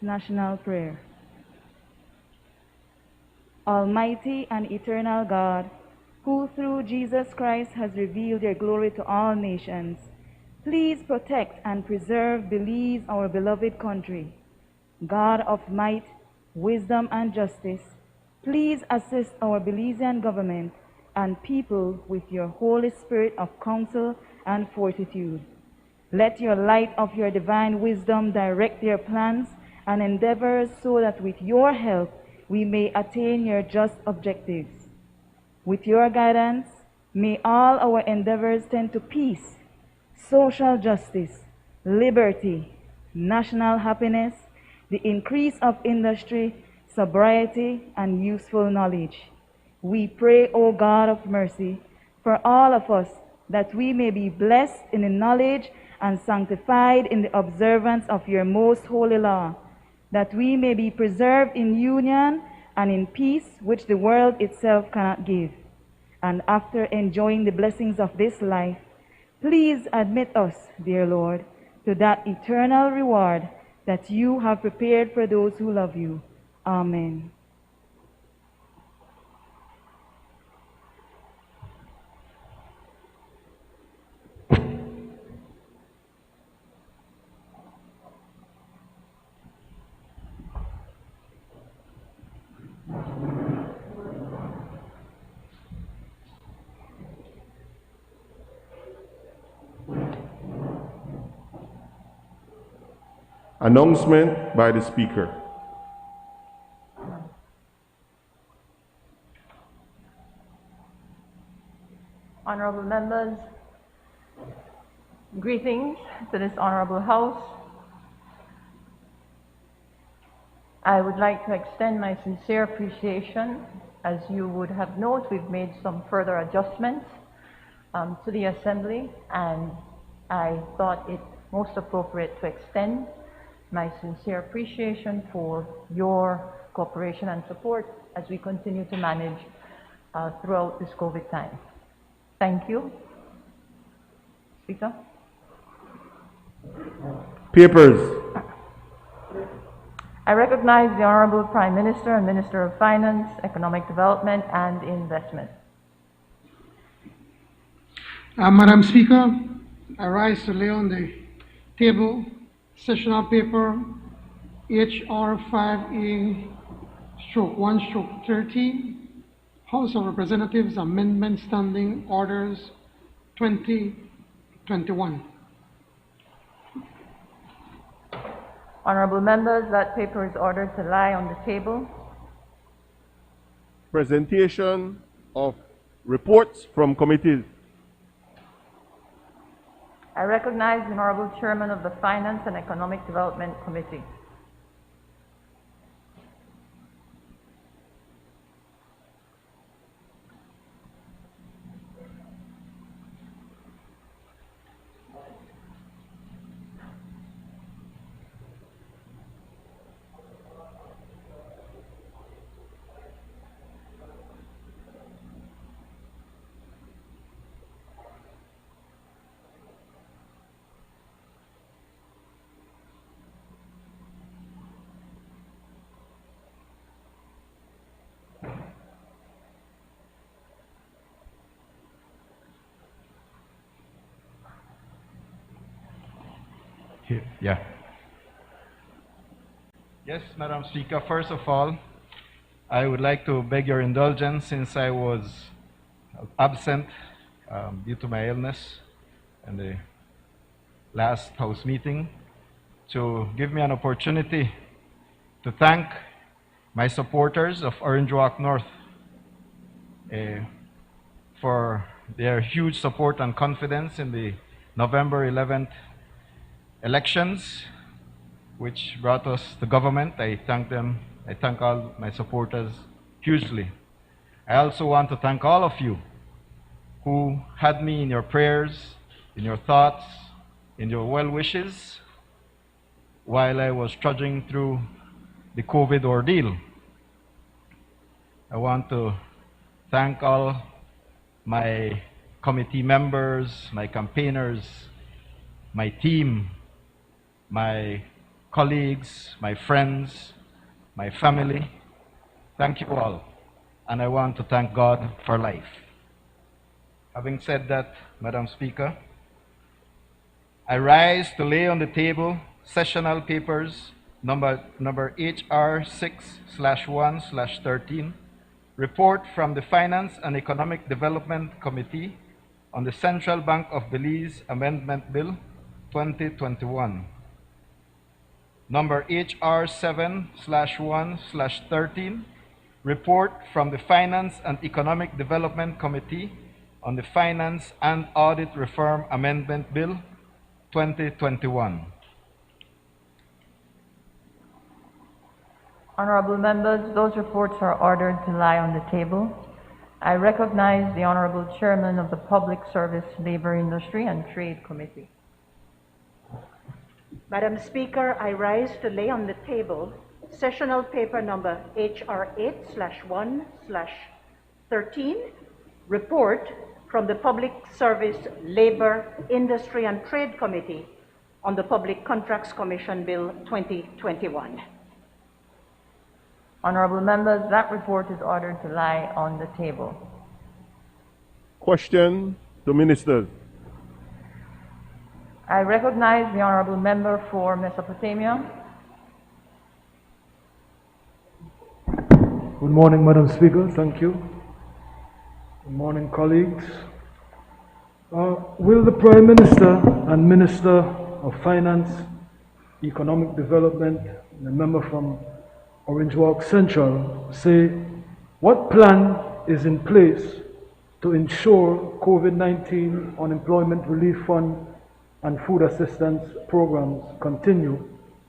National prayer. Almighty and eternal God, who through Jesus Christ has revealed your glory to all nations, please protect and preserve Belize, our beloved country. God of might, wisdom, and justice, please assist our Belizean government and people with your Holy Spirit of counsel and fortitude. Let your light of your divine wisdom direct their plans and endeavors so that with your help we may attain your just objectives. With your guidance, may all our endeavors tend to peace, social justice, liberty, national happiness, the increase of industry, sobriety, and useful knowledge. We pray, O God of mercy, for all of us, that we may be blessed in the knowledge and sanctified in the observance of your most holy law, that we may be preserved in union and in peace which the world itself cannot give. And after enjoying the blessings of this life, please admit us, dear Lord, to that eternal reward that you have prepared for those who love you. Amen. Announcement by the Speaker. Honorable members, greetings to this honorable house. I would like to extend my sincere appreciation. As you would have noted, we've made some further adjustments to the Assembly, and I thought it most appropriate to extend my sincere appreciation for your cooperation and support as we continue to manage throughout this COVID time. Thank you. Speaker. Papers. I recognize the Honorable Prime Minister and Minister of Finance, Economic Development and Investment. Madam Speaker, I rise to lay on the table sessional paper HR 5A/1/30, House of Representatives Amendment Standing Orders 2021. Honorable members, that paper is ordered to lie on the table. Presentation of reports from committees. I recognize the Honorable Chairman of the Finance and Economic Development Committee. Yeah. Yes, Madam Speaker, first of all, I would like to beg your indulgence since I was absent due to my illness in the last House meeting, to give me an opportunity to thank my supporters of Orange Walk North for their huge support and confidence in the November 11th elections, which brought us the government. I thank them. I thank all my supporters hugely. I also want to thank all of you who had me in your prayers, in your thoughts, in your well wishes while I was trudging through the COVID ordeal. I want to thank all my committee members, my campaigners, my team, my colleagues, my friends, my family. Thank you all. And I want to thank God for life. Having said that, Madam Speaker, I rise to lay on the table sessional papers number HR 6/1/13, report from the Finance and Economic Development Committee on the Central Bank of Belize Amendment Bill 2021. Number HR 7/1/13, report from the Finance and Economic Development Committee on the Finance and Audit Reform Amendment Bill 2021. Honorable members, those reports are ordered to lie on the table. I recognize the Honorable Chairman of the Public Service, Labor, Industry and Trade Committee. Madam Speaker, I rise to lay on the table sessional paper number HR 8/1/13, report from the Public Service, Labor, Industry and Trade Committee on the Public Contracts Commission Bill 2021. Honorable members, that report is ordered to lie on the table. Question to ministers. I recognize the Honorable Member for Mesopotamia. Good morning, Madam Speaker. Thank you. Good morning, colleagues. Will the Prime Minister and Minister of Finance, Economic Development, the member from Orange Walk Central, say what plan is in place to ensure COVID-19 unemployment relief fund and food assistance programs continue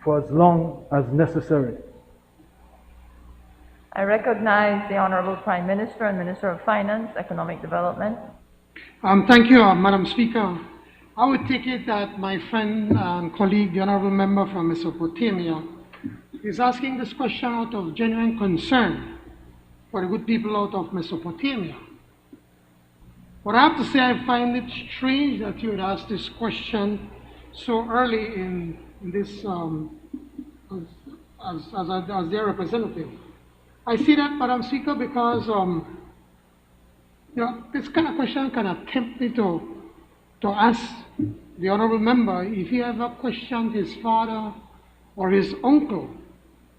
for as long as necessary? I recognize the Honorable Prime Minister and Minister of Finance, Economic Development. Thank you, Madam Speaker. I would take it that my friend and colleague, the Honorable Member from Mesopotamia, is asking this question out of genuine concern for the good people out of Mesopotamia. But I have to say, I find it strange that you would ask this question so early in this, as their representative. I see that, Madam Speaker, because this kind of question can tempt me to ask the Honorable Member if he ever questioned his father or his uncle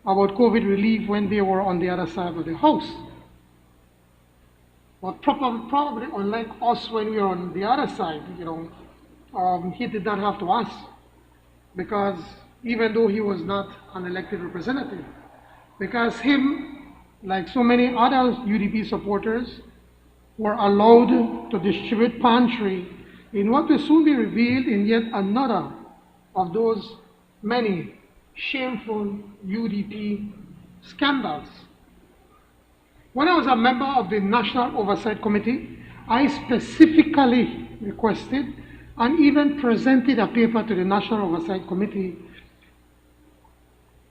about COVID relief when they were on the other side of the house. But probably unlike us when we were on the other side, he did not have to ask, because even though he was not an elected representative, because him, like so many other UDP supporters, were allowed to distribute pantry in what will soon be revealed in yet another of those many shameful UDP scandals. When I was a member of the National Oversight Committee, I specifically requested and even presented a paper to the National Oversight Committee,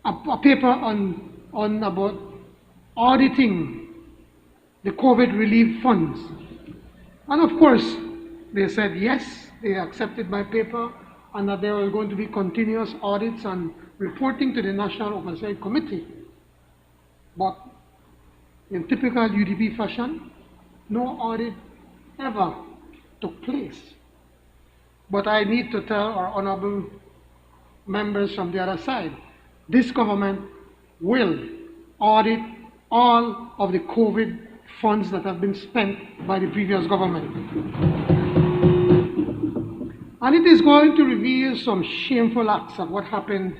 a paper on about auditing the COVID relief funds. And of course, they said yes, they accepted my paper, and that there were going to be continuous audits and reporting to the National Oversight Committee. But in typical UDP fashion, no audit ever took place. But I need to tell our honorable members from the other side, this government will audit all of the COVID funds that have been spent by the previous government. And it is going to reveal some shameful acts of what happened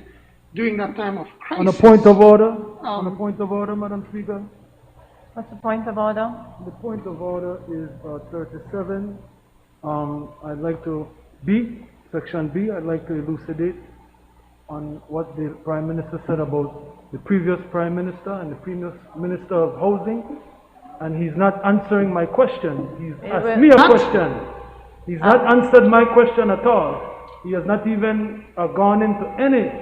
during that time of crisis. On a point of order, Madam Speaker. What's the point of order? The point of order is 37. I'd like to Section B, I'd like to elucidate on what the Prime Minister said about the previous Prime Minister and the previous Minister of Housing, and he's not answering my question. He's asked me a question. He's not answered my question at all. He has not even gone into any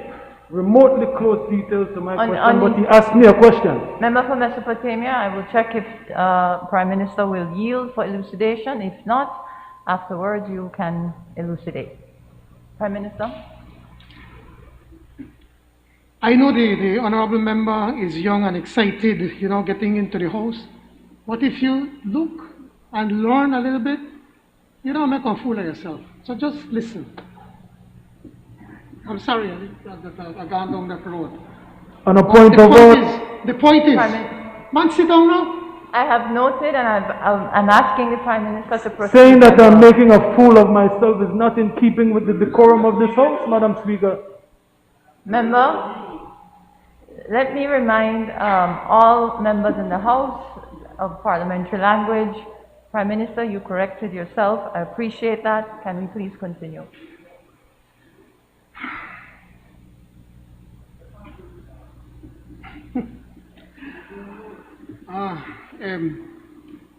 remotely close details to my question, but he asked me a question. Member for Mesopotamia, I will check if Prime Minister will yield for elucidation. If not, afterwards you can elucidate. Prime Minister? I know the honorable member is young and excited, getting into the house. But if you look and learn a little bit, you don't make a fool of yourself. So just listen. I'm sorry, I gone down that road. On a But point of order, the point is, Prime Minister, man, sit down now. I have noted, and I'm asking the Prime Minister to proceed. saying that I'm making a fool of myself is not in keeping with the decorum of this house, Madam Speaker. Member, let me remind all members in the House of parliamentary language. Prime Minister, you corrected yourself. I appreciate that. Can we please continue?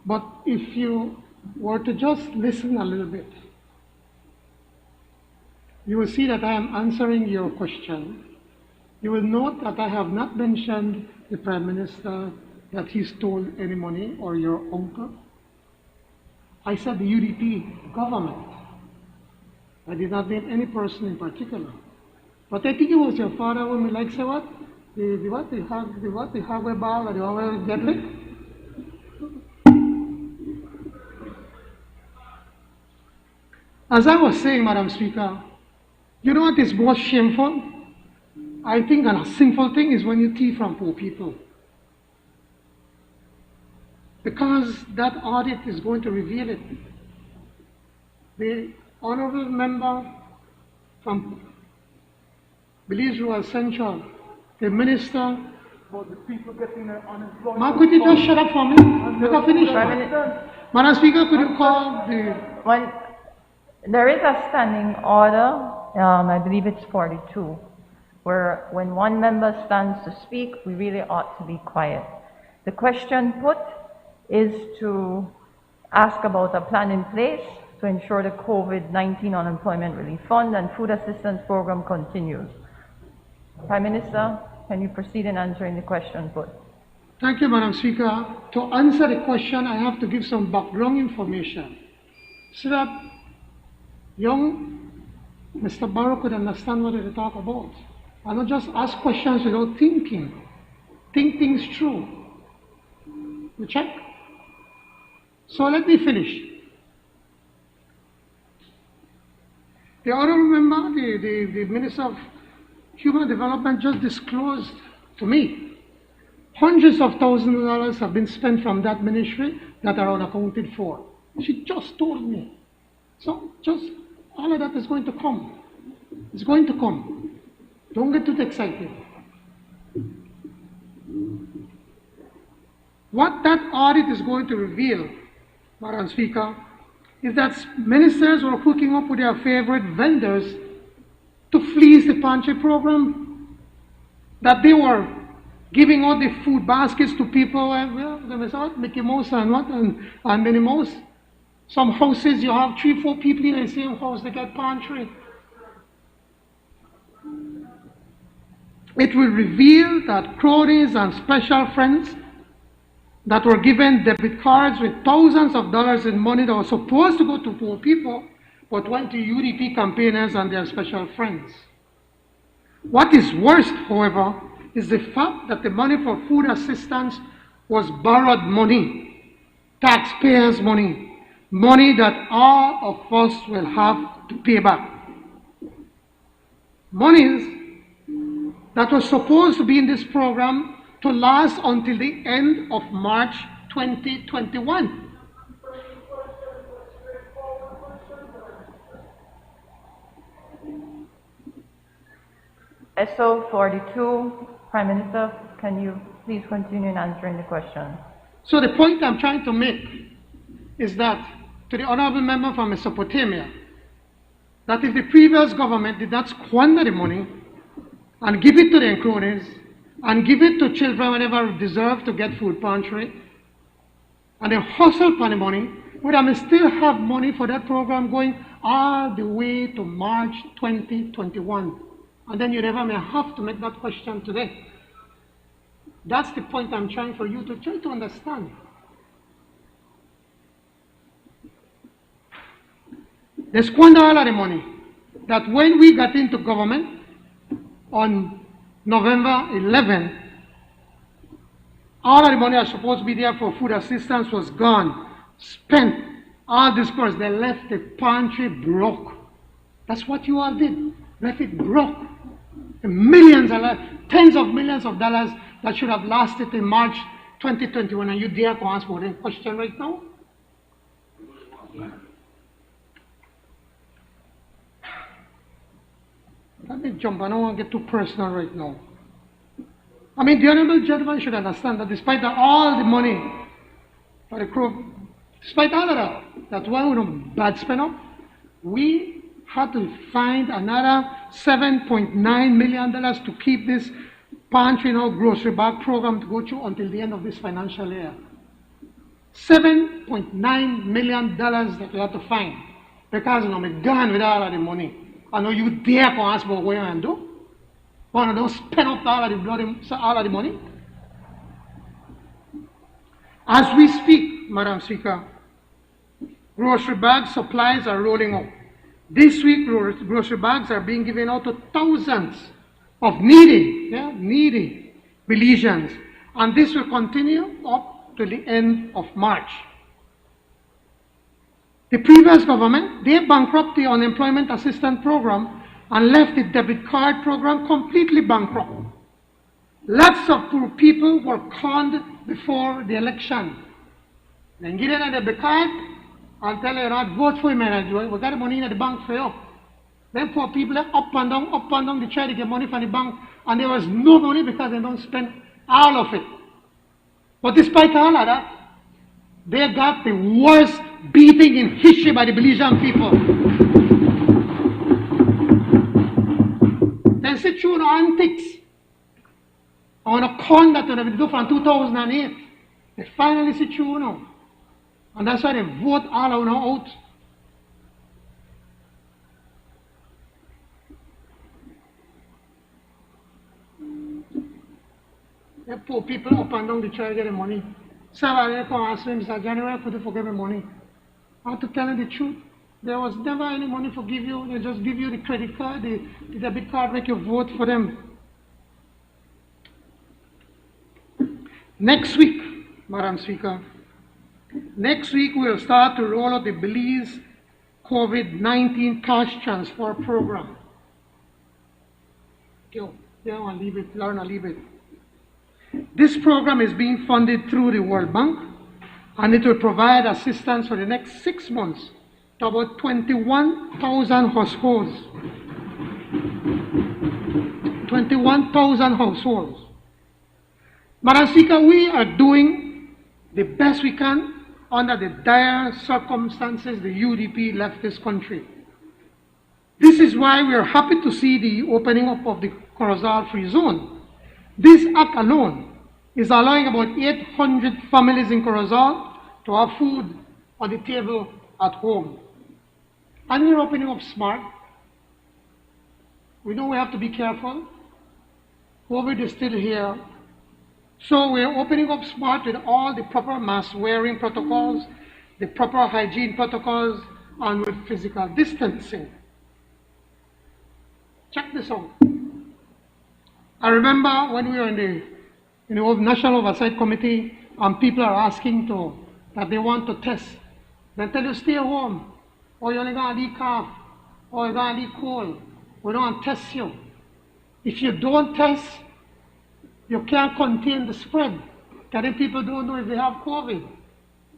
But if you were to just listen a little bit, you will see that I am answering your question. You will note that I have not mentioned the Prime Minister that he stole any money or your uncle. I said the UDP government. I did not name any person in particular. But I think it was your father when we like say what? The hardware ball or the hardware get licked? As I was saying, Madam Speaker, you know what is more shameful? I think a sinful thing is when you thief from poor people. Because that audit is going to reveal it. The honorable member from Belize Rural Central, the minister, About the people getting their unemployment. Ma, could you just shut up for me? Let her finish. Madam Speaker, could you call the... When there is a standing order, I believe it's 42, where when one member stands to speak, we really ought to be quiet. The question put is to ask about a plan in place to ensure the COVID-19 unemployment relief fund and food assistance program continues. Prime Minister, can you proceed in answering the question put? Thank you, Madam Speaker. To answer the question, I have to give some background information so that young Mr. Barrow could understand what they talk about. I don't just ask questions without thinking. Think things through. You check? So let me finish. The honorable member, the Minister of Human Development just disclosed to me hundreds of thousands of dollars have been spent from that ministry that are unaccounted for. She just told me. So just all of that is going to come. It's going to come. Don't get too excited. What that audit is going to reveal, Madam Speaker, is that ministers were hooking up with their favorite vendors to fleece the pantry program. That they were giving out the food baskets to people, there was what, Mickey Mouse and what, and Minnie Mouse. Some houses you have 3-4 people in the same house, they get pantry. It will reveal that cronies and special friends that were given debit cards with thousands of dollars in money that was supposed to go to poor people, but went to UDP campaigners and their special friends. What is worst, however, is the fact that the money for food assistance was borrowed money, taxpayers' money, money that all of us will have to pay back. Monies that was supposed to be in this program to last until the end of March 2021. SO 42, Prime Minister, can you please continue in answering the question? So the point I'm trying to make is that to the honorable member from Mesopotamia, that if the previous government did not squander the money and give it to the encroachers and give it to children whenever deserve to get food pantry, and they hustle for the money, would I still have money for that program going all the way to March 2021? And then you never may have to make that question today. That's the point I'm trying for you to try to understand. They squander all of the money that when we got into government on November 11, all of the money that was supposed to be there for food assistance was gone, spent, all dispersed. They left the pantry broke. That's what you all did. Left it broke. Millions, tens of millions of dollars that should have lasted in March 2021, and you dare to ask for a question right now? Let me jump. I don't want to get too personal right now. I mean, the honorable gentleman should understand that despite all the money for the crew, despite all of that, that one would bad spend up, we had to find another $7.9 million to keep this pantry grocery bag program to go through until the end of this financial year. $7.9 million that we had to find because I'm gone with all of the money. I know you dare to ask about what you want to do. But don't spend up all of the money. As we speak, Madam Speaker, grocery bag supplies are rolling out. This week, grocery bags are being given out to thousands of needy Belizeans. And this will continue up to the end of March. The previous government, they bankrupted the unemployment assistance program and left the debit card program completely bankrupt. Lots of poor people were conned before the election. Then get in a debit card and tell you not vote for him, and we got the money in the bank for you. Then poor people up and down, they try to get money from the bank, and there was no money because they don't spend all of it. But despite all of that, they got the worst beating in history by the Belizean people. Then sit through the antics on a con that they do from 2008. They finally sit through now. And that's why they vote all out. They poor people up and down, they try to get the money. Somebody come ask me, Mr. January, could you forgive me money? I have to tell you the truth. There was never any money to give you. They just give you the credit card, the debit card, make you vote for them. Next week, Madam Speaker, next week we'll start to roll out the Belize COVID-19 cash transfer program. Learn and leave it. This program is being funded through the World Bank, and it will provide assistance for the next 6 months to about 21,000 households. 21,000 households. Madam Speaker, we are doing the best we can under the dire circumstances the UDP left this country. This is why we are happy to see the opening up of the Corozal Free Zone. This act alone is allowing about 800 families in Corozal to have food on the table at home. And we're opening up smart. We know we have to be careful. COVID is still here. So we're opening up smart with all the proper mask wearing protocols, the proper hygiene protocols, and with physical distancing. Check this out. I remember when we were in the National Oversight Committee, and people are asking that they want to test. They tell you stay home, or you're only going to cough, or you're going to cold. We don't want to test you. If you don't test, you can't contain the spread. Because people don't know if they have COVID.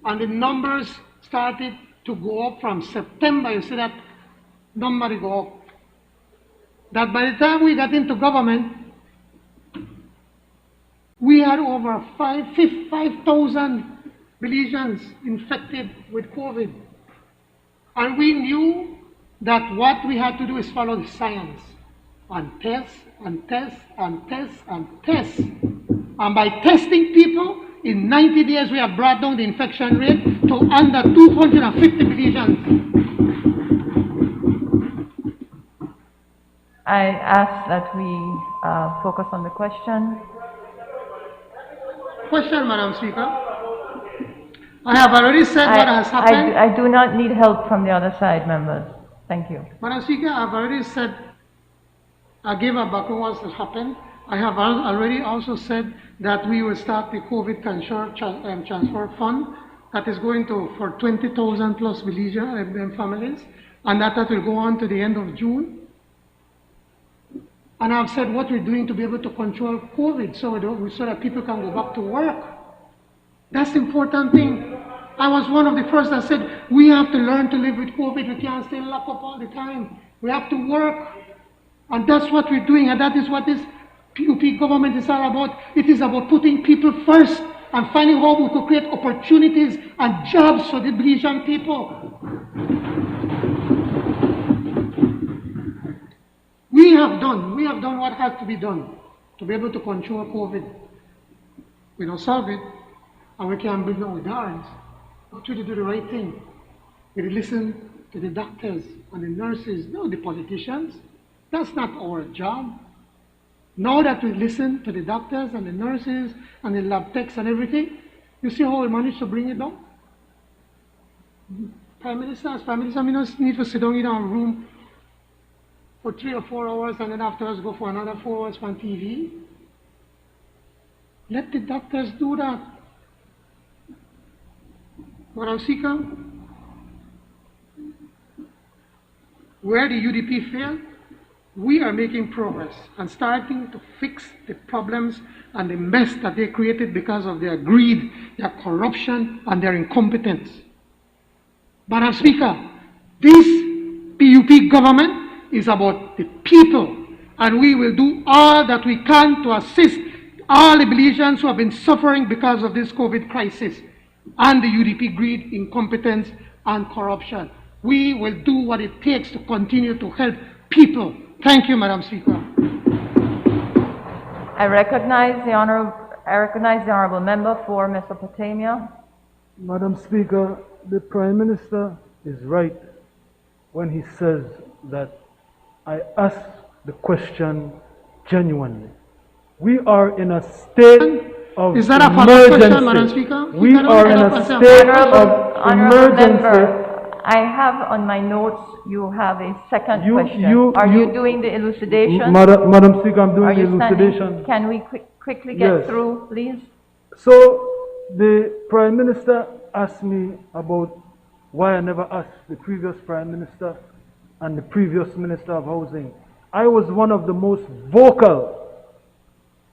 And the numbers started to go up from September. You see that number go up. That by the time we got into government, we had over 5,000 Belizeans infected with COVID. And we knew that what we had to do is follow the science. And test, and test, and test, and test. And by testing people, in 90 days we have brought down the infection rate to under 250 Belizeans. I ask that we focus on the question. Question, Madam Speaker. I have already said what has happened. I do not need help from the other side, members. Thank you. Madam Speaker, I have already said, I gave a background what has happened. I have already also said that we will start the COVID transfer fund that is going to for 20,000 plus Belizean families, and that will go on to the end of June. And I've said what we're doing to be able to control COVID so that people can go back to work. That's the important thing. I was one of the first that said we have to learn to live with COVID. We can't stay locked up all the time. We have to work. And that's what we're doing, and that is what this PUP government is all about. It is about putting people first and finding how we could create opportunities and jobs for the Belizean people. We have done what has to be done to be able to control COVID. We don't solve it, and we can't build no darns. But we do the right thing. We listen to the doctors and the nurses, not the politicians. That's not our job. Now that we listen to the doctors and the nurses and the lab techs and everything, you see how we managed to bring it down? Prime Minister, we don't need to sit down in our room for 3 or 4 hours and then afterwards go for another 4 hours on TV. Let the doctors do that. Madam Speaker, where the UDP failed, we are making progress and starting to fix the problems and the mess that they created because of their greed, their corruption, and their incompetence. Madam Speaker, this PUP government is about the people, and we will do all that we can to assist all the Belizeans who have been suffering because of this COVID crisis and the UDP greed, incompetence, and corruption. We will do what it takes to continue to help people. Thank you, Madam Speaker. I recognize the honourable member for Mesopotamia. Madam Speaker, the Prime Minister is right when he says that I ask the question genuinely. We are in a state of Is that a emergency. follow-up question, Madam Speaker? We are in a state of Honourable emergency. member, I have on my notes you have a second question. Are you doing the elucidation? Madam Speaker, I'm Are doing the you elucidation. standing? Can we quickly get Yes. through, please? So, the Prime Minister asked me about why I never asked the previous Prime Minister and the previous Minister of Housing. I was one of the most vocal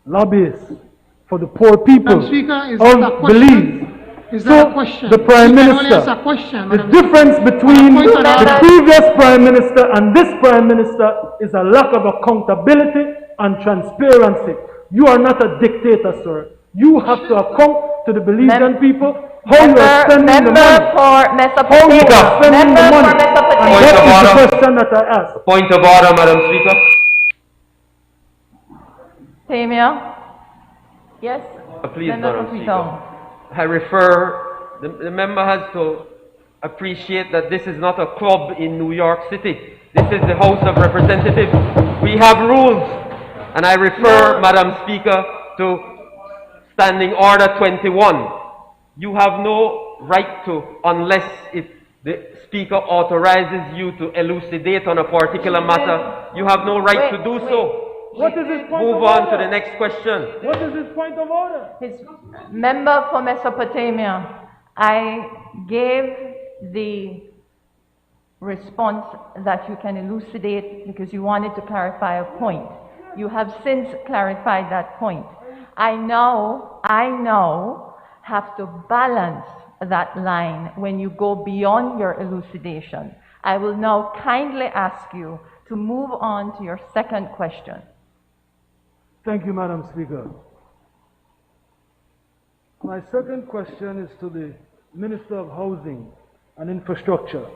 lobbyists for the poor people Madam Speaker, is that a of question? Belize. Is that a So, question? the Prime You can only Minister, ask a question, the Madam difference between Point of the order. previous Prime Minister and this Prime Minister is a lack of accountability and transparency. You are not a dictator, sir. You have to account to the Belizean people how you are spending the money. For How you Mesopotamia. are spending the Member for money. And Mesopotamia. that is the order. question that I asked. Point of order, Madam Speaker. Mesopotamia. Yes? Please, Member Madam for Speaker. Freetown. I refer, the member has to appreciate that this is not a club in New York City. This is the House of Representatives. We have rules. And I refer, Madam Speaker, to Standing Order 21. You have no right to, unless the Speaker authorizes you to elucidate on a particular matter, you have no right to do so. What is his point Move of on order? to the next question. What is his point of order? His member for Mesopotamia. I gave the response that you can elucidate because you wanted to clarify a point. You have since clarified that point. I now have to balance that line when you go beyond your elucidation. I will now kindly ask you to move on to your second question. Thank you, Madam Speaker. My second question is to the Minister of Housing and Infrastructure,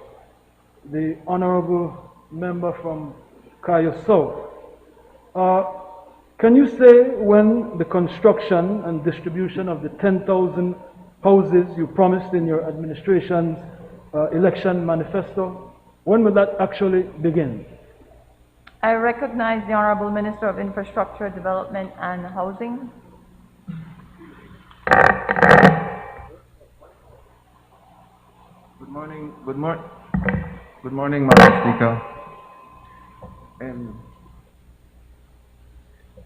the Honorable Member from Cayo South. Can you say when the construction and distribution of the 10,000 houses you promised in your administration's election manifesto, when will that actually begin? I recognize the Honorable Minister of Infrastructure, Development and Housing. Good morning, Madam Speaker.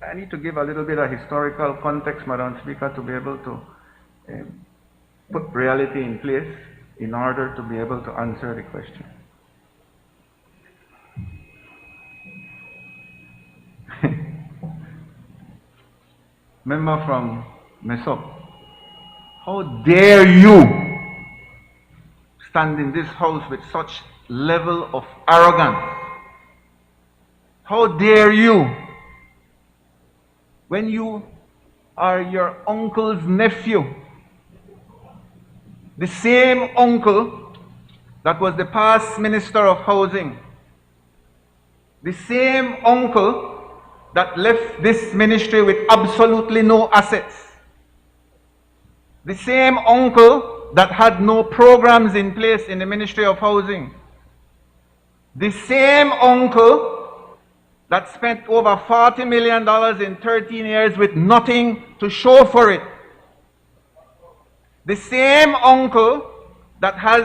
I need to give a little bit of historical context, Madam Speaker, to be able to put reality in place in order to be able to answer the question. Member from Mesop, how dare you stand in this house with such level of arrogance? How dare you, when you are your uncle's nephew, the same uncle that was the past Minister of Housing, the same uncle that left this ministry with absolutely no assets, the same uncle that had no programs in place in the Ministry of Housing, the same uncle that spent over $40 million in 13 years with nothing to show for it, the same uncle that has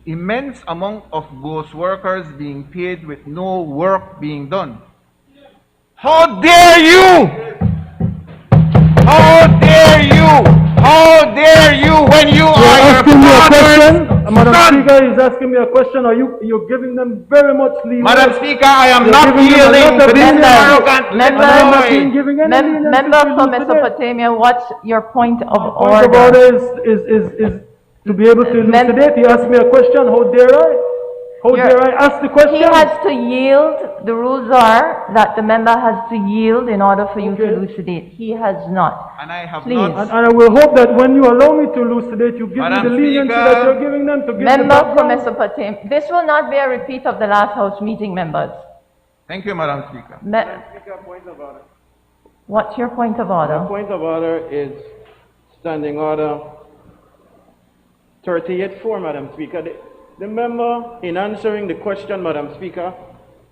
immense amount of ghost workers being paid with no work being done. How dare you! How dare you! How dare you when you are asking me a question. Madam son? Speaker is asking me a question. Are you're giving them very much leeway? Madam Speaker, I am You're not giving them a yielding lot of to this leniency. arrogant And I'm not boy. giving any leniency Member to from you today. Mesopotamia, what's your point of Point of order? order is to be able to elucidate. He asked me a question. How dare I? How dare I ask the question? He has to yield. The rules are that the member has to yield in order for you to elucidate. He has not. And I have Please. not. And I will hope that when you allow me to elucidate, you give Madam me the leniency Speaker. that you're giving them to give the Member from background. Mesopotamia. This will not be a repeat of the last House meeting, members. Thank you, Madam Speaker. What's your point of order? My point of order is Standing Order 38-4, Madam Speaker. The member, in answering the question, Madam Speaker,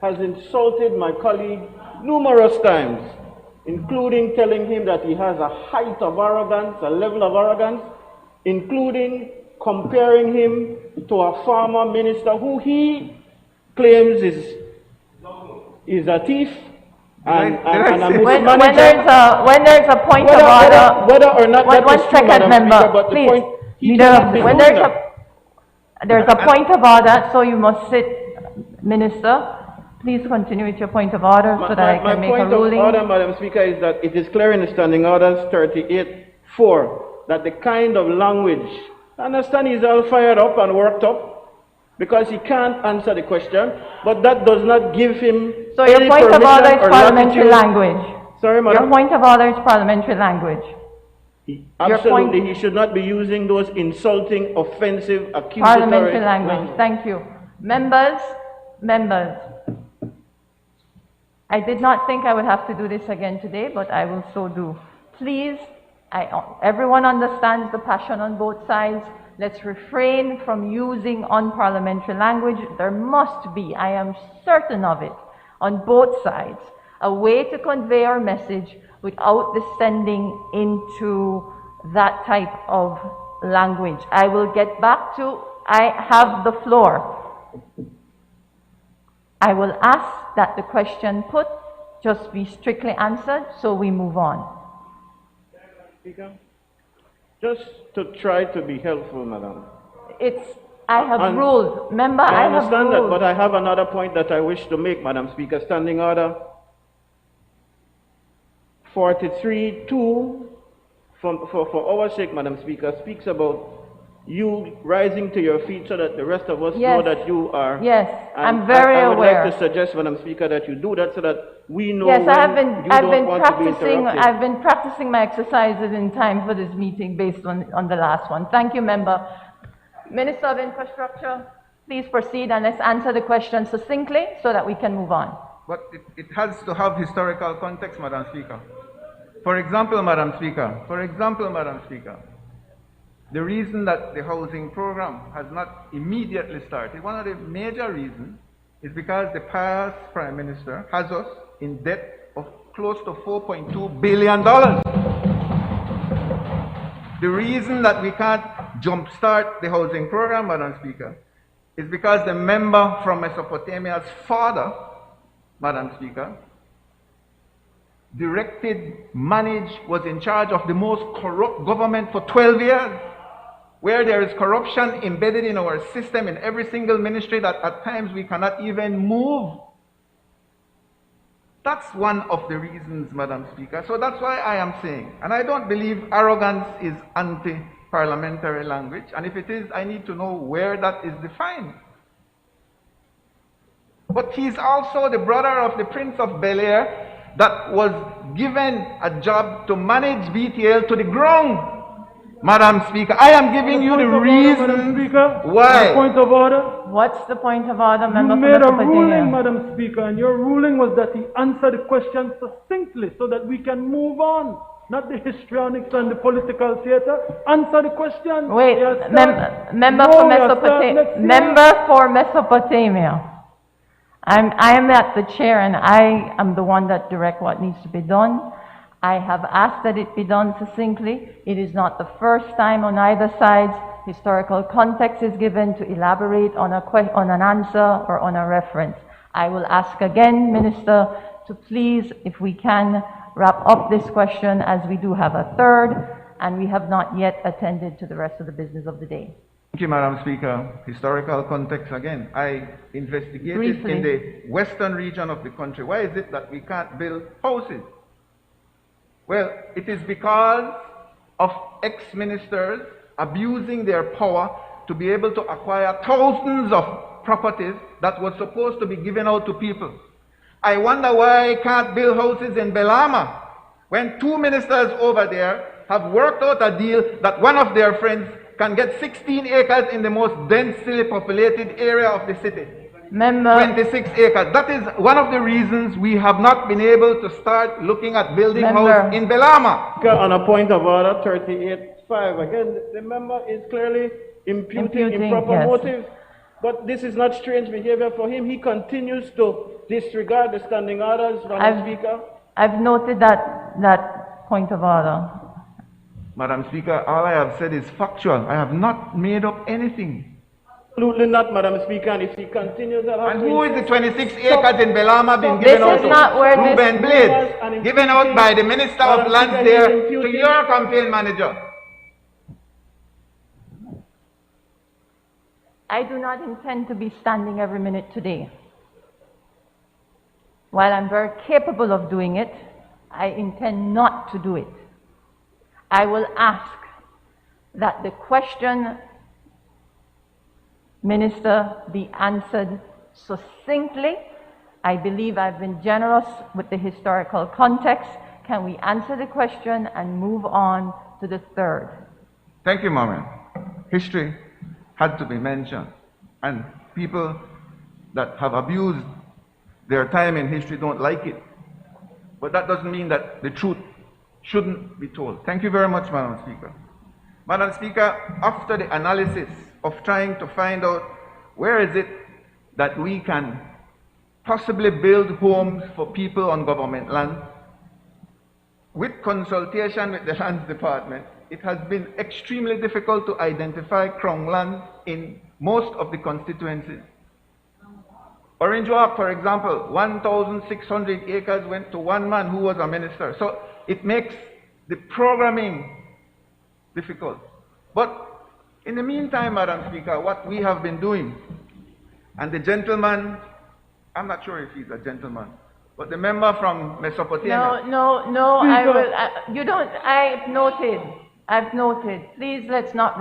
has insulted my colleague numerous times, including telling him that he has a height of arrogance, a level of arrogance, including comparing him to a former minister who he claims is a thief and a mismanager. When there's a point of order, Whether or not that one is true, second, Madam member, Speaker, but the please. point, he Leader cannot of- be when doing there's that. there's a point of order, so you must sit, Minister. Please continue with your point of order so that I can make a My point ruling. of order, Madam Speaker, is that it is clear in the Standing Orders 38-4 that the kind of language, I understand he's all fired up and worked up because he can't answer the question, but that does not give him So your any point of order permission is or parliamentary latitude. language. Sorry, Your Madam? point of order is parliamentary language. Absolutely, he should not be using those insulting, offensive, accusatory Parliamentary language. Thank you. Members, I did not think I would have to do this again today, but I will so do. Please, everyone understands the passion on both sides. Let's refrain from using unparliamentary language. There must be, I am certain of it, on both sides, a way to convey our message without descending into that type of language. I will get back to, I have the floor. I will ask that the question put just be strictly answered, so we move on. Speaker, just to try to be helpful, Madam. I have ruled. Remember, I have understand that, ruled. but I have another point that I wish to make, Madam Speaker. Standing Order 43-2, for our sake, Madam Speaker, speaks about you rising to your feet so that the rest of us know Yes. that you are. Yes, And I'm very I would aware. like to suggest, Madam Speaker, that you do that so that we know Yes, when I've you been don't want to be practicing. interrupted. I've been practicing my exercises in time for this meeting based on the last one. Thank you, member. Minister of Infrastructure, please proceed and let's answer the question succinctly so that we can move on. But it has to have historical context, Madam Speaker. For example, Madam Speaker, the reason that the housing program has not immediately started, one of the major reasons is because the past Prime Minister has us in debt of close to $4.2 billion. The reason that we can't jumpstart the housing program, Madam Speaker, is because the member from Mesopotamia's father, Madam Speaker, directed, managed, was in charge of the most corrupt government for 12 years, where there is corruption embedded in our system in every single ministry that at times we cannot even move. That's one of the reasons, Madam Speaker. So that's why I am saying, and I don't believe arrogance is anti-parliamentary language, and if it is, I need to know where that is defined. But he's also the brother of the Prince of Bel-Air that was given a job to manage BTL to the ground. Madam Speaker, I am giving you the reason why. Point of order. What's the point of order, Member You for made a Mesopotamia? ruling, Madam Speaker, and your ruling was that he answered the question succinctly so that we can move on. Not the histrionics and the political theater. Answer the question. Wait, member for Mesopotamia. Member for Mesopotamia. I am at the chair, and I am the one that directs what needs to be done. I have asked that it be done succinctly. It is not the first time on either side historical context is given to elaborate on an answer or on a reference. I will ask again, Minister, to please, if we can, wrap up this question, as we do have a third, and we have not yet attended to the rest of the business of the day. Thank you, Madam Speaker. Historical context again. I investigated Briefly. in the western region of the country. Why is it that we can't build houses? Well, it is because of ex-ministers abusing their power to be able to acquire thousands of properties that were supposed to be given out to people. I wonder why I can't build houses in Belama when two ministers over there have worked out a deal that one of their friends can get 16 acres in the most densely populated area of the city. Member, 26 acres. That is one of the reasons we have not been able to start looking at building houses in Belama. On a point of order, 38.5. Again, the member is clearly imputing improper yes. motive. But this is not strange behavior for him. He continues to disregard the standing orders from the Speaker. I've noted that point of order. Madam Speaker, all I have said is factual. I have not made up anything. Absolutely not, Madam Speaker. And if he continues, I'll have And to who is the insist. 26 acres in Belama being This given out is not where to? this- Ruben Blades, given out by the Minister of Madam Lands Speaker, there he is to imputing- your campaign manager. I do not intend to be standing every minute today. While I'm very capable of doing it, I intend not to do it. I will ask that the question, Minister, be answered succinctly. I believe I've been generous with the historical context. Can we answer the question and move on to the third? Thank you, Mama. History had to be mentioned. And people that have abused their time in history don't like it. But that doesn't mean that the truth shouldn't be told. Thank you very much, Madam Speaker. Madam Speaker, after the analysis of trying to find out where is it that we can possibly build homes for people on government land, with consultation with the Lands Department, it has been extremely difficult to identify Crown land in most of the constituencies. Orange Walk, for example, 1,600 acres went to one man who was a minister. So it makes the programming difficult. But in the meantime, Madam Speaker, what we have been doing, and the gentleman, I'm not sure if he's a gentleman, but the member from Mesopotamia. No, I will, you don't, I've noted. Please, let's not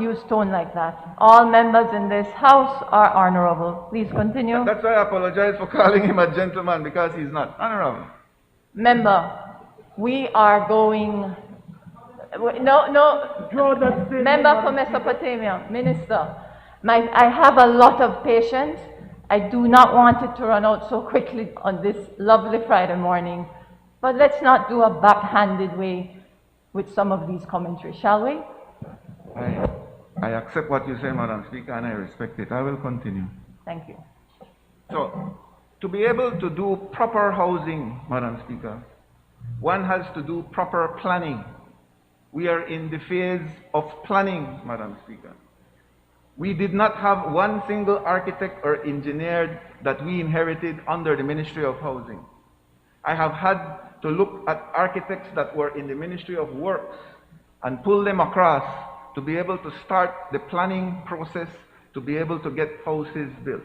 use tone like that. All members in this House are honorable. Please continue. That's why I apologize for calling him a gentleman, because he's not honorable. Member, we are going, member for Mesopotamia, Minister, I have a lot of patience. I do not want it to run out so quickly on this lovely Friday morning. But let's not do a backhanded way with some of these commentaries, shall we? I accept what you say, Madam Speaker, and I respect it. I will continue. Thank you. So, to be able to do proper housing, Madam Speaker, one has to do proper planning. We are in the phase of planning, Madam Speaker. We did not have one single architect or engineer that we inherited under the Ministry of Housing. I have had to look at architects that were in the Ministry of Works and pull them across to be able to start the planning process to be able to get houses built.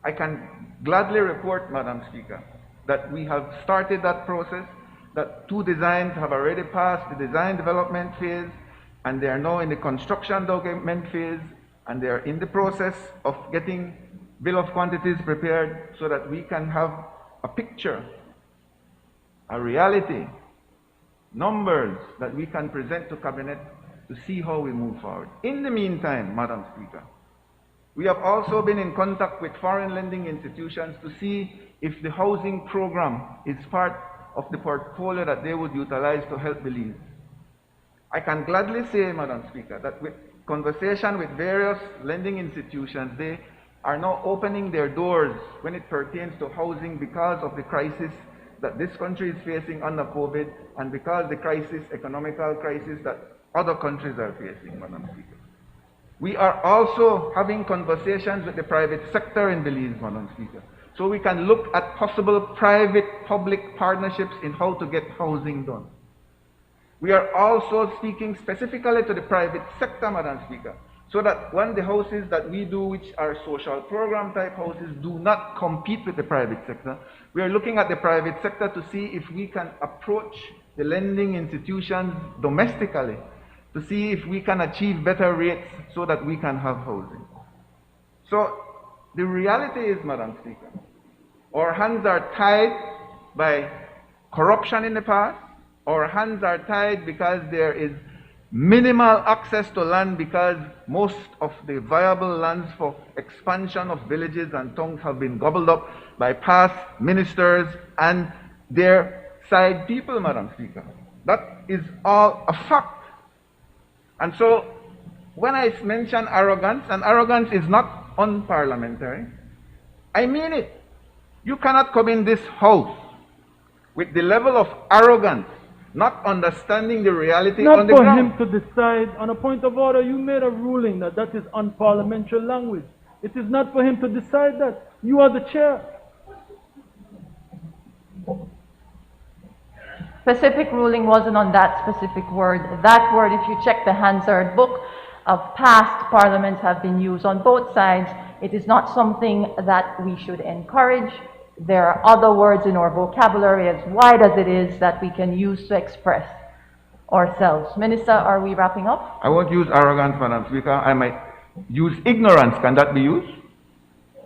I can gladly report, Madam Speaker, that we have started that process, that 2 designs have already passed the design development phase, and they are now in the construction document phase, and they are in the process of getting bill of quantities prepared so that we can have a picture, a reality, numbers that we can present to Cabinet to see how we move forward. In the meantime, Madam Speaker, we have also been in contact with foreign lending institutions to see if the housing program is part of the portfolio that they would utilize to help Belize. I can gladly say, Madam Speaker, that with conversation with various lending institutions, they are now opening their doors when it pertains to housing because of the crisis that this country is facing under COVID and because the crisis, economical crisis that other countries are facing, Madam Speaker. We are also having conversations with the private sector in Belize, Madam Speaker, so we can look at possible private-public partnerships in how to get housing done. We are also speaking specifically to the private sector, Madam Speaker, so that when the houses that we do, which are social program type houses, do not compete with the private sector, we are looking at the private sector to see if we can approach the lending institutions domestically to see if we can achieve better rates so that we can have housing. So the reality is, Madam Speaker, our hands are tied by corruption in the past. Our hands are tied because there is minimal access to land because most of the viable lands for expansion of villages and towns have been gobbled up by past ministers and their side people, Madam Speaker. That is all a fact. And so when I mention arrogance, and arrogance is not unparliamentary, I mean it. You cannot come in this house with the level of arrogance, not understanding the reality on the ground. Not for him to decide. On a point of order, you made a ruling that that is unparliamentary language. It is not for him to decide that. You are the chair. Specific ruling wasn't on that specific word. That word, if you check the Hansard book of past parliaments, have been used on both sides. It is not something that we should encourage. There are other words in our vocabulary as wide as it is that we can use to express ourselves. Minister, are we wrapping up? I won't use arrogance, Madam Speaker. I might use ignorance. Can that be used?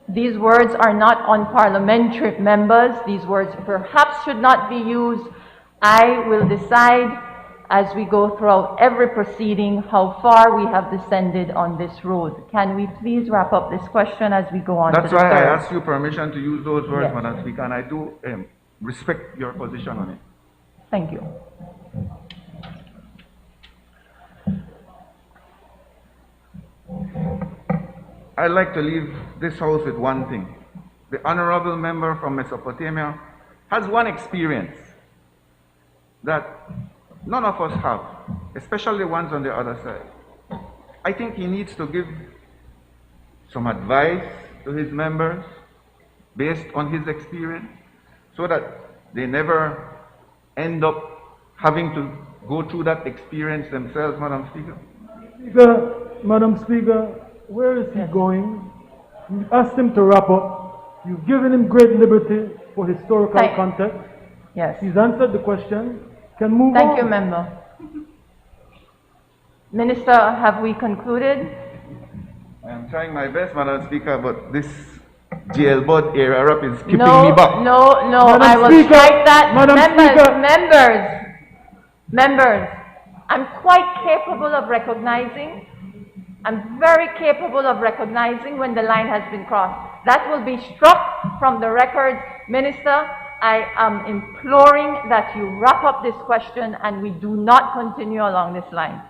These words are not unparliamentary, members. These words perhaps should not be used. I will decide as we go throughout every proceeding how far we have descended on this road. Can we please wrap up this question as we go on? That's to the why I third? asked you permission to use those words, Yes. Madam Speaker, and I do respect your position on it. Thank you. I'd like to leave this house with one thing. The honorable member from Mesopotamia has one experience that none of us have, especially the ones on the other side. I think he needs to give some advice to his members based on his experience so that they never end up having to go through that experience themselves, Madam Speaker. Madam Speaker, where is he going? You asked him to wrap up. You've given him great liberty for historical context. Yes. He's answered the question. Can move on. Thank you, member. Minister, have we concluded? I am trying my best, Madam Speaker, but this jailbird era up is keeping No, me back. no, no, Madam I will Speaker, strike that. Madam Speaker. Members, I'm quite capable of recognizing, I'm very capable of recognizing when the line has been crossed. That will be struck from the records. Minister, I am imploring that you wrap up this question and we do not continue along this line.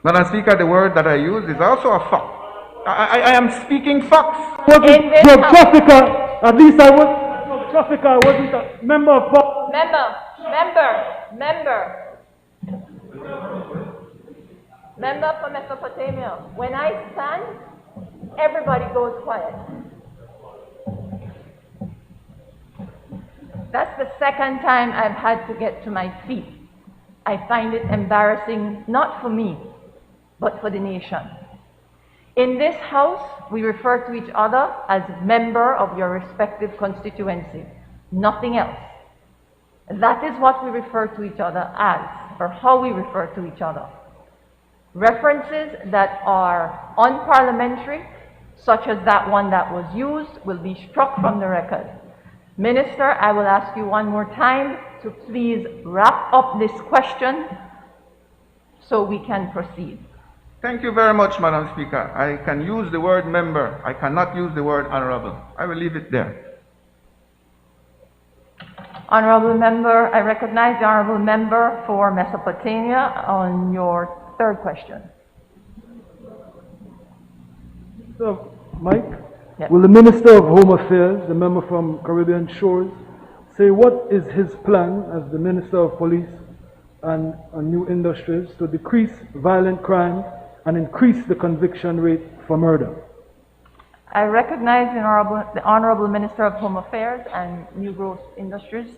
Madam Speaker, the word that I use is also a fact. I am speaking facts. Drug trafficker. At least I was a drug trafficker. I wasn't a member of Member for Mesopotamia. When I stand, everybody goes quiet. That's the second time I've had to get to my feet. I find it embarrassing, not for me, but for the nation. In this house, we refer to each other as member of your respective constituency, nothing else. That is what we refer to each other as, or how we refer to each other. References that are unparliamentary, such as that one that was used, will be struck from the record. Minister, I will ask you one more time to please wrap up this question so we can proceed. Thank you very much, Madam Speaker. I can use the word member. I cannot use the word honorable. I will leave it there. Honorable member, I recognize the honorable member for Mesopotamia on your third question. So, Mike, Yes. will the Minister of Home Affairs, the member from Caribbean Shores, say what is his plan as the Minister of Police and New Industries to decrease violent crime and increase the conviction rate for murder? I recognize the Honorable Minister of Home Affairs and New Growth Industries.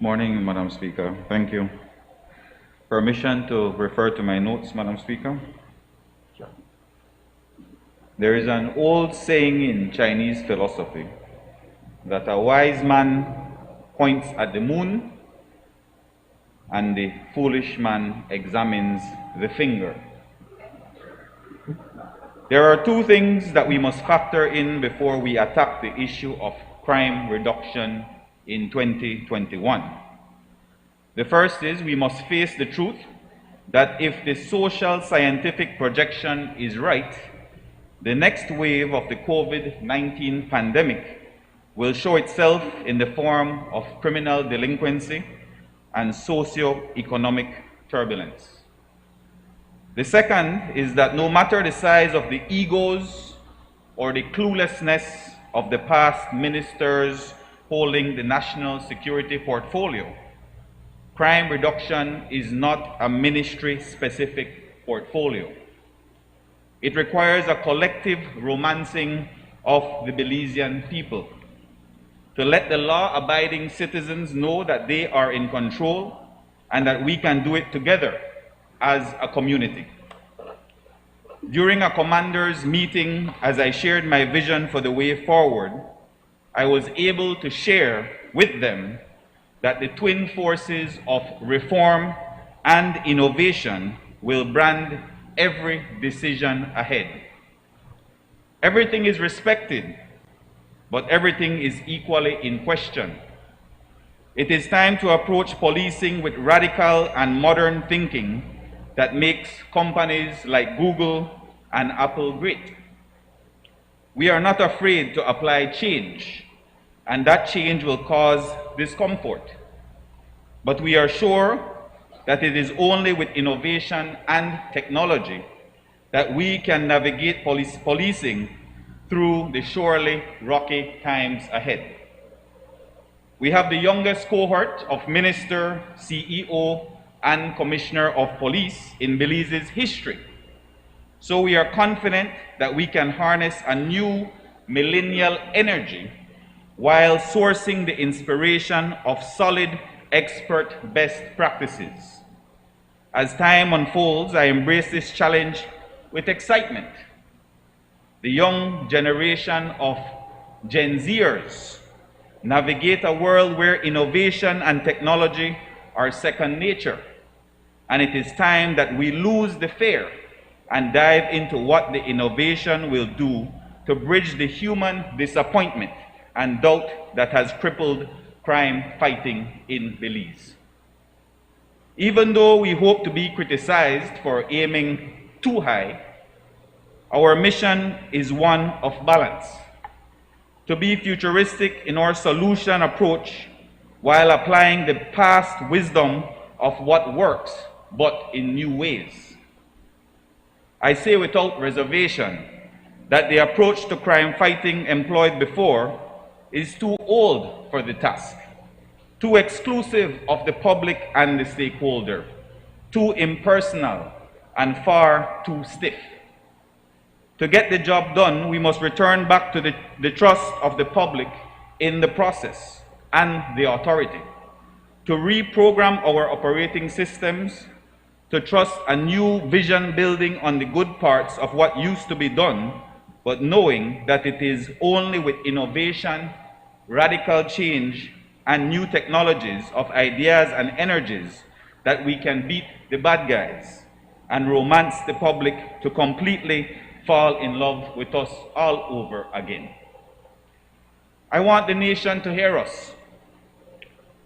Morning, Madam Speaker. Thank you. Permission to refer to my notes, Madam Speaker? Sure. There is an old saying in Chinese philosophy that a wise man points at the moon and the foolish man examines the finger. There are two things that we must factor in before we attack the issue of crime reduction in 2021. The first is we must face the truth that if the social scientific projection is right, the next wave of the COVID-19 pandemic will show itself in the form of criminal delinquency and socio-economic turbulence. The second is that no matter the size of the egos or the cluelessness of the past ministers holding the national security portfolio, crime reduction is not a ministry-specific portfolio. It requires a collective romancing of the Belizean people to let the law-abiding citizens know that they are in control and that we can do it together as a community. During a commander's meeting, as I shared my vision for the way forward, I was able to share with them that the twin forces of reform and innovation will brand every decision ahead. Everything is respected, but everything is equally in question. It is time to approach policing with radical and modern thinking that makes companies like Google and Apple great. We are not afraid to apply change, and that change will cause discomfort. But we are sure that it is only with innovation and technology that we can navigate policing through the surely rocky times ahead. We have the youngest cohort of minister, CEO, and commissioner of police in Belize's history. So we are confident that we can harness a new millennial energy while sourcing the inspiration of solid expert best practices. As time unfolds, I embrace this challenge with excitement. The young generation of Gen Zers navigate a world where innovation and technology are second nature, and it is time that we lose the fear and dive into what the innovation will do to bridge the human disappointment and doubt that has crippled crime fighting in Belize. Even though we hope to be criticized for aiming too high, our mission is one of balance. To be futuristic in our solution approach while applying the past wisdom of what works, but in new ways. I say without reservation that the approach to crime fighting employed before is too old for the task, too exclusive of the public and the stakeholder, too impersonal, and far too stiff. To get the job done, we must return back to the trust of the public in the process and the authority to reprogram our operating systems, to trust a new vision building on the good parts of what used to be done, but knowing that it is only with innovation, radical change, and new technologies of ideas and energies that we can beat the bad guys and romance the public to completely fall in love with us all over again. I want the nation to hear us.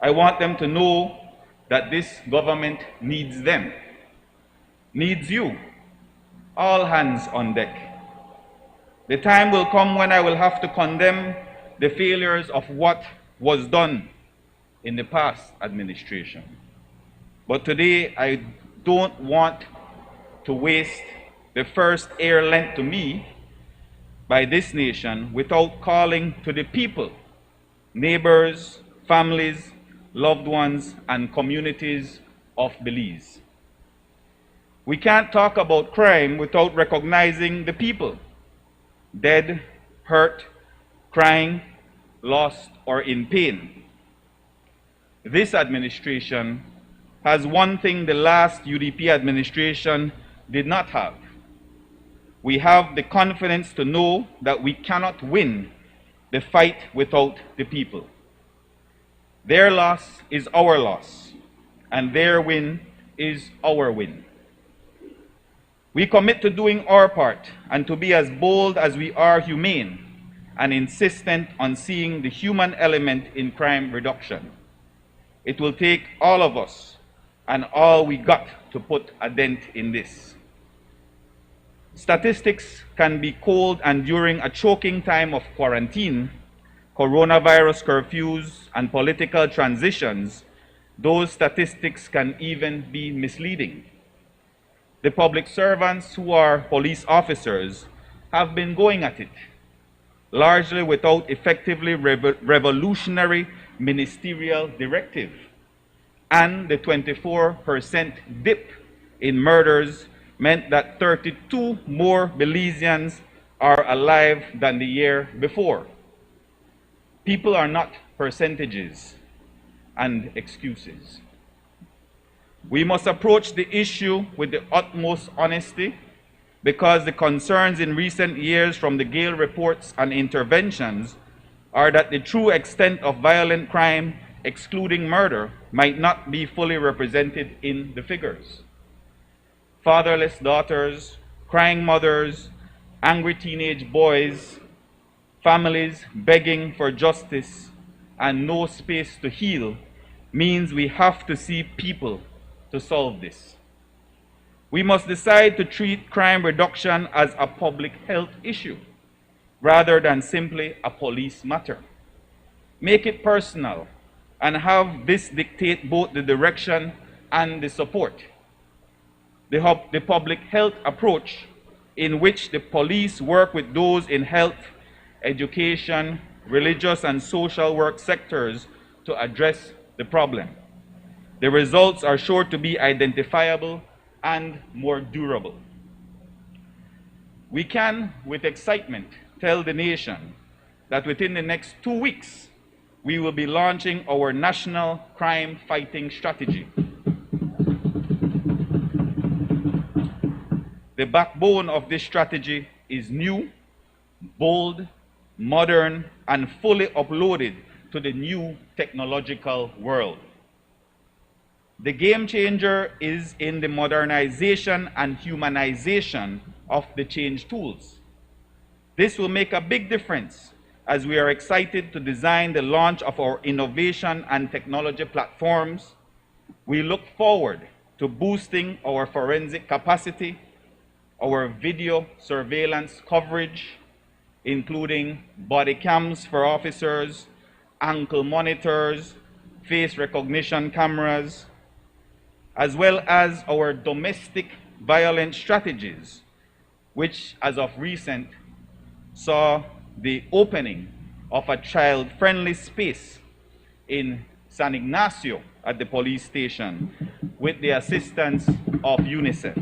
I want them to know that this government needs them, needs you, all hands on deck. The time will come when I will have to condemn the failures of what was done in the past administration. But today, I don't want to waste the first air lent to me by this nation without calling to the people, neighbors, families, loved ones, and communities of Belize. We can't talk about crime without recognizing the people, dead, hurt, crying, lost, or in pain. This administration has one thing the last UDP administration did not have. We have the confidence to know that we cannot win the fight without the people. Their loss is our loss, and their win is our win. We commit to doing our part and to be as bold as we are humane and insistent on seeing the human element in crime reduction. It will take all of us and all we got to put a dent in this. Statistics can be cold, and during a choking time of quarantine, coronavirus curfews, and political transitions, those statistics can even be misleading. The public servants who are police officers have been going at it, largely without effectively revolutionary ministerial directive. And the 24% dip in murders meant that 32 more Belizeans are alive than the year before. People are not percentages and excuses. We must approach the issue with the utmost honesty, because the concerns in recent years from the Gale reports and interventions are that the true extent of violent crime, excluding murder, might not be fully represented in the figures. Fatherless daughters, crying mothers, angry teenage boys, families begging for justice, and no space to heal means we have to see people to solve this. We must decide to treat crime reduction as a public health issue rather than simply a police matter. Make it personal and have this dictate both the direction and the support. The public health approach, in which the police work with those in health, education, religious, and social work sectors to address the problem. The results are sure to be identifiable and more durable. We can, with excitement, tell the nation that within the next 2 weeks, we will be launching our national crime fighting strategy. The backbone of this strategy is new, bold, modern, and fully uploaded to the new technological world. The game changer is in the modernization and humanization of the change tools. This will make a big difference as we are excited to design the launch of our innovation and technology platforms. We look forward to boosting our forensic capacity, our video surveillance coverage, including body cams for officers, ankle monitors, face recognition cameras, as well as our domestic violence strategies, which as of recent saw the opening of a child-friendly space in San Ignacio at the police station with the assistance of UNICEF,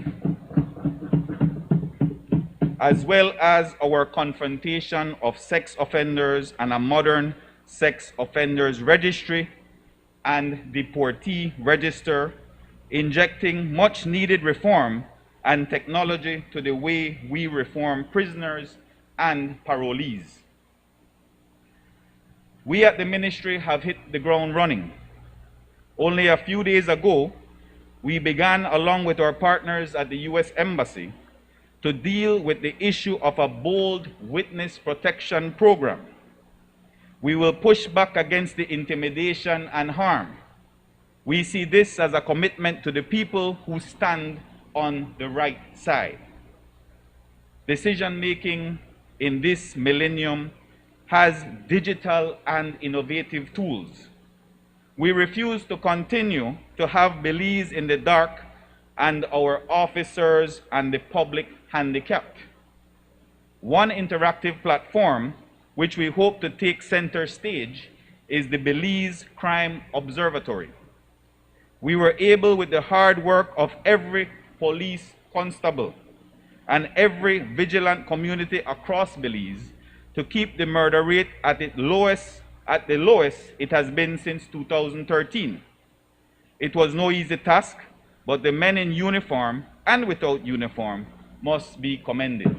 as well as our confrontation of sex offenders and a modern sex offenders registry and deportee register, injecting much needed reform and technology to the way we reform prisoners and parolees. We at the ministry have hit the ground running. Only a few days ago, we began, along with our partners at the U.S. Embassy, to deal with the issue of a bold witness protection program. We will push back against the intimidation and harm. We see this as a commitment to the people who stand on the right side. Decision-making in this millennium has digital and innovative tools. We refuse to continue to have beliefs in the dark and our officers and the public handicapped. One interactive platform which we hope to take center stage is the Belize Crime Observatory. We were able, with the hard work of every police constable and every vigilant community across Belize, to keep the murder rate at the lowest it has been since 2013. It was no easy task, but the men in uniform and without uniform must be commended.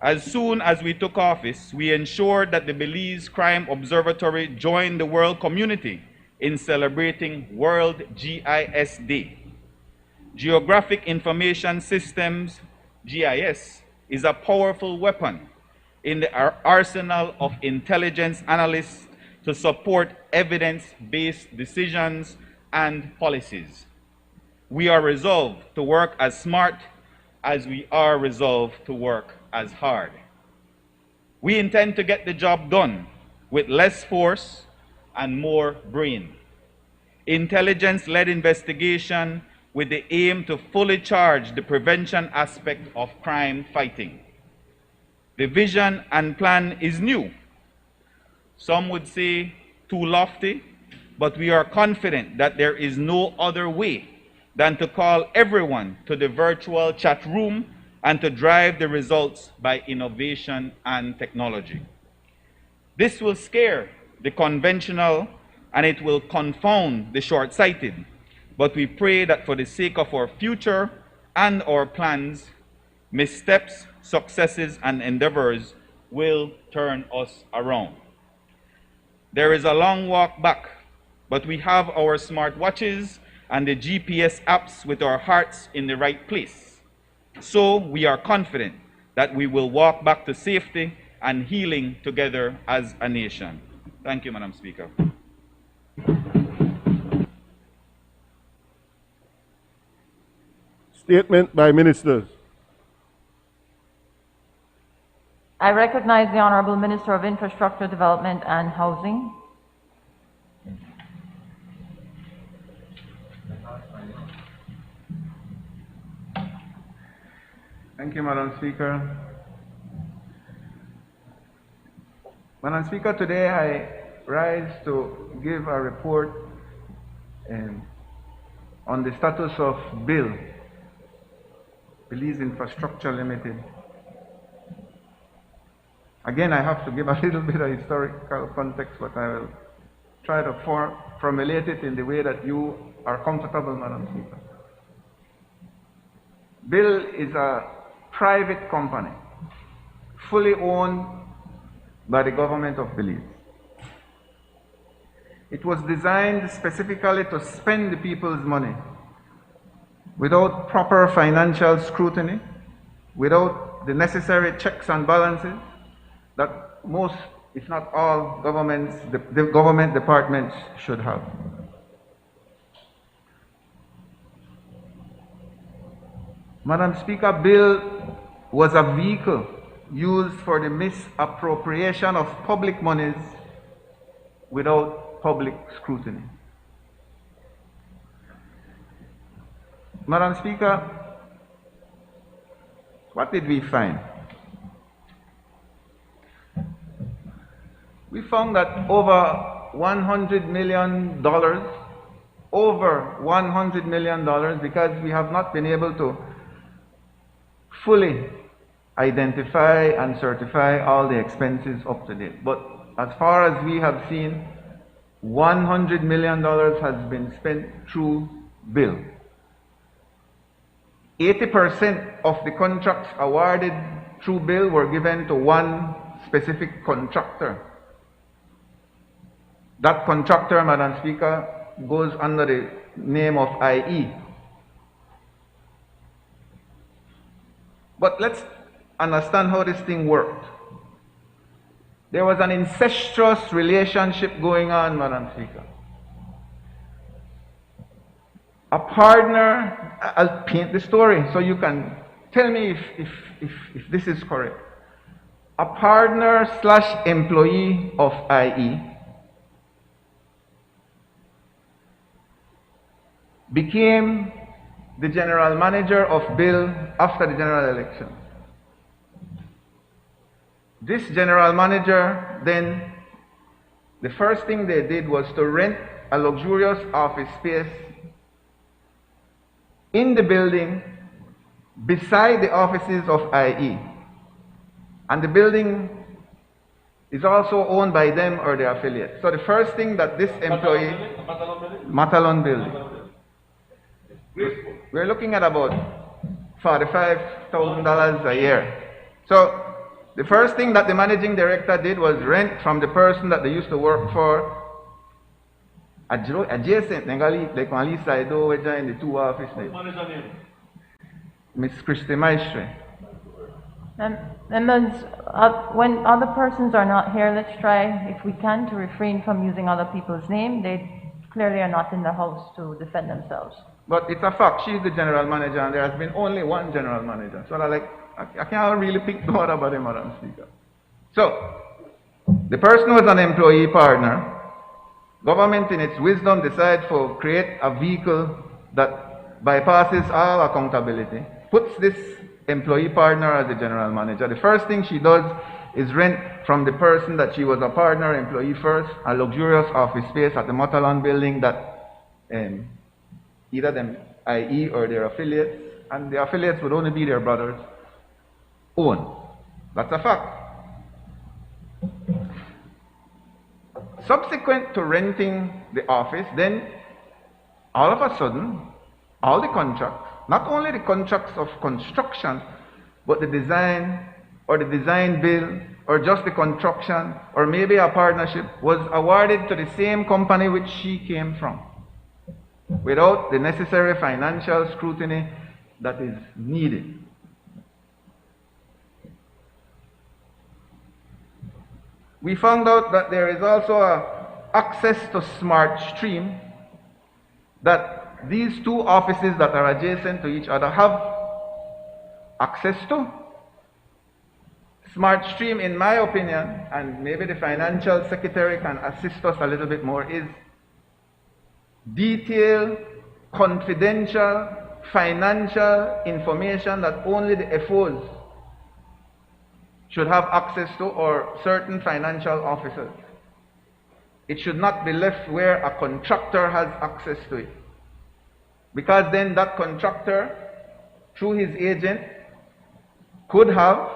As soon as we took office, we ensured that the Belize Crime Observatory joined the world community in celebrating World GIS Day. Geographic Information Systems, GIS, is a powerful weapon in the arsenal of intelligence analysts to support evidence-based decisions and policies. We are resolved to work as smart as we are resolved to work as hard. We intend to get the job done with less force and more brain. Intelligence-led investigation with the aim to fully charge the prevention aspect of crime fighting. The vision and plan is new. Some would say too lofty, but we are confident that there is no other way than to call everyone to the virtual chat room and to drive the results by innovation and technology. This will scare the conventional and it will confound the short-sighted, but we pray that for the sake of our future and our plans, missteps, successes, and endeavors will turn us around. There is a long walk back, but we have our smartwatches and the GPS apps with our hearts in the right place. So we are confident that we will walk back to safety and healing together as a nation. Thank you, Madam Speaker. Statement by ministers. I recognize the Honorable Minister of Infrastructure Development and Housing. Thank you, Madam Speaker. Madam Speaker, today I rise to give a report on the status of Bill, Belize Infrastructure Limited. Again, I have to give a little bit of historical context, but I will try to formulate it in the way that you are comfortable, Madam Speaker. Bill is a private company, fully owned by the government of Belize. It was designed specifically to spend the people's money without proper financial scrutiny, without the necessary checks and balances that most, if not all, the government departments should have. Madam Speaker, Bill was a vehicle used for the misappropriation of public monies without public scrutiny. Madam Speaker, what did we find? We found that over $100 million, because we have not been able to fully identify and certify all the expenses up to date. But as far as we have seen, $100 million has been spent through bill. 80% of the contracts awarded through bill were given to one specific contractor. That contractor, Madam Speaker, goes under the name of IE. But let's understand how this thing worked. There was an incestuous relationship going on, Madam Speaker. A partner, I'll paint the story so you can tell me if this is correct. A partner / employee of IE became the general manager of Bill after the general election. This general manager then, the first thing they did was to rent a luxurious office space in the building beside the offices of IE. And the building is also owned by them or their affiliates. So the first thing that this employee, Matalon building. We're looking at about $45,000 a year. So the first thing that the managing director did was rent from the person that they used to work for adjacent, like on the side over in the two offices. Miss Christy Maestre. Members, when other persons are not here, let's try, if we can, to refrain from using other people's name. They clearly are not in the house to defend themselves. But it's a fact, she's the general manager, and there has been only one general manager. So I can't really pick the order about him, Madam Speaker. So, the person was an employee partner. Government, in its wisdom, decides to create a vehicle that bypasses all accountability, puts this employee partner as the general manager. The first thing she does is rent from the person that she was a partner employee first, a luxurious office space at the Matalon building that either them IE or their affiliates, and the affiliates would only be their brothers, own. That's a fact. Subsequent to renting the office, then all of a sudden, all the contracts, not only the contracts of construction, but the design or the design bill or just the construction or maybe a partnership was awarded to the same company which she came from without the necessary financial scrutiny that is needed. We found out that there is also access to Smart Stream, that these two offices that are adjacent to each other have access to. Smart Stream, in my opinion, and maybe the financial secretary can assist us a little bit more, is detailed, confidential, financial information that only the FOs should have access to, or certain financial officers. It should not be left where a contractor has access to it. Because then that contractor, through his agent, could have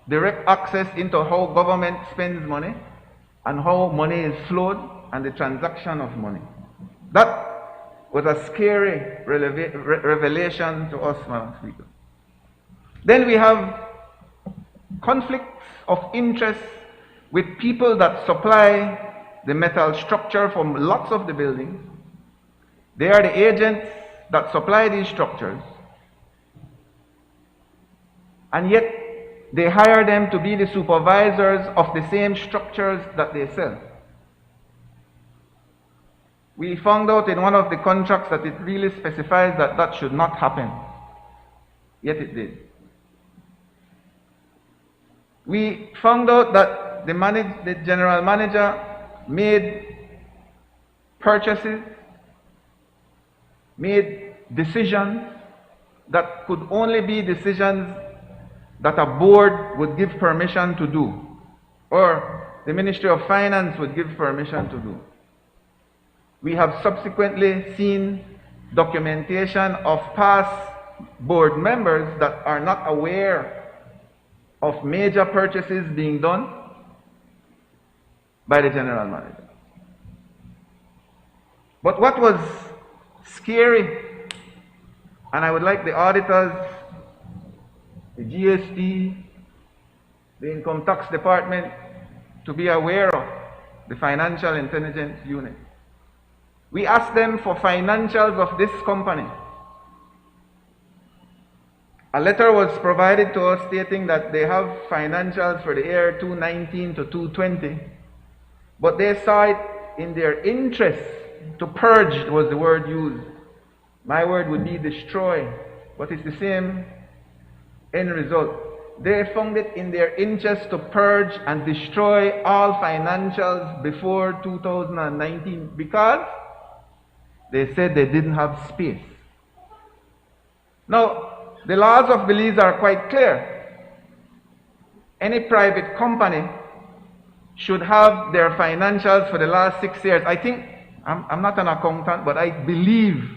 direct access into how government spends money and how money is flowed and the transaction of money. That was a scary revelation to us, Madam Speaker. Then we have conflicts of interest with people that supply the metal structure from lots of the buildings. They are the agents that supply these structures, and yet they hire them to be the supervisors of the same structures that they sell. We found out in one of the contracts that it really specifies that that should not happen, yet it did. We found out that the general manager made purchases, made decisions that could only be decisions that a board would give permission to do, or the Ministry of Finance would give permission to do. We have subsequently seen documentation of past board members that are not aware of major purchases being done by the general manager. But what was scary, and I would like the auditors, the GST, the Income Tax Department to be aware of, the Financial Intelligence Unit. We asked them for financials of this company. A letter was provided to us stating that they have financials for the year 2019 to 2020, but they saw it in their interest to purge, was the word used. My word would be destroy, but it's the same end result. They found it in their interest to purge and destroy all financials before 2019 because they said they didn't have space. Now, the laws of Belize are quite clear. Any private company should have their financials for the last 6 years. I think, I'm not an accountant, but I believe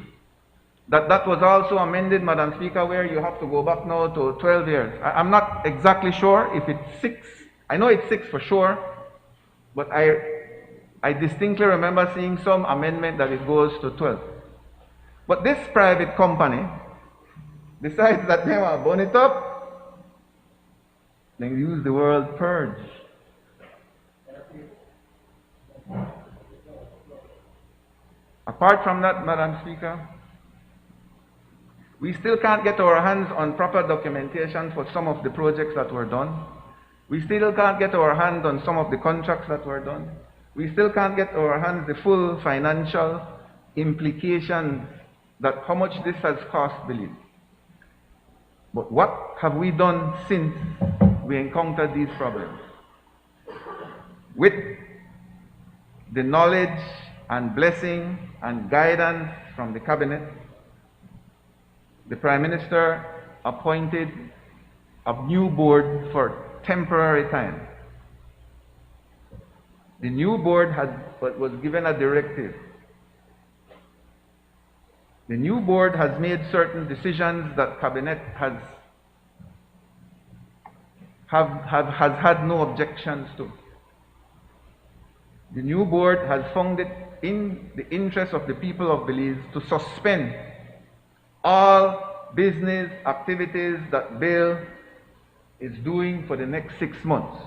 that was also amended, Madam Speaker, where you have to go back now to 12 years. I'm not exactly sure if it's 6. I know it's 6 for sure, but I distinctly remember seeing some amendment that it goes to 12. But this private company decides that they want to burn it up, they use the word purge. Apart from that, Madam Speaker, we still can't get our hands on proper documentation for some of the projects that were done. We still can't get our hands on some of the contracts that were done. We still can't get our hands the full financial implications that how much this has cost Belize. But what have we done since we encountered these problems? With the knowledge and blessing and guidance from the cabinet, the Prime Minister appointed a new board for temporary time. The new board was given a directive. The new board has made certain decisions that cabinet has had no objections to. The new board has found it in the interest of the people of Belize to suspend all business activities that Bill is doing for the next 6 months.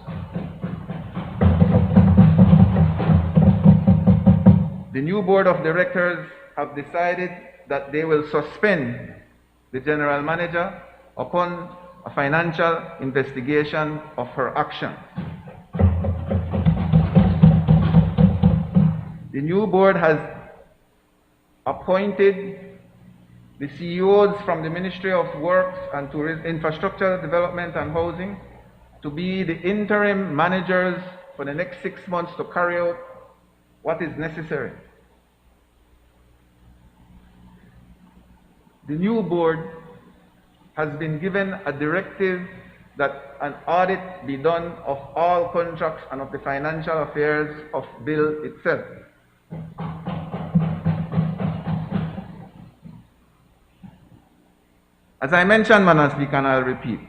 The new board of directors have decided that they will suspend the general manager upon a financial investigation of her actions. The new board has appointed the CEOs from the Ministry of Works and Tourism, Infrastructure Development and Housing to be the interim managers for the next 6 months to carry out what is necessary. The new board has been given a directive that an audit be done of all contracts and of the financial affairs of Bill itself. As I mentioned, Madam Speaker, and I'll repeat,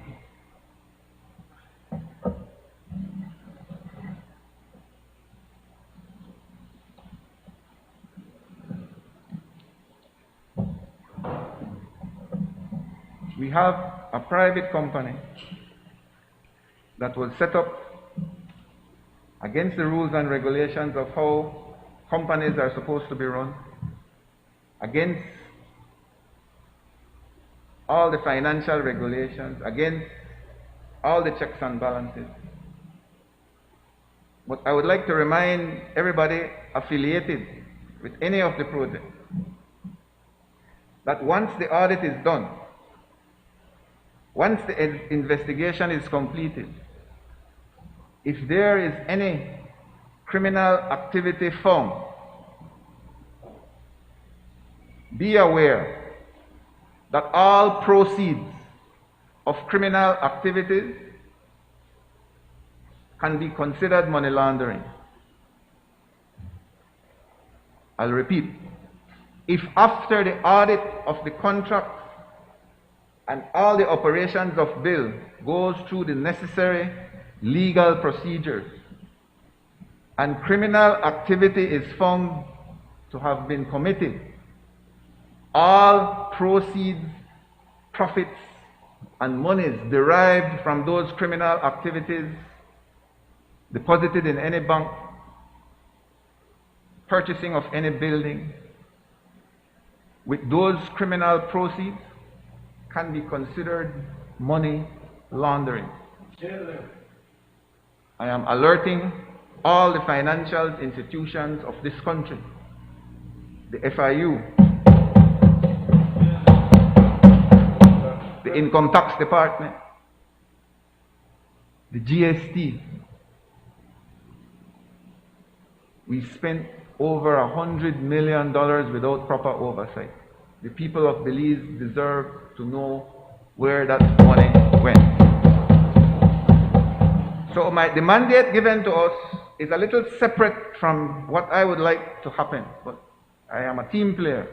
we have a private company that was set up against the rules and regulations of how companies are supposed to be run, against all the financial regulations, against all the checks and balances. But I would like to remind everybody affiliated with any of the projects that once the audit is done, once the investigation is completed, if there is any criminal activity found, be aware that all proceeds of criminal activities can be considered money laundering. I'll repeat. If after the audit of the contract and all the operations of bill goes through the necessary legal procedures, and criminal activity is found to have been committed, all proceeds, profits, and monies derived from those criminal activities deposited in any bank, purchasing of any building, with those criminal proceeds can be considered money laundering. I am alerting all the financial institutions of this country, the FIU, the Income Tax Department, the GST. We spent over $100 million without proper oversight. The people of Belize deserve to know where that money went. So the mandate given to us is a little separate from what I would like to happen, but I am a team player.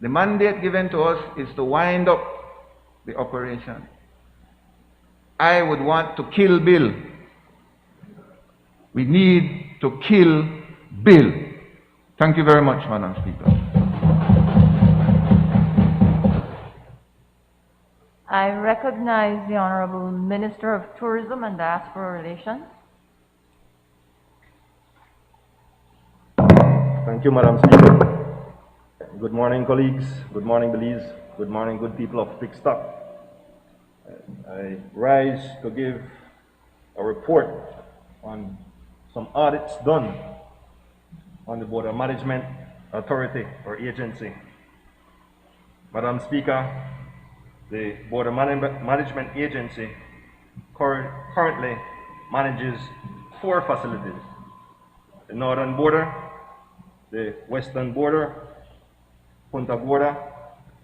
The mandate given to us is to wind up the operation. I would want to kill Bill. We need to kill Bill. Thank you very much, Madam Speaker. I recognize the Honorable Minister of Tourism and Diaspora Relations. Thank you, Madam Speaker. Good morning, colleagues. Good morning, Belize. Good morning, good people of Pickstock. I rise to give a report on some audits done on the Border Management Authority or agency. Madam Speaker, the Border Management Agency currently manages 4 facilities: the northern border, the western border, Punta Gorda,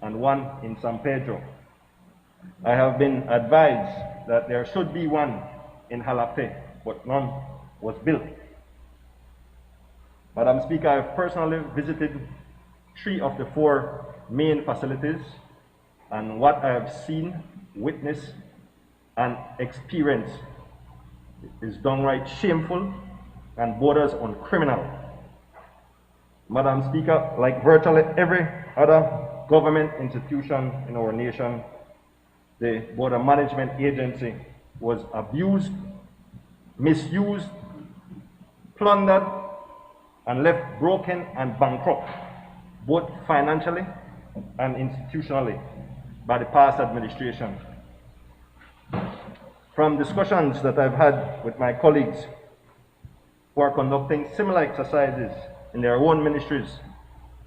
and one in San Pedro. I have been advised that there should be one in Jalapé, but none was built. Madam Speaker, I have personally visited 3 of the 4 main facilities, and what I have seen, witnessed, and experienced is downright shameful and borders on criminal. Madam Speaker, like virtually every other government institution in our nation, the Border Management Agency was abused, misused, plundered, and left broken and bankrupt, both financially and institutionally, by the past administration. From discussions that I've had with my colleagues who are conducting similar exercises in their own ministries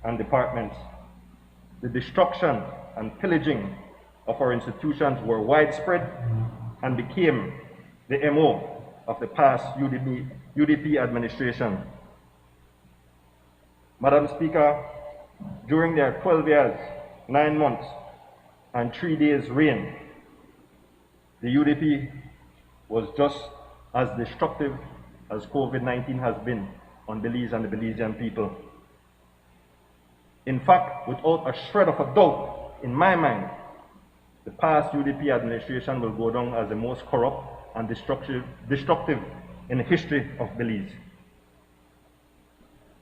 and departments, the destruction and pillaging of our institutions were widespread and became the MO of the past UDP administration. Madam Speaker, during their 12 years, 9 months, and 3 days reign, the UDP was just as destructive as COVID-19 has been on Belize and the Belizean people. In fact, without a shred of a doubt, in my mind, the past UDP administration will go down as the most corrupt and destructive in the history of Belize.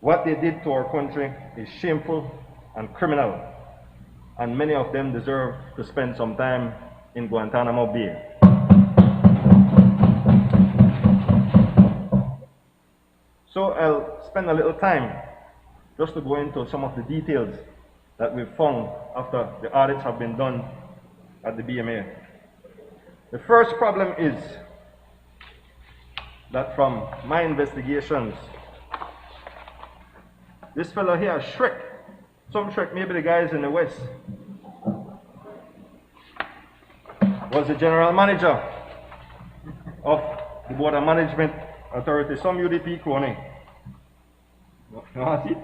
What they did to our country is shameful and criminal, and many of them deserve to spend some time in Guantanamo Bay. So I'll spend a little time just to go into some of the details that we've found after the audits have been done at the BMA. The first problem is that from my investigations, this fellow here, Shrek, some Shrek, maybe the guys in the West, was the general manager of the Border Management Authority, some UDP crony. See?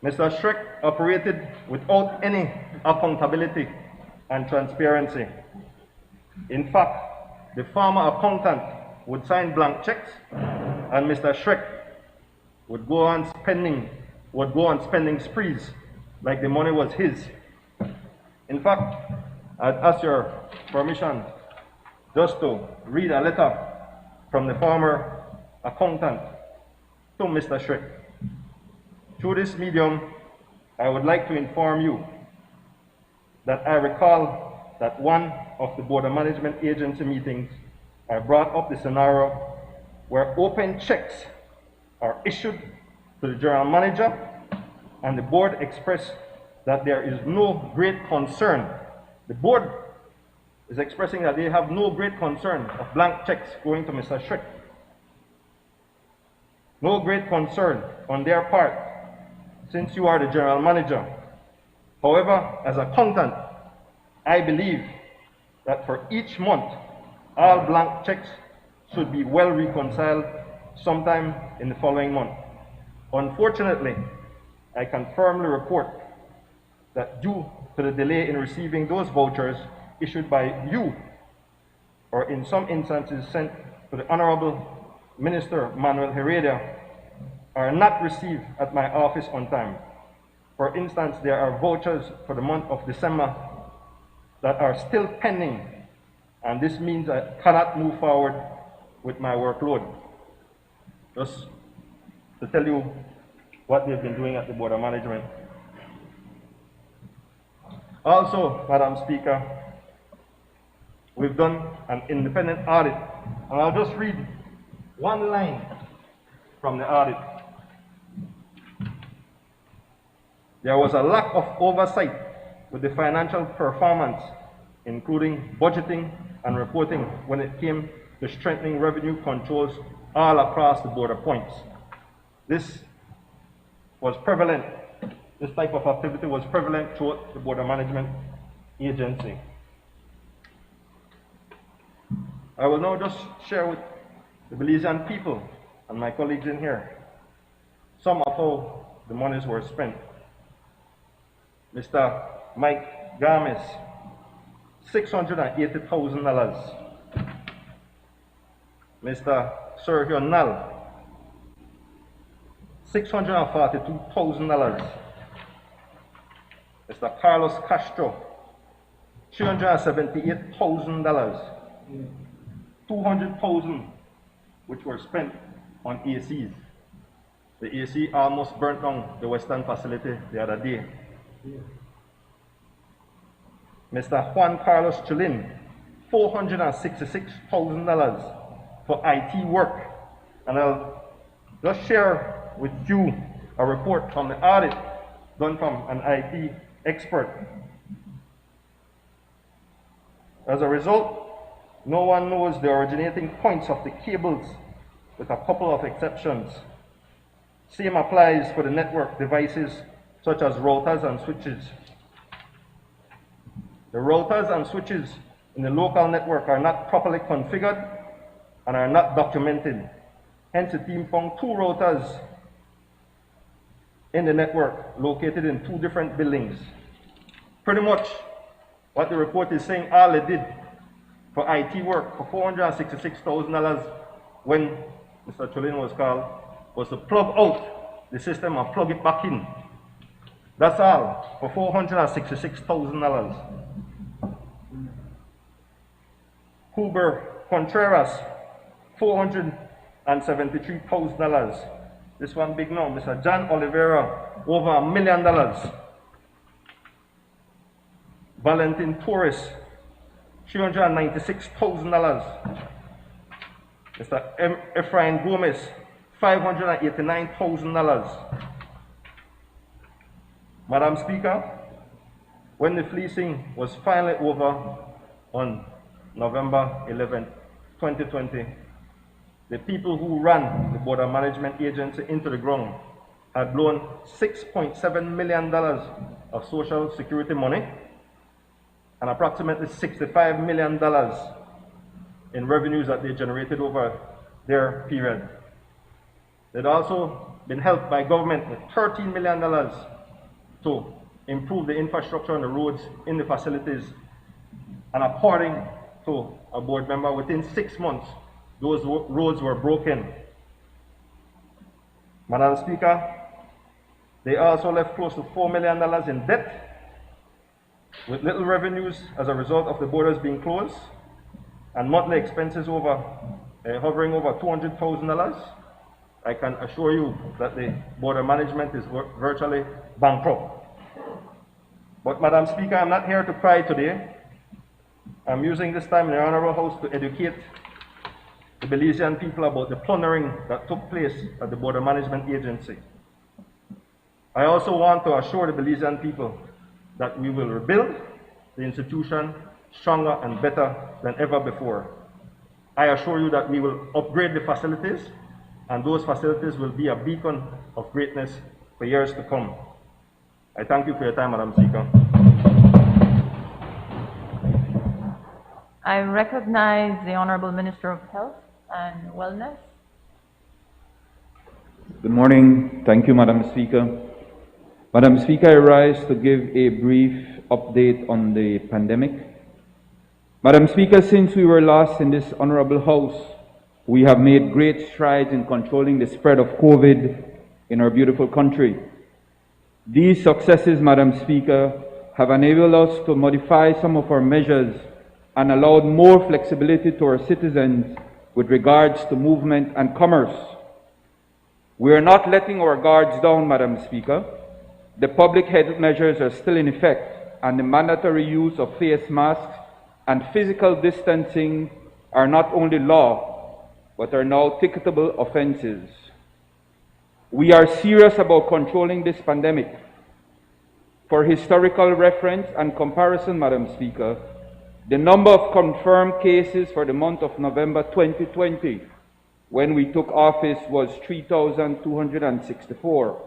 Mr. Shrek operated without any accountability and transparency. In fact, the former accountant would sign blank checks, and Mr. Shrek would go on spending sprees like the money was his. In fact, I'd ask your permission just to read a letter from the former accountant to Mr. Schreck. Through this medium, I would like to inform you that I recall that one of the Board of Management Agency meetings, I brought up the scenario where open checks are issued to the General Manager, and the Board expressed that there is no great concern. The Board is expressing that they have no great concern of blank checks going to Mr. Schreck. No great concern on their part, since you are the General Manager. However, as accountant, I believe that for each month, all blank checks should be well reconciled sometime in the following month. Unfortunately, I can firmly report that due to the delay in receiving those vouchers issued by you, or in some instances sent to the Honorable Minister Manuel Heredia, are not received at my office on time. For instance, there are vouchers for the month of December that are still pending, and this means I cannot move forward with my workload. Just to tell you what they've been doing at the Board of Management. Also, Madam Speaker, we've done an independent audit, and I'll just read one line from the audit. There was a lack of oversight with the financial performance, including budgeting and reporting, when it came to strengthening revenue controls all across the border points. This was prevalent. This type of activity was prevalent throughout the Border Management Agency. I will now just share with the Belizean people and my colleagues in here some of how the monies were spent. Mr. Mike Games, $680,000. Mr. Sergio Nal, $642,000. Mr. Carlos Castro, $378,000. $200,000 which were spent on ACs. The AC almost burnt down the Western facility the other day. Mr. Juan Carlos Chulin, $466,000 for IT work. And I'll just share with you a report from the audit done from an IT expert. As a result, no one knows the originating points of the cables, with a couple of exceptions. Same applies for the network devices such as routers and switches. The routers and switches in the local network are not properly configured and are not documented. Hence, the team found 2 routers in the network located in 2 different buildings. Pretty much what the report is saying, all they did for IT work for $466,000 when Mr. Chulin was called was to plug out the system and plug it back in. That's all for $466,000. Huber Contreras, $473,000. This one big now. Mr. John Oliveira, over $1 million. Valentin Torres, $396,000. Mr. Efrain Gomez, $589,000. Madam Speaker, when the fleecing was finally over on November 11, 2020, the people who ran the Border Management Agency into the ground had blown $6.7 million of Social Security money and approximately $65 million in revenues that they generated over their period. They'd also been helped by government with $13 million to improve the infrastructure on the roads in the facilities. And according to a board member, within 6 months, those roads were broken. Madam Speaker, They also left close to $4 million in debt, with little revenues as a result of the borders being closed, and monthly expenses hovering over $200,000. I can assure you that the border management is virtually bankrupt. But Madam Speaker, I'm not here to cry today. I'm using this time in the Honorable House to educate the Belizean people about the plundering that took place at the Border Management Agency. I also want to assure the Belizean people that we will rebuild the institution stronger and better than ever before. I assure you that we will upgrade the facilities, and those facilities will be a beacon of greatness for years to come. I thank you for your time, Madam Speaker. I recognize the Honorable Minister of Health and Wellness. Good morning. Thank you, Madam Speaker. Madam Speaker, I rise to give a brief update on the pandemic. Madam Speaker, since we were last in this Honorable House, we have made great strides in controlling the spread of COVID in our beautiful country. These successes, Madam Speaker, have enabled us to modify some of our measures and allowed more flexibility to our citizens with regards to movement and commerce. We are not letting our guards down, Madam Speaker. The public health measures are still in effect, and the mandatory use of face masks and physical distancing are not only law, but are now ticketable offenses. We are serious about controlling this pandemic. For historical reference and comparison, Madam Speaker, the number of confirmed cases for the month of November 2020, when we took office, was 3,264.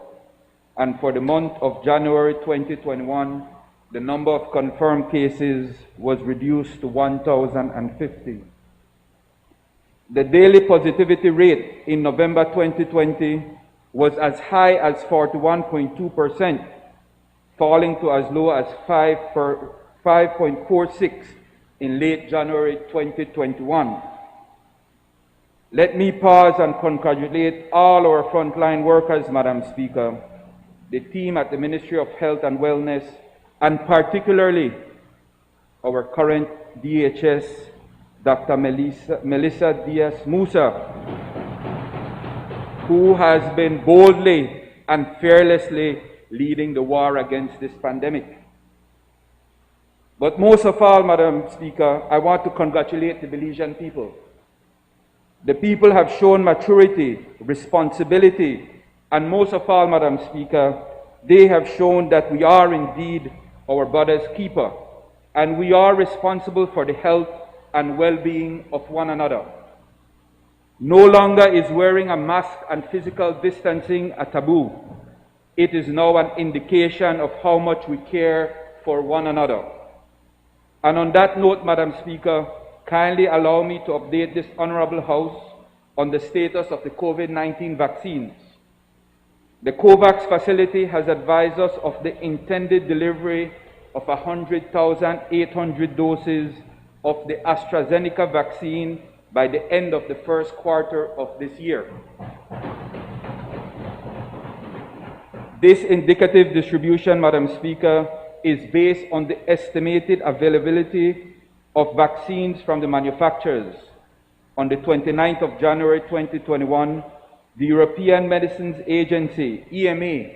And for the month of January 2021, the number of confirmed cases was reduced to 1,050. The daily positivity rate in November 2020 was as high as 41.2%, falling to as low as 5.46 in late January 2021. Let me pause and congratulate all our frontline workers, Madam Speaker, the team at the Ministry of Health and Wellness, and particularly our current DHS, Dr. Melissa Diaz-Musa, who has been boldly and fearlessly leading the war against this pandemic. But most of all, Madam Speaker, I want to congratulate the Belizean people. The people have shown maturity, responsibility, and most of all, Madam Speaker, they have shown that we are indeed our brother's keeper, and we are responsible for the health and well-being of one another. No longer is wearing a mask and physical distancing a taboo. It is now an indication of how much we care for one another. And on that note, Madam Speaker, kindly allow me to update this Honorable House on the status of the COVID-19 vaccines. The COVAX facility has advised us of the intended delivery of 100,800 doses of the AstraZeneca vaccine by the end of the first quarter of this year. This indicative distribution, Madam Speaker, is based on the estimated availability of vaccines from the manufacturers. On the 29th of January 2021, the European Medicines Agency, EMA,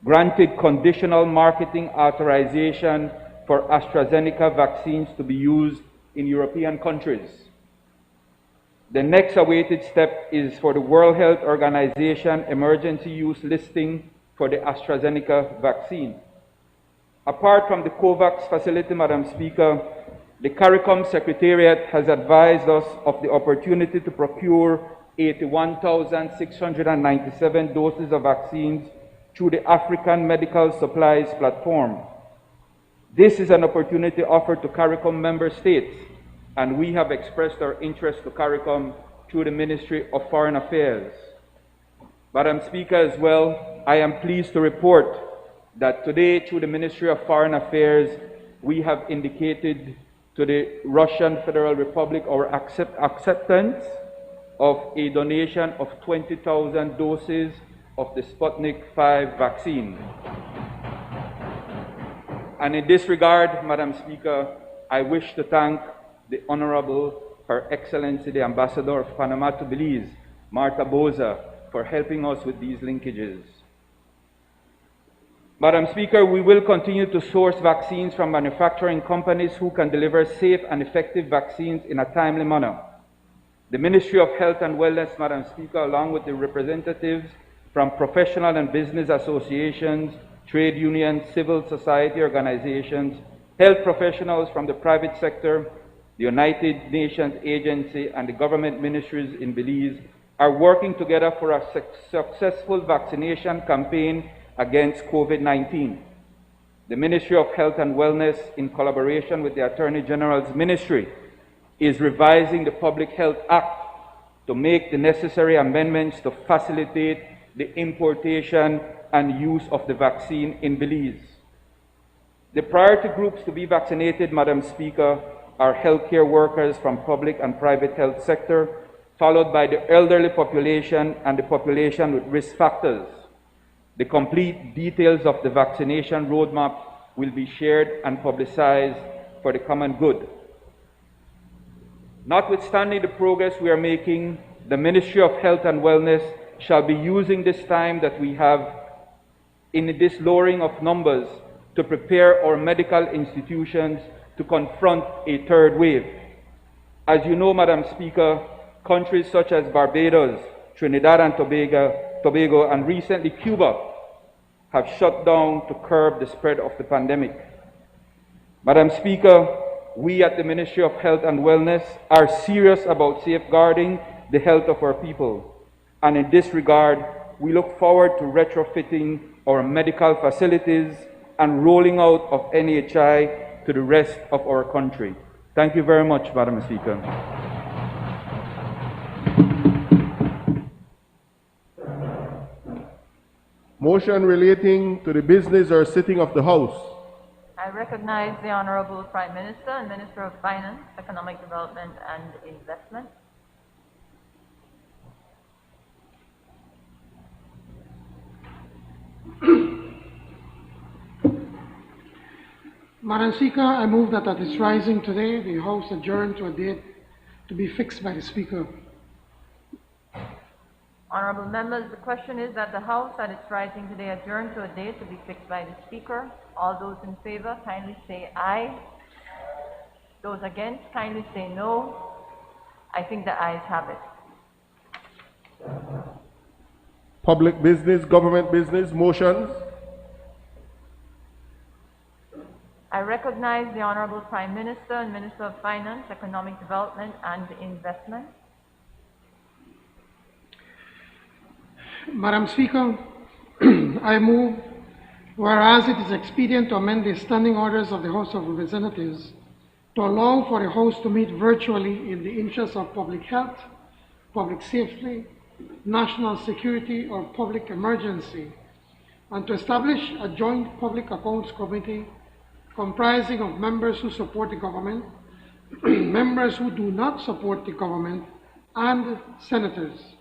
granted conditional marketing authorization for AstraZeneca vaccines to be used in European countries. The next awaited step is for the World Health Organization emergency use listing for the AstraZeneca vaccine. Apart from the COVAX facility, Madam Speaker, the CARICOM Secretariat has advised us of the opportunity to procure 81,697 doses of vaccines through the African Medical Supplies Platform. This is an opportunity offered to CARICOM member states, and we have expressed our interest to CARICOM through the Ministry of Foreign Affairs. Madam Speaker, as well, I am pleased to report that today, through the Ministry of Foreign Affairs, we have indicated to the Russian Federal Republic our acceptance of a donation of 20,000 doses of the Sputnik 5 vaccine. And in this regard, Madam Speaker, I wish to thank the Honorable Her Excellency the Ambassador of Panama to Belize, Marta Boza, for helping us with these linkages. Madam Speaker, we will continue to source vaccines from manufacturing companies who can deliver safe and effective vaccines in a timely manner. The Ministry of Health and Wellness, Madam Speaker, along with the representatives from professional and business associations, trade unions, civil society organizations, health professionals from the private sector, the United Nations Agency, and the government ministries in Belize are working together for a successful vaccination campaign against COVID-19. The Ministry of Health and Wellness, in collaboration with the Attorney General's Ministry, is revising the Public Health Act to make the necessary amendments to facilitate the importation and use of the vaccine in Belize. The priority groups to be vaccinated, Madam Speaker, are healthcare workers from public and private health sector, followed by the elderly population and the population with risk factors. The complete details of the vaccination roadmap will be shared and publicized for the common good. Notwithstanding the progress we are making, the Ministry of Health and Wellness shall be using this time that we have in this lowering of numbers to prepare our medical institutions to confront a third wave. As you know, Madam Speaker, countries such as Barbados, Trinidad and Tobago, and recently Cuba have shut down to curb the spread of the pandemic. Madam Speaker, we at the Ministry of Health and Wellness are serious about safeguarding the health of our people. And in this regard, we look forward to retrofitting our medical facilities and rolling out of NHI to the rest of our country. Thank you very much, Madam Speaker. Motion relating to the business or sitting of the House. I recognize the Honorable Prime Minister and Minister of Finance, Economic Development and Investment. Madam Speaker, I move that at its rising today, the House adjourn to a date to be fixed by the Speaker. Honorable members, the question is that the House at its rising today adjourn to a date to be fixed by the Speaker. All those in favor, kindly say aye. Those against, kindly say no. I think the ayes have it. Public business, government business, motions. I recognize the Honorable Prime Minister and Minister of Finance, Economic Development and Investment. Madam Speaker, I move, whereas it is expedient to amend the standing orders of the House of Representatives to allow for the House to meet virtually in the interest of public health, public safety, national security, or public emergency, and to establish a joint public accounts committee comprising of members who support the government, members who do not support the government, and senators.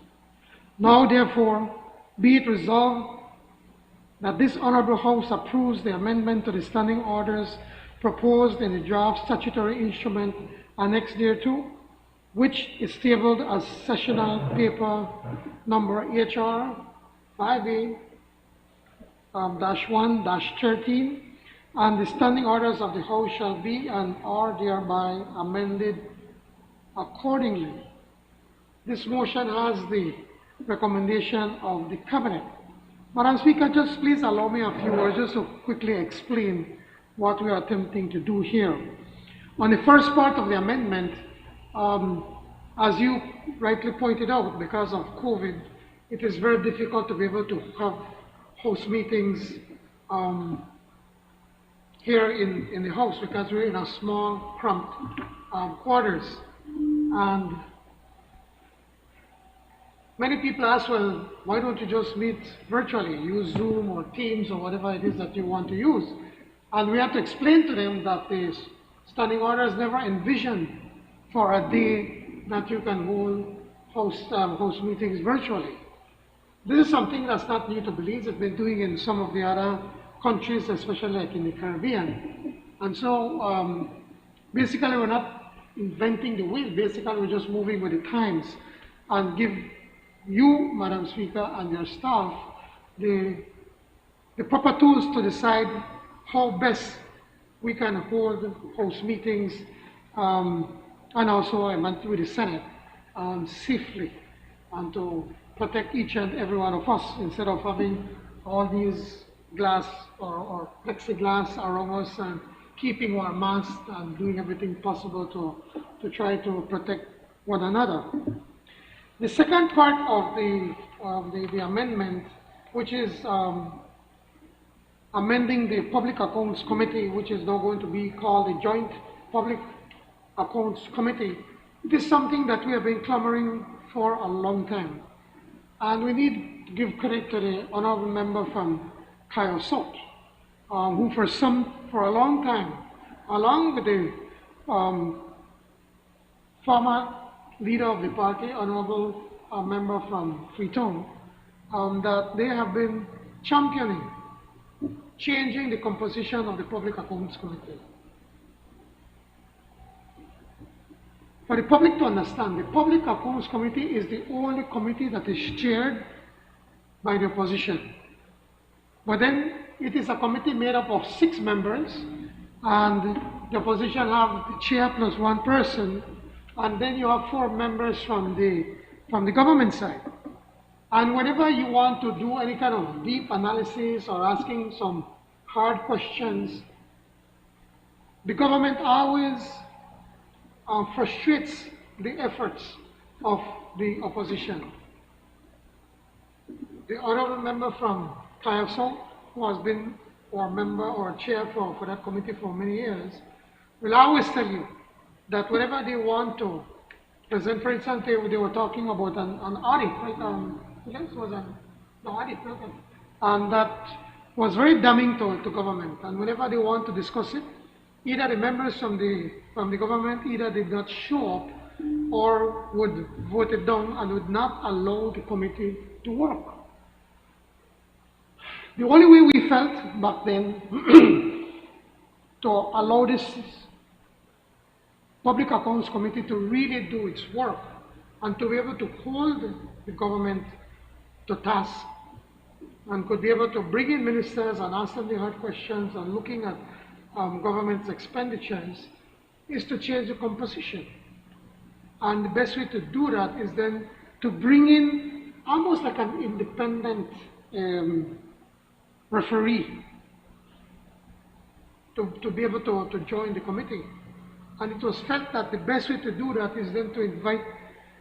Now, therefore, be it resolved that this Honourable House approves the amendment to the standing orders proposed in the draft statutory instrument annexed thereto, which is tabled as sessional paper number HR 5A-1-13, and the standing orders of the House shall be and are thereby amended accordingly. This motion has the recommendation of the Cabinet. Madam Speaker, just please allow me a few words just to quickly explain what we are attempting to do here. On the first part of the amendment, as you rightly pointed out, because of COVID, it is very difficult to be able to have House meetings here in the House because we're in a small, cramped quarters. And many people ask, well, why don't you just meet virtually, use Zoom or Teams or whatever it is that you want to use? And we have to explain to them that the standing orders never envisioned for a day that you can hold house meetings virtually. This is something that's not new to Belize. It's been doing in some of the other countries, especially like in the Caribbean. And so basically we're not inventing the wheel. Basically we're just moving with the times and give you, Madam Speaker, and your staff the proper tools to decide how best we can hold house meetings and also I meant with the Senate safely and to protect each and every one of us instead of having all these glass or plexiglass around us and keeping our masks and doing everything possible to try to protect one another. The second part of the amendment, which is amending the Public Accounts Committee, which is now going to be called the Joint Public Accounts Committee, it is something that we have been clamoring for a long time. And we need to give credit to the honorable member from Kyle South, who for a long time, along with the former leader of the party, honorable member from Freetown, that they have been championing changing the composition of the Public Accounts Committee. For the public to understand, the Public Accounts Committee is the only committee that is chaired by the opposition. But then it is a committee made up of 6 members, and the opposition have the chair plus 1 person, and then you have 4 members from the government side. And whenever you want to do any kind of deep analysis or asking some hard questions, the government always frustrates the efforts of the opposition. The honorable member from Kayasong, who has been our member or chair for that committee for many years, will always tell you that whenever they want to present, for instance, they were talking about an audit, right? Yes, was an audit, right? And that was very damning to government. And whenever they want to discuss it, either the members from the government either did not show up or would vote it down and would not allow the committee to work. The only way we felt back then to allow this Public Accounts Committee to really do its work and to be able to hold the government to task and could be able to bring in ministers and ask them the hard questions and looking at government's expenditures is to change the composition. And the best way to do that is then to bring in almost like an independent referee to be able to join the committee. And it was felt that the best way to do that is then to invite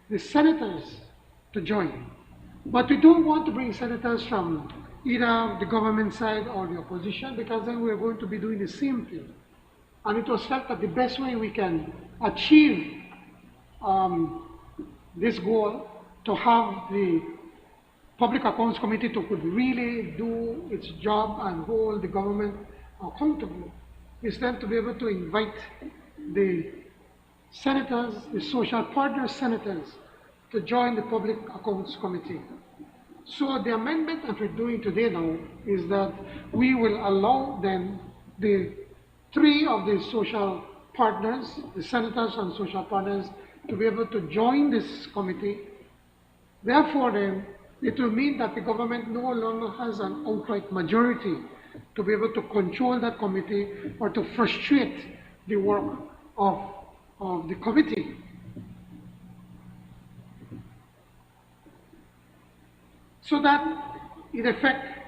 the senators to join. But we don't want to bring senators from either the government side or the opposition, because then we're going to be doing the same thing. And it was felt that the best way we can achieve this goal, to have the Public Accounts Committee to could really do its job and hold the government accountable, is then to be able to invite the senators, the social partner senators, to join the Public Accounts Committee. So the amendment that we're doing today now is that we will allow then the 3 of the social partners, the senators and social partners, to be able to join this committee. Therefore then, it will mean that the government no longer has an outright majority to be able to control that committee or to frustrate the work of the committee. So that, in effect,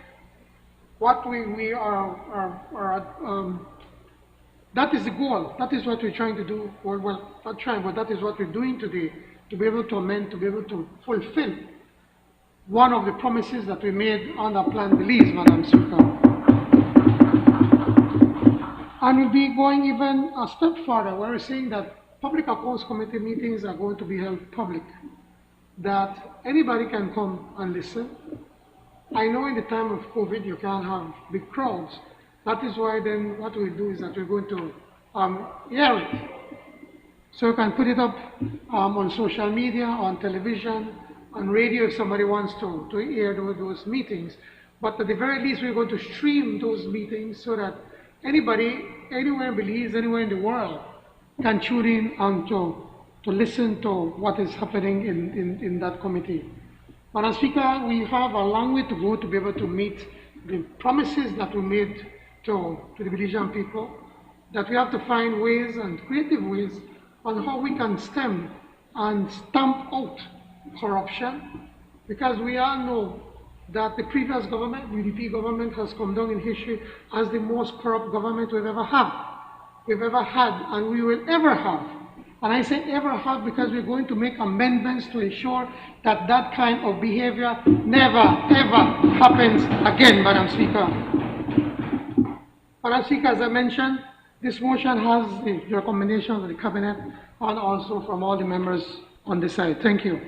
what we are that is the goal. That is what we're trying to do. Well, not trying, but that is what we're doing today, to be able to amend, to be able to fulfill one of the promises that we made under Plan Belize, Madam Speaker. And we'll be going even a step further, where we're saying that Public Accounts Committee meetings are going to be held public, that anybody can come and listen. I know in the time of COVID you can't have big crowds. That is why then what we'll do is that we're going to air it. So you can put it up on social media, on television, on radio if somebody wants to hear those meetings. But at the very least, we're going to stream those meetings so that anybody, anywhere in Belize, anywhere in the world, can tune in and to listen to what is happening in that committee. Madam Speaker, we have a long way to go to be able to meet the promises that we made to the Belizean people, that we have to find ways and creative ways on how we can stem and stamp out corruption, because we all know that the previous government, UDP government, has come down in history as the most corrupt government we've ever had, and we will ever have. And I say ever have because we're going to make amendments to ensure that that kind of behavior never, ever happens again, Madam Speaker. Madam Speaker, as I mentioned, this motion has the recommendation of the Cabinet and also from all the members on this side. Thank you.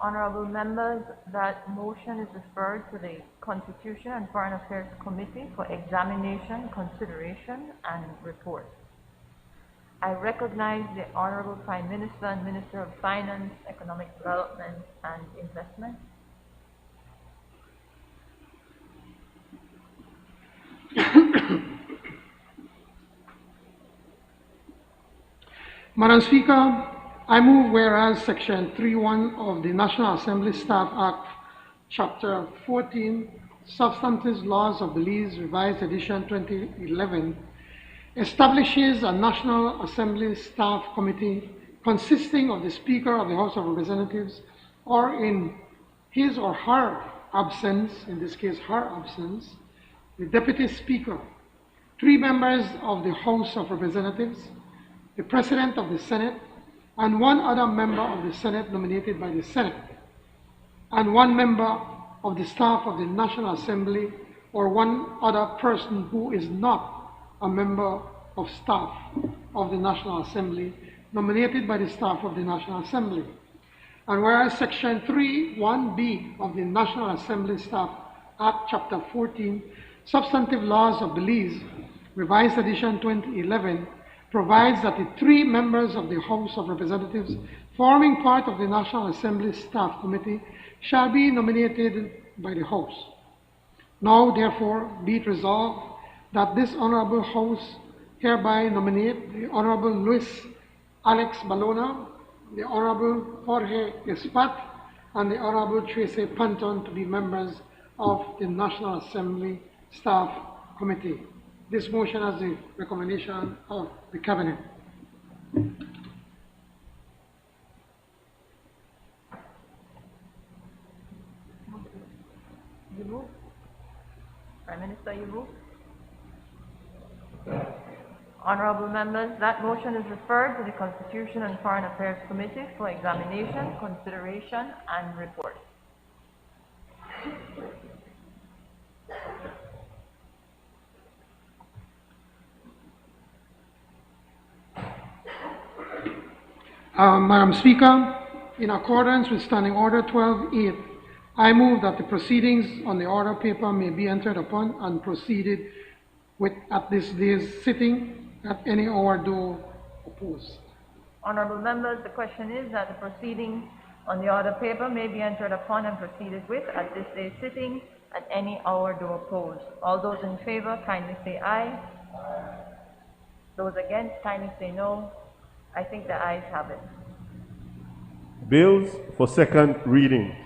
Honorable members, that motion is referred to the Constitution and Foreign Affairs Committee for examination, consideration, and report. I recognize the Honorable Prime Minister and Minister of Finance, Economic Development, and Investment. Madam Speaker, I move whereas Section 3.1 of the National Assembly Staff Act, Chapter 14, Substantive Laws of Belize, Revised Edition 2011, establishes a National Assembly Staff Committee consisting of the Speaker of the House of Representatives, or in his or her absence, in this case her absence, the Deputy Speaker, 3 members of the House of Representatives, the President of the Senate, and 1 other member of the Senate nominated by the Senate, and 1 member of the staff of the National Assembly, or 1 other person who is not a member of staff of the National Assembly, nominated by the staff of the National Assembly. And whereas Section 3.1b of the National Assembly Staff Act, Chapter 14, Substantive Laws of Belize, Revised Edition 2011, provides that the 3 members of the House of Representatives forming part of the National Assembly Staff Committee shall be nominated by the House. Now, therefore, be it resolved that this Honorable House hereby nominate the Honorable Luis Alex Balona, the Honorable Jorge Espat, and the Honorable Tracy Panton to be members of the National Assembly Staff Committee. This motion has the recommendation of the Cabinet. You move? Prime Minister, you move? Honorable members, that motion is referred to the Constitution and Foreign Affairs Committee for examination, consideration, and report. Madam Speaker, in accordance with Standing Order 12.8, I move that the proceedings on the order paper may be entered upon and proceeded with at this day's sitting at any hour do oppose. Honorable members, the question is that the proceeding on the order paper may be entered upon and proceeded with at this day's sitting at any hour do oppose. All those in favor kindly say aye. Those against kindly say no. I think the ayes have it. Bills for second reading.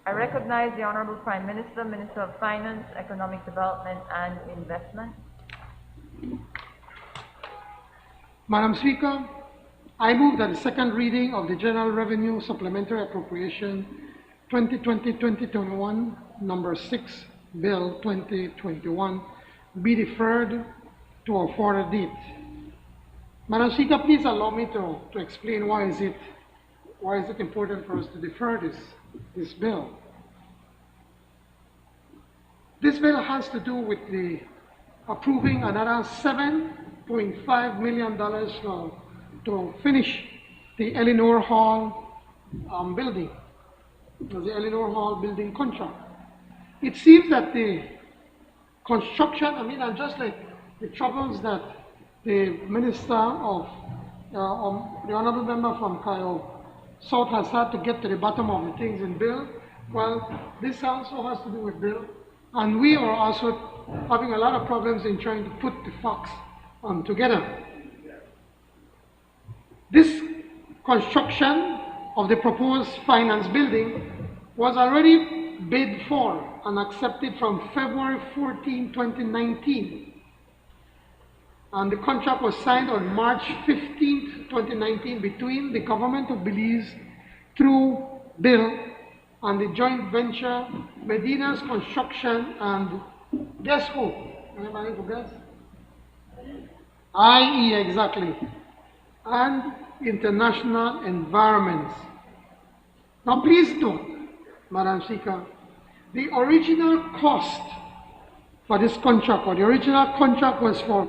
I recognize the Honorable Prime Minister, Minister of Finance, Economic Development and Investment. Madam Speaker, I move that the second reading of the General Revenue Supplementary Appropriation 2020-2021, number 6, Bill 2021, be deferred to a further date. Madam Speaker, please allow me to explain why is it important for us to defer this bill. This bill has to do with the approving another $7.5 million to finish the Eleanor Hall building, the Eleanor Hall building contract. It seems that the construction, and just like the troubles that the Minister of, the Honourable Member from Cayo South has had to get to the bottom of the things in bill. Well, this also has to do with bill. And we are also having a lot of problems in trying to put the facts together. This construction of the proposed finance building was already bid for and accepted from February 14, 2019. And the contract was signed on March 15, 2019 between the government of Belize through Bill and the joint venture Medina's Construction and guess who? Anybody who guess? IE, exactly. And International Environments. Now please note, Madam Speaker, the original cost for this contract, or the original contract was for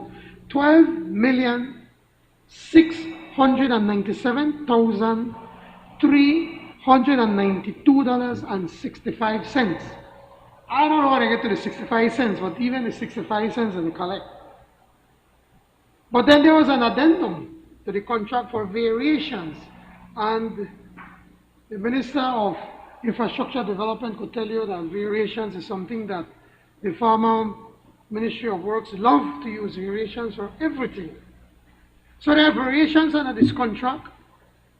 $12,697,392.65. I don't know how to get to the 65 cents, but even the 65 cents they collect. But then there was an addendum to the contract for variations, and the Minister of Infrastructure Development could tell you that variations is something that the former Ministry of Works love to use variations for everything. So there are variations under this contract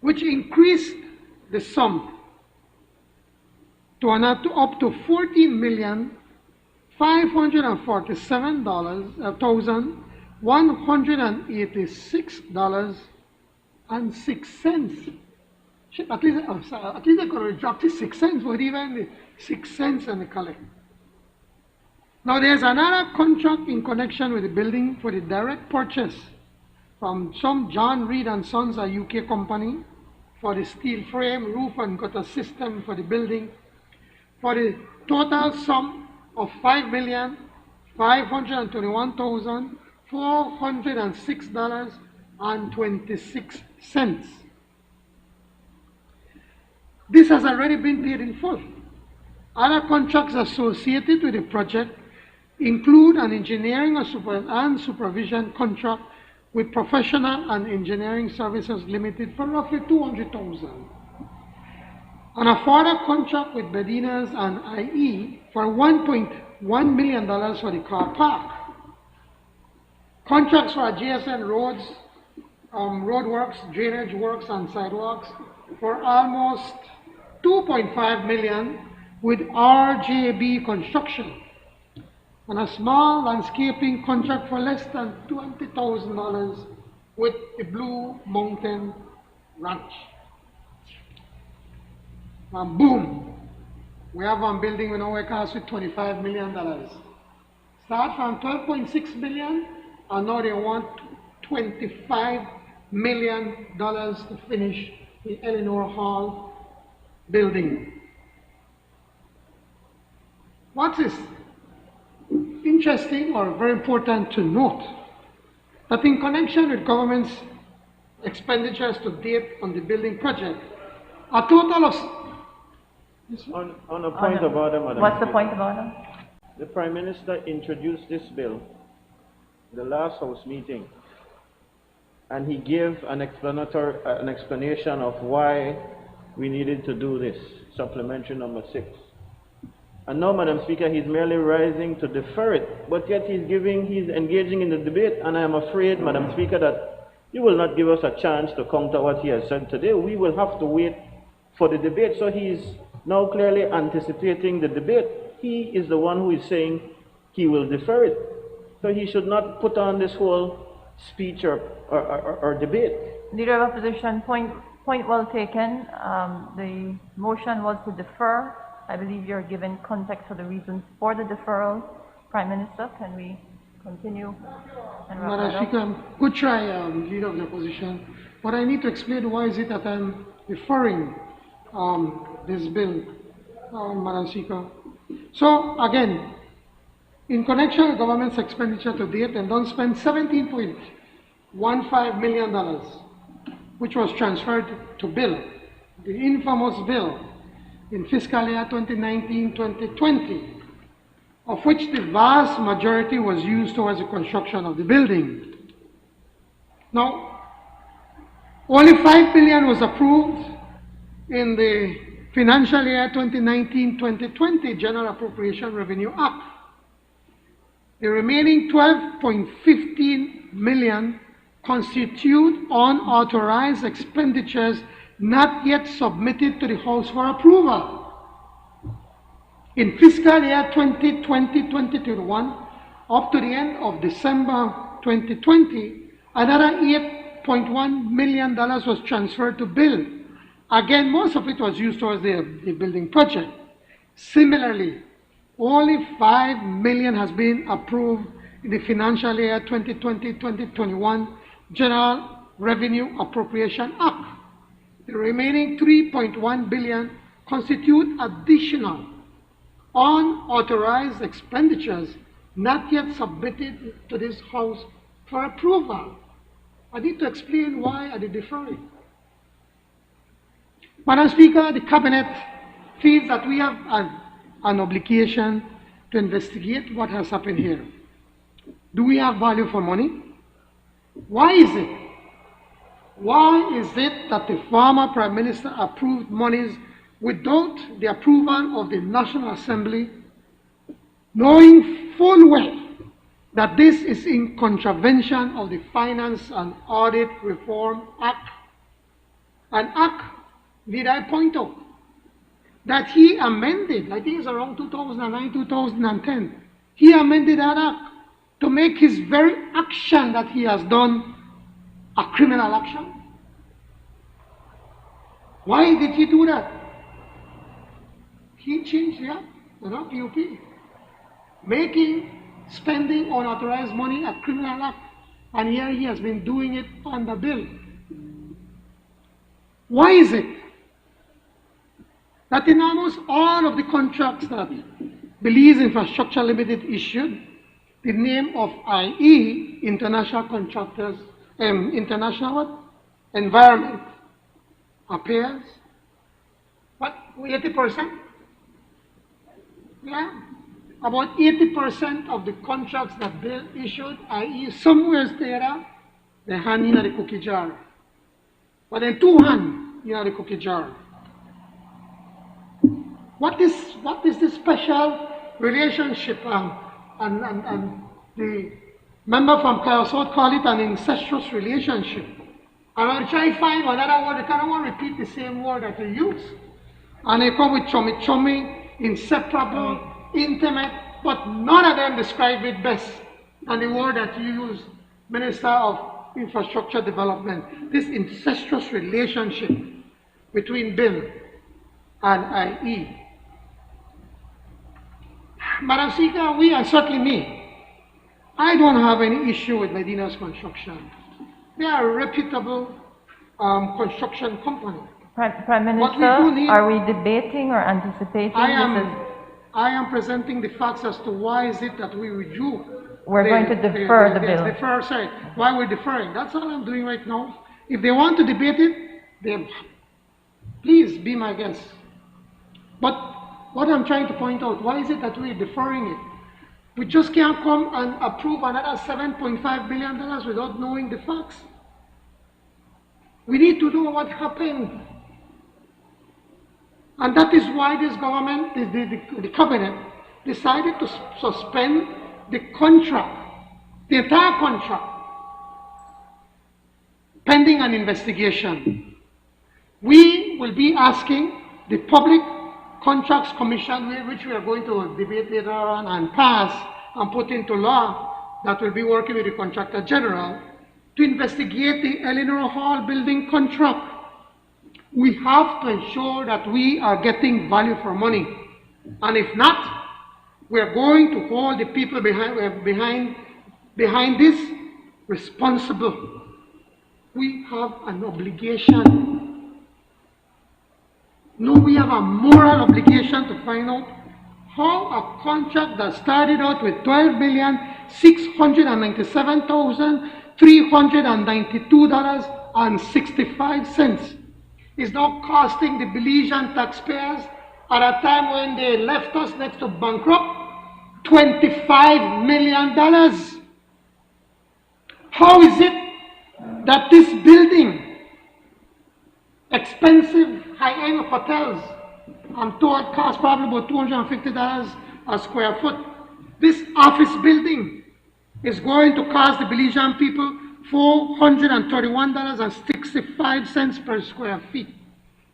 which increased the sum to up to $14,547,186.06. At least they could have dropped it 6 cents, but even the 6 cents and the collect. Now there's another contract in connection with the building for the direct purchase from some John Reed and Sons, a UK company, for the steel frame, roof and gutter system for the building, for the total sum of $5,521,406.26. This has already been paid in full. Other contracts associated with the project include an engineering and supervision contract with Professional and Engineering Services Limited for roughly $200,000, and a further contract with Bedinas and IE for $1.1 million for the car park. Contracts for adjacent roads, roadworks, drainage works, and sidewalks for almost $2.5 million with RJB Construction, and a small landscaping contract for less than $20,000 with the Blue Mountain Ranch. And boom, we have one building with our cost with $25 million. Start from $12.6 million, and now they want $25 million to finish the Eleanor Hall building. What is interesting or very important to note that in connection with government's expenditures to date on the building project, a total of... On a point of order, Madam What's the Speaker. point of order? The Prime Minister introduced this bill in the last House meeting, and he gave an explanation of why we needed to do this, supplementary number 6. And now, Madam Speaker, he's merely rising to defer it, but yet he's engaging in the debate, and I am afraid, Madam Speaker, that you will not give us a chance to counter what he has said today. We will have to wait for the debate. So he's now clearly anticipating the debate. He is the one who is saying he will defer it. So he should not put on this whole speech or debate. Leader of Opposition, point well taken. The motion was to defer. I believe you're given context for the reasons for the deferral. Prime Minister, can we continue? Madam Speaker, good try, Leader of the Opposition. But I need to explain why is it that I'm deferring this bill, Madam Speaker. So again, in connection with government's expenditure to date, and don't spend $17.15 million, which was transferred to bill, the infamous bill, in fiscal year 2019-2020, of which the vast majority was used towards the construction of the building. Now, only $5 billion was approved in the financial year 2019-2020 General Appropriation Revenue Act. The remaining 12.15 million constitute unauthorized expenditures not yet submitted to the House for approval. In fiscal year 2020-2021, up to the end of December 2020, another $8.1 million was transferred to Bill. Again, most of it was used towards the building project. Similarly, only $5 million has been approved in the financial year 2020-2021 General Revenue Appropriation Act. The remaining $3.1 billion constitute additional unauthorized expenditures not yet submitted to this House for approval. I need to explain why are they deferring. Madam Speaker, the Cabinet feels that we have an obligation to investigate what has happened here. Do we have value for money? Why is it? Why is it that the former Prime Minister approved monies without the approval of the National Assembly, knowing full well that this is in contravention of the Finance and Audit Reform Act? An act, did I point out, that he amended, I think it's around 2009, 2010, he amended that act to make his very action that he has done a criminal action. Why did he do that? He changed the act, PUP, making spending unauthorized money a criminal act, and here he has been doing it on the bill. Why is it that in almost all of the contracts that Belize Infrastructure Limited issued, the name of IE, International Contractors, International Environment, appears? What, 80%? Yeah, about 80% of the contracts that Bill issued, i.e. somewhere there, they hand in the cookie jar. But then two hand in the cookie jar. What is this special relationship? And the member from Kyle South call it an incestuous relationship. And I'll try to find another word. I kind of want to repeat the same word that they use. And they come with chummy, inseparable, intimate, but none of them describe it best than the word that you use, Minister of Infrastructure Development. This incestuous relationship between Bill and IE. Madam Speaker, we, and certainly me, I don't have any issue with Medina's construction. They are a reputable construction company. Prime Minister, are we debating or anticipating? I am presenting the facts as to why is it that we withdrew. We're going to defer the bill. Why we're deferring. That's all I'm doing right now. If they want to debate it, then please be my guest. But what I'm trying to point out, why is it that we're deferring it? We just can't come and approve another $7.5 billion without knowing the facts. We need to know what happened. And that is why this government, the cabinet, decided to suspend the contract, the entire contract, pending an investigation. We will be asking the Public Contracts Commission, which we are going to debate later on and pass and put into law, that will be working with the Contractor General, to investigate the Eleanor Hall building contract. We have to ensure that we are getting value for money. And if not, we are going to hold the people behind this responsible. We have an obligation. No, we have a moral obligation to find out how a contract that started out with $12,697,392.65 is now costing the Belizean taxpayers, at a time when they left us next to bankrupt, $25 million. How is it that this building, expensive, high-end hotels, I'm told cost probably about $250 a square foot. This office building is going to cost the Belizean people $431.65 per square feet.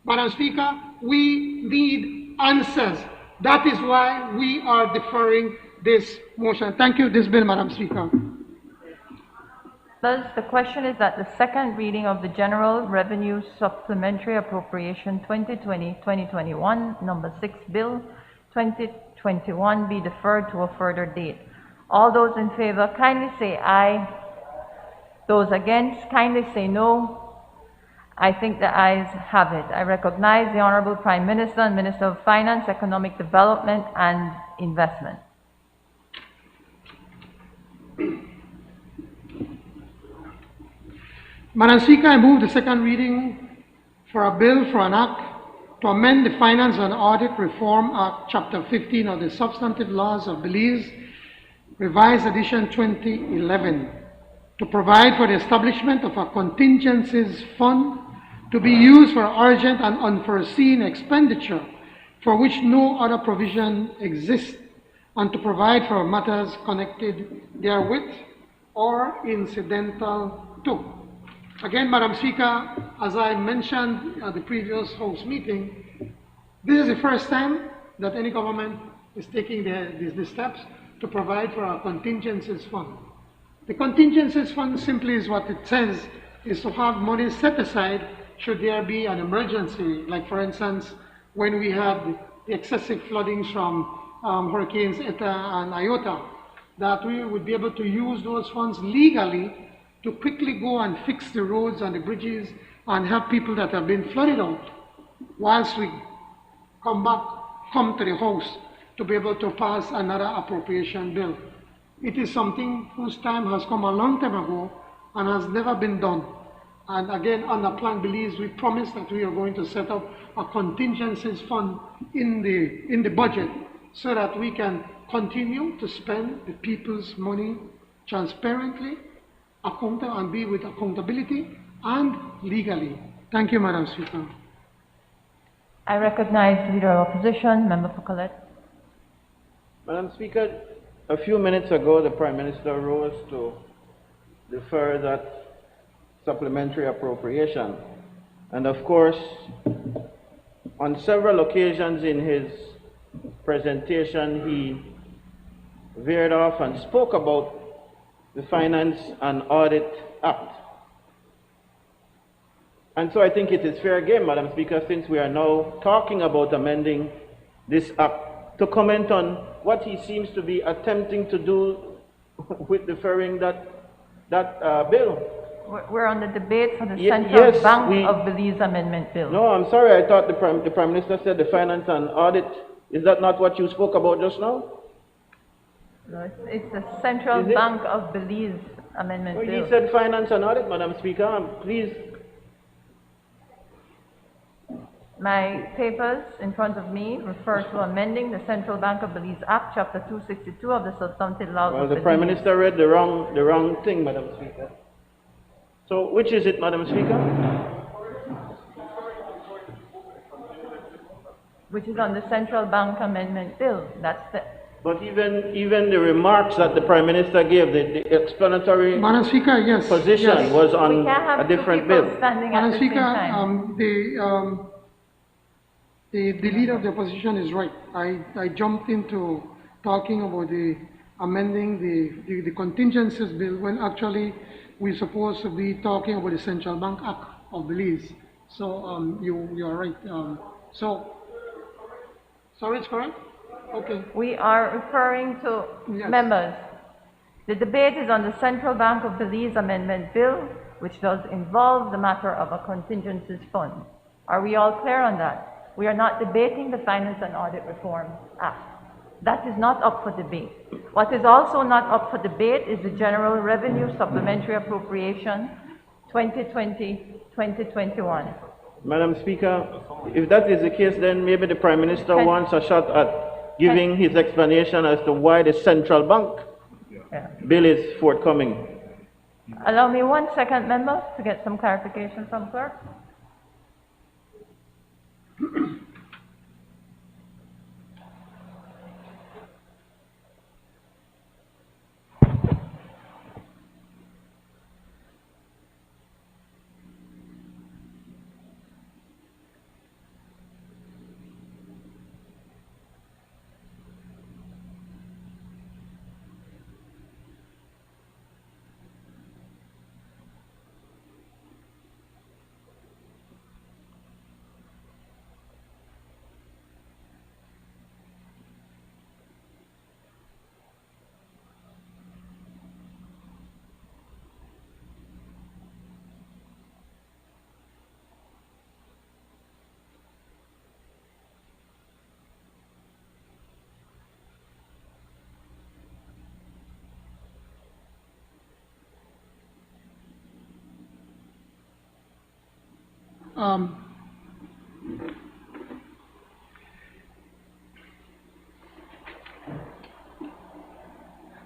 Madam Speaker, we need answers. That is why we are deferring this motion. Thank you. This bill, Madam Speaker. Thus, the question is that the second reading of the General Revenue Supplementary Appropriation 2020-2021, number 6 Bill 2021 be deferred to a further date. All those in favor kindly say aye. Those against kindly say no. I think the ayes have it. I recognize the Honorable Prime Minister and Minister of Finance, Economic Development and Investment. Madam Speaker, I move the second reading for a bill for an act to amend the Finance and Audit Reform Act, Chapter 15 of the Substantive Laws of Belize, Revised Edition 2011, to provide for the establishment of a contingencies fund to be used for urgent and unforeseen expenditure for which no other provision exists, and to provide for matters connected therewith or incidental to. Again, Madam Speaker, as I mentioned at the previous House meeting, this is the first time that any government is taking these steps to provide for a contingencies fund. The contingencies fund simply is what it says, is to have money set aside should there be an emergency, like for instance, when we had the excessive floodings from Hurricanes Eta and Iota, that we would be able to use those funds legally to quickly go and fix the roads and the bridges and help people that have been flooded out, whilst we come to the House to be able to pass another appropriation bill. It is something whose time has come a long time ago and has never been done. And again, under Plan Belize, we promised that we are going to set up a contingencies fund in the budget so that we can continue to spend the people's money transparently, and be with accountability and legally. Thank you, Madam Speaker. I recognize Leader of Opposition, Member for Colette. Madam Speaker, a few minutes ago, the Prime Minister rose to defer that supplementary appropriation. And of course, on several occasions in his presentation, he veered off and spoke about the Finance and Audit Act. And so I think it is fair game, Madam Speaker, since we are now talking about amending this act, to comment on what he seems to be attempting to do with deferring that bill. We're on the debate for the Central Bank of Belize Amendment Bill. No, I'm sorry, I thought the Prime Minister said the Finance and Audit. Is that not what you spoke about just now? No, it's the Central Bank of Belize Amendment Bill. He said Finance and Audit, Madam Speaker. Please. My papers in front of me refer to amending the Central Bank of Belize Act, Chapter 262 of the Substantive Laws of Belize. Well, the Prime Minister read the wrong thing, Madam Speaker. So, which is it, Madam Speaker? Which is on the Central Bank Amendment Bill. That's the. But even the remarks that the Prime Minister gave, the explanatory Madam Speaker, yes, position was on a different bill. Madam Speaker, the leader of the opposition is right. I jumped into talking about the amending the contingencies bill when actually we're supposed to be talking about the Central Bank Act of Belize. So you are right. Sorry, it's correct? Okay. We are referring to members. The debate is on the Central Bank of Belize Amendment Bill, which does involve the matter of a contingencies fund. Are we all clear on that? We are not debating the Finance and Audit Reform Act. That is not up for debate. What is also not up for debate is the General Revenue Supplementary Appropriation 2020-2021. Madam Speaker, if that is the case, then maybe the Prime Minister wants a shot at giving his explanation as to why the Central Bank bill is forthcoming. Allow me 1 second, member, to get some clarification from clerk.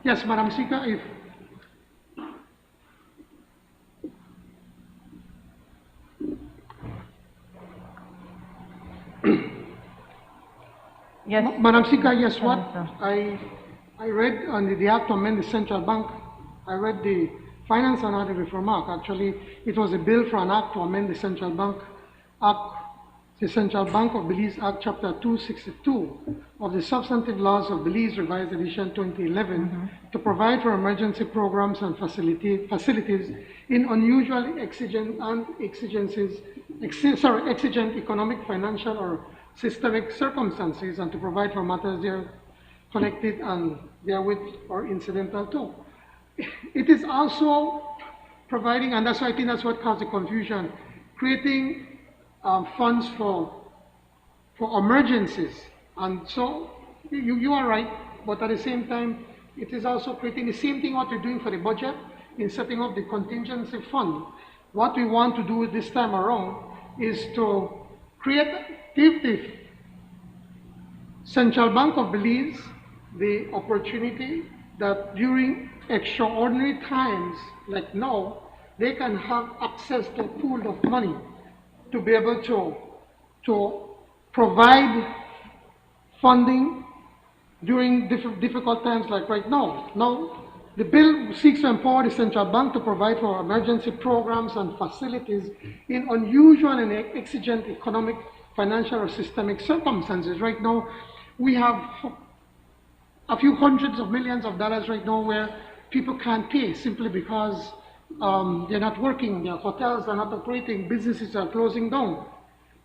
Yes, Madam Speaker, if yes, Madam Speaker, yes, what Senator. I read on the act to amend the central bank, I read the Finance and Audit Reform Act. Actually, it was a bill for an act to amend the Central Bank Act, the Central Bank of Belize Act, Chapter 262 of the Substantive Laws of Belize, Revised Edition 2011, to provide for emergency programs and facilities in unusual exigent economic, financial, or systemic circumstances, and to provide for matters there connected and therewith or incidental to. It is also providing, and that's why I think that's what caused the confusion, creating funds for emergencies. And so you are right, but at the same time, it is also creating the same thing what we're doing for the budget in setting up the contingency fund. What we want to do this time around is to give the Central Bank of Belize the opportunity that during extraordinary times like now, they can have access to a pool of money to be able to provide funding during difficult times like right now. Now, the bill seeks to empower the central bank to provide for emergency programs and facilities in unusual and exigent economic, financial, or systemic circumstances. Right now, we have a few hundreds of millions of dollars right now where people can't pay simply because they're not working, their hotels are not operating, businesses are closing down.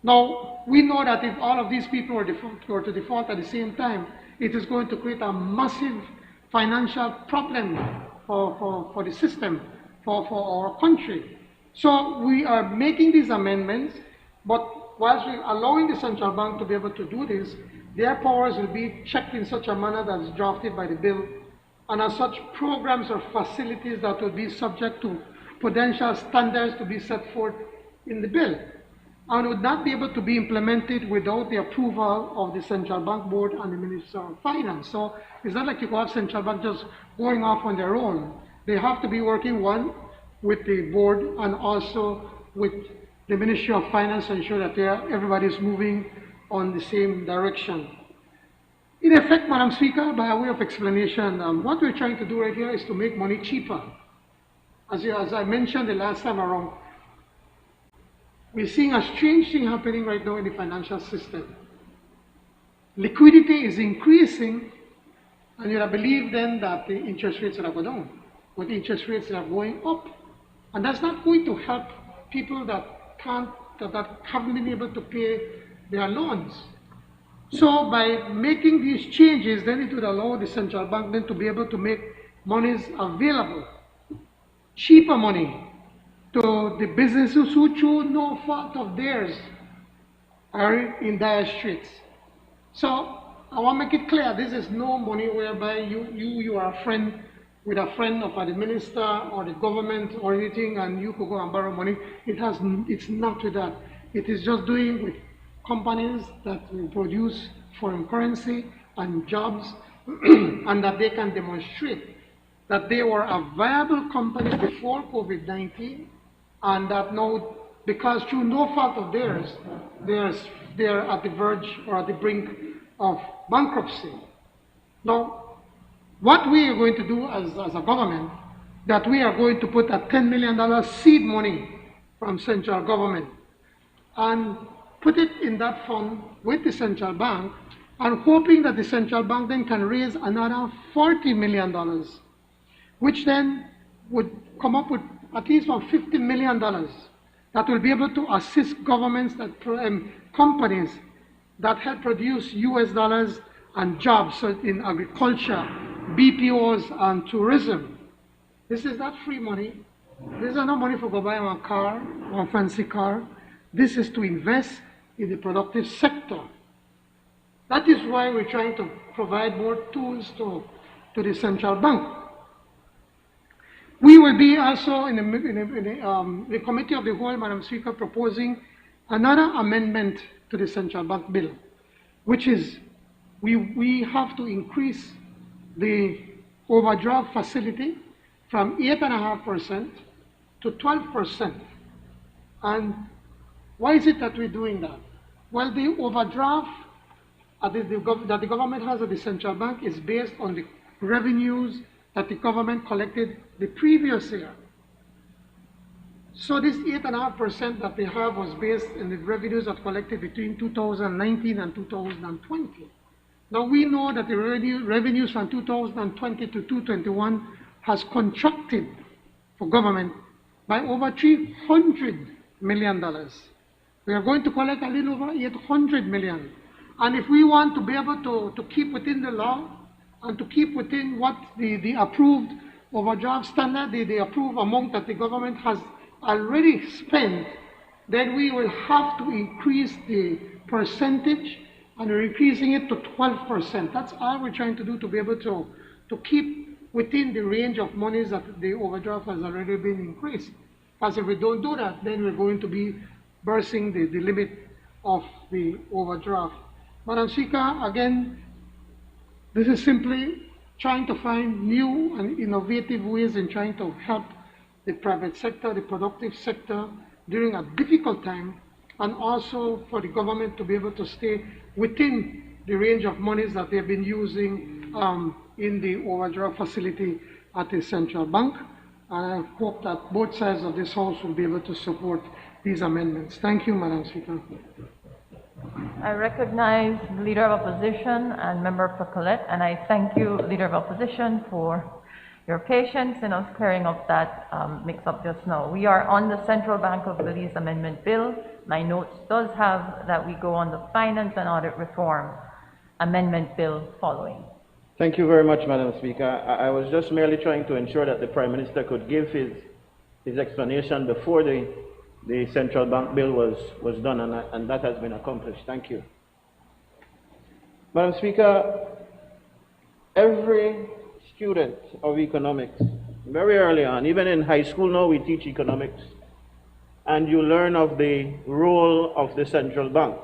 Now, we know that if all of these people were to default at the same time, it is going to create a massive financial problem for the system, for our country. So we are making these amendments, but whilst we're allowing the central bank to be able to do this, their powers will be checked in such a manner that is drafted by the bill, and as such programs or facilities that will be subject to prudential standards to be set forth in the bill, and would not be able to be implemented without the approval of the Central Bank Board and the Minister of Finance. So it's not like you can have Central Bank just going off on their own. They have to be working, one, with the board and also with the Ministry of Finance to ensure that everybody is moving on the same direction. In effect, Madam Speaker, by way of explanation, what we're trying to do right here is to make money cheaper. As I mentioned the last time around, we're seeing a strange thing happening right now in the financial system. Liquidity is increasing, and you believe then that the interest rates are going down, but interest rates are going up. And that's not going to help people that haven't been able to pay their loans. So by making these changes, then it would allow the central bank then to be able to make monies available, cheaper money, to the businesses who, through no fault of theirs, are in dire straits. So I want to make it clear, this is no money whereby you are a friend with a friend of the minister or the government or anything, and you could go and borrow money. It's not with that. It is just doing with companies that will produce foreign currency and jobs, and that they can demonstrate that they were a viable company before COVID-19, and that now, because through no fault of theirs, they're at the verge or at the brink of bankruptcy. Now, what we are going to do as a government, that we are going to put a $10 million seed money from central government and put it in that fund with the central bank, and hoping that the central bank then can raise another $40 million, which then would come up with at least $50 million that will be able to assist governments, companies that help produce US dollars and jobs in agriculture, BPOs, and tourism. This is not free money. This is not money for go buy a car or a fancy car. This is to invest in the productive sector. That is why we're trying to provide more tools to the central bank. We will be also in the Committee of the Whole, Madam Speaker, proposing another amendment to the central bank bill, which is we have to increase the overdraft facility from 8.5% to 12%. And why is it that we're doing that? Well, the overdraft that the government has at the central bank is based on the revenues that the government collected the previous year. So this 8.5% that they have was based on the revenues that collected between 2019 and 2020. Now we know that the revenues from 2020 to 2021 has contracted for government by over $300 million. We are going to collect a little over 800 million. And if we want to be able to keep within the law and to keep within what the approved overdraft standard, the approved amount that the government has already spent, then we will have to increase the percentage, and we're increasing it to 12%. That's all we're trying to do to be able to keep within the range of monies that the overdraft has already been increased. Because if we don't do that, then we're going to be bursting the limit of the overdraft. Madam Speaker, again, this is simply trying to find new and innovative ways in trying to help the private sector, the productive sector, during a difficult time, and also for the government to be able to stay within the range of monies that they've been using in the overdraft facility at the central bank. And I hope that both sides of this House will be able to support these amendments. Thank you, Madam Speaker. I recognize the Leader of Opposition and Member for Colette, and I thank you, Leader of Opposition, for your patience in us clearing up that mix-up just now. We are on the Central Bank of Belize Amendment Bill. My notes does have that we go on the Finance and Audit Reform Amendment Bill following. Thank you very much, Madam Speaker. I was just merely trying to ensure that the Prime Minister could give his explanation before the Central Bank Bill was done, and that has been accomplished. Thank you. Madam Speaker, every student of economics, very early on, even in high school now we teach economics, and you learn of the role of the central bank.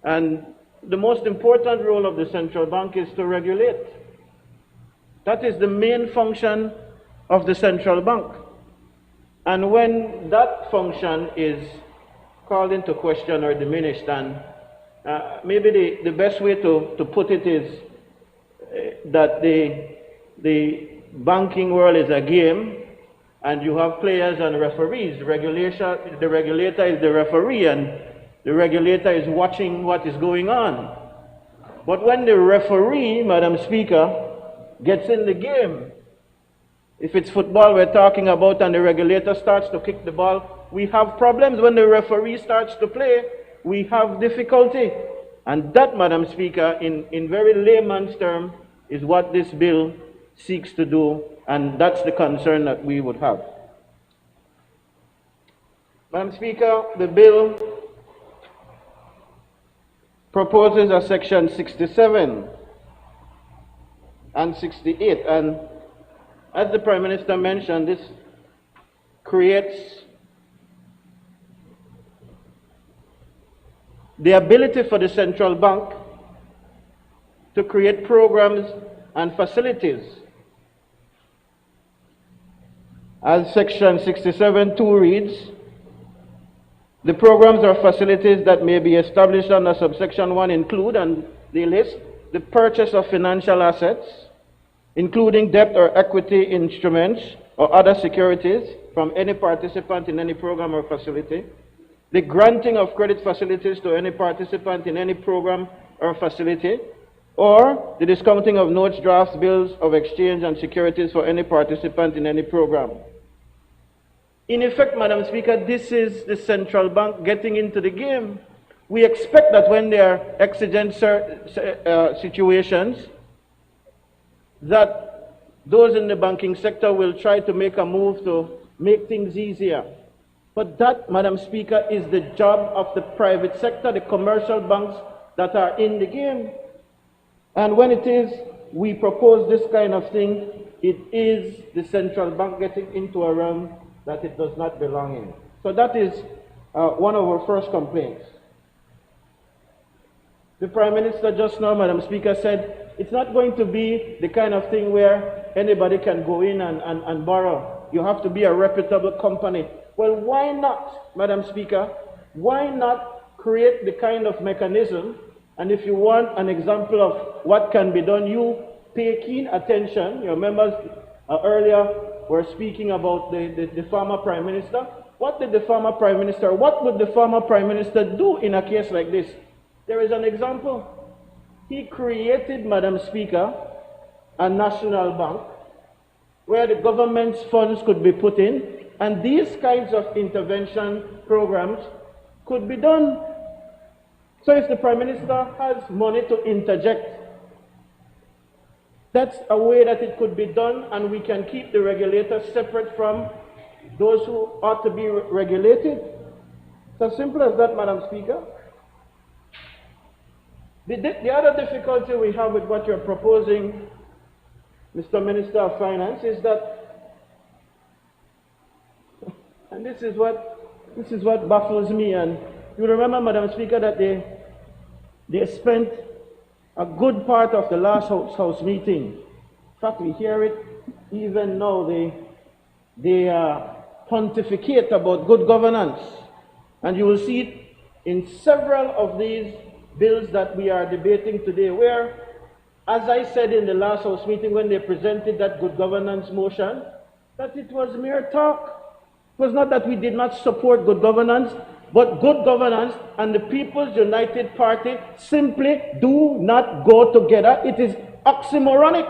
And the most important role of the central bank is to regulate. That is the main function of the central bank. And when that function is called into question or diminished, and maybe the best way to put it is that the banking world is a game, and you have players and referees. The regulator is the referee, and the regulator is watching what is going on. But when the referee, Madam Speaker, gets in the game, if it's football we're talking about and the regulator starts to kick the ball, we have problems. When the referee starts to play, we have difficulty. And that, Madam Speaker, in very layman's terms, is what this bill seeks to do, and that's the concern that we would have. Madam Speaker, the bill proposes a section 67 and 68, and as the Prime Minister mentioned, this creates the ability for the central bank to create programs and facilities. As section 67(2) reads, the programs or facilities that may be established under subsection 1 include, and they list, the purchase of financial assets, including debt or equity instruments or other securities from any participant in any program or facility, the granting of credit facilities to any participant in any program or facility, or the discounting of notes, drafts, bills of exchange, and securities for any participant in any program. In effect, Madam Speaker, this is the central bank getting into the game. We expect that when there are exigent situations, that those in the banking sector will try to make a move to make things easier. But that, Madam Speaker, is the job of the private sector, the commercial banks that are in the game. And when it is, we propose this kind of thing, it is the central bank getting into a realm that it does not belong in. So that is one of our first complaints. The Prime Minister just now, Madam Speaker, said it's not going to be the kind of thing where anybody can go in and borrow. You have to be a reputable company. Well, why not, Madam Speaker? Why not create the kind of mechanism? And if you want an example of what can be done, you pay keen attention. Your members earlier were speaking about the former Prime Minister. What would the former Prime Minister do in a case like this? There is an example. He created, Madam Speaker, a national bank where the government's funds could be put in, and these kinds of intervention programs could be done. So if the Prime Minister has money to interject, that's a way that it could be done, and we can keep the regulators separate from those who ought to be regulated. It's as simple as that, Madam Speaker. The other difficulty we have with what you're proposing, Mr. Minister of Finance, is that, and this is what baffles me, and you remember, Madam Speaker, that they spent a good part of the last House meeting. In fact, we hear it even now. They pontificate about good governance, and you will see it in several of these bills that we are debating today, where, as I said in the last House meeting when they presented that good governance motion, that it was mere talk. It was not that we did not support good governance, but good governance and the People's United Party simply do not go together. It is oxymoronic.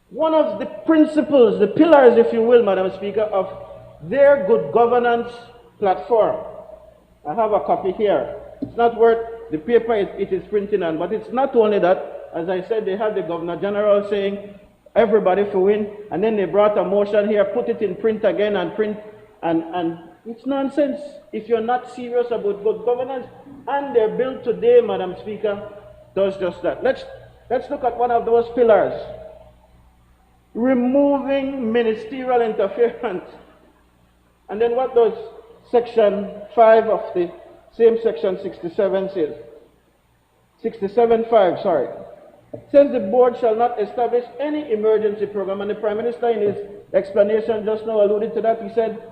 One of the principles, the pillars, if you will, Madam Speaker, of their good governance platform, I have a copy here. It's not worth the paper it is printing on, but it's not only that. As I said, they had the Governor General saying, everybody for win, and then they brought a motion here, put it in print again and print, and it's nonsense if you're not serious about good governance. And their bill today, Madam Speaker, does just that. Let's look at one of those pillars. Removing ministerial interference. And then what does Section 5 of the same Section 67 says? 67.5, sorry. Says the board shall not establish any emergency program, and the Prime Minister in his explanation just now alluded to that. He said,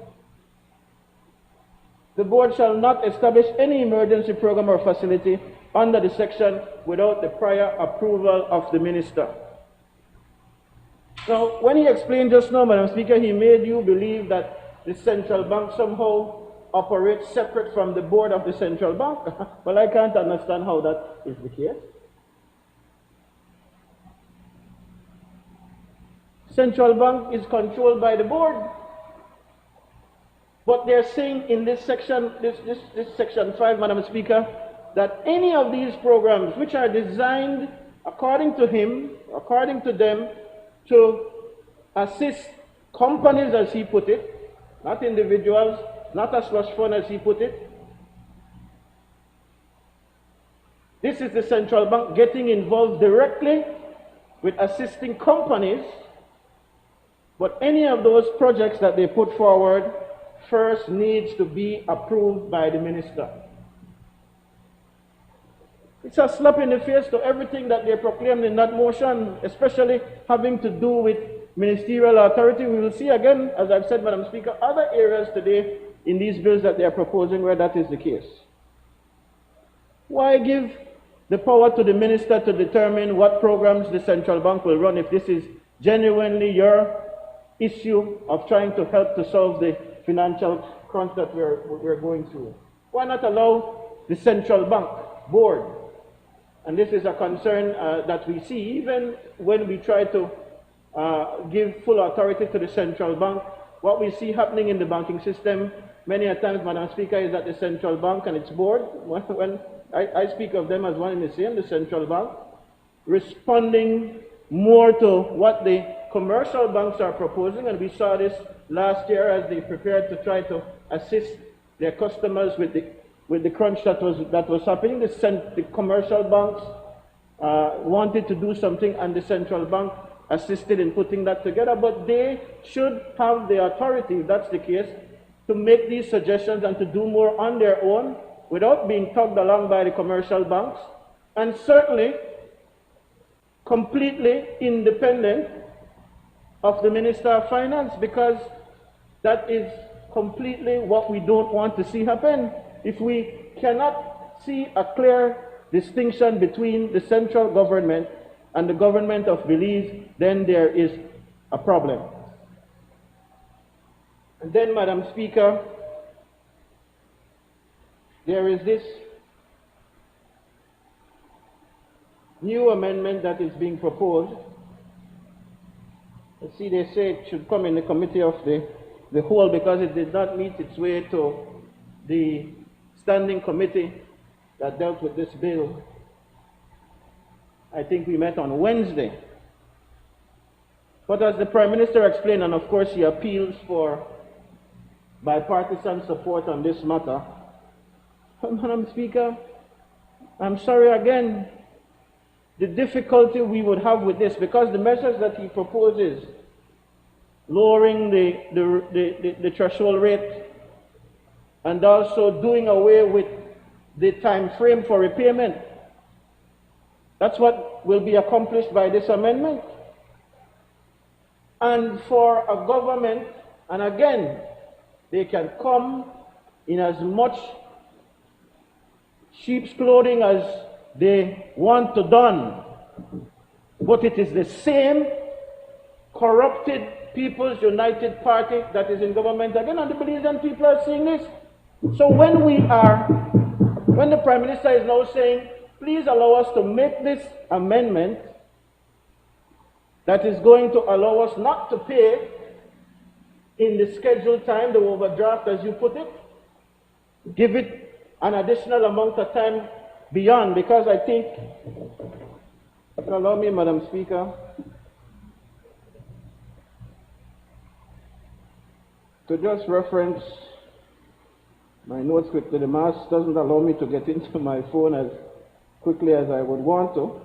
the board shall not establish any emergency program or facility under the section without the prior approval of the Minister. Now, when he explained just now, Madam Speaker, he made you believe that the central bank somehow operates separate from the board of the central bank. Well, I can't understand how that is the case. Central bank is controlled by the board. But they're saying in this section, this section 5, Madam Speaker, that any of these programs which are designed according to him, according to them, to assist companies, as he put it, not individuals, not a slush fund, as he put it. This is the central bank getting involved directly with assisting companies, but any of those projects that they put forward first needs to be approved by the Minister. It's a slap in the face to everything that they proclaimed in that motion, especially having to do with ministerial authority. We will see again, as I've said, Madam Speaker, other areas today in these bills that they are proposing where that is the case. Why give the power to the Minister to determine what programs the central bank will run if this is genuinely your issue of trying to help to solve the financial crunch that we're going through? Why not allow the central bank board? And this is a concern that we see even when we try to give full authority to the central bank. What we see happening in the banking system many a times, Madam Speaker, is that the central bank and its board, when I speak of them as one and the same, the central bank, responding more to what the commercial banks are proposing, and we saw this last year as they prepared to try to assist their customers with the crunch that was happening. The commercial banks wanted to do something, and the central bank assisted in putting that together, but they should have the authority, if that's the case, to make these suggestions and to do more on their own without being tugged along by the commercial banks, and certainly completely independent of the Minister of Finance, because that is completely what we don't want to see happen. If we cannot see a clear distinction between the central government and the government of Belize, then there is a problem. And then, Madam Speaker, there is this new amendment that is being proposed. You see, they say it should come in the committee of the whole because it did not meet its way to the standing committee that dealt with this bill. I think we met on Wednesday. But as the Prime Minister explained, and of course he appeals for bipartisan support on this matter, Madam Speaker, I'm sorry again, the difficulty we would have with this, because the measures that he proposes, lowering the threshold rate and also doing away with the time frame for repayment, that's what will be accomplished by this amendment. And for a government, and again, they can come in as much sheep's clothing as they want to don, but it is the same corrupted People's United Party that is in government again, and the Belizean people are seeing this. So when the Prime Minister is now saying, please allow us to make this amendment that is going to allow us not to pay in the scheduled time, the overdraft as you put it, give it an additional amount of time beyond, because I think, allow me, Madam Speaker, to just reference my notes quickly. The mask doesn't allow me to get into my phone as quickly as I would want to.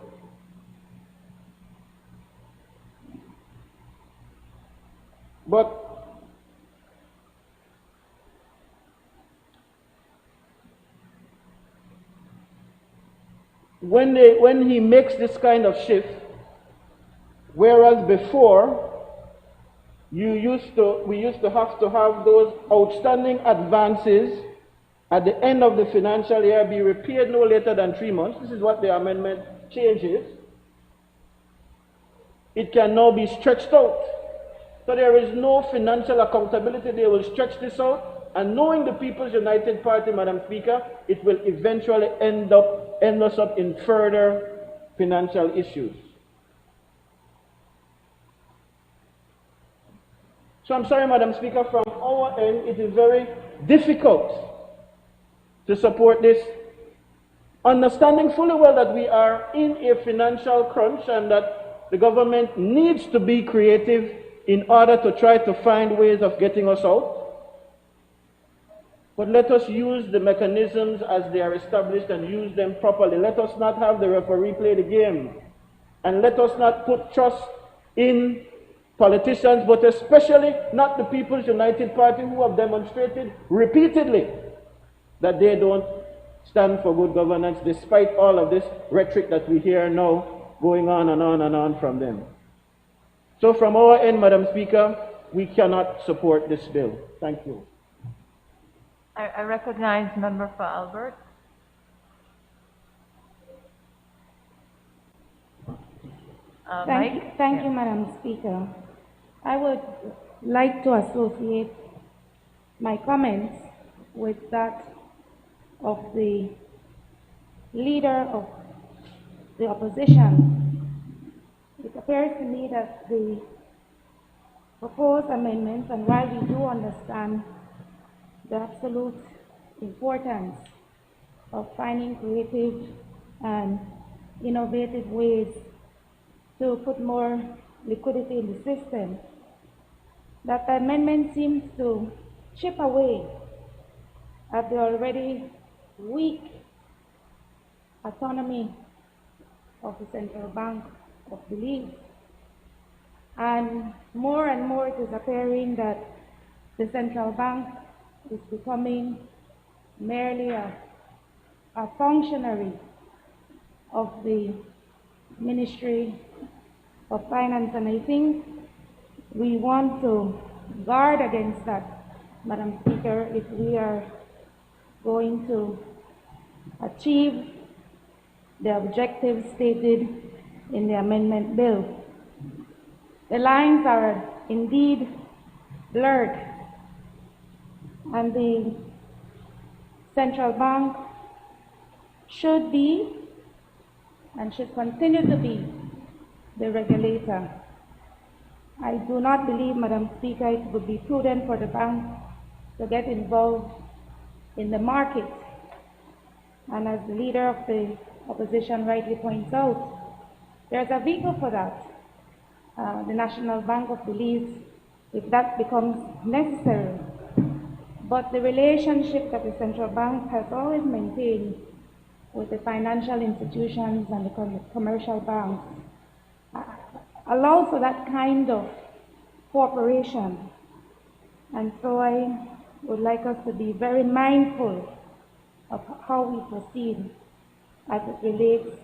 But when he makes this kind of shift, whereas before we used to have those outstanding advances at the end of the financial year be repaid no later than 3 months. This is what the amendment changes. It can now be stretched out. So there is no financial accountability. They will stretch this out, and knowing the People's United Party, Madam Speaker, it will eventually end us up in further financial issues. So I'm sorry, Madam Speaker, from our end, it is very difficult to support this, understanding fully well that we are in a financial crunch and that the government needs to be creative in order to try to find ways of getting us out. But let us use the mechanisms as they are established and use them properly. Let us not have the referee play the game. And let us not put trust in politicians, but especially not the People's United Party, who have demonstrated repeatedly that they don't stand for good governance, despite all of this rhetoric that we hear now going on and on and on from them. So from our end, Madam Speaker, we cannot support this bill. Thank you. I recognize Member for Albert. Thank you, Madam Speaker. I would like to associate my comments with that of the leader of the opposition. It appears to me that the proposed amendments, and while we do understand the absolute importance of finding creative and innovative ways to put more liquidity in the system, that the amendment seems to chip away at the already weak autonomy of the Central Bank of Belize. and more it is appearing that the central bank is becoming merely a functionary of the Ministry of Finance, and I think we want to guard against that, Madam Speaker, if we are going to achieve the objectives stated in the amendment bill. The lines are indeed blurred, and the central bank should be and should continue to be the regulator. I do not believe, Madam Speaker, it would be prudent for the bank to get involved in the market. And as the leader of the opposition rightly points out, there's a vehicle for that. The National Bank of believes if that becomes necessary. But the relationship that the central bank has always maintained with the financial institutions and the commercial banks allows for that kind of cooperation. And so I would like us to be very mindful of how we proceed as it relates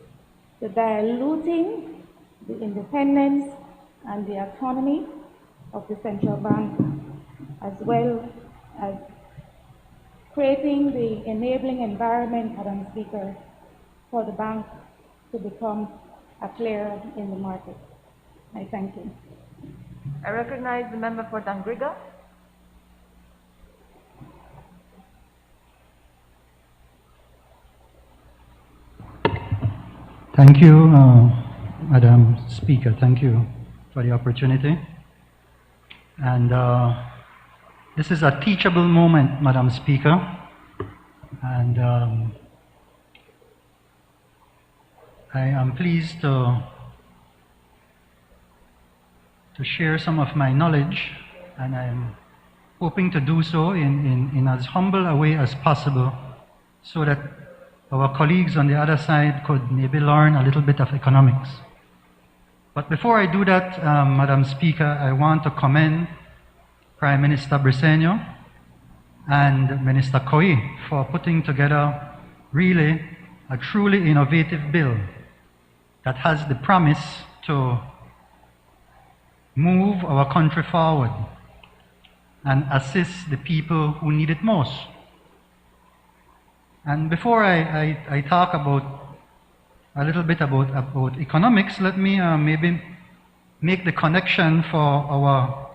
to diluting the independence and the autonomy of the central bank, as well as creating the enabling environment, Madam Speaker, for the bank to become a player in the market. I thank you. I recognize the member for Dangriga. Thank you, Madam Speaker. Thank you for the opportunity. And this is a teachable moment, Madam Speaker. And I am pleased to share some of my knowledge, and I'm hoping to do so in as humble a way as possible, so that our colleagues on the other side could maybe learn a little bit of economics. But before I do that, Madam Speaker, I want to commend Prime Minister Briceño and Minister Koi for putting together really a truly innovative bill that has the promise to move our country forward and assist the people who need it most. And before I talk about a little bit about economics, let me maybe make the connection for our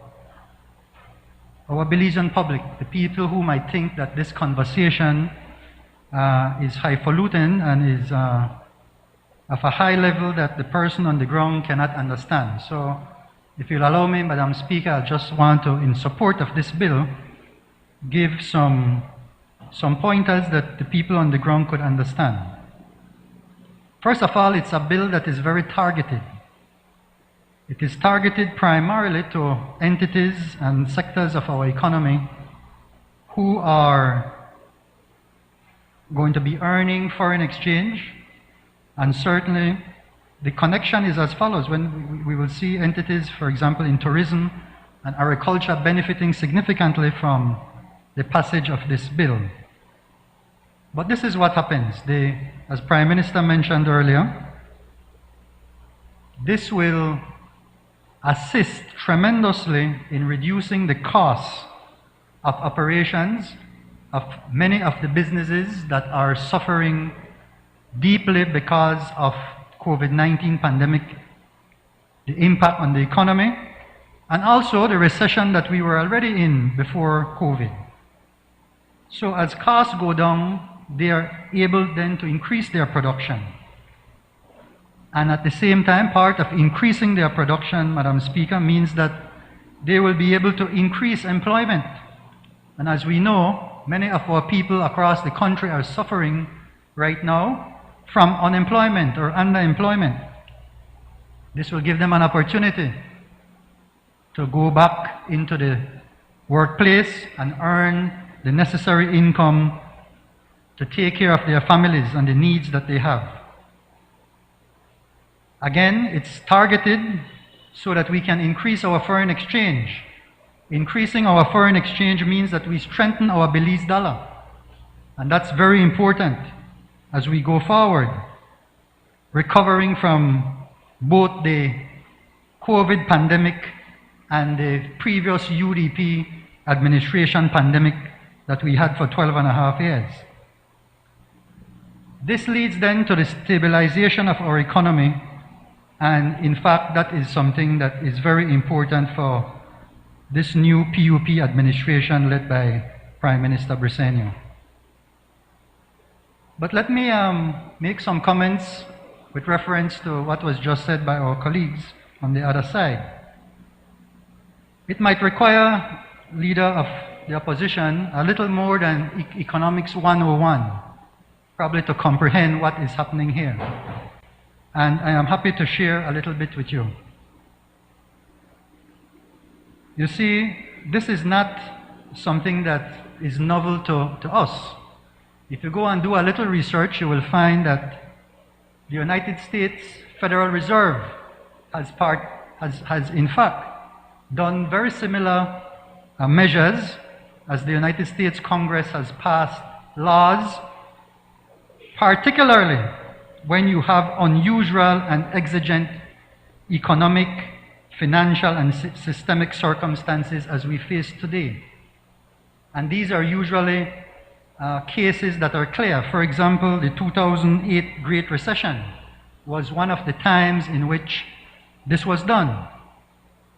Belizean public, the people who might think that this conversation is highfalutin and is of a high level that the person on the ground cannot understand. So if you'll allow me, Madam Speaker, I just want to, in support of this bill, give some pointers that the people on the ground could understand. First of all, it's a bill that is very targeted. It is targeted primarily to entities and sectors of our economy who are going to be earning foreign exchange, and certainly the connection is as follows. When we will see entities, for example, in tourism and agriculture benefiting significantly from the passage of this bill. But this is what happens. As Prime Minister mentioned earlier, this will assist tremendously in reducing the costs of operations of many of the businesses that are suffering deeply because of COVID-19 pandemic, the impact on the economy, and also the recession that we were already in before COVID. So as costs go down, they are able then to increase their production. And at the same time, part of increasing their production, Madam Speaker, means that they will be able to increase employment. And as we know, many of our people across the country are suffering right now from unemployment or underemployment. This will give them an opportunity to go back into the workplace and earn the necessary income to take care of their families and the needs that they have. Again, it's targeted so that we can increase our foreign exchange. Increasing our foreign exchange means that we strengthen our Belize dollar. And that's very important as we go forward, recovering from both the COVID pandemic and the previous UDP administration pandemic that we had for 12 and a half years. This leads then to the stabilization of our economy, and in fact that is something that is very important for this new PUP administration led by Prime Minister Briceño. But let me make some comments with reference to what was just said by our colleagues on the other side. It might require leader of the opposition a little more than Economics 101, probably to comprehend what is happening here. And I am happy to share a little bit with you. You see, this is not something that is novel to us. If you go and do a little research, you will find that the United States Federal Reserve has in fact done very similar measures as the United States Congress has passed laws, particularly when you have unusual and exigent economic, financial, and systemic circumstances as we face today. And these are usually cases that are clear. For example, the 2008 Great Recession was one of the times in which this was done.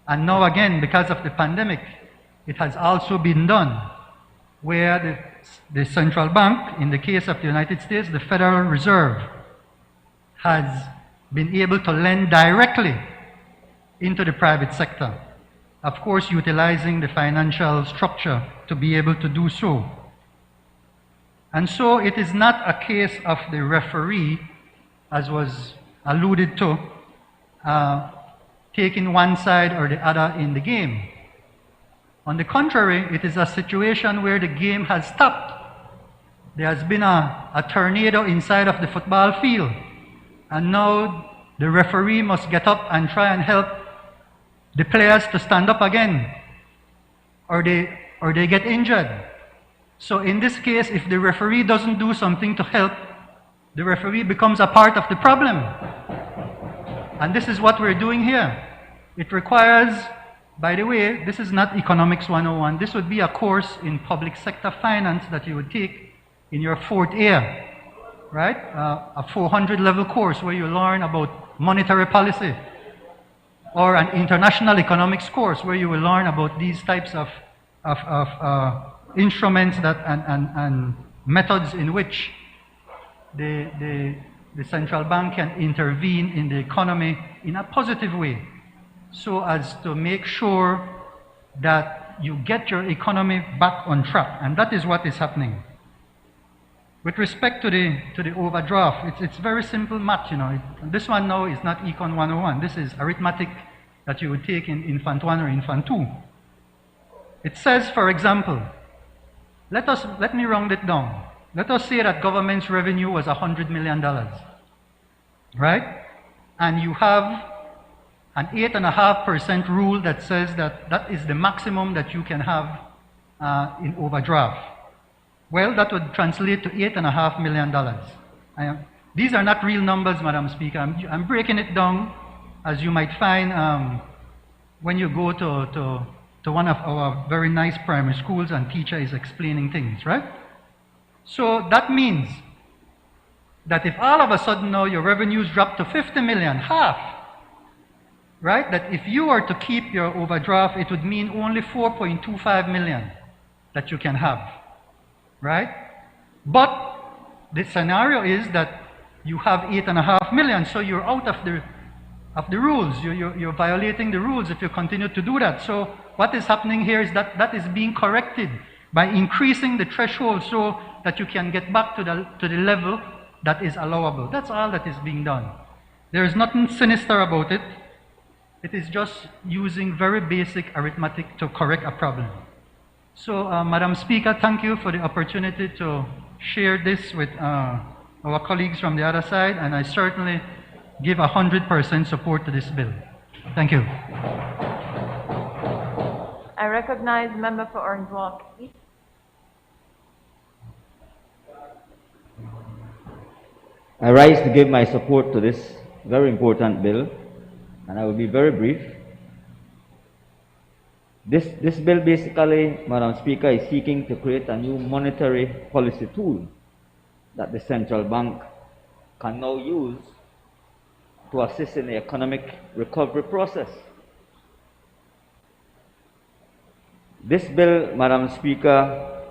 And now again, because of the pandemic, it has also been done, where the central bank, in the case of the United States, the Federal Reserve, has been able to lend directly into the private sector, of course utilizing the financial structure to be able to do so. And so it is not a case of the referee, as was alluded to, taking one side or the other in the game. On the contrary, it is a situation where the game has stopped. There has been a tornado inside of the football field, and now the referee must get up and try and help the players to stand up again, or they get injured. So in this case, if the referee doesn't do something to help, the referee becomes a part of the problem. And this is what we're doing here. It requires, by the way, this is not Economics 101. This would be a course in public sector finance that you would take in your fourth year, right? A 400 level course where you learn about monetary policy, or an international economics course where you will learn about these types of instruments that and methods in which the central bank can intervene in the economy in a positive way, so as to make sure that you get your economy back on track. And that is what is happening. With respect to the overdraft, it's very simple math, you know. This one now is not Econ 101. This is arithmetic that you would take in Infant 1 or Infant 2. It says, for example, let me round it down. Let us say that government's revenue was $100 million, right? And you have an 8.5% rule that says that that is the maximum that you can have in overdraft. Well, that would translate to $8.5 million. These are not real numbers, Madam Speaker. I'm breaking it down, as you might find when you go to one of our very nice primary schools and teacher is explaining things, right? So that means that if all of a sudden now your revenues drop to 50 million, half, right? That if you were to keep your overdraft, it would mean only 4.25 million that you can have, right? But the scenario is that you have 8.5 million, so you're out of the rules. You're violating the rules if you continue to do that. So what is happening here is that is being corrected by increasing the threshold so that you can get back to the level that is allowable. That's all that is being done. There is nothing sinister about it. It is just using very basic arithmetic to correct a problem. So, Madam Speaker, thank you for the opportunity to share this with our colleagues from the other side, and I certainly give 100% support to this bill. Thank you. I recognize the member for Orange Walk East. I rise to give my support to this very important bill, and I will be very brief. This bill basically, Madam Speaker, is seeking to create a new monetary policy tool that the central bank can now use to assist in the economic recovery process. This bill, Madam Speaker,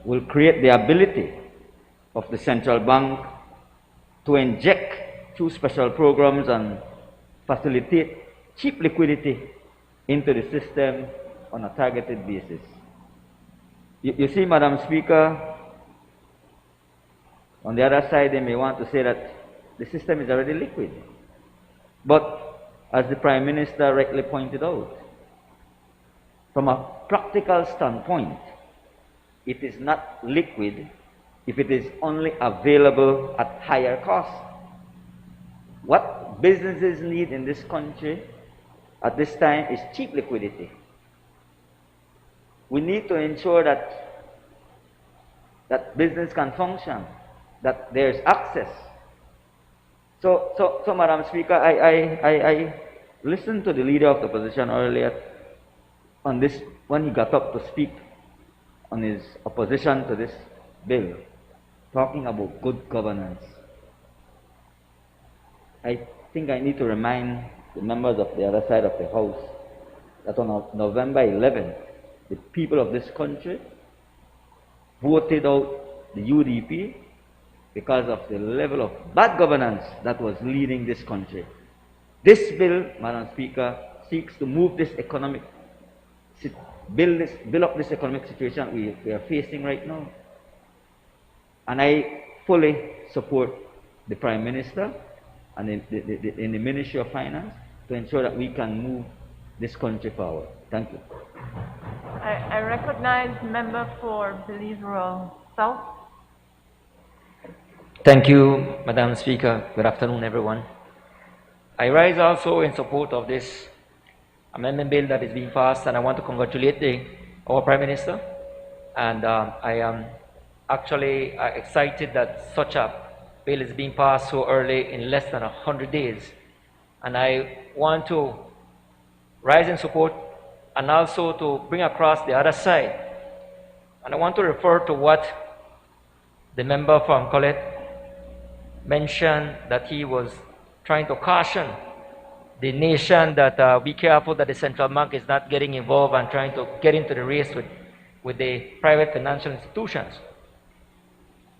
will create the ability of the central bank to inject through special programs and facilitate cheap liquidity into the system on a targeted basis. You see, Madam Speaker, on the other side, they may want to say that the system is already liquid. But as the Prime Minister rightly pointed out, from a practical standpoint, it is not liquid if it is only available at higher cost. What businesses need in this country at this time is cheap liquidity. We need to ensure that business can function, that there is access. So Madam Speaker, I listened to the leader of the opposition earlier on this, when he got up to speak on his opposition to this bill, talking about good governance. I think I need to remind the members of the other side of the House that on November 11th, the people of this country voted out the UDP because of the level of bad governance that was leading this country. This bill, Madam Speaker, seeks to move this economic, build up this economic situation we are facing right now. And I fully support the Prime Minister and in the Ministry of Finance to ensure that we can move this country forward. Thank you. I recognize member for Belize Rural South. Thank you, Madam Speaker. Good afternoon, everyone. I rise also in support of this amendment bill that is being passed, and I want to congratulate our Prime Minister. And I am actually excited that such a bill is being passed so early in less than 100 days. And I want to rise in support and also to bring across the other side. And I want to refer to what the member from Colette mentioned, that he was trying to caution the nation that be careful that the central bank is not getting involved and trying to get into the race with the private financial institutions.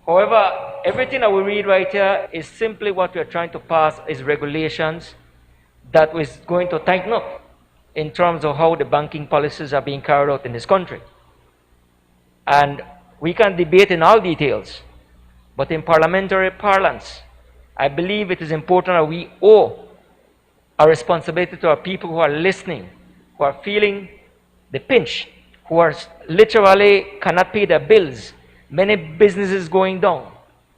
However, everything that we read right here is simply what we are trying to pass is regulations that is going to tighten up in terms of how the banking policies are being carried out in this country. And we can debate in all details, but in parliamentary parlance, I believe it is important that we owe a responsibility to our people who are listening, who are feeling the pinch, who are literally cannot pay their bills, many businesses going down.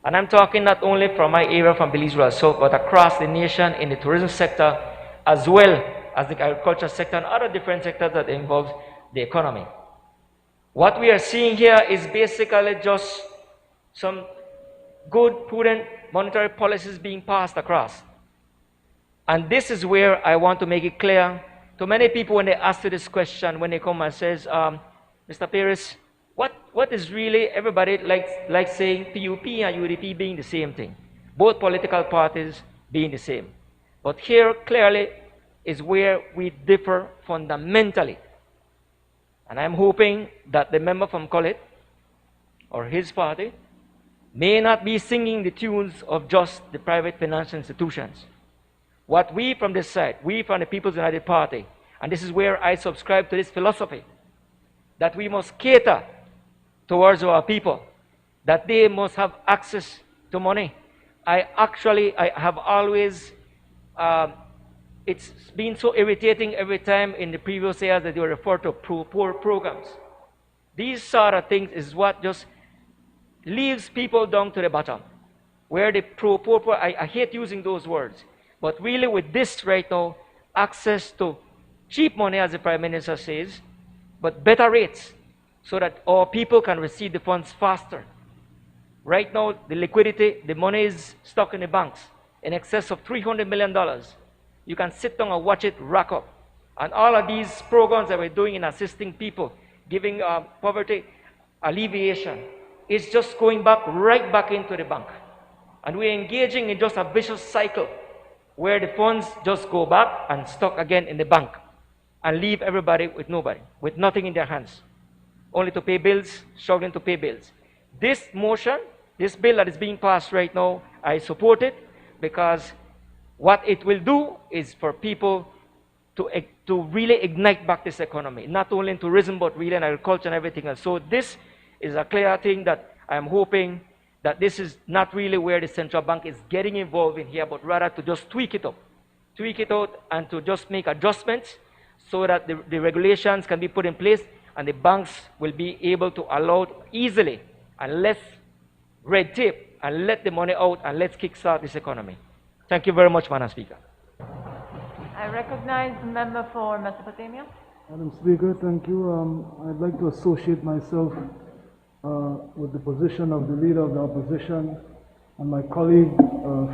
And I'm talking not only from my area, from Belize Rural South, but across the nation in the tourism sector, as well as the agriculture sector and other different sectors that involve the economy. What we are seeing here is basically just some good, prudent monetary policies being passed across. And this is where I want to make it clear to many people when they ask you this question, when they come and says, Mr. Paris, what is really, everybody likes saying PUP and UDP being the same thing, both political parties being the same. But here clearly is where we differ fundamentally. And I'm hoping that the member from Colette or his party may not be singing the tunes of just the private financial institutions. What we from this side, we from the People's United Party, and this is where I subscribe to this philosophy, that we must cater towards our people, that they must have access to money. I have always, it's been so irritating every time in the previous years that they were referred to poor programs. These sort of things is what just leaves people down to the bottom, where the poor, I hate using those words, but really with this right now, access to cheap money, as the Prime Minister says, but better rates so that our people can receive the funds faster. Right now, the liquidity, the money is stuck in the banks in excess of $300 million. You can sit down and watch it rack up. And all of these programs that we're doing in assisting people, giving poverty alleviation, is just going back right back into the bank. And we're engaging in just a vicious cycle where the funds just go back and stuck again in the bank and leave everybody with nobody, with nothing in their hands, only to pay bills, struggling to pay bills. This motion, this bill that is being passed right now, I support it because what it will do is for people to really ignite back this economy, not only in tourism, but really in agriculture and everything else. So this is a clear thing that I'm hoping that this is not really where the central bank is getting involved in here, but rather to just tweak it out and to just make adjustments so that the regulations can be put in place and the banks will be able to allow easily and less red tape and let the money out and let's kickstart this economy. Thank you very much, Madam Speaker. I recognize the member for Mesopotamia. Madam Speaker, thank you. I'd like to associate myself with the position of the Leader of the Opposition and my colleague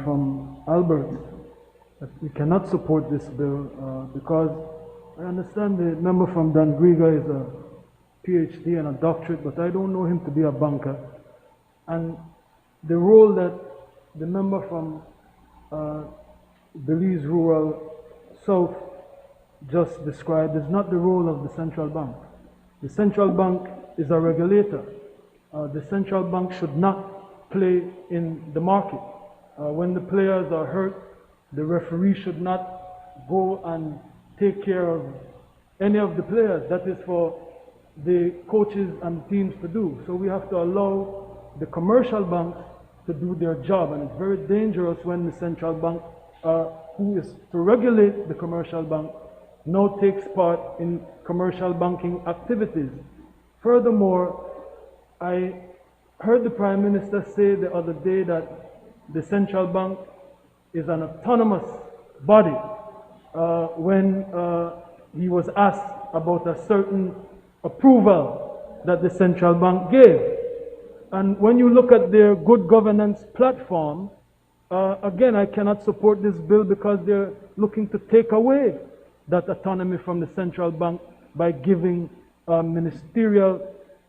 from Albert that we cannot support this bill because I understand the member from Dangriga is a PhD and a doctorate, but I don't know him to be a banker. And the role that the member from Belize Rural South just described is not the role of the central bank. The central bank is a regulator. The central bank should not play in the market. When the players are hurt, the referee should not go and take care of any of the players. That is for the coaches and teams to do. So we have to allow the commercial banks to do their job, and it's very dangerous when the central bank, who is to regulate the commercial bank, now takes part in commercial banking activities. Furthermore, I heard the Prime Minister say the other day that the central bank is an autonomous body when he was asked about a certain approval that the central bank gave. And when you look at their good governance platform, again, I cannot support this bill because they're looking to take away that autonomy from the central bank by giving ministerial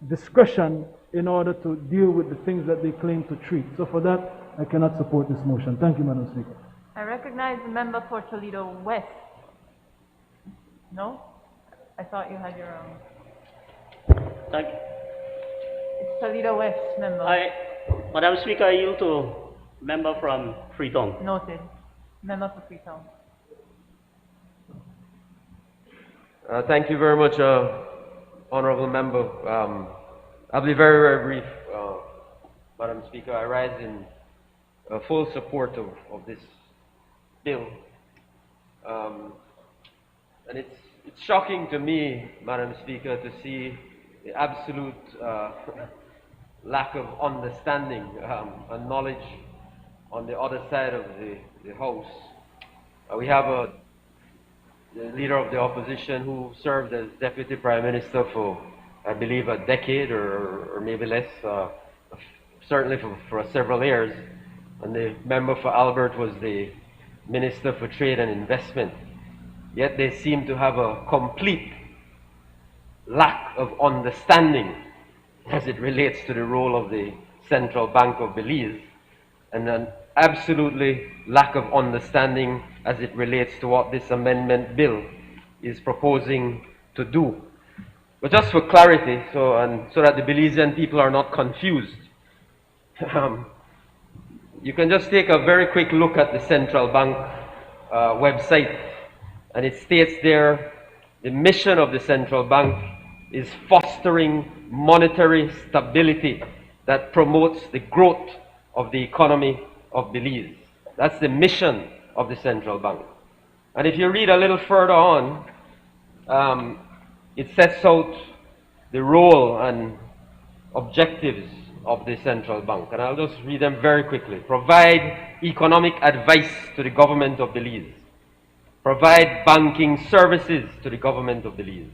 discretion in order to deal with the things that they claim to treat. So for that, I cannot support this motion. Thank you, Madam Speaker. I recognize the member for Toledo West. No? I thought you had your own. Thank you. It's Toledo West, member. Madam Speaker, I yield to member from Freetown. Noted. Member for Freetown. Thank you very much, honorable member. I'll be very, very brief, Madam Speaker. I rise in full support of this bill. And it's shocking to me, Madam Speaker, to see the absolute lack of understanding and knowledge on the other side of the House. We have the Leader of the Opposition who served as Deputy Prime Minister for, I believe, a decade or maybe less, certainly for several years. And the member for Albert was the Minister for Trade and Investment. Yet they seem to have a complete lack of understanding as it relates to the role of the Central Bank of Belize, and an absolutely lack of understanding as it relates to what this amendment bill is proposing to do. But just for clarity, so that the Belizean people are not confused, you can just take a very quick look at the Central Bank website, and it states there the mission of the Central Bank is fostering monetary stability that promotes the growth of the economy of Belize. That's the mission of the Central Bank. And if you read a little further on, it sets out the role and objectives of the Central Bank. And I'll just read them very quickly. Provide economic advice to the government of Belize. provide banking services to the government of Belize,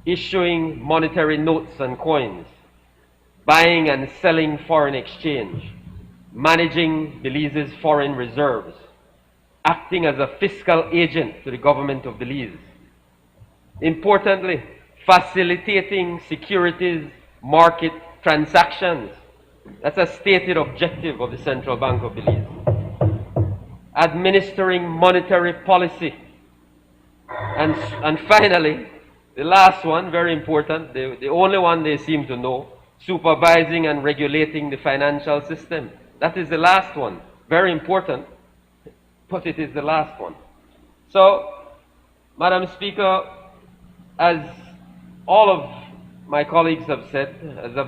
issuing monetary notes and coins, buying and selling foreign exchange, managing Belize's foreign reserves, acting as a fiscal agent to the government of Belize. Importantly, facilitating securities market transactions. That's a stated objective of the Central Bank of Belize. Administering monetary policy. And finally, the last one, very important, the only one they seem to know, supervising and regulating the financial system. That is the last one. Very important, but it is the last one. So, Madam Speaker, as all of my colleagues have said,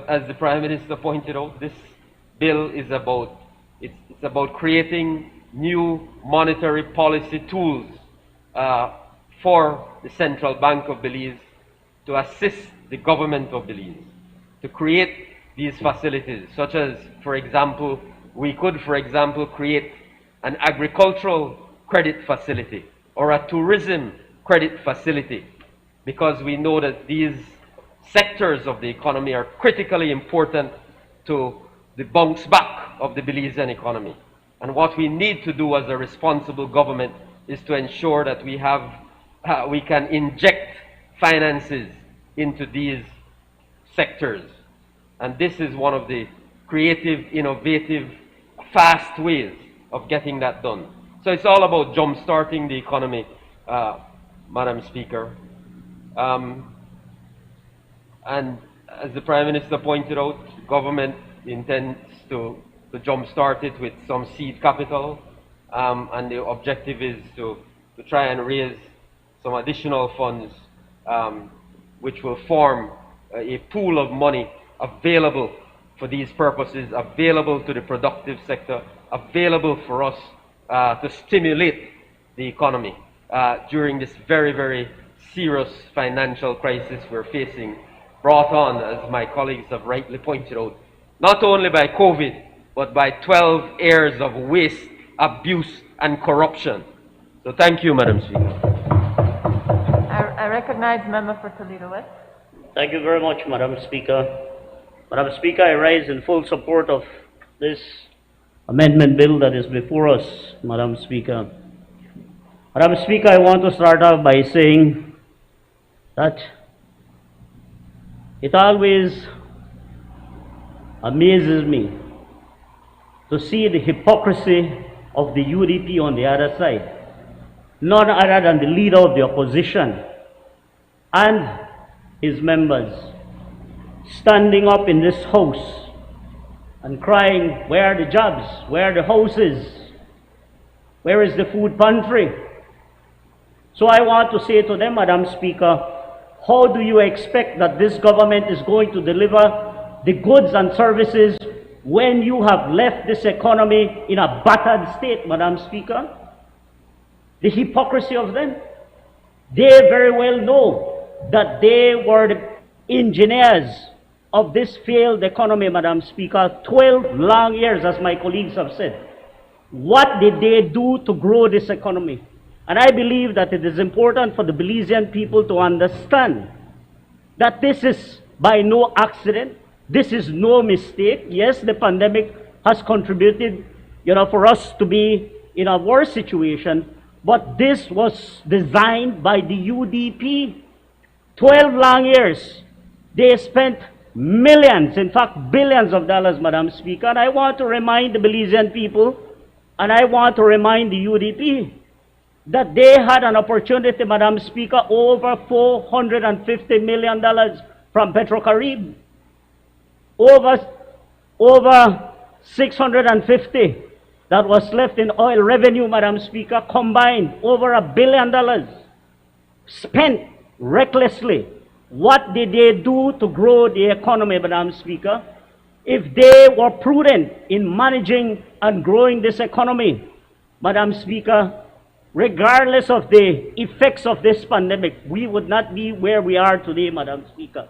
as the Prime Minister pointed out, this bill is about, it's about creating new monetary policy tools for the Central Bank of Belize to assist the government of Belize to create these facilities, such as, for example, we could, for example, create an agricultural credit facility or a tourism credit facility, because we know that these sectors of the economy are critically important to the bounce back of the Belizean economy. And what we need to do as a responsible government is to ensure that we can inject finances into these sectors. And this is one of the creative, innovative, fast ways of getting that done. So it's all about jump-starting the economy, Madam Speaker. And as the Prime Minister pointed out, the government intends to jump-start it with some seed capital, and the objective is to try and raise some additional funds which will form a pool of money available for these purposes, available to the productive sector, available for us to stimulate the economy during this very, very serious financial crisis we're facing, brought on, as my colleagues have rightly pointed out, not only by COVID, but by 12 years of waste, abuse, and corruption. So thank you, Madam Speaker. I recognize Member for Toledo West. Thank you very much, Madam Speaker. Madam Speaker, I rise in full support of this amendment bill that is before us, Madam Speaker. Madam Speaker, I want to start off by saying that it always amazes me to see the hypocrisy of the UDP on the other side. None other than the leader of the opposition and his members standing up in this house and crying, where are the jobs? Where are the houses? Where is the food pantry? So I want to say to them, Madam Speaker, how do you expect that this government is going to deliver the goods and services when you have left this economy in a battered state, Madam Speaker? The hypocrisy of them. They very well know that they were the engineers of this failed economy, Madam Speaker. 12 long years, as my colleagues have said. What did they do to grow this economy? And I believe that it is important for the Belizean people to understand that this is by no accident. This is no mistake. Yes, the pandemic has contributed, for us to be in a worse situation, but this was designed by the UDP. 12 long years. They spent millions, in fact billions of dollars, Madam Speaker. And I want to remind the Belizean people, and I want to remind the UDP, that they had an opportunity, Madam Speaker, over $450 million from Petrocarib. Over 650 that was left in oil revenue, Madam Speaker, combined over $1 billion spent recklessly. What did they do to grow the economy, Madam Speaker? If they were prudent in managing and growing this economy, Madam Speaker, regardless of the effects of this pandemic, we would not be where we are today, Madam Speaker.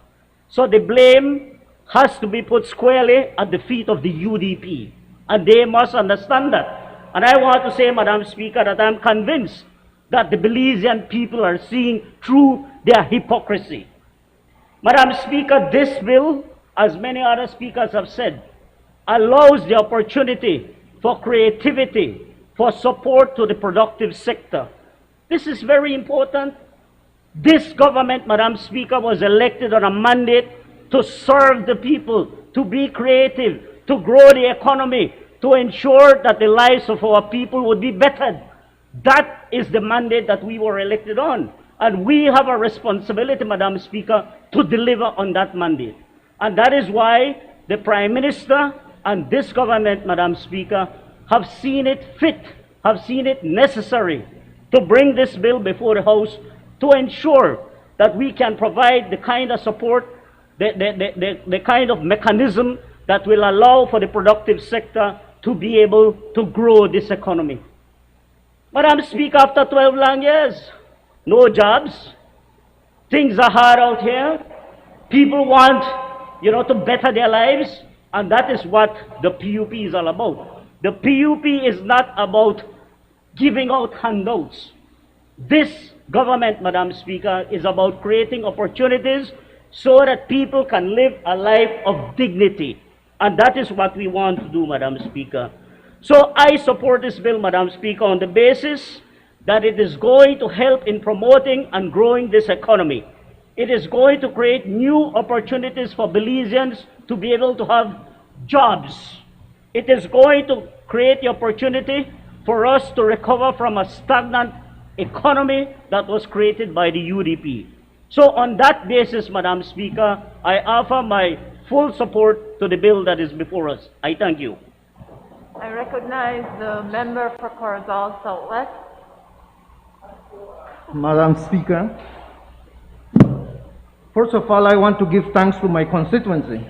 So the blame has to be put squarely at the feet of the UDP. And they must understand that. And I want to say, Madam Speaker, that I'm convinced that the Belizean people are seeing through their hypocrisy. Madam Speaker, this bill, as many other speakers have said, allows the opportunity for creativity, for support to the productive sector. This is very important. This government, Madam Speaker, was elected on a mandate to serve the people, to be creative, to grow the economy, to ensure that the lives of our people would be bettered. That is the mandate that we were elected on. And we have a responsibility, Madam Speaker, to deliver on that mandate. And that is why the Prime Minister and this government, Madam Speaker, have seen it fit, have seen it necessary to bring this bill before the House to ensure that we can provide the kind of support, the kind of mechanism that will allow for the productive sector to be able to grow this economy. Madam Speaker, after 12 long years, no jobs, things are hard out here, people want, to better their lives, and that is what the PUP is all about. The PUP is not about giving out handouts. This government, Madam Speaker, is about creating opportunities so that people can live a life of dignity. And that is what we want to do, Madam Speaker. So I support this bill, Madam Speaker, on the basis that it is going to help in promoting and growing this economy. It is going to create new opportunities for Belizeans to be able to have jobs. It is going to create the opportunity for us to recover from a stagnant economy that was created by the UDP. So on that basis, Madam Speaker, I offer my full support to the bill that is before us. I thank you. I recognize the member for Corozal Southwest. Madam Speaker, first of all, I want to give thanks to my constituency,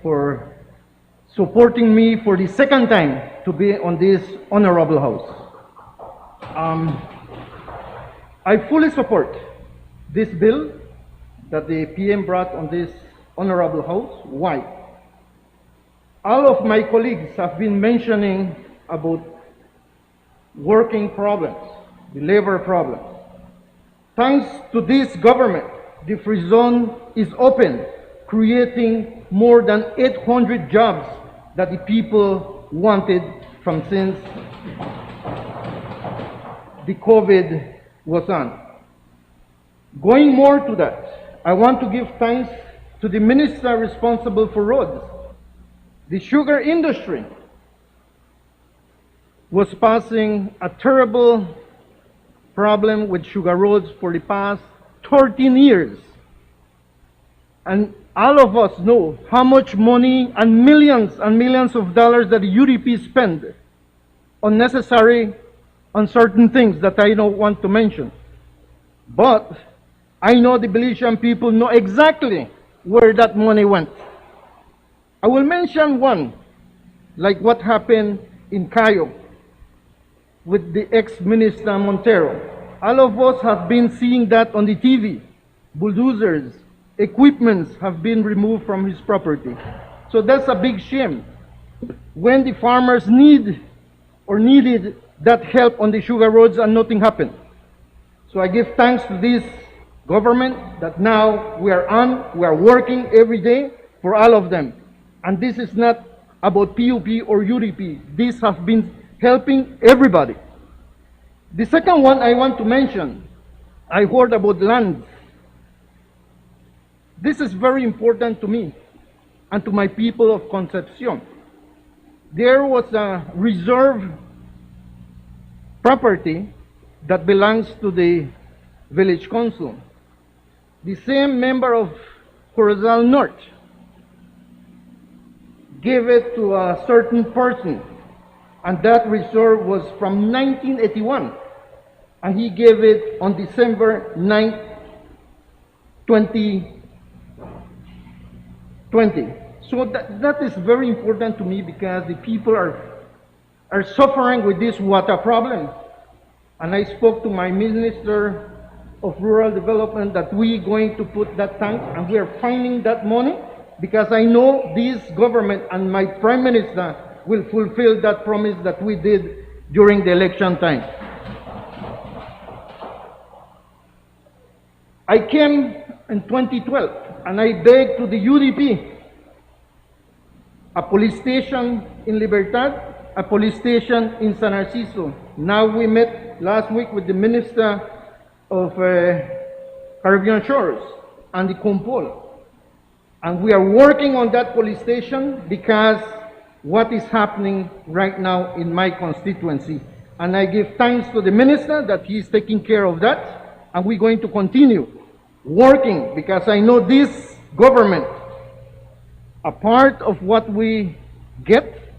for supporting me for the second time to be on this honorable house. I fully support this bill that the PM brought on this honorable house. Why? All of my colleagues have been mentioning about working problems, the labor problems. Thanks to this government, the free zone is open, creating more than 800 jobs that the people wanted from since the COVID was on. Going more to that, I want to give thanks to the minister responsible for roads. The sugar industry was passing a terrible problem with sugar roads for the past 13 years. And all of us know how much money and millions of dollars that the UDP spend unnecessary on certain things that I don't want to mention. But I know the Belizean people know exactly where that money went. I will mention one, like what happened in Cayo with the ex-minister Montero. All of us have been seeing that on the TV. Bulldozers, equipments have been removed from his property. So that's a big shame. When the farmers needed that help on the sugar roads and nothing happened. So I give thanks to this government that now we are working every day for all of them. And this is not about PUP or UDP. This has been helping everybody. The second one I want to mention, I heard about land. This is very important to me and to my people of Concepcion. There was a reserve property that belongs to the village council. The same member of Corozal North gave it to a certain person, and that reserve was from 1981, and he gave it on December 9th, 2020. So that is very important to me because the people are suffering with this water problem. And I spoke to my Minister of Rural Development that we are going to put that tank, and we are finding that money because I know this government and my Prime Minister will fulfill that promise that we did during the election time. I came in 2012 and I begged to the UDP a police station in Libertad, a police station in San Narciso. Now we met last week with the Minister of Caribbean Shores and the Compol. And we are working on that police station because what is happening right now in my constituency. And I give thanks to the Minister that he is taking care of that. And we're going to continue working because I know this government, a part of what we get,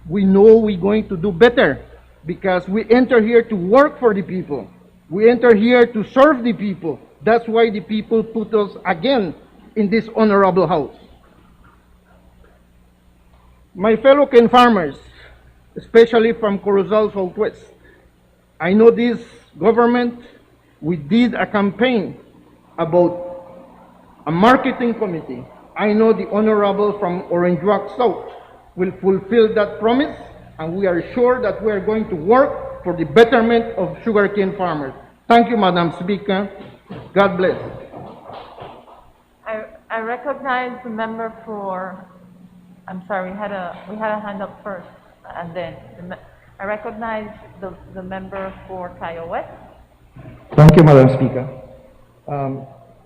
we know we're going to do better because we enter here to work for the people. We enter here to serve the people. That's why the people put us again in this honorable house. My fellow Ken farmers, especially from Corozal Southwest, I know this government, we did a campaign about a marketing committee. I know the honorable from Orange Walk South will fulfill that promise, and we are sure that we are going to work for the betterment of sugarcane farmers. Thank you, Madam Speaker. God bless. I recognize the member for, I'm sorry, we had a hand up first, and then I recognize the member for Kaya West. Thank you, Madam Speaker.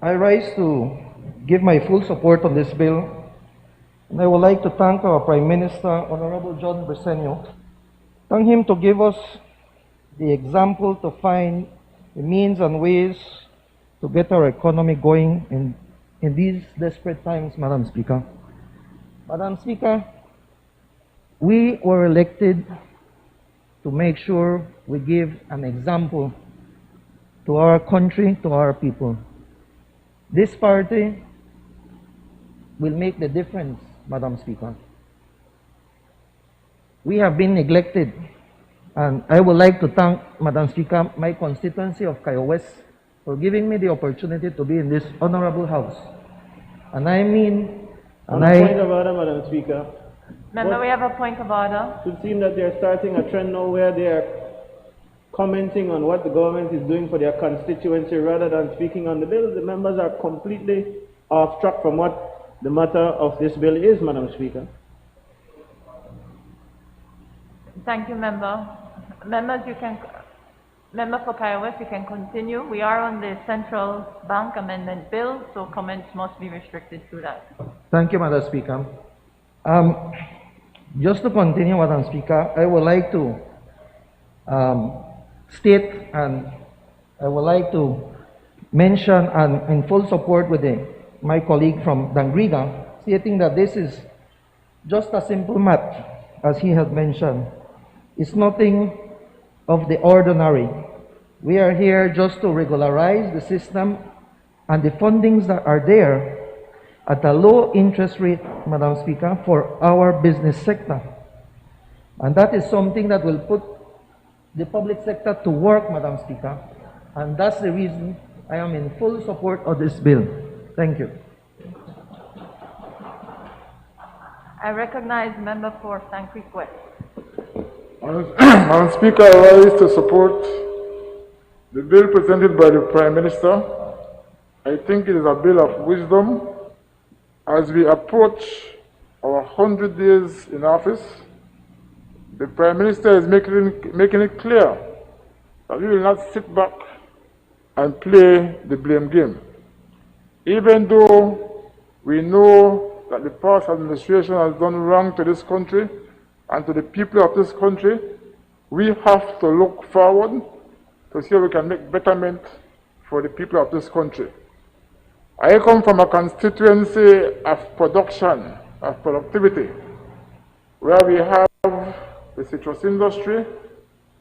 I rise to give my full support on this bill, and I would like to thank our Prime Minister, Honorable John Briceño. Thank him to give us the example to find the means and ways to get our economy going in these desperate times, Madam Speaker. Madam Speaker, we were elected to make sure we give an example to our country, to our people. This party will make the difference, Madam Speaker. We have been neglected, and I would like to thank, Madam Speaker, my constituency of Kaya West for giving me the opportunity to be in this honorable house. And I mean, on a point of order, Madam Speaker. Member, we have a point of order. It would seem that they're starting a trend now where they're commenting on what the government is doing for their constituency rather than speaking on the bill. The members are completely off track from what the matter of this bill is, Madam Speaker. Thank you, member. Members, member for Kaya West, you can continue. We are on the Central Bank Amendment Bill, so comments must be restricted to that. Thank you, Madam Speaker. Just to continue, Madam Speaker, I would like to state, and I would like to mention, and in full support with my colleague from Dangriga, stating that this is just a simple math, as he has mentioned. It's nothing of the ordinary. We are here just to regularize the system and the fundings that are there at a low interest rate, Madam Speaker, for our business sector. And that is something that will put the public sector to work, Madam Speaker. And that's the reason I am in full support of this bill. Thank you. I recognize the member for Sank Creek West. Madam Speaker, I rise to support the bill presented by the Prime Minister. I think it is a bill of wisdom. As we approach our 100 days in office, the Prime Minister is making it clear that we will not sit back and play the blame game. Even though we know that the past administration has done wrong to this country and to the people of this country, we have to look forward to see how we can make betterment for the people of this country. I come from a constituency of production, of productivity, where we have the citrus industry,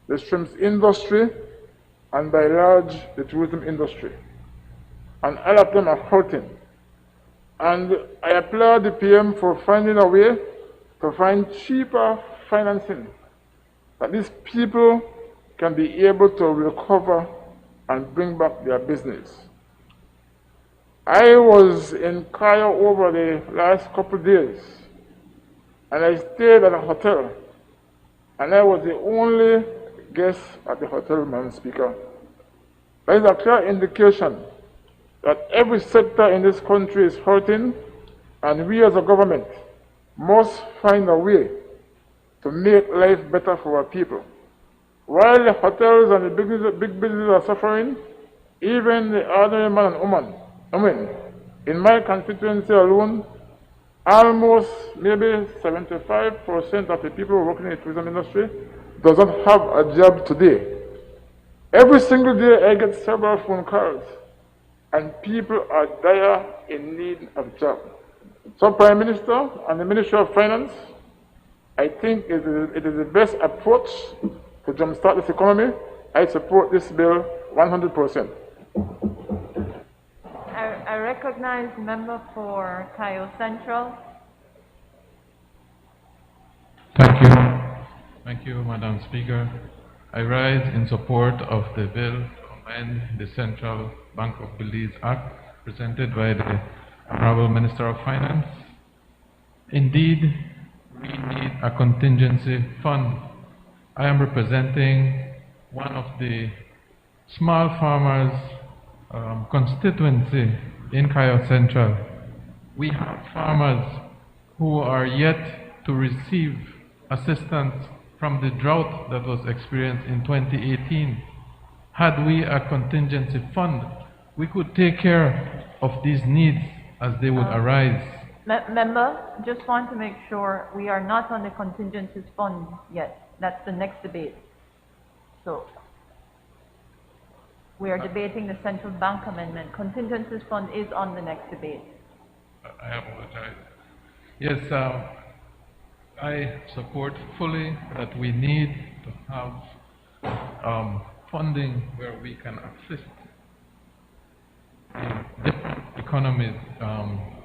the shrimp industry, and by large, the tourism industry. And all of them are hurting. And I applaud the PM for finding a way to find cheaper financing, that these people can be able to recover and bring back their business. I was in Kaya over the last couple of days, and I stayed at a hotel, and I was the only guest at the hotel, Madam Speaker. That is a clear indication that every sector in this country is hurting, and we as a government must find a way to make life better for our people. While the hotels and the big businesses are suffering, even the ordinary man and woman in my constituency alone, almost maybe 75% of the people working in the tourism industry does not have a job today. Every single day I get several phone calls, and people are dire in need of jobs. So Prime Minister and the Ministry of Finance, I think it is the best approach to jumpstart this economy. I support this bill 100%. I recognize the member for Cayo Central. Thank you. Thank you, Madam Speaker. I rise in support of the bill to amend the Central Bank of Belize Act presented by the Honorable Minister of Finance. Indeed, we need a contingency fund. I am representing one of the small farmers constituency in Cayo Central. We have farmers who are yet to receive assistance from the drought that was experienced in 2018. Had we a contingency fund, we could take care of these needs as they would arise. Member, just want to make sure we are not on the contingencies fund yet. That's the next debate. So we are debating the central bank amendment. Contingencies fund is on the next debate. I apologize. Yes, I support fully that we need to have funding where we can assist in different economies,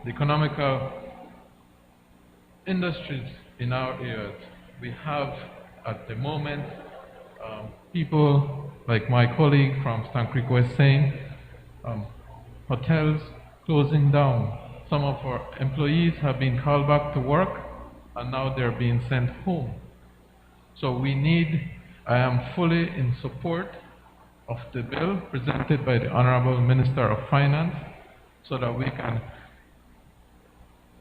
the economical industries in our areas. We have at the moment people like my colleague from Stan Creek was saying, hotels closing down. Some of our employees have been called back to work and now they're being sent home. So we need, I am fully in support of the bill presented by the Honorable Minister of Finance so that we can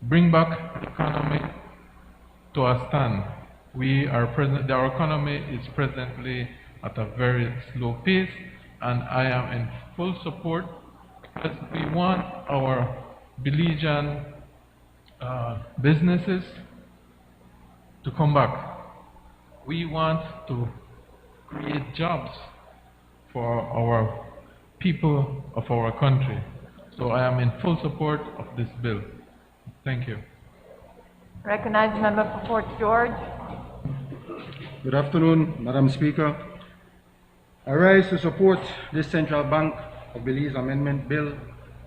bring back the economy to a stand. Our economy is presently at a very slow pace, and I am in full support because we want our Belizean businesses to come back. We want to create jobs for our people of our country. So I am in full support of this bill. Thank you. Recognize the member for Fort George. Good afternoon, Madam Speaker. I rise to support this Central Bank of Belize Amendment Bill,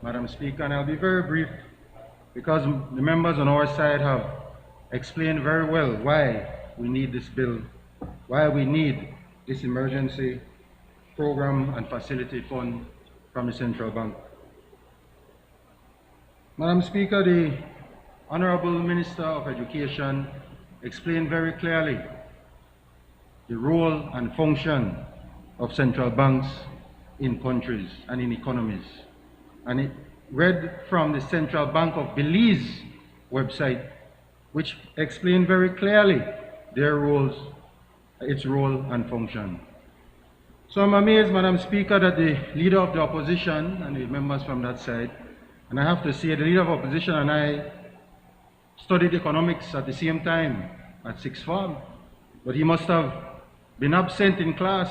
Madam Speaker, and I'll be very brief because the members on our side have explained very well why we need this bill, why we need this emergency program and facility fund from the Central Bank. Madam Speaker, the Honorable Minister of Education explained very clearly the role and function of central banks in countries and in economies. And it read from the Central Bank of Belize website, which explained very clearly their roles, its role and function. So I'm amazed, Madam Speaker, that the Leader of the Opposition and the members from that side, and I have to say the Leader of Opposition and I studied economics at the same time at sixth form, but he must have been absent in class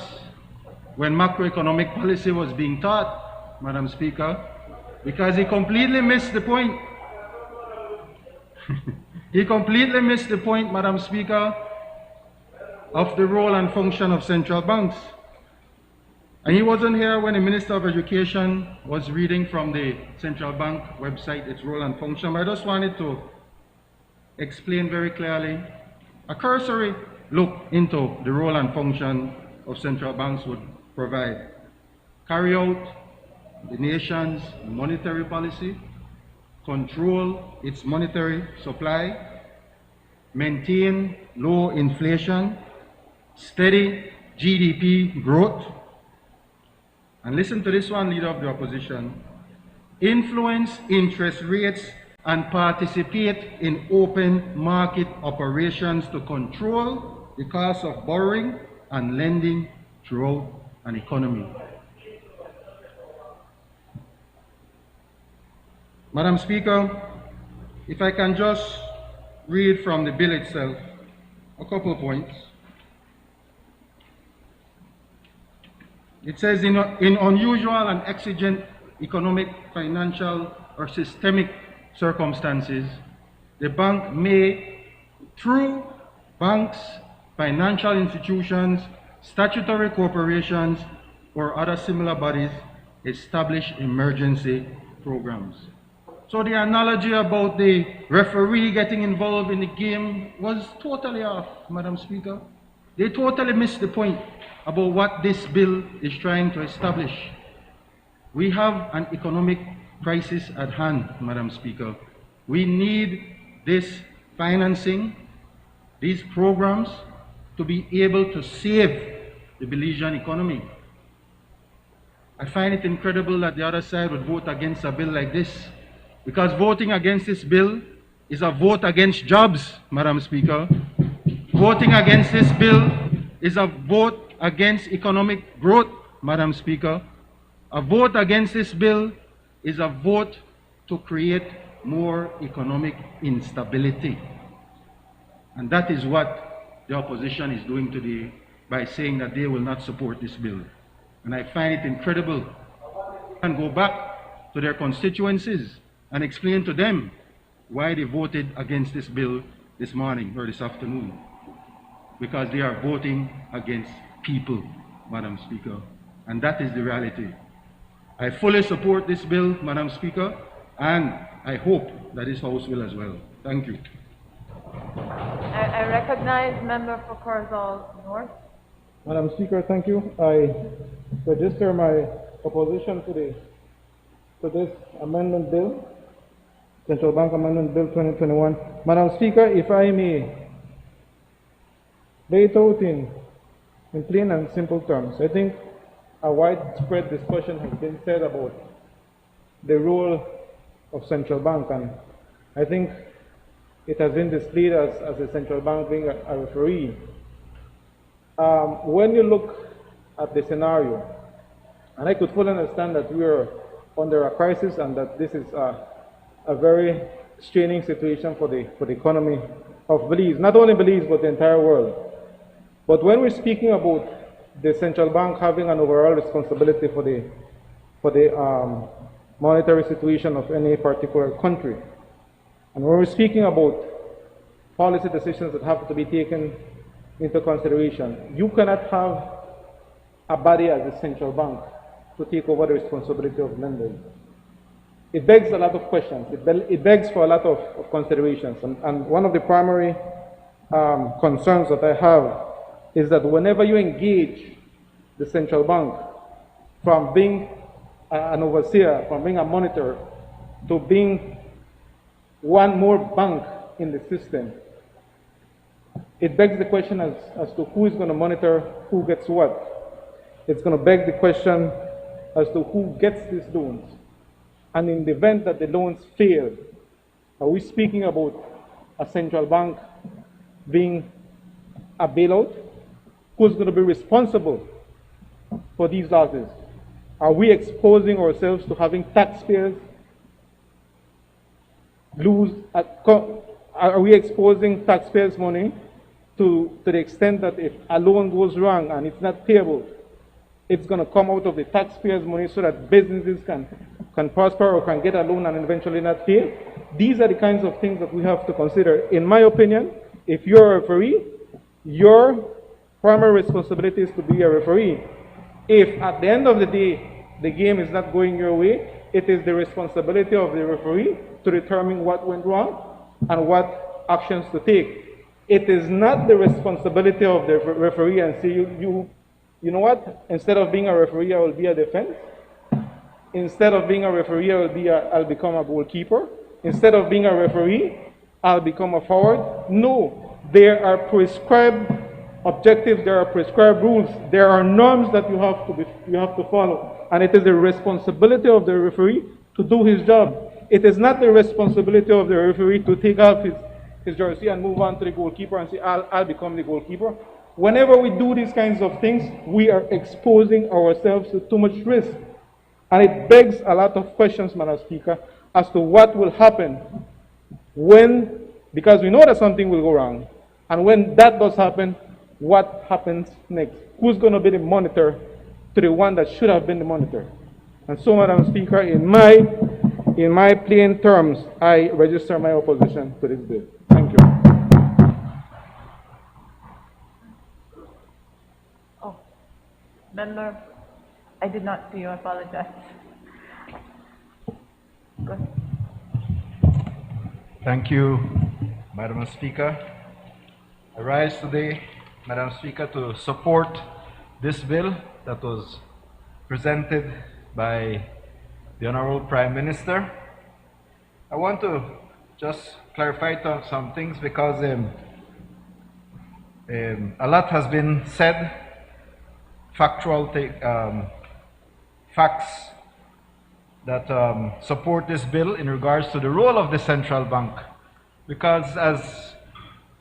when macroeconomic policy was being taught, Madam Speaker, because he completely missed the point. He completely missed the point, Madam Speaker, of the role and function of central banks. And he wasn't here when the Minister of Education was reading from the Central Bank website its role and function. But I just wanted to explain very clearly a cursory look into the role and function of central banks would provide. Carry out the nation's monetary policy, control its monetary supply, maintain low inflation, steady GDP growth, and listen to this one, Leader of the Opposition, influence interest rates, and participate in open market operations to control the cost of borrowing and lending throughout an economy. Madam Speaker, if I can just read from the bill itself a couple of points. It says, in unusual and exigent economic, financial, or systemic circumstances, the bank may, through banks, financial institutions, statutory corporations, or other similar bodies, establish emergency programs. So the analogy about the referee getting involved in the game was totally off, Madam Speaker. They totally missed the point about what this bill is trying to establish. We have an economic crisis at hand, Madam Speaker. We need this financing, these programs, to be able to save the Belizean economy. I find it incredible that the other side would vote against a bill like this, because voting against this bill is a vote against jobs, Madam Speaker. Voting against this bill is a vote against economic growth, Madam Speaker. A vote against this bill is a vote to create more economic instability. And that is what the opposition is doing today by saying that they will not support this bill. And I find it incredible. And go back to their constituencies and explain to them why they voted against this bill this morning or this afternoon. Because they are voting against people, Madam Speaker. And that is the reality. I fully support this bill, Madam Speaker, and I hope that this House will as well. Thank you. I recognize Member for Corzal North. Madam Speaker, thank you. I register my opposition to this amendment bill, Central Bank Amendment Bill 2021. Madam Speaker, if I may lay it out in plain and simple terms, I think a widespread discussion has been said about the role of central bank, and I think it has been displayed as a central bank being a referee. When you look at the scenario, and I could fully understand that we are under a crisis and that this is a very straining situation for the economy of Belize, not only Belize but the entire world. But when we're speaking about the central bank having an overall responsibility for the monetary situation of any particular country, and when we're speaking about policy decisions that have to be taken into consideration, you cannot have a body as the central bank to take over the responsibility of lending. It begs a lot of questions. It begs for a lot of considerations. And one of the primary concerns that I have is that whenever you engage the central bank from being an overseer, from being a monitor, to being one more bank in the system, it begs the question as to who is going to monitor who gets what. It's going to beg the question as to who gets these loans. And in the event that the loans fail, are we speaking about a central bank being a bailout? Who's going to be responsible for these losses? Are we exposing ourselves to having taxpayers lose? Are we exposing taxpayers' money to the extent that if a loan goes wrong and it's not payable, it's going to come out of the taxpayers' money so that businesses can prosper or can get a loan and eventually not pay? These are the kinds of things that we have to consider. In my opinion, if you're a referee, your primary responsibility is to be a referee. If at the end of the day, the game is not going your way, it is the responsibility of the referee to determine what went wrong and what actions to take. It is not the responsibility of the referee and say, you know what, instead of being a referee, I will be a defense. Instead of being a referee, I'll become a goalkeeper. Instead of being a referee, I'll become a forward. No, there are prescribed objectives, there are prescribed rules, there are norms that you have to follow. And it is the responsibility of the referee to do his job. It is not the responsibility of the referee to take off his jersey and move on to the goalkeeper and say, I'll become the goalkeeper. Whenever we do these kinds of things, we are exposing ourselves to too much risk. And it begs a lot of questions, Madam Speaker, as to what will happen when, because we know that something will go wrong, and when that does happen, what happens next? Who's going to be the monitor to the one that should have been the monitor? And so, Madam Speaker, in my plain terms, I register my opposition to this bill. Thank you. Oh, member, I did not see you. I apologize. Go ahead. Thank you, Madam Speaker. I rise today, Madam Speaker, to support this bill that was presented by the Honorable Prime Minister. I want to just clarify some things because a lot has been said, facts that support this bill in regards to the role of the central bank. Because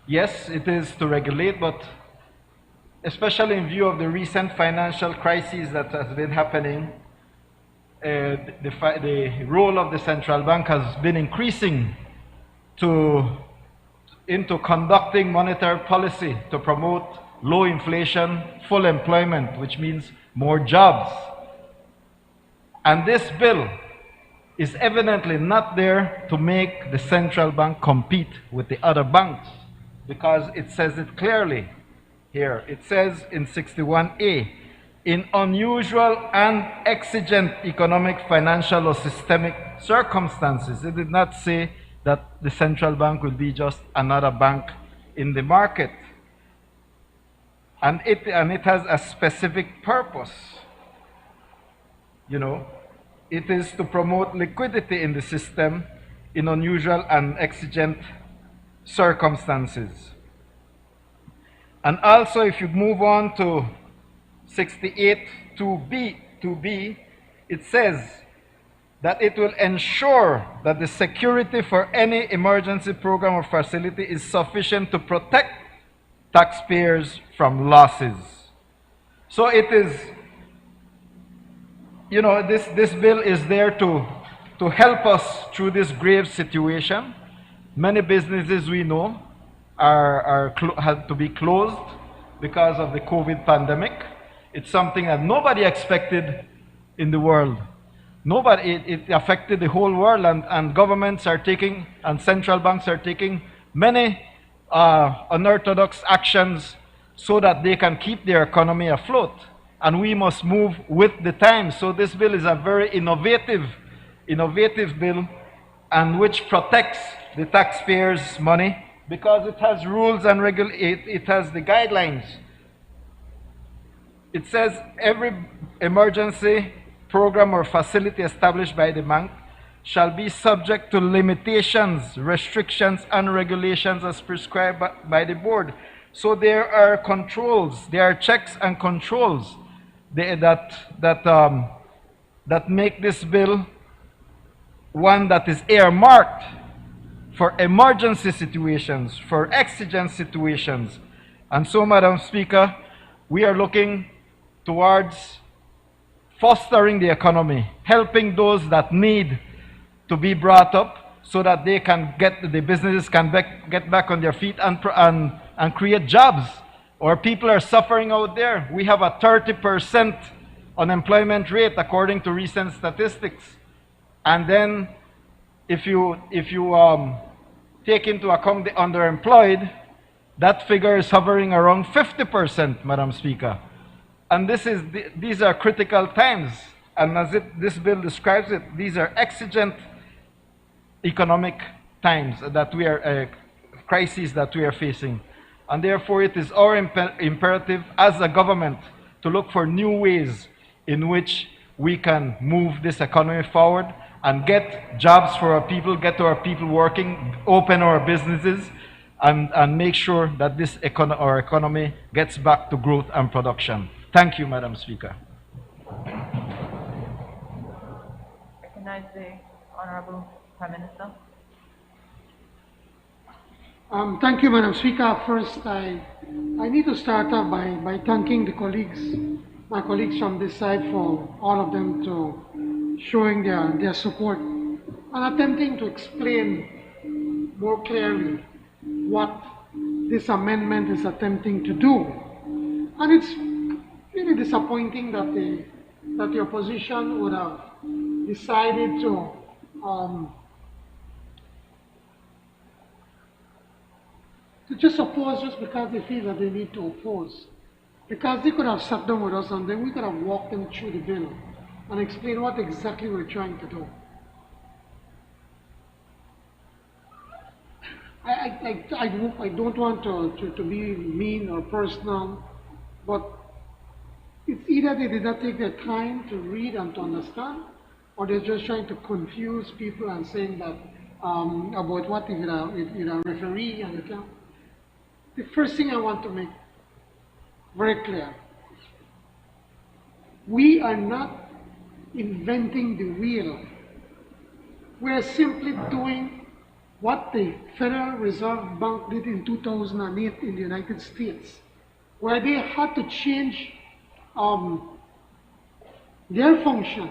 yes, it is to regulate, but especially in view of the recent financial crisis that has been happening, the role of the central bank has been increasing into conducting monetary policy to promote low inflation, full employment, which means more jobs. And this bill is evidently not there to make the central bank compete with the other banks, because it says it clearly here. It says in 61A, in unusual and exigent economic, financial, or systemic circumstances. It did not say that the central bank will be just another bank in the market. And it has a specific purpose. You know, it is to promote liquidity in the system in unusual and exigent circumstances. And also, if you move on to 68(2)(b), it says that it will ensure that the security for any emergency program or facility is sufficient to protect taxpayers from losses. So it is, you know, this bill is there to help us through this grave situation. Many businesses we know had to be closed because of the COVID pandemic. It's something that nobody expected in the world. It affected the whole world, and governments are taking, and central banks are taking many unorthodox actions so that they can keep their economy afloat. And we must move with the times. So this bill is a very innovative bill, and which protects the taxpayers' money, because it has rules and it has the guidelines. It says every emergency program or facility established by the bank shall be subject to limitations, restrictions, and regulations as prescribed by the board. So there are controls, there are checks and controls that make this bill one that is earmarked for emergency situations, for exigent situations. And so, Madam Speaker, we are looking towards fostering the economy, helping those that need to be brought up so that they can the businesses can get back on their feet and create jobs. Our people are suffering out there. We have a 30% unemployment rate according to recent statistics. And then if you take into account the underemployed, that figure is hovering around 50%, Madam Speaker. And these are critical times. And as this bill describes it, these are exigent economic times that we are, crises that we are facing. And therefore it is our imperative as a government to look for new ways in which we can move this economy forward and get jobs for our people, get our people working, open our businesses, and make sure that our economy gets back to growth and production. Thank you, Madam Speaker. Recognize recognize the Honorable Prime Minister. Thank you, Madam Speaker. First, I need to start off by thanking the colleagues, my colleagues from this side, for all of them to showing their support and attempting to explain more clearly what this amendment is attempting to do. And it's really disappointing that the opposition would have decided to just oppose just because they feel that they need to oppose. Because they could have sat down with us and then we could have walked them through the bill and explained what exactly we're trying to do. I don't want to be mean or personal, but it's either they did not take their time to read and to understand, or they're just trying to confuse people and saying that about what if you're a referee and you can. The first thing I want to make very clear, we are not inventing the wheel. We are simply doing what the Federal Reserve Bank did in 2008 in the United States, where they had to change their function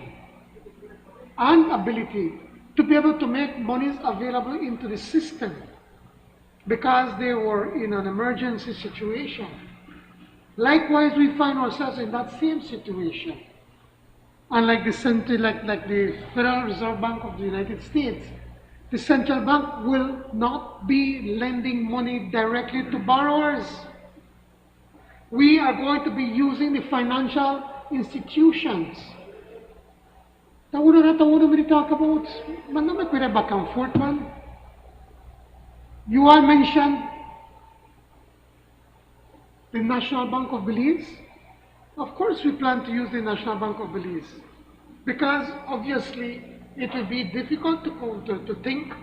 and ability to be able to make monies available into the system because they were in an emergency situation. Likewise, we find ourselves in that same situation. And like the Federal Reserve Bank of the United States, the central bank will not be lending money directly to borrowers. We are going to be using the financial institutions. That's what we talk about. Man, not make back and forth, man. You all mentioned the National Bank of Belize. Of course we plan to use the National Bank of Belize because obviously it will be difficult to think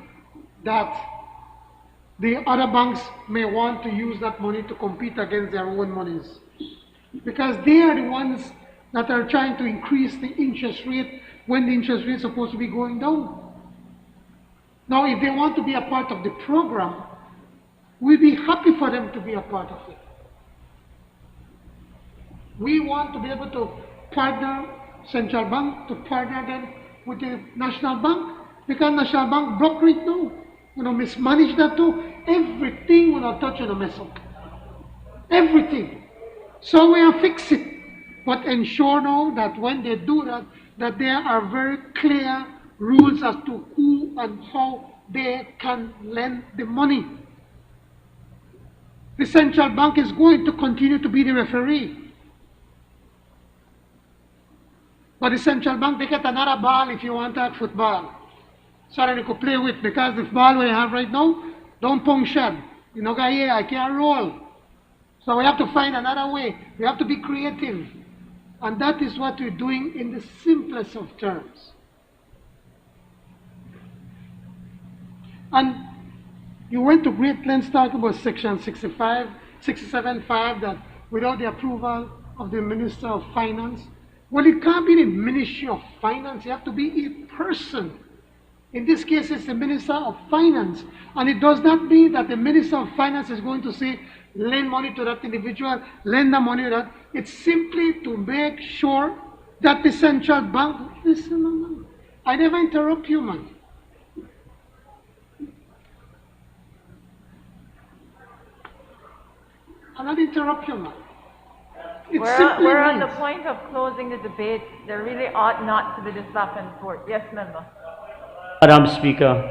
that the other banks may want to use that money to compete against their own monies because they are the ones that are trying to increase the interest rate when the interest rate is supposed to be going down. Now, if they want to be a part of the program, we'll be happy for them to be a part of it. We want to be able to partner central bank, to partner them with the National Bank, because National Bank broke right now. Mismanage that too. Everything will not touch and mess up. Everything. So we are fix it. But ensure now that when they do that, that there are very clear rules as to who and how they can lend the money. The central bank is going to continue to be the referee. But the central bank, they get another ball if you want that football. So that they could play with, because the ball we have right now, don't puncture. You know, I can't roll. So we have to find another way. We have to be creative. And that is what we're doing in the simplest of terms. And you went to great lengths talking about Section 67.5, that without the approval of the Minister of Finance. Well, it can't be the Ministry of Finance. You have to be a person. In this case, it's the Minister of Finance. And it does not mean that the Minister of Finance is going to say, lend money to that individual, lend the money to that. It's simply to make sure that the central bank, listen, man, I never interrupt you, man. I'll not interrupt you, man. We're on the point of closing the debate. There really ought not to be this back and forth. Yes, member. Madam Speaker,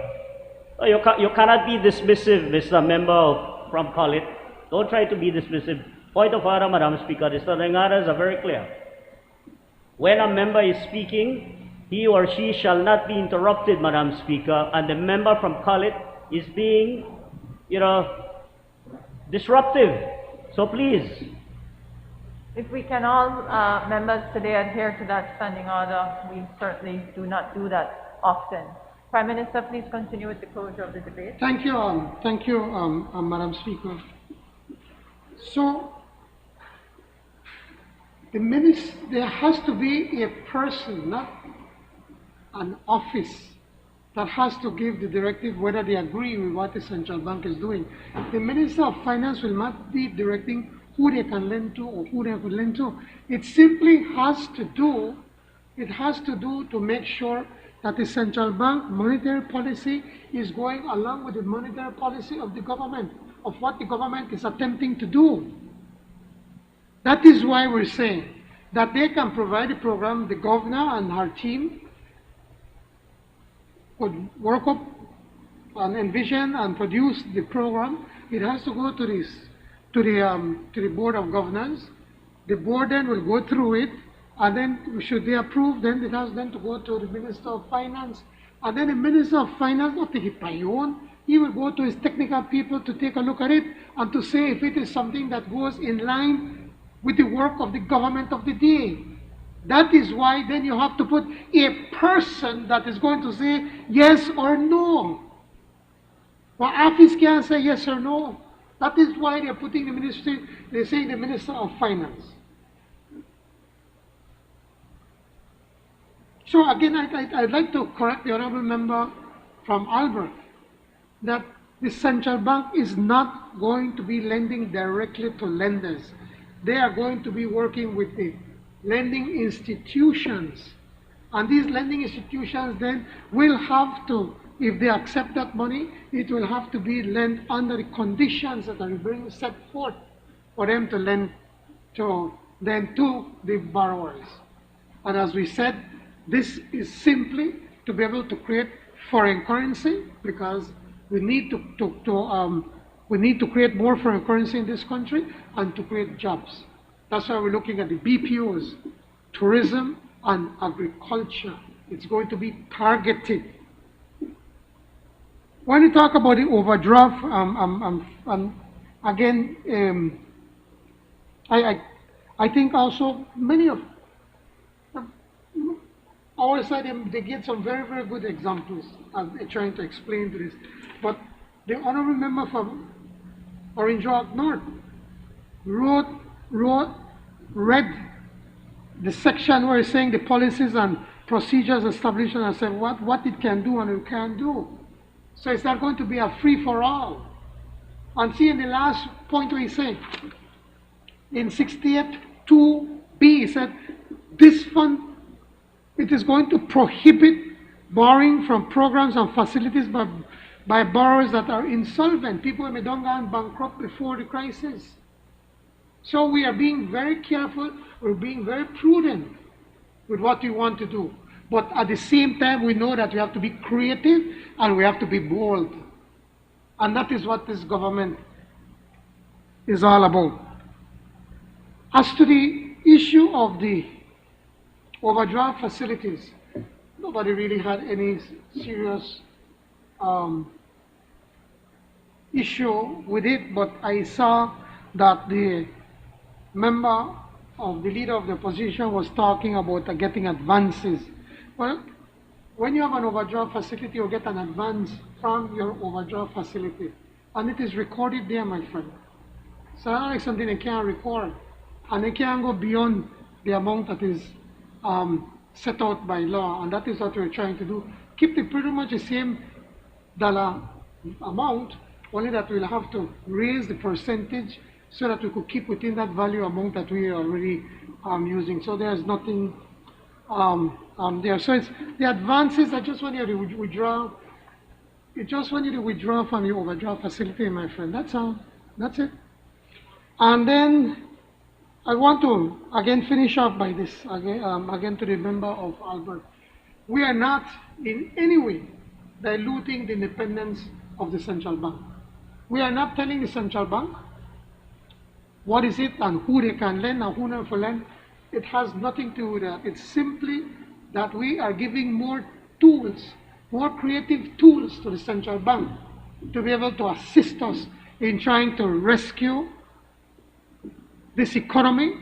you cannot be dismissive, Mr. Member from Collett. Don't try to be dismissive. Point of order, Madam Speaker. The standing orders are very clear. When a member is speaking, he or she shall not be interrupted, Madam Speaker, and the member from Collett is being, disruptive. So please. If we can all, members today, adhere to that standing order, we certainly do not do that often. Prime Minister, please continue with the closure of the debate. Thank you, Madam Speaker. So, there has to be a person, not an office that has to give the directive whether they agree with what the central bank is doing. The Minister of Finance will not be directing who they can lend to or who they could lend to. It simply has to do to make sure that the central bank monetary policy is going along with the monetary policy of the government, of what the government is attempting to do. That is why we're saying that they can provide the program, the governor and her team could work up and envision and produce the program. It has to go to the Board of Governors. The board then will go through it, and then should they approve, then it has then to go to the Minister of Finance. And then the Minister of Finance will take it by own. He will go to his technical people to take a look at it and to say if it is something that goes in line with the work of the government of the day. That is why then you have to put a person that is going to say yes or no. Well, office can't say yes or no. That is why they're putting the ministry, they're saying the Minister of Finance. So again, I'd like to correct the honorable member from Albert that the central bank is not going to be lending directly to lenders. They are going to be working with the lending institutions. And these lending institutions then will have to, if they accept that money, it will have to be lent under the conditions that are being set forth for them to lend to the borrowers. And as we said, this is simply to be able to create foreign currency, because we need to create more foreign currency in this country and to create jobs. That's why we're looking at the BPOs, tourism and agriculture. It's going to be targeted. When you talk about the overdraft, again, I think also many of our side, they get some very, very good examples as they're trying to explain to this. But the honorable member from Orange Walk North read the section where it's saying the policies and procedures established and said what it can do and it can't do. So it's not going to be a free-for-all. And see in the last point where he said, in 68 2B, he said, this fund, it is going to prohibit borrowing from programs and facilities by borrowers that are insolvent, people who may don't go and bankrupt before the crisis. So we are being very careful, we're being very prudent with what we want to do. But at the same time, we know that we have to be creative and we have to be bold. And that is what this government is all about. As to the issue of the overdraft facilities, nobody really had any serious issue with it, but I saw that the member of the leader of the opposition was talking about getting advances. Well, when you have an overdraft facility, you get an advance from your overdraft facility, and it is recorded there, my friend. So it's not like something they can't record, and they can't go beyond the amount that is set out by law, and that is what we're trying to do. Keep pretty much the same dollar amount, only that we'll have to raise the percentage so that we could keep within that value amount that we are already using. So there's nothing there. So it's the advances. I just want you to withdraw. It just want you to withdraw from your overdraft facility, my friend. That's all. That's it. And then I want to again finish off by this again to the member of Albert. We are not in any way diluting the independence of the central bank. We are not telling the central bank what is it and who they can lend and who not for lend. It has nothing to do with that. It's simply that we are giving more tools, more creative tools to the central bank to be able to assist us in trying to rescue this economy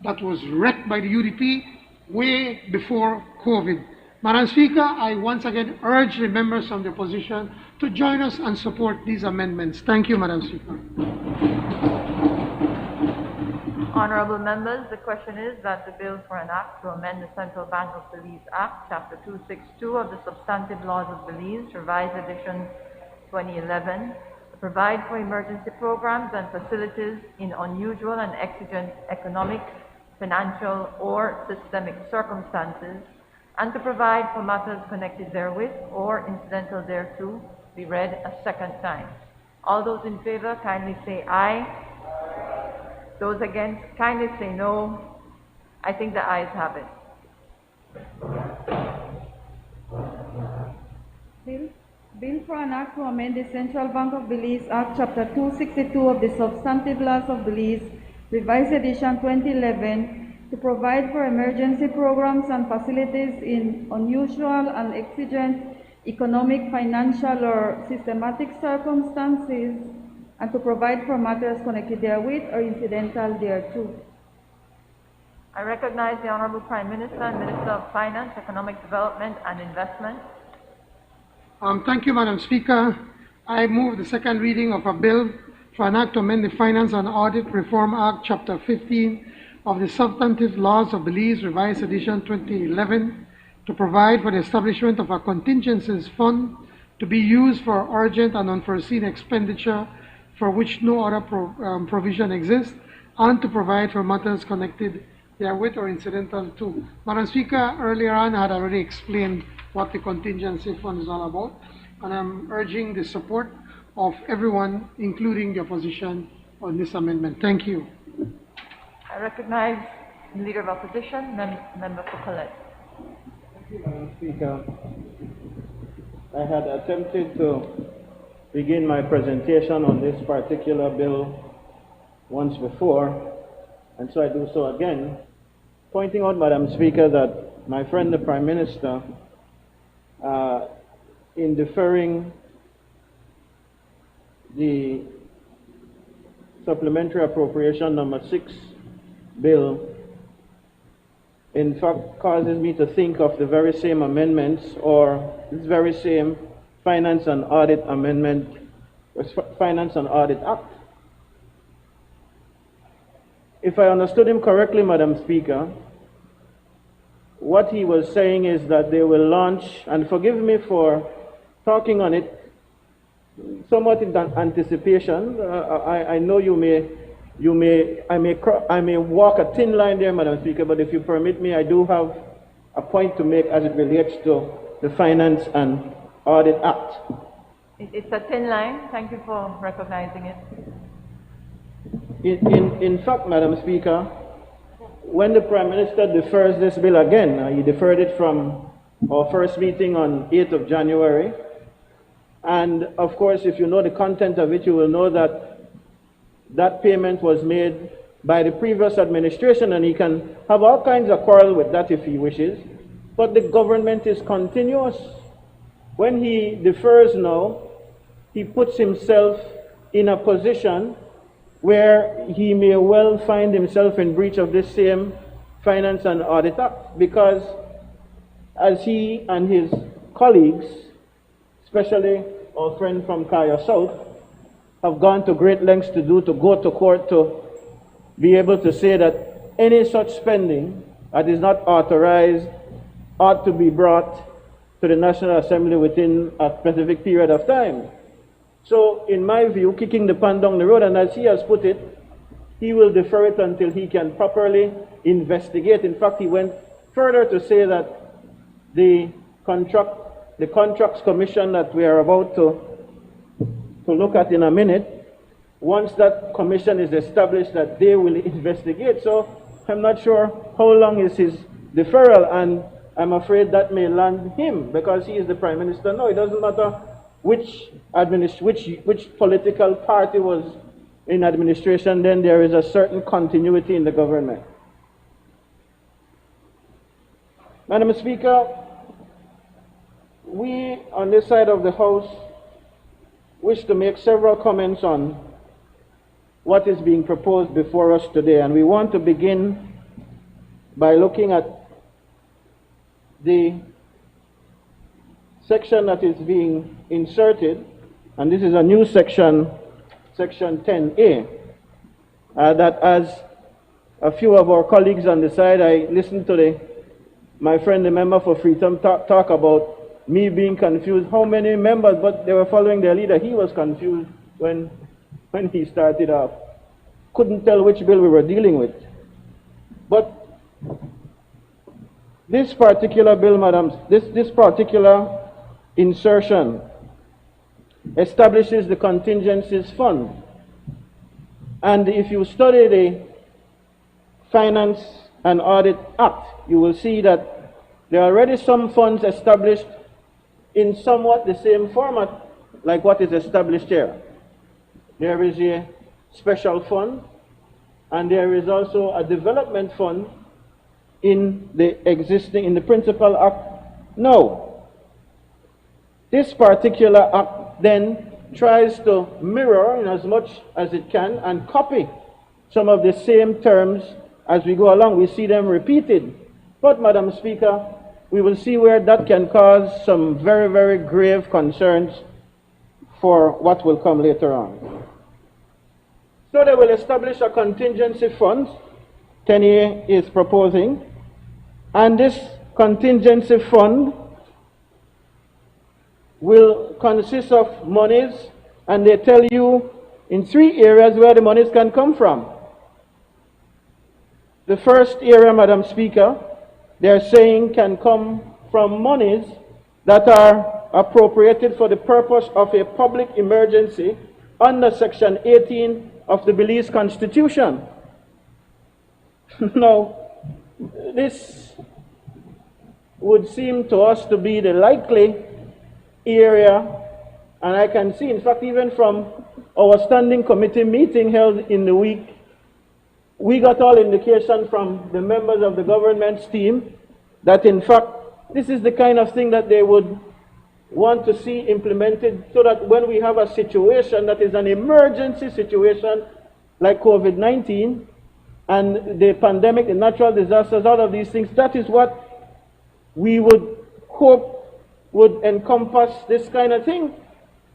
that was wrecked by the UDP way before COVID. Madam Speaker, I once again urge the members from the opposition to join us and support these amendments. Thank you, Madam Speaker. Honorable members, the question is that the bill for an act to amend the Central Bank of Belize Act, Chapter 262 of the Substantive Laws of Belize, Revised Edition 2011, to provide for emergency programs and facilities in unusual and exigent economic, financial, or systemic circumstances, and to provide for matters connected therewith or incidental thereto, be read a second time. All those in favor kindly say aye. Those against kindly say no. I think the ayes have it. Bill for an act to amend the Central Bank of Belize Act, Chapter 262 of the Substantive Laws of Belize, Revised Edition 2011, to provide for emergency programs and facilities in unusual and exigent economic, financial, or systematic circumstances, and to provide for matters connected therewith or incidental thereto. I recognize the Honorable Prime Minister and Minister of Finance, Economic Development and Investment. Thank you, Madam Speaker. I move the second reading of a bill for an act to amend the Finance and Audit Reform Act, Chapter 15 of the Substantive Laws of Belize, Revised Edition 2011, to provide for the establishment of a contingencies fund to be used for urgent and unforeseen expenditure for which no other provision exists, and to provide for matters connected therewith or incidental to. Madam Speaker, earlier on I had already explained what the contingency fund is all about, and I'm urging the support of everyone, including the opposition, on this amendment. Thank you. I recognize the Leader of Opposition, Member for Colette. Thank you, Madam Speaker. I had attempted to begin my presentation on this particular bill once before, and so I do so again, pointing out, Madam Speaker, that my friend the Prime Minister, in deferring the Supplementary Appropriation Number 6 bill, in fact causes me to think of the very same amendments, or this very same Finance and Audit Amendment, Finance and Audit Act. If I understood him correctly, Madam Speaker, what he was saying is that they will launch, and forgive me for talking on it somewhat in anticipation. I know I may walk a thin line there, Madam Speaker, but if you permit me, I do have a point to make as it relates to the Finance and Audit Act. It's a thin line. Thank you for recognizing it. In fact, Madam Speaker, when the Prime Minister defers this bill again, he deferred it from our first meeting on 8th of January, and of course, if you know the content of it, you will know that that payment was made by the previous administration, and he can have all kinds of quarrel with that if he wishes, but the government is continuous. When he defers now, he puts himself in a position where he may well find himself in breach of this same Finance and Audit Act, because as he and his colleagues, especially our friend from Kaya South, have gone to great lengths to go to court to be able to say that any such spending that is not authorized ought to be brought to the National Assembly within a specific period of time. So, in my view, kicking the can down the road, and as he has put it, he will defer it until he can properly investigate. In fact, he went further to say that the Contracts Commission that we are about to look at in a minute, once that commission is established, that they will investigate. So, I'm not sure how long is his deferral, and I'm afraid that may land him, because he is the Prime Minister now. It doesn't matter which political party was in administration, then there is a certain continuity in the government. Madam Speaker, we on this side of the House wish to make several comments on what is being proposed before us today, and we want to begin by looking at the section that is being inserted, and this is a new section, Section 10A, that as a few of our colleagues on the side, I listened to my friend, the member for Freedom, talk about me being confused. How many members, but they were following their leader. He was confused when he started off. Couldn't tell which bill we were dealing with. But this particular bill, madam, this particular insertion establishes the contingencies fund. And if you study the Finance and Audit Act, you will see that there are already some funds established in somewhat the same format like what is established here. There is a special fund, and there is also a development fund in the Principal Act. Now, this particular act then tries to mirror in as much as it can and copy some of the same terms as we go along. We see them repeated. But, Madam Speaker, we will see where that can cause some very, very grave concerns for what will come later on. So they will establish a contingency fund, 10A is proposing, and this contingency fund will consist of monies, and they tell you in 3 areas where the monies can come from. The first area, Madam Speaker, they're saying can come from monies that are appropriated for the purpose of a public emergency under Section 18 of the Belize Constitution. Now, this would seem to us to be the likely area, and I can see, in fact, even from our standing committee meeting held in the week, we got all indication from the members of the government's team that, in fact, this is the kind of thing that they would want to see implemented so that when we have a situation that is an emergency situation like COVID-19 and the pandemic, the natural disasters, all of these things, that is what we would hope would encompass this kind of thing.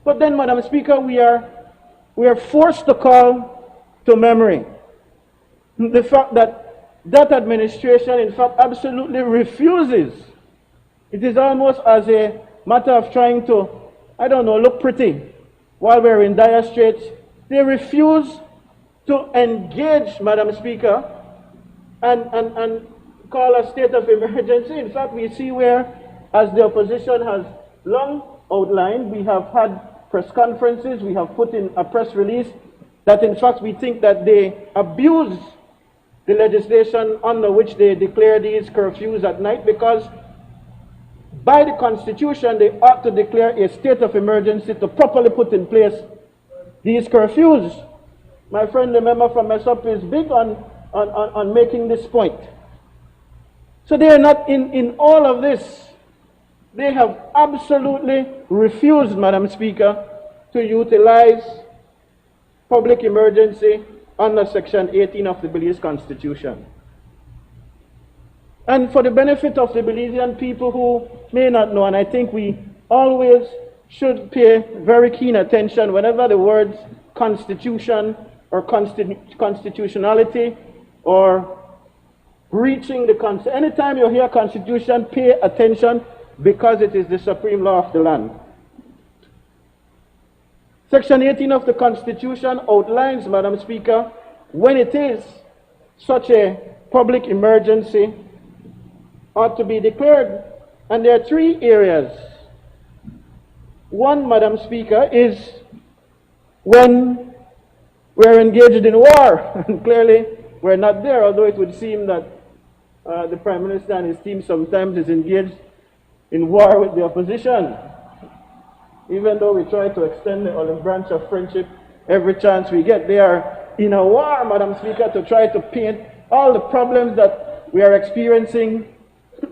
But then, Madam Speaker, we are forced to call to memory the fact that that administration, in fact, absolutely refuses. It is almost as a matter of trying to, I don't know, look pretty while we're in dire straits. They refuse to engage, Madam Speaker, and call a state of emergency. In fact, we see where, as the opposition has long outlined, we have had press conferences, we have put in a press release that, in fact, we think that they abuse the legislation under which they declare these curfews at night, because by the Constitution, they ought to declare a state of emergency to properly put in place these curfews. My friend, the member from Mesop, is big on making this point. So they are not in all of this. They have absolutely refused, Madam Speaker, to utilize public emergency under Section 18 of the Belize Constitution. And for the benefit of the Belizean people who may not know, and I think we always should pay very keen attention whenever the words constitution or constitutionality or breaching the constitution, anytime you hear constitution, pay attention, because it is the supreme law of the land. Section 18 of the Constitution outlines, Madam Speaker, when it is such a public emergency ought to be declared. And there are 3 areas. One, Madam Speaker, is when we're engaged in war. And clearly, we're not there, although it would seem that the Prime Minister and his team sometimes is engaged in war with the opposition. Even though we try to extend the olive branch of friendship every chance we get, they are in a war, Madam Speaker, to try to paint all the problems that we are experiencing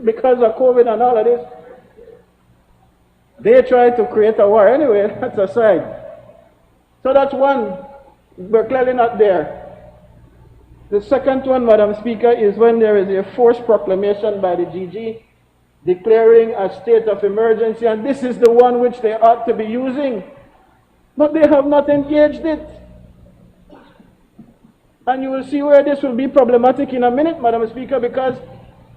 because of COVID and all of this. They try to create a war anyway, that's aside. So that's one, we're clearly not there. The second one, Madam Speaker, is when there is a forced proclamation by the GG declaring a state of emergency, and this is the one which they ought to be using, but they have not engaged it. And you will see where this will be problematic in a minute, Madam Speaker, because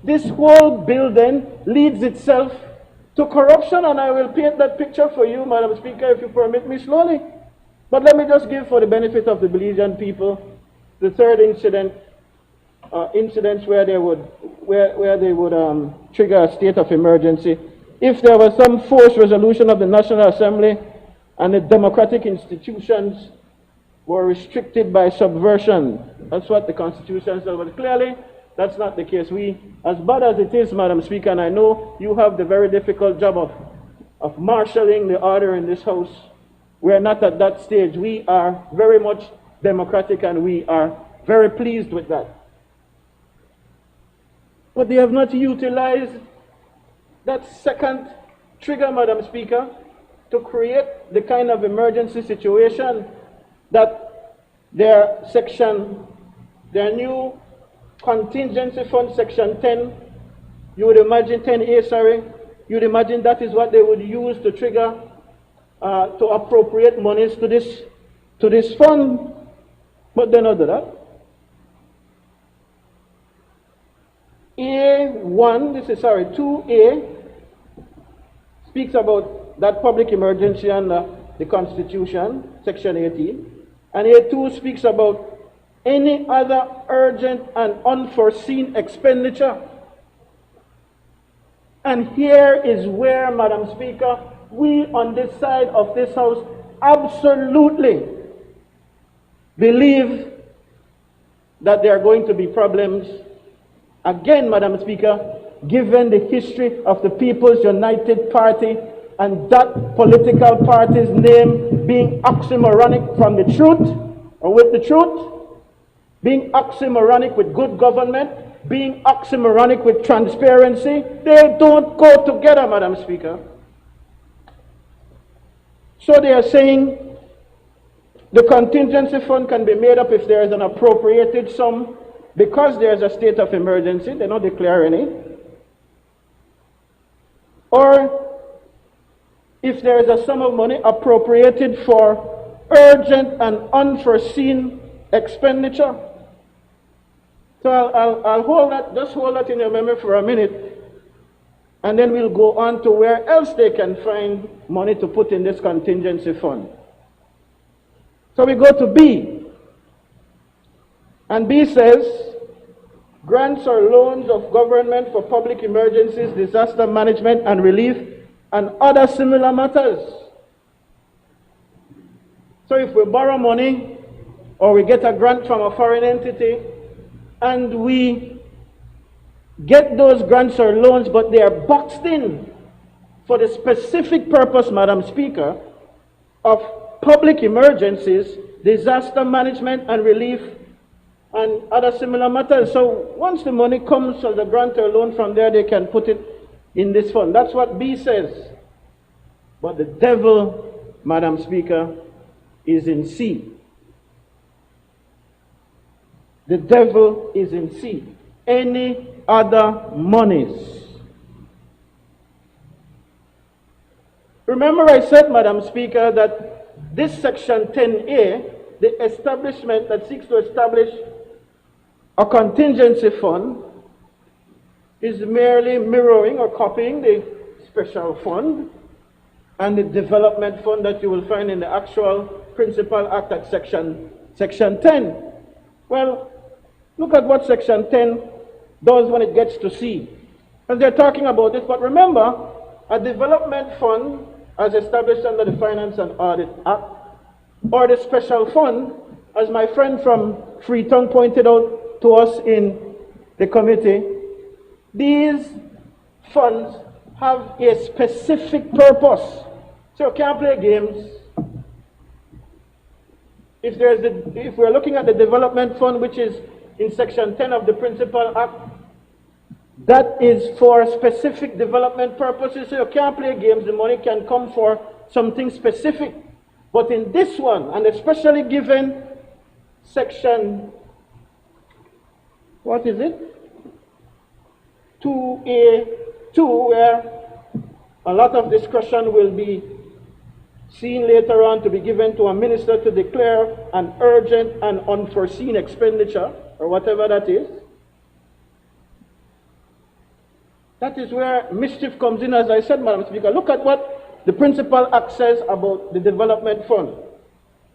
this whole bill then leads itself to corruption, and I will paint that picture for you, Madam Speaker, if you permit me slowly. But let me just give, for the benefit of the Belizean people, the third incidents where they would trigger a state of emergency. If there was some forced resolution of the National Assembly and the democratic institutions were restricted by subversion. That's what the Constitution says, but clearly that's not the case. As bad as it is, Madam Speaker, and I know you have the very difficult job of marshalling the order in this House, we are not at that stage. We are very much democratic, and we are very pleased with that. But they have not utilized that second trigger, Madam Speaker, to create the kind of emergency situation that their new contingency fund, section 10, you would imagine 10A, sorry, you'd imagine that is what they would use to trigger, to appropriate monies to this fund, but they not do that. A1, 2A speaks about that public emergency under the Constitution, section 18. And A2 speaks about any other urgent and unforeseen expenditure. And here is where, Madam Speaker, we on this side of this House absolutely believe that there are going to be problems. Again, Madam Speaker, given the history of the People's United Party and that political party's name being oxymoronic from the truth, or with the truth, being oxymoronic with good government, being oxymoronic with transparency, they don't go together, Madam Speaker. So they are saying the contingency fund can be made up if there is an appropriated sum because there is a state of emergency. They don't declare any. Or if there is a sum of money appropriated for urgent and unforeseen expenditure. So I'll hold that, just hold that in your memory for a minute, and then we'll go on to where else they can find money to put in this contingency fund. So we go to B. And B says, grants or loans of government for public emergencies, disaster management and relief, and other similar matters. So if we borrow money or we get a grant from a foreign entity and we get those grants or loans, but they are boxed in for the specific purpose, Madam Speaker, of public emergencies, disaster management and relief, and other similar matters. So once the money comes as a grant or loan from there, they can put it in this fund. That's what B says. But the devil, Madam Speaker, is in C. The devil is in C. Any other monies. Remember I said, Madam Speaker, that this section 10A, the establishment that seeks to establish a contingency fund, is merely mirroring or copying the special fund and the development fund that you will find in the actual Principal Act at section 10. Well, look at what section 10 does when it gets to C. Because they're talking about this, but remember, a development fund as established under the Finance and Audit Act, or the special fund, as my friend from Freetown pointed out to us in the committee, these funds have a specific purpose. So you can't play games. If we're looking at the development fund, which is in section 10 of the Principal Act, that is for specific development purposes. So you can't play games. The money can come for something specific. But in this one, and especially given section, what is it? 2A2, where a lot of discussion will be seen later on to be given to a minister to declare an urgent and unforeseen expenditure, or whatever that is. That is where mischief comes in, as I said, Madam Speaker. Look at what the Principal Act says about the development fund.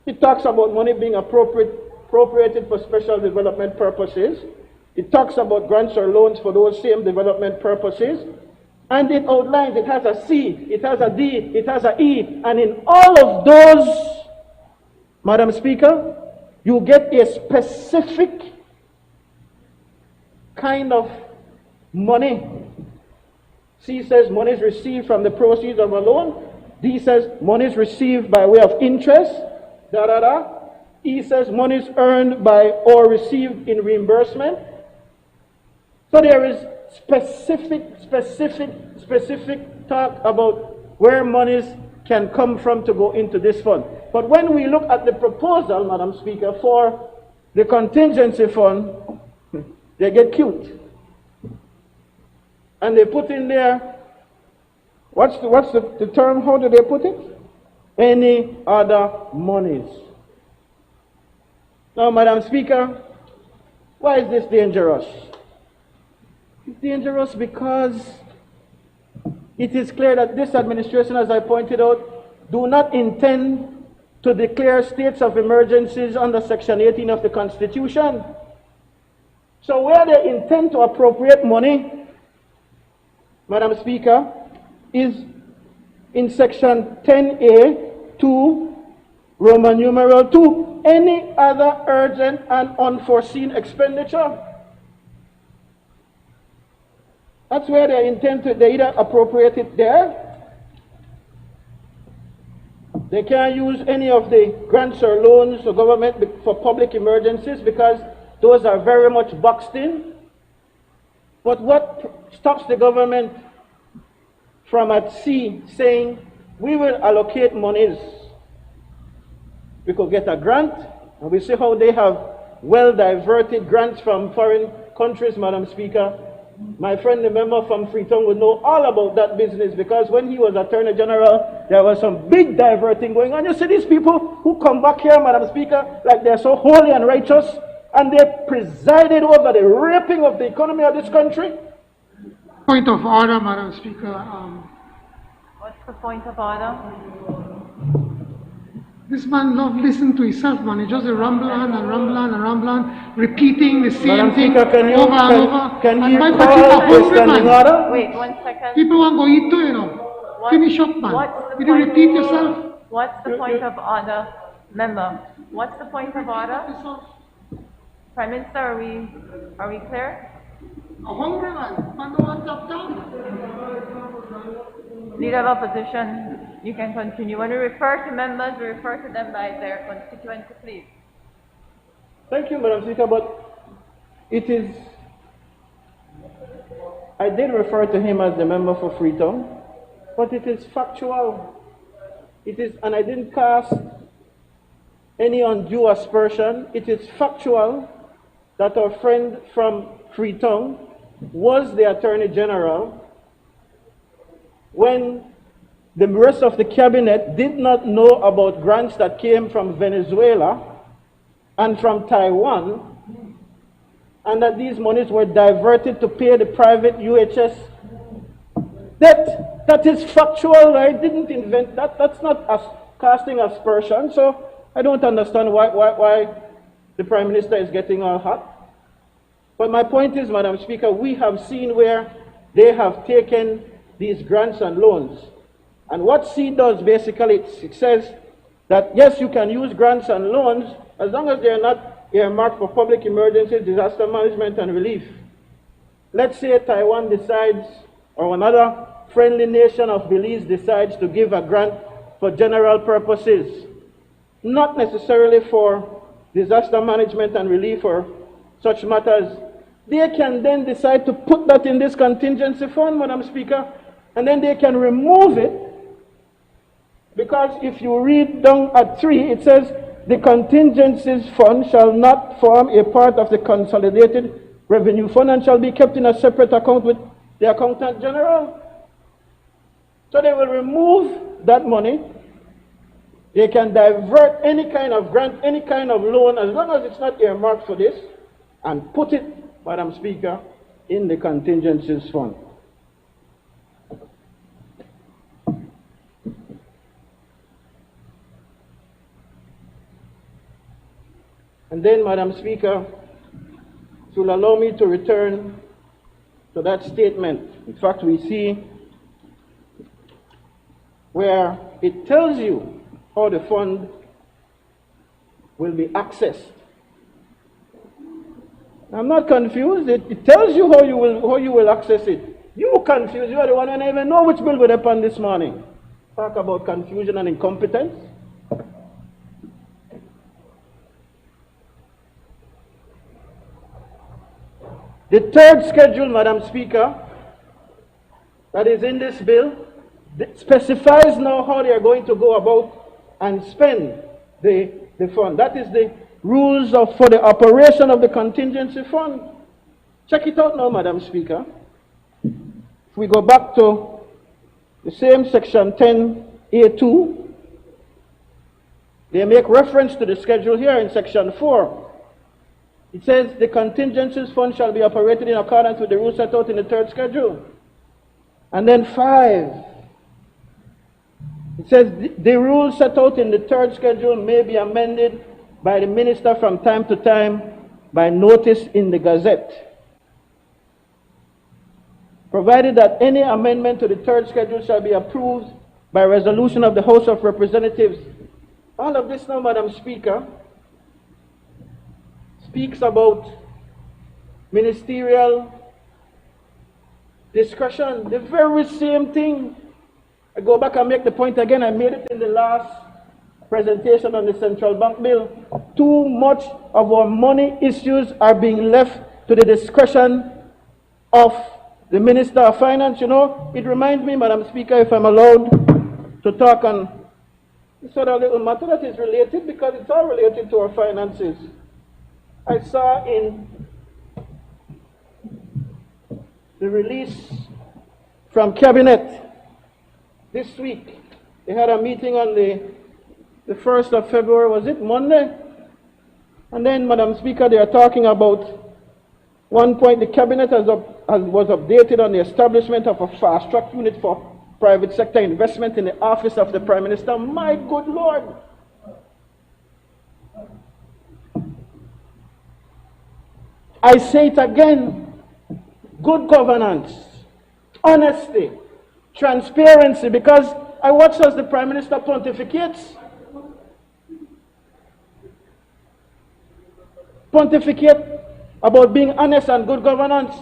It talks about money being appropriated for special development purposes. It talks about grants or loans for those same development purposes. And it outlines, it has a C, it has a D, it has a E. And in all of those, Madam Speaker, you get a specific kind of money. C says money is received from the proceeds of a loan. D says money is received by way of interest. Da da da. E says money is earned by or received in reimbursement. So there is specific talk about where monies can come from to go into this fund. But when we look at the proposal, Madam Speaker, for the contingency fund, they get cute. And they put in there, what's the term, how do they put it? Any other monies. Now, Madam Speaker, why is this dangerous? It's dangerous because it is clear that this administration, as I pointed out, do not intend to declare states of emergencies under Section 18 of the Constitution. So where they intend to appropriate money, Madam Speaker, is in Section 10A, 2, Roman numeral 2, any other urgent and unforeseen expenditure. That's where they intend to, they either appropriate it there. They can't use any of the grants or loans or government for public emergencies because those are very much boxed in. But what stops the government from at C saying, we will allocate monies? We could get a grant, and we see how they have well diverted grants from foreign countries, Madam Speaker. My friend, the member from Freetown, would know all about that business because when he was Attorney General, there was some big diverting going on. You see these people who come back here, Madam Speaker, like they're so holy and righteous, and they presided over the raping of the economy of this country. Point of order, Madam Speaker. What's the point of order? This man loves listening to himself, man. He just rumble on and rumble on and rumble on, repeating the same Madam thing Speaker, can you, over and over. Can and you my call people are a hungry, standing man. order? Wait 1 second. People want to go eat too, you know. Finish up, man. Did you repeat yourself? What's the point of order? Member, what's the point of order? Prime Minister, are we clear? A hungry man. Man don't want top down. Leader of Opposition, you can continue. When we refer to members, we refer to them by their constituency, please. Thank you, Madam Speaker, but it is, I did refer to him as the member for Freetown, but it is factual. It is, and I didn't cast any undue aspersion. It is factual that our friend from Freetown was the Attorney General when the rest of the cabinet did not know about grants that came from Venezuela and from Taiwan, and that these monies were diverted to pay the private UHS. That is factual. I didn't invent that. That's not casting aspersion. So I don't understand why the Prime Minister is getting all hot. But my point is, Madam Speaker, we have seen where they have taken these grants and loans. And what C does basically, it says that yes, you can use grants and loans as long as they are not earmarked for public emergencies, disaster management and relief. Let's say Taiwan decides, or another friendly nation of Belize decides to give a grant for general purposes, not necessarily for disaster management and relief or such matters. They can then decide to put that in this contingency fund, Madam Speaker, and then they can remove it, because if you read down at 3, it says, the contingencies fund shall not form a part of the consolidated revenue fund and shall be kept in a separate account with the Accountant General. So they will remove that money They can divert any kind of grant, any kind of loan, as long as it's not earmarked for this, and put it, Madam Speaker, in the contingencies fund. And then, Madam Speaker, if you'll allow me to return to that statement. In fact, we see where it tells you how the fund will be accessed. I'm not confused. It tells you how you will access it. You confused. You are the one who don't even know which bill we're upon this morning. Talk about confusion and incompetence. The third schedule, Madam Speaker, that is in this bill, specifies now how they are going to go about and spend the fund. That is the rules for the operation of the contingency fund. Check it out now, Madam Speaker. If we go back to the same section 10A2, they make reference to the schedule here in section 4. It says the contingencies fund shall be operated in accordance with the rules set out in the third schedule. And then 5. It says the rules set out in the third schedule may be amended by the minister from time to time by notice in the Gazette, provided that any amendment to the third schedule shall be approved by resolution of the House of Representatives. All of this now, Madam Speaker, speaks about ministerial discretion, the very same thing. I go back and make the point again. I made it in the last presentation on the central bank bill. Too much of our money issues are being left to the discretion of the Minister of Finance. You know, it reminds me, Madam Speaker, if I'm allowed to talk on sort of little matter that is related, because it's all related to our finances. I saw in the release from Cabinet this week, they had a meeting on the 1st of February, was it Monday? And then, Madam Speaker, they are talking about one point, the Cabinet was updated on the establishment of a fast-track unit for private sector investment in the office of the Prime Minister. My good Lord! I say it again, good governance, honesty, transparency, because I watch as the Prime Minister pontificates. Pontificate about being honest and good governance.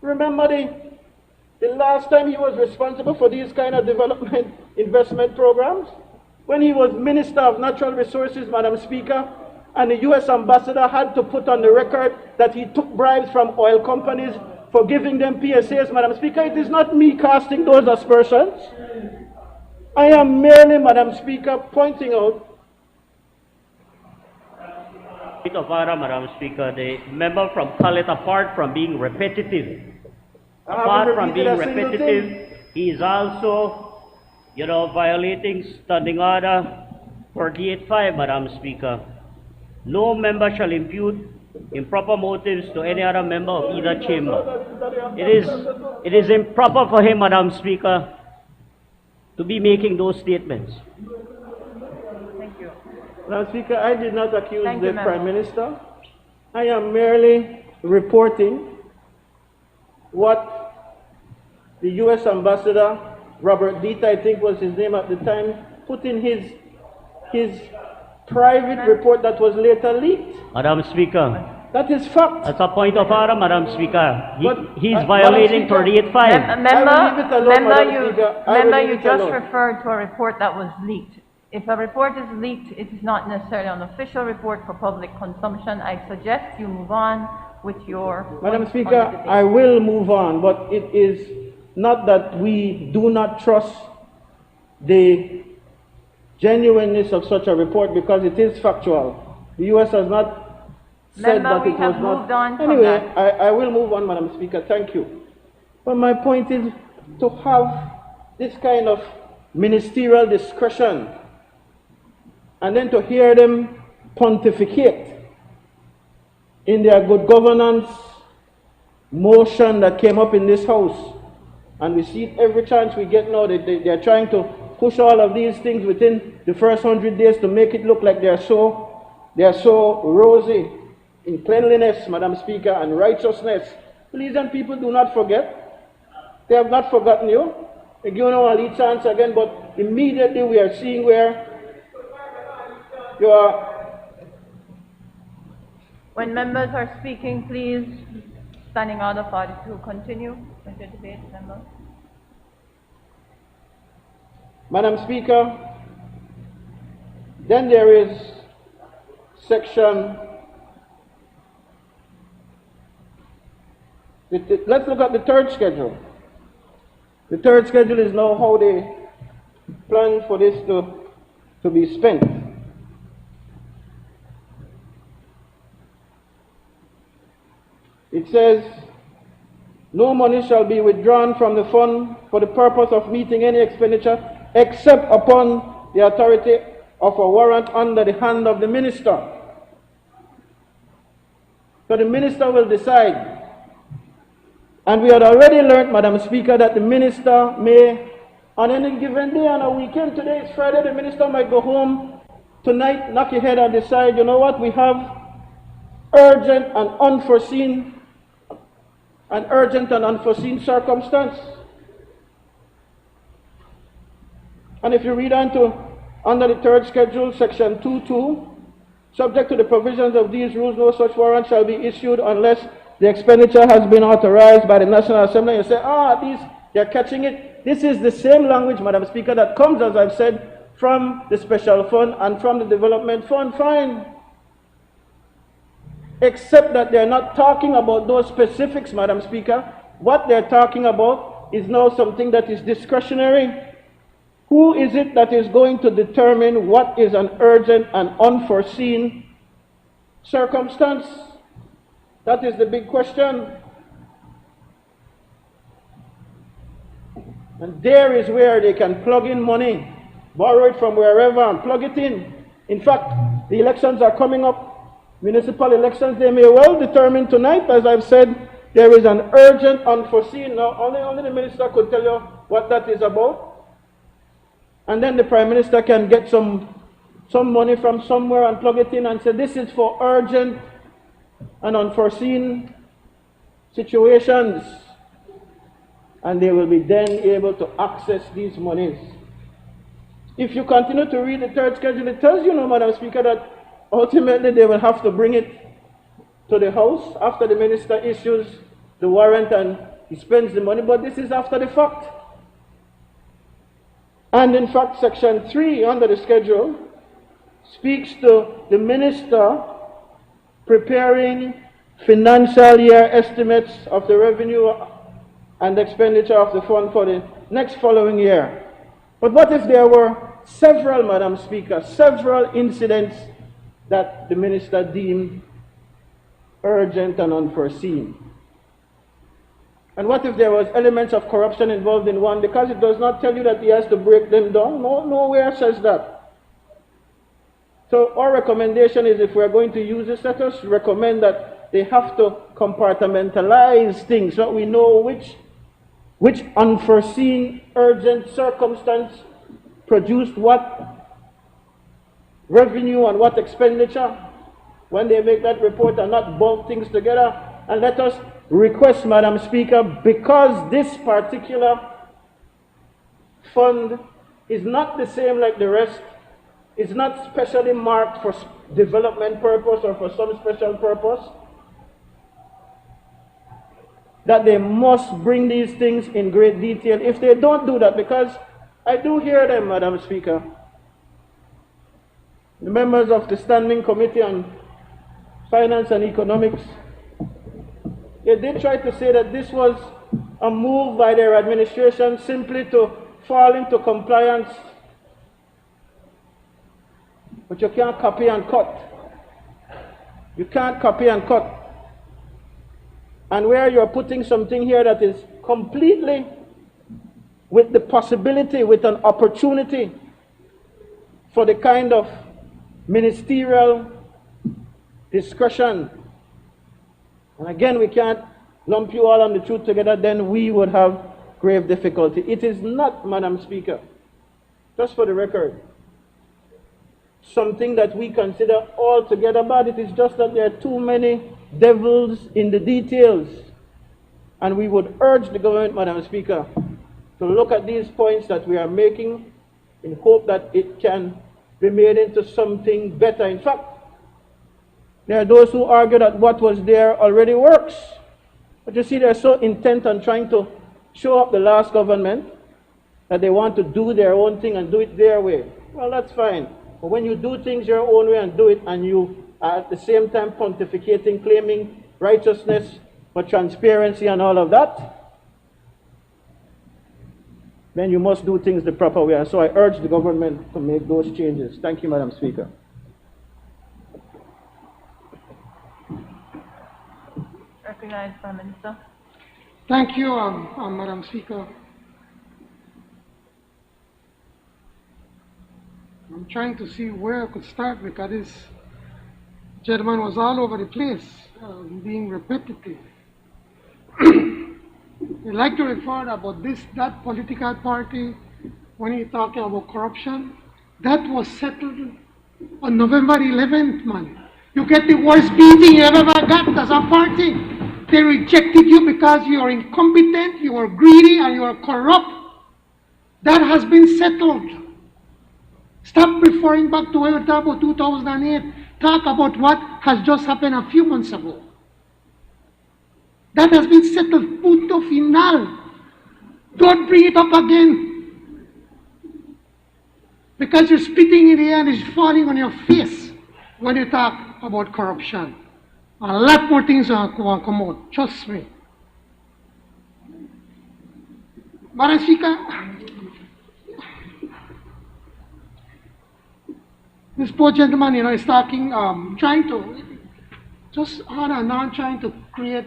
Remember the last time he was responsible for these kind of development investment programs? When he was Minister of Natural Resources, Madam Speaker, and the U.S. ambassador had to put on the record that he took bribes from oil companies for giving them PSAs, Madam Speaker. It is not me casting those aspersions. I am merely, Madam Speaker, pointing out. Of order, Madam Speaker, the member from Khaled, apart from being repetitive, he is also, violating Standing Order 48.5, Madam Speaker. No member shall impute improper motives to any other member of either chamber. It is improper for him, Madam Speaker, to be making those statements. Thank you. Madam Speaker, I did not accuse the Prime Minister. I am merely reporting what the U.S. Ambassador, Robert Dita, I think was his name at the time, put in his private report that was later leaked. Madam Speaker. That is fact. That's a point of order, Madam Speaker. He's violating 38.5. Member, you just referred to a report that was leaked. If a report is leaked, it is not necessarily an official report for public consumption. I suggest you move on with your... Madam Speaker, I will move on, but it is not that we do not trust the genuineness of such a report, because it is factual. The U.S. has not said that it was not. Anyway, I will move on, Madam Speaker. Thank you. But my point is to have this kind of ministerial discretion and then to hear them pontificate in their good governance motion that came up in this house. And we see it every chance we get now. They're trying to push all of these things within the first 100 days to make it look like they're so rosy in cleanliness, Madam Speaker, and righteousness. Please and people, do not forget. They have not forgotten you. They give you a lead chance again, but immediately we are seeing where you are. When members are speaking, please, standing out of order to continue with the debate, member. Madam Speaker, then there is section. Let's look at the third schedule. The third schedule is now how they plan for this to be spent. It says, no money shall be withdrawn from the fund for the purpose of meeting any expenditure except upon the authority of a warrant under the hand of the minister. So the minister will decide. And we had already learned, Madam Speaker, that the minister may, on any given day, on a weekend, today is Friday, the minister might go home tonight, knock your head and decide, you know what, we have urgent and unforeseen circumstance. And if you read on to under the third schedule, section 2.2, subject to the provisions of these rules, no such warrant shall be issued unless the expenditure has been authorized by the National Assembly. You say, they're catching it. This is the same language, Madam Speaker, that comes, as I've said, from the special fund and from the development fund. Fine. Except that they're not talking about those specifics, Madam Speaker. What they're talking about is now something that is discretionary. Who is it that is going to determine what is an urgent and unforeseen circumstance? That is the big question. And there is where they can plug in money, borrow it from wherever and plug it in. In fact, the elections are coming up, municipal elections. They may well determine tonight, as I've said, there is an urgent, unforeseen. Now, only the minister could tell you what that is about. And then the Prime Minister can get some money from somewhere and plug it in and say, this is for urgent and unforeseen situations. And they will be then able to access these monies. If you continue to read the third schedule, it tells you, Madam Speaker, that ultimately they will have to bring it to the House after the minister issues the warrant and he spends the money. But this is after the fact. And in fact, section 3 under the schedule speaks to the minister preparing financial year estimates of the revenue and expenditure of the fund for the next following year. But what if there were several, Madam Speaker, several incidents that the minister deemed urgent and unforeseen? And what if there was elements of corruption involved in one? Because it does not tell you that he has to break them down. Nowhere says that. So our recommendation is, if we're going to use this, let us recommend that they have to compartmentalize things so we know which unforeseen urgent circumstance produced what revenue and what expenditure when they make that report, and not bulk things together. And let us request, Madam Speaker, because this particular fund is not the same like the rest, it's not specially marked for development purpose or for some special purpose, that they must bring these things in great detail. If they don't do that, because I do hear them, Madam Speaker, the members of the Standing Committee on Finance and Economics, they did try to say that this was a move by their administration simply to fall into compliance. But you can't copy and cut. You can't copy and cut. And where you're putting something here that is completely with the possibility, with an opportunity for the kind of ministerial discretion. And again, we can't lump you all on the truth together, then we would have grave difficulty. It is not, Madam Speaker, just for the record, something that we consider altogether bad. It is just that there are too many devils in the details. And we would urge the government, Madam Speaker, to look at these points that we are making in hope that it can be made into something better. In fact, there are those who argue that what was there already works. But you see, they're so intent on trying to show up the last government that they want to do their own thing and do it their way. Well, that's fine. But when you do things your own way and do it, and you are at the same time pontificating, claiming righteousness for transparency and all of that, then you must do things the proper way. And so I urge the government to make those changes. Thank you, Madam Speaker. Recognized Prime Minister. Thank you, Madam Speaker. I'm trying to see where I could start because this gentleman was all over the place, being repetitive. I'd like to refer about that political party, when he's talking about corruption, that was settled on November 11th, man. You get the worst beating you ever got as a party. They rejected you because you are incompetent, you are greedy, and you are corrupt. That has been settled. Stop referring back to where we talk about 2008. Talk about what has just happened a few months ago. That has been settled, punto final. Don't bring it up again. Because you're spitting in the air and it's falling on your face when you talk about corruption. A lot more things will come out, trust me. Madam Speaker, this poor gentleman, is talking, trying to, just on and on, trying to create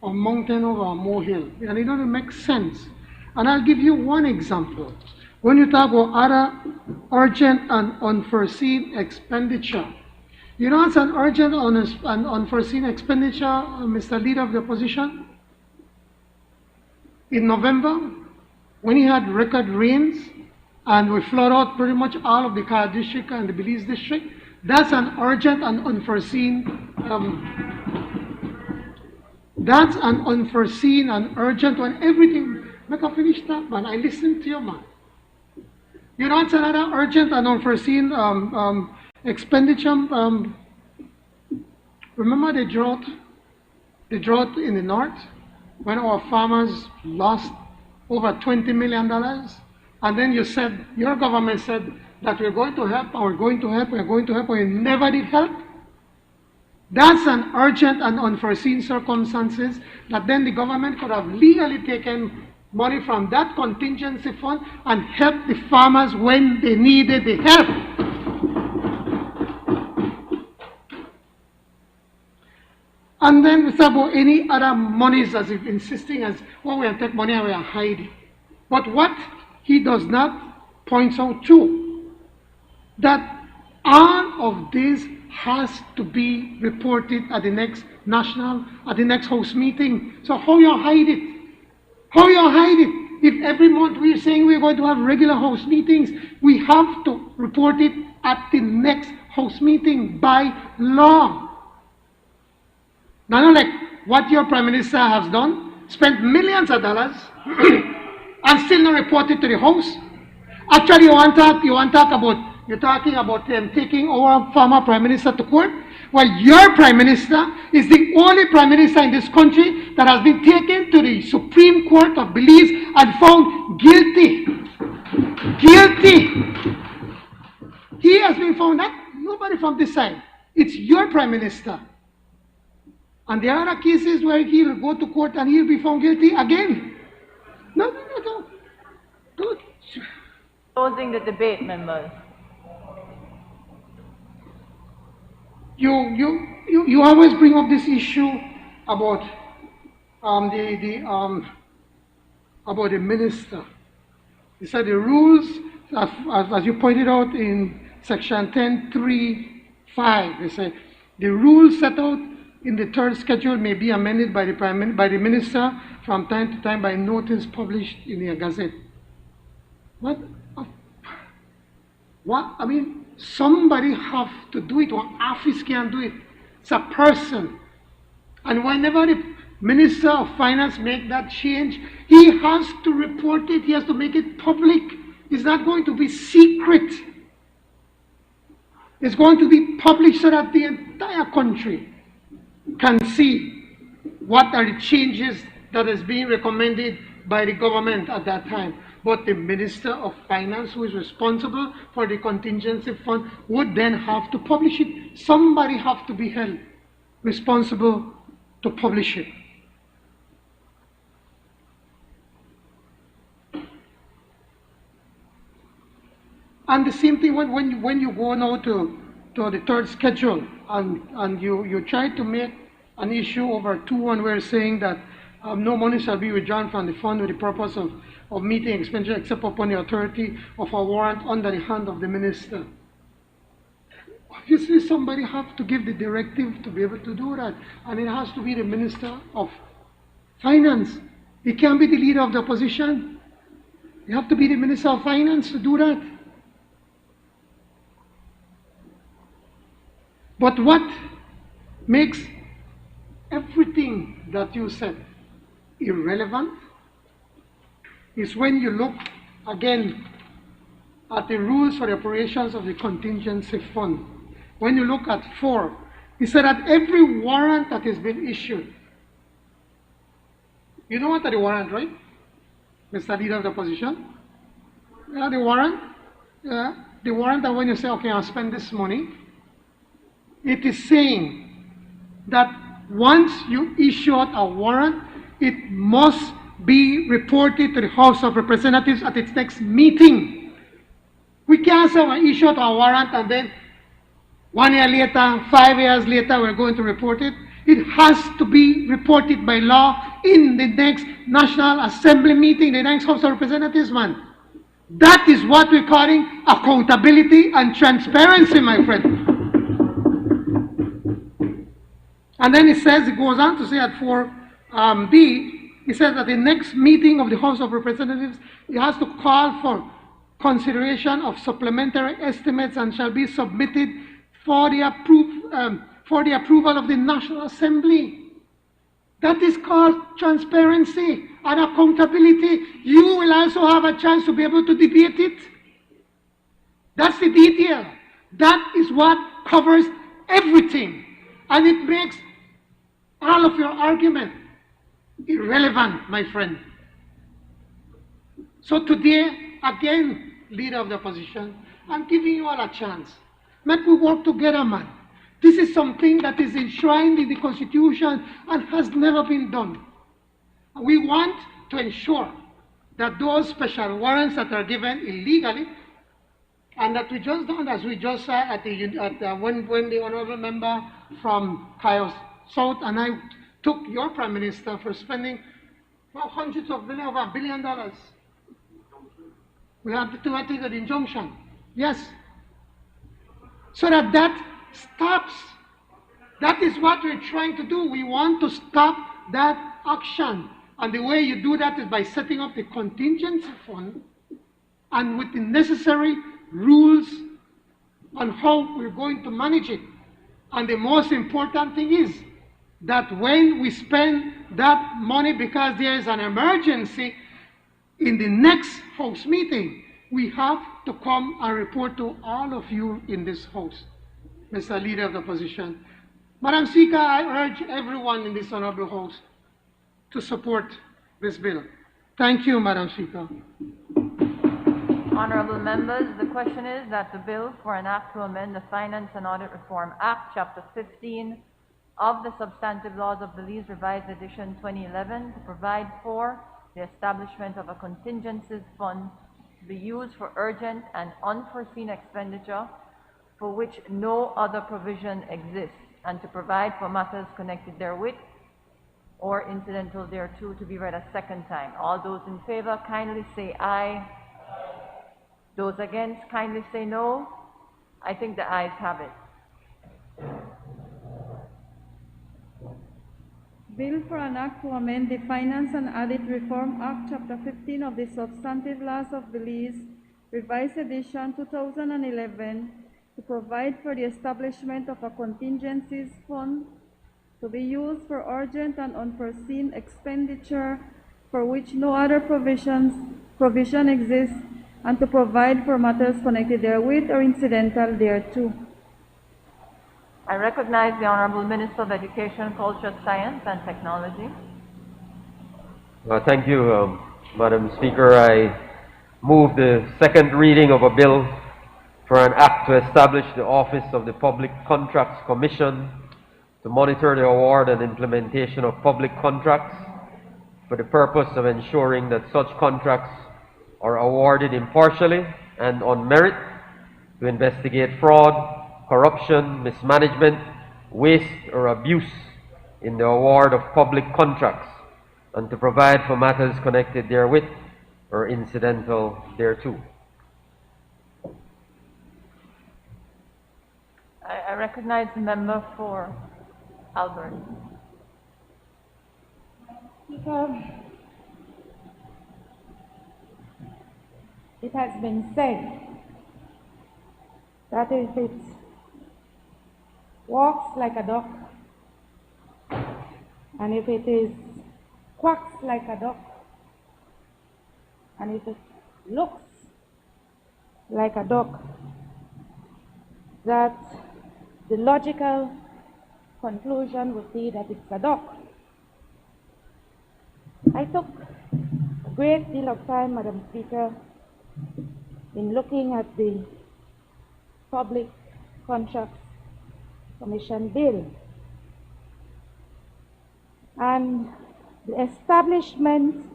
a mountain over a molehill. And it doesn't make sense. And I'll give you one example. When you talk about other urgent and unforeseen expenditure, you know it's an urgent and unforeseen expenditure, Mr. Leader of the Opposition? In November, when he had record rains, and we flood out pretty much all of the Kaya district and the Belize district, that's an urgent and unforeseen, that's an unforeseen and urgent when everything, make a finish that, man. I listened to you, man. You know, it's another urgent and unforeseen expenditure. Remember the drought in the north when our farmers lost over $20 million? And then you said, your government said that we're going to help, or we're going to help, and you never did help. That's an urgent and unforeseen circumstances that then the government could have legally taken money from that contingency fund and helped the farmers when they needed the help. And then we talk about any other monies as if insisting as, well, we are take money and we are hiding. But what he does not point out too, that all of this has to be reported at the next House meeting. So how you hide it? How you hide it? If every month we're saying we're going to have regular House meetings, we have to report it at the next House meeting by law. Now, not like what your Prime Minister has done, spent millions of dollars and still not reported to the House. Actually, you're talking about them taking our former Prime Minister to court. Well, your Prime Minister is the only Prime Minister in this country that has been taken to the Supreme Court of Belize and found guilty. Guilty. He has been found, not nobody from this side. It's your Prime Minister. And there are cases where he'll go to court and he'll be found guilty again. No. Closing the debate, members. You always bring up this issue about the minister. You said the rules, as you pointed out in Section 10.3.5. They say the rules set out in the third schedule may be amended by the minister from time to time by notice published in the Gazette. What? I mean, somebody have to do it, or office can't do it. It's a person. And whenever the Minister of Finance make that change, he has to report it, he has to make it public. It's not going to be secret. It's going to be published so that the entire country can see what are the changes that is being recommended by the government at that time. But the Minister of Finance, who is responsible for the contingency fund, would then have to publish it. Somebody have to be held responsible to publish it. And the same thing when you go now to the third schedule and you try to make an issue over 2.1 where saying that no money shall be withdrawn from the fund with the purpose of meeting expenditure except upon the authority of a warrant under the hand of the minister. Obviously, somebody have to give the directive to be able to do that, and it has to be the Minister of Finance. It can't be the leader of the opposition. You have to be the Minister of Finance to do that. But what makes everything that you said irrelevant is when you look again at the rules for the operations of the contingency fund. When you look at 4, he said that every warrant that has been issued, you know what are the warrant, right? Mr. Leader of the Opposition? Yeah, the warrant. Yeah, the warrant that when you say, okay, I'll spend this money, it is saying that once you issue out a warrant, it must be reported to the House of Representatives at its next meeting. We can't say we issue out a warrant and then 1 year later, 5 years later, we're going to report it. It has to be reported by law in the next National Assembly meeting, the next House of Representatives, man. That is what we're calling accountability and transparency, my friend. And then it says, it goes on to say at 4B, it says that the next meeting of the House of Representatives, it has to call for consideration of supplementary estimates and shall be submitted for the approval of the National Assembly. That is called transparency and accountability. You will also have a chance to be able to debate it. That's the detail. That is what covers everything. And it makes all of your argument irrelevant, my friend. So today, again, Leader of the Opposition, I'm giving you all a chance. Let we work together, man. This is something that is enshrined in the Constitution and has never been done. We want to ensure that those special warrants that are given illegally, and that we just done, as we just said when the honorable member from Kyle South and I took your Prime Minister for spending hundreds of millions, over $1 billion. We have to take an injunction. Yes. So that stops. That is what we're trying to do. We want to stop that action. And the way you do that is by setting up the contingency fund and with the necessary rules on how we're going to manage it. And the most important thing is that when we spend that money because there is an emergency, in the next House meeting, we have to come and report to all of you in this House, Mr. Leader of the Opposition. Madam Speaker, I urge everyone in this honorable House to support this bill. Thank you, Madam Speaker. Honorable members, the question is that the bill for an act to amend the Finance and Audit Reform Act, Chapter 15 of the Substantive Laws of Belize, Revised Edition 2011, to provide for the establishment of a contingencies fund to be used for urgent and unforeseen expenditure for which no other provision exists, and to provide for matters connected therewith or incidental thereto, to be read a second time. All those in favor kindly say aye. Those against kindly say no. I think the ayes have it. Bill for an Act to amend the Finance and Audit Reform Act, Chapter 15 of the Substantive Laws of Belize, Revised Edition 2011, to provide for the establishment of a contingencies fund to be used for urgent and unforeseen expenditure for which no other provision exists, and to provide for matters connected therewith or incidental thereto. I recognize the Honorable Minister of Education, Culture, Science and Technology. Thank you, Madam Speaker. I move the second reading of a bill for an act to establish the Office of the Public Contracts Commission to monitor the award and implementation of public contracts for the purpose of ensuring that such contracts are awarded impartially and on merit, to investigate fraud, corruption, mismanagement, waste, or abuse in the award of public contracts, and to provide for matters connected therewith or incidental thereto. I recognize the member for Albert. Speaker, it has been said that if it walks like a duck, and if it is quacks like a duck, and if it looks like a duck, that the logical conclusion would be that it's a duck. I took a great deal of time, Madam Speaker, in looking at the Public Contracts Commission bill, and the establishment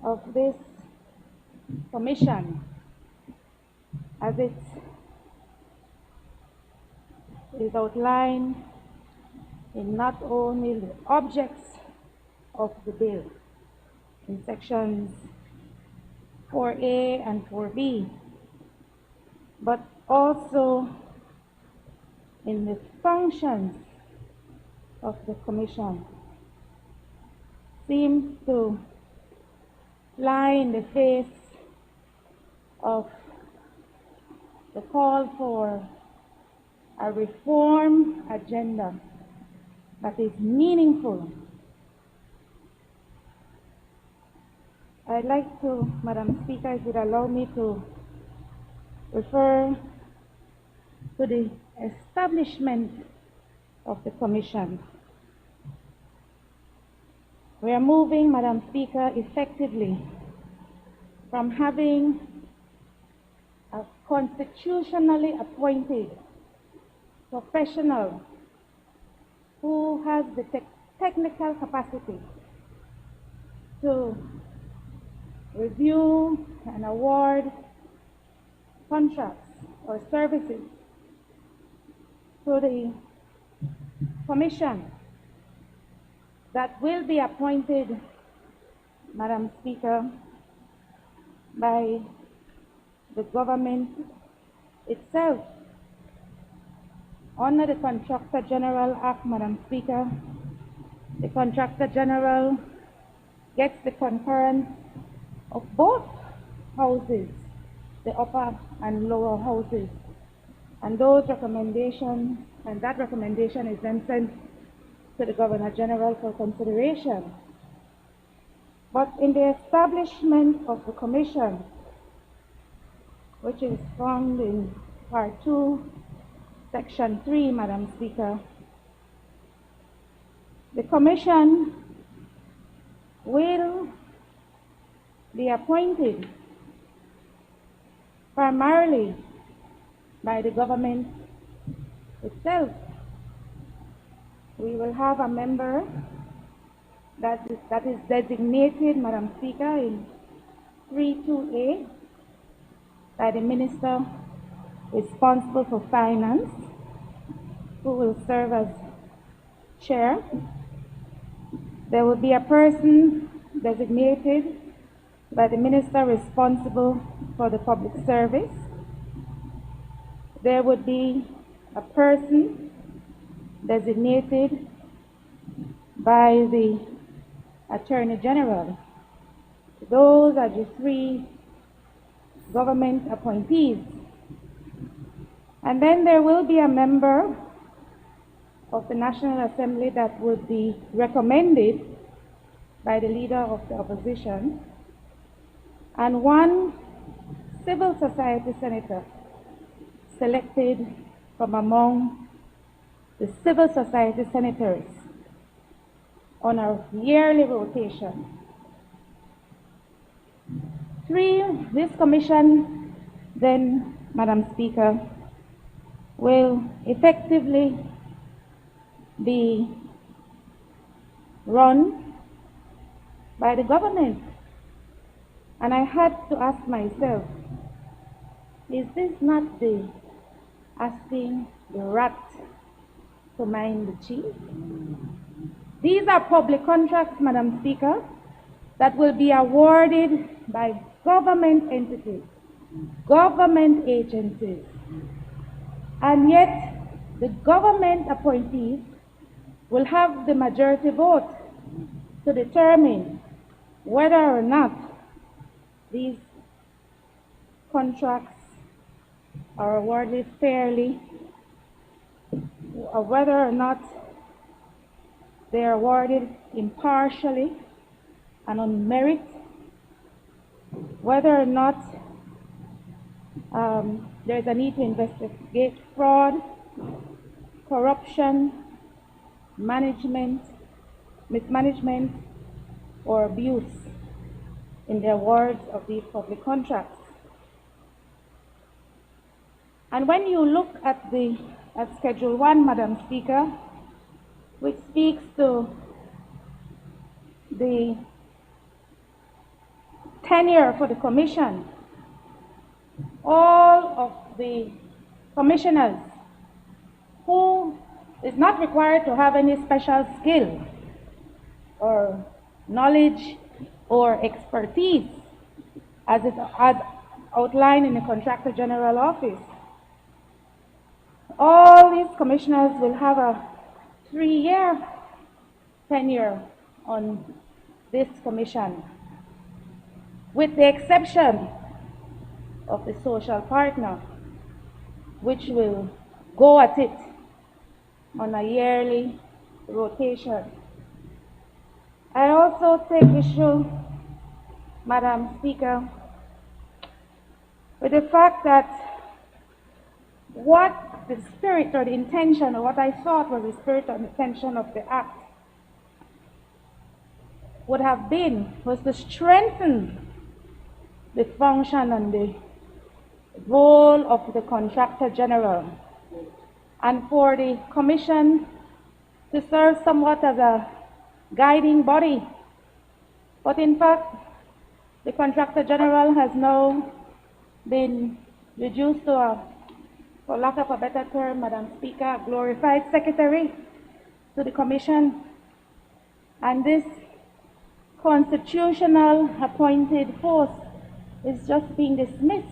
of this commission, as it is outlined in not only the objects of the bill in sections 4A and 4B, but also in the functions of the commission, seems to fly in the face of the call for a reform agenda that is meaningful. I'd like to, Madam Speaker, if you'd allow me to refer to the establishment of the commission. We are moving, Madam Speaker, effectively from having a constitutionally appointed professional who has the technical capacity to review and award contracts or services to the commission that will be appointed, Madam Speaker, by the government itself under the Contractor General Act, Madam Speaker. The Contractor General gets the concurrence of both houses, the upper and lower houses, and those recommendations, and that recommendation is then sent to the Governor General for consideration. But in the establishment of the commission, which is found in Part 2, Section 3, Madam Speaker, the commission will be appointed primarily by the government itself. We will have a member that is designated, Madam Speaker, in 3.2a by the Minister responsible for finance, who will serve as chair. There will be a person designated by the Minister responsible for the public service. there would be a person designated by the Attorney General. Those are the three government appointees. And then there will be a member of the National Assembly that would be recommended by the leader of the opposition, and one civil society senator selected from among the civil society senators on a yearly rotation. This commission then, Madam Speaker, will effectively be run by the government. And I had to ask myself, is this not the asking the rat to mind the cheese? These are public contracts, Madam Speaker, that will be awarded by government entities, government agencies, and yet the government appointees will have the majority vote to determine whether or not these contracts are awarded fairly, or whether or not they are awarded impartially and on merit, whether or not there's a need to investigate fraud, corruption, mismanagement, or abuse in the awards of these public contracts. And when you look at Schedule 1, Madam Speaker, which speaks to the tenure for the commission, all of the commissioners who is not required to have any special skill or knowledge or expertise as outlined in the Contractor General Office. All these commissioners will have a 3-year tenure on this commission, with the exception of the social partner, which will go at it on a yearly rotation. I also take issue, Madam Speaker, with the fact that what the spirit or the intention, or what I thought was the spirit or intention of the Act would have been, was to strengthen the function and the role of the Contractor General, and for the Commission to serve somewhat as a guiding body. But in fact, the Contractor General has now been reduced to a, for lack of a better term, Madam Speaker, a glorified secretary to the Commission. And this constitutional appointed post is just being dismissed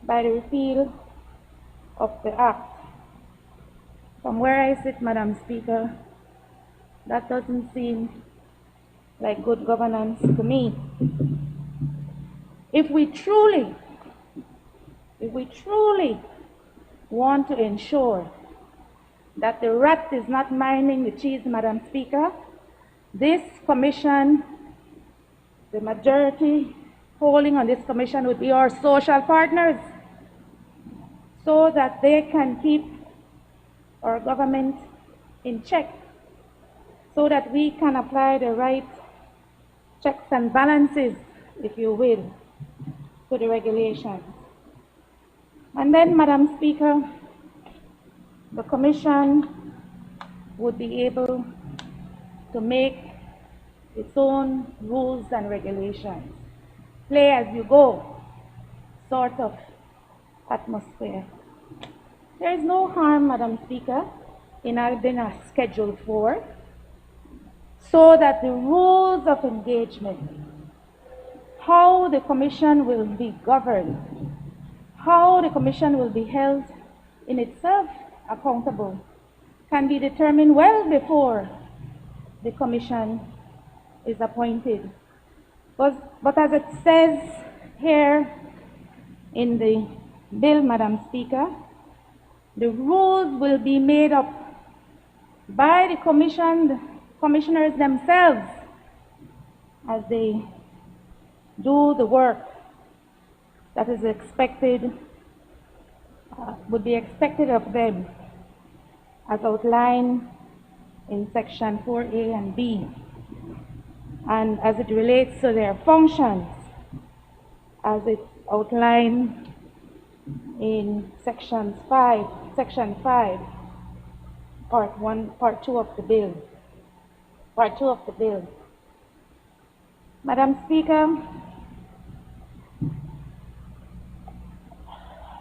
by the repeal of the Act. From where I sit, Madam Speaker, that doesn't seem like good governance to me. If we truly want to ensure that the rat is not minding the cheese, Madam Speaker, this commission, the majority holding on this commission would be our social partners, so that they can keep our government in check, so that we can apply the right checks and balances, if you will, to the regulations. And then, Madam Speaker, the Commission would be able to make its own rules and regulations, play as you go sort of atmosphere. There is no harm, Madam Speaker, in adding a Schedule 4, so that the rules of engagement, how the Commission will be governed, how the commission will be held in itself accountable can be determined well before the commission is appointed. But as it says here in the bill, Madam Speaker, the rules will be made up by the commissioners themselves as they do the work that is expected, would be expected of them as outlined in section 4A and B, and as it relates to their functions as it's outlined in section 5, part 1, part 2 of the bill. Part 2 of the bill. Madam Speaker,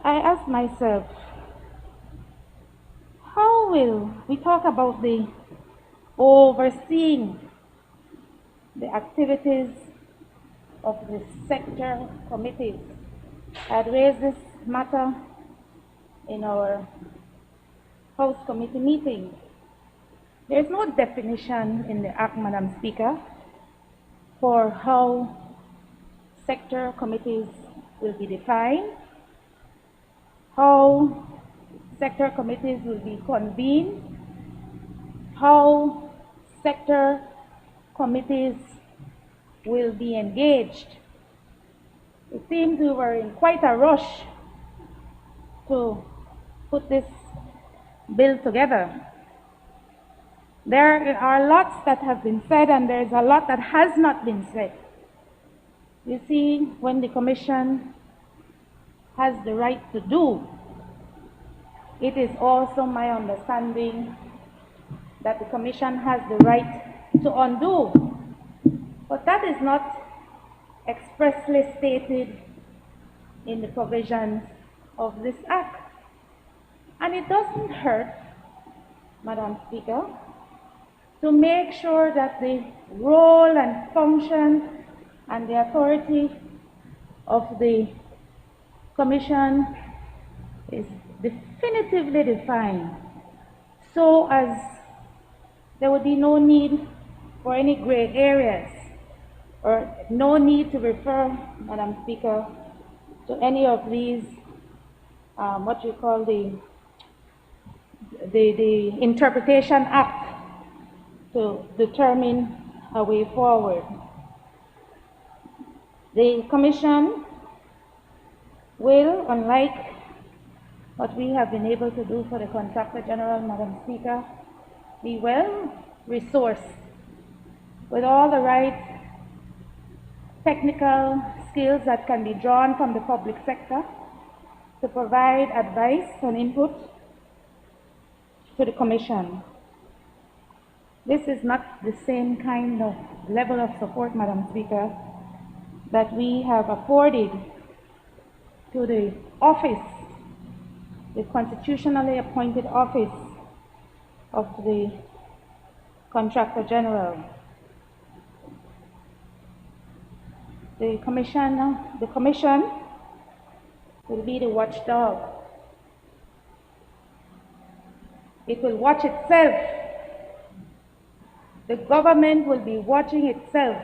I ask myself, how will we talk about the overseeing the activities of the sector committees? I had raised this matter in our House Committee meeting. There is no definition in the Act, Madam Speaker, for how sector committees will be defined, how sector committees will be convened, how sector committees will be engaged. It seems we were in quite a rush to put this bill together. There are lots that have been said, and there's a lot that has not been said. You see, when the Commission has the right to do, it is also my understanding that the Commission has the right to undo. But that is not expressly stated in the provisions of this Act. And it doesn't hurt, Madam Speaker, to make sure that the role and function and the authority of the Commission is definitively defined, so as there would be no need for any gray areas, or no need to refer, Madam Speaker, to any of these, what you call the Interpretation Act to determine a way forward. The Commission will, unlike what we have been able to do for the Contractor General, Madam Speaker, be well resourced with all the right technical skills that can be drawn from the public sector to provide advice and input to the Commission. This is not the same kind of level of support, Madam Speaker, that we have afforded to the office, the constitutionally appointed office of the Contractor General. The Commission will be the watchdog. It will watch itself. The government will be watching itself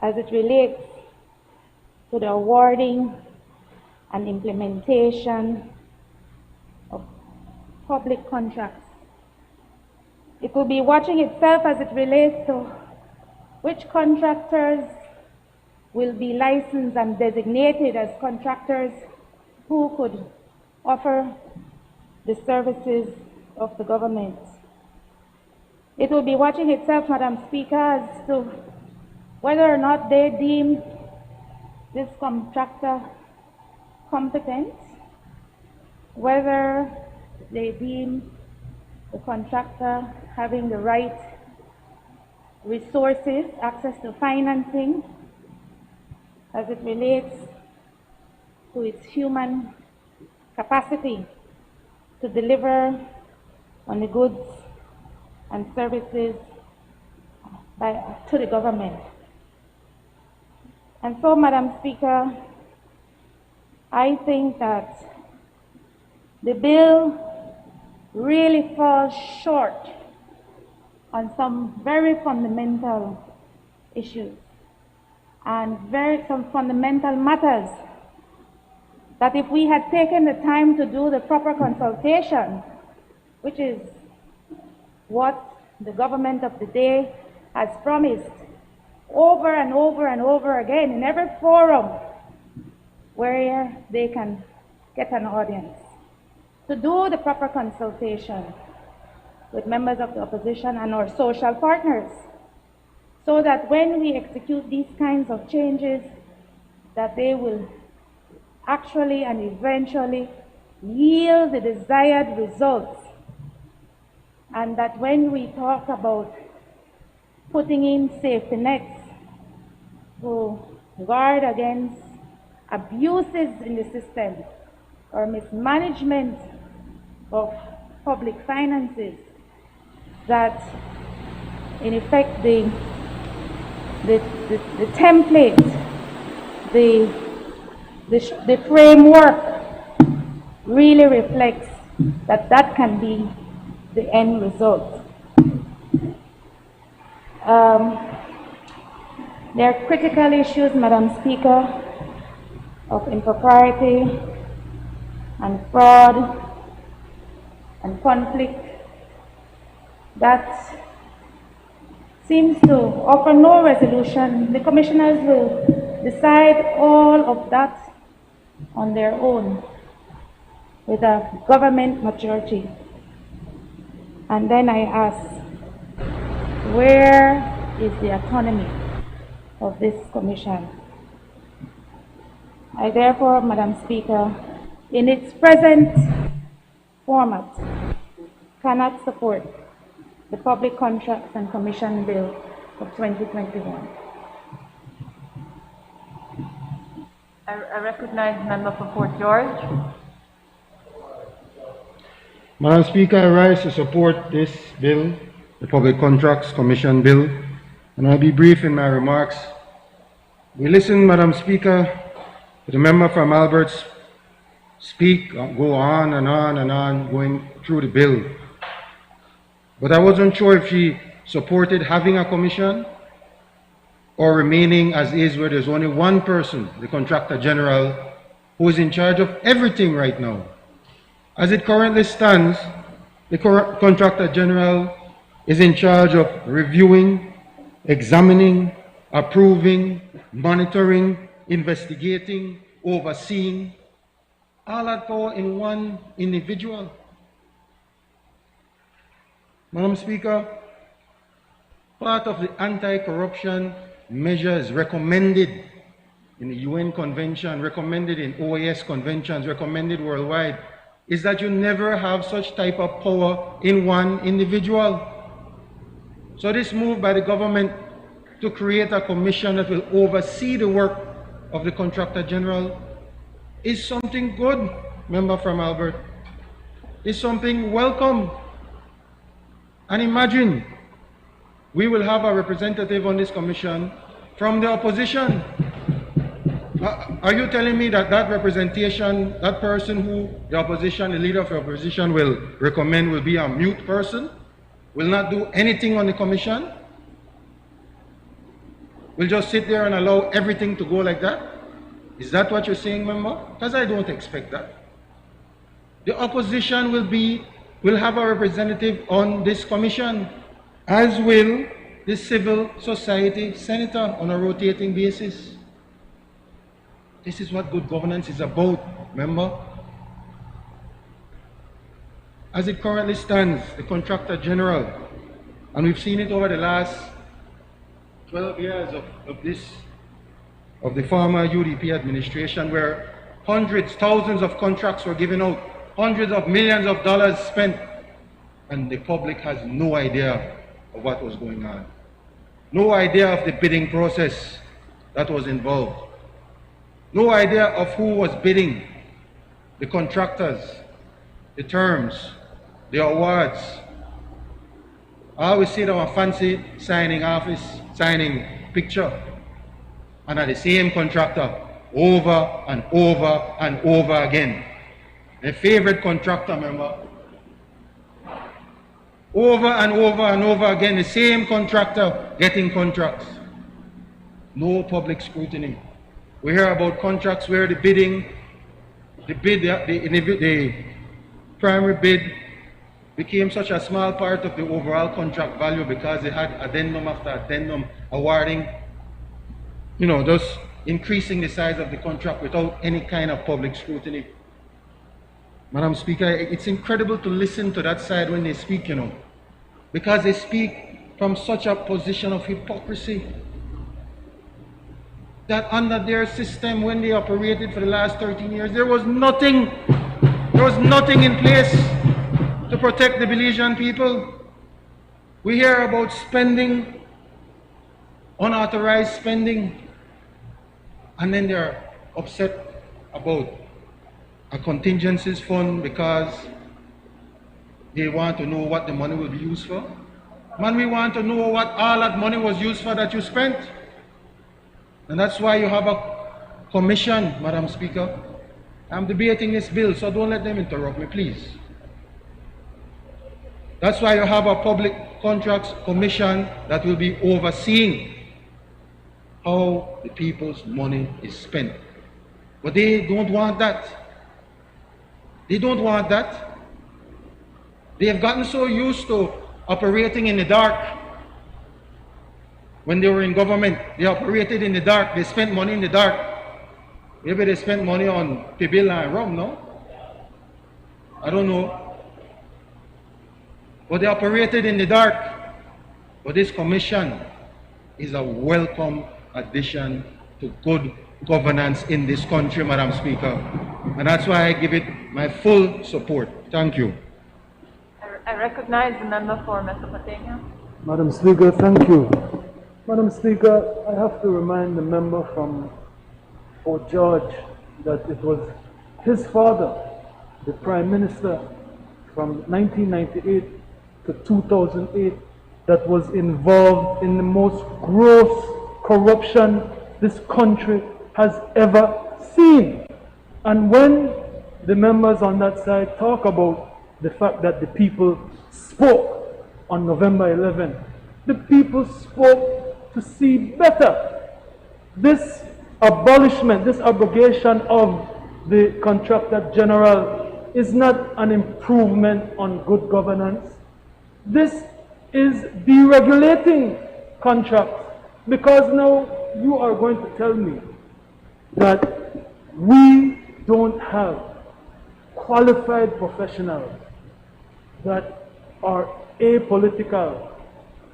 as it relates to the awarding and implementation of public contracts. It will be watching itself as it relates to which contractors will be licensed and designated as contractors who could offer the services of the government. It will be watching itself, Madam Speaker, as to whether or not they deem this contractor competent, whether they deem the contractor having the right resources, access to financing, as it relates to its human capacity to deliver on the goods and services to the government. And so, Madam Speaker, I think that the bill really falls short on some very fundamental issues and some fundamental matters that if we had taken the time to do the proper consultation, which is what the government of the day has promised over and over and over again in every forum where they can get an audience, to do the proper consultation with members of the opposition and our social partners, so that when we execute these kinds of changes, that they will actually and eventually yield the desired results. And that when we talk about putting in safety nets to guard against abuses in the system or mismanagement of public finances, that in effect the template, the framework really reflects that that can be the end result. There are critical issues, Madam Speaker, of impropriety and fraud and conflict that seems to offer no resolution. The commissioners will decide all of that on their own with a government majority. And then I ask, where is the autonomy of this commission? I therefore, Madam Speaker, in its present format, cannot support the Public Contracts and Commission Bill of 2021. I recognize Member for Fort George. Madam Speaker, I rise to support this bill, the Public Contracts Commission Bill, and I'll be brief in my remarks. We listened, Madam Speaker, to the member from Albert's speak, go on and on and on, going through the bill. But I wasn't sure if she supported having a commission or remaining as is, where there's only one person, the Contractor General, who is in charge of everything right now. As it currently stands, the Contractor General is in charge of reviewing, examining, approving, monitoring, investigating, overseeing, all that power in one individual. Madam Speaker, part of the anti-corruption measures recommended in the UN Convention, recommended in OAS conventions, recommended worldwide, is that you never have such type of power in one individual. So this move by the government to create a commission that will oversee the work of the Contractor General is something good, member from Albert. It's something welcome. And imagine, we will have a representative on this commission from the opposition. Are you telling me that that representation, that person who the opposition, the leader of the opposition will recommend will be a mute person? Will not do anything on the commission? Will just sit there and allow everything to go like that? Is that what you're saying, member? Because I don't expect that. The opposition will have a representative on this commission, as will the civil society senator on a rotating basis. This is what good governance is about, remember? As it currently stands, the Contractor General, and we've seen it over the last 12 years of the former UDP administration, where hundreds, thousands of contracts were given out, hundreds of millions of dollars spent, and the public has no idea of what was going on. No idea of the bidding process that was involved. No idea of who was bidding, the contractors, the terms, the awards. I always see them a fancy signing office, signing picture, and are the same contractor over and over and over again. My favorite contractor, remember? Over and over and over again, the same contractor getting contracts. No public scrutiny. We hear about contracts where the primary bid became such a small part of the overall contract value because they had addendum after addendum awarding, just increasing the size of the contract without any kind of public scrutiny. Madam Speaker, it's incredible to listen to that side when they speak, because they speak from such a position of hypocrisy that under their system, when they operated for the last 13 years, there was nothing in place to protect the Belizean people. We hear about spending, unauthorized spending, and then they're upset about a contingencies fund because they want to know what the money will be used for. Man, we want to know what all that money was used for that you spent. And that's why you have a commission, Madam Speaker. I'm debating this bill, so don't let them interrupt me, please. That's why you have a public contracts commission that will be overseeing how the people's money is spent. But they don't want that. They don't want that. They have gotten so used to operating in the dark. When they were in government, they operated in the dark. They spent money in the dark. Maybe they spent money on Pibilla and rum, no? I don't know. But they operated in the dark. But this commission is a welcome addition to good governance in this country, Madam Speaker. And that's why I give it my full support. Thank you. I recognize the member for Mesopotamia. Madam Speaker, thank you. Madam Speaker, I have to remind the member from Fort George that it was his father, the Prime Minister, from 1998 to 2008, that was involved in the most gross corruption this country has ever seen. And when the members on that side talk about the fact that the people spoke on November 11, the people spoke to see better. This abolishment, this abrogation of the Contractor General is not an improvement on good governance. This is deregulating contracts, because now you are going to tell me that we don't have qualified professionals that are apolitical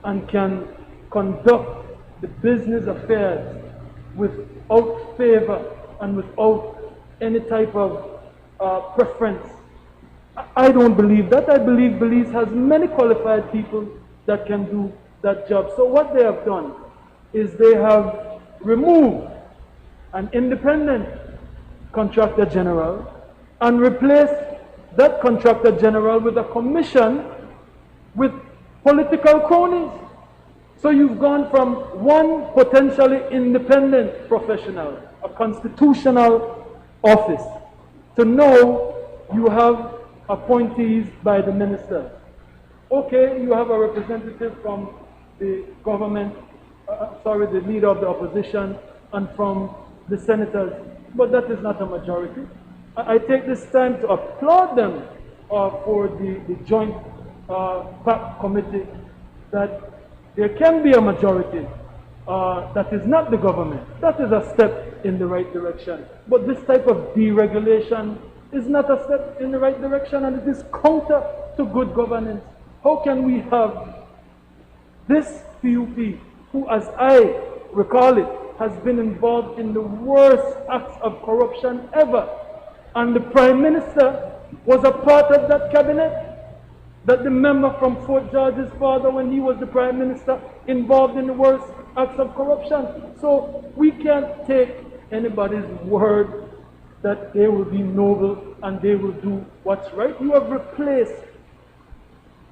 and can conduct the business affairs without favor and without any type of preference. I don't believe that. I believe Belize has many qualified people that can do that job. So what they have done is they have removed an independent Contractor General and replaced that Contractor General with a commission with political cronies. So you've gone from one potentially independent professional, a constitutional office, to now you have appointees by the minister. Okay, you have a representative from the government, the leader of the opposition, and from the senators, but that is not a majority. I take this time to applaud them for the joint PAC committee, that there can be a majority that is not the government. That is a step in the right direction. But this type of deregulation is not a step in the right direction, and it is counter to good governance. How can we have this PUP, who, as I recall it, has been involved in the worst acts of corruption ever, and the Prime Minister was a part of that cabinet, that the member from Fort George's father, when he was the Prime Minister, involved in the worst acts of corruption. So we can't take anybody's word that they will be noble and they will do what's right. You have replaced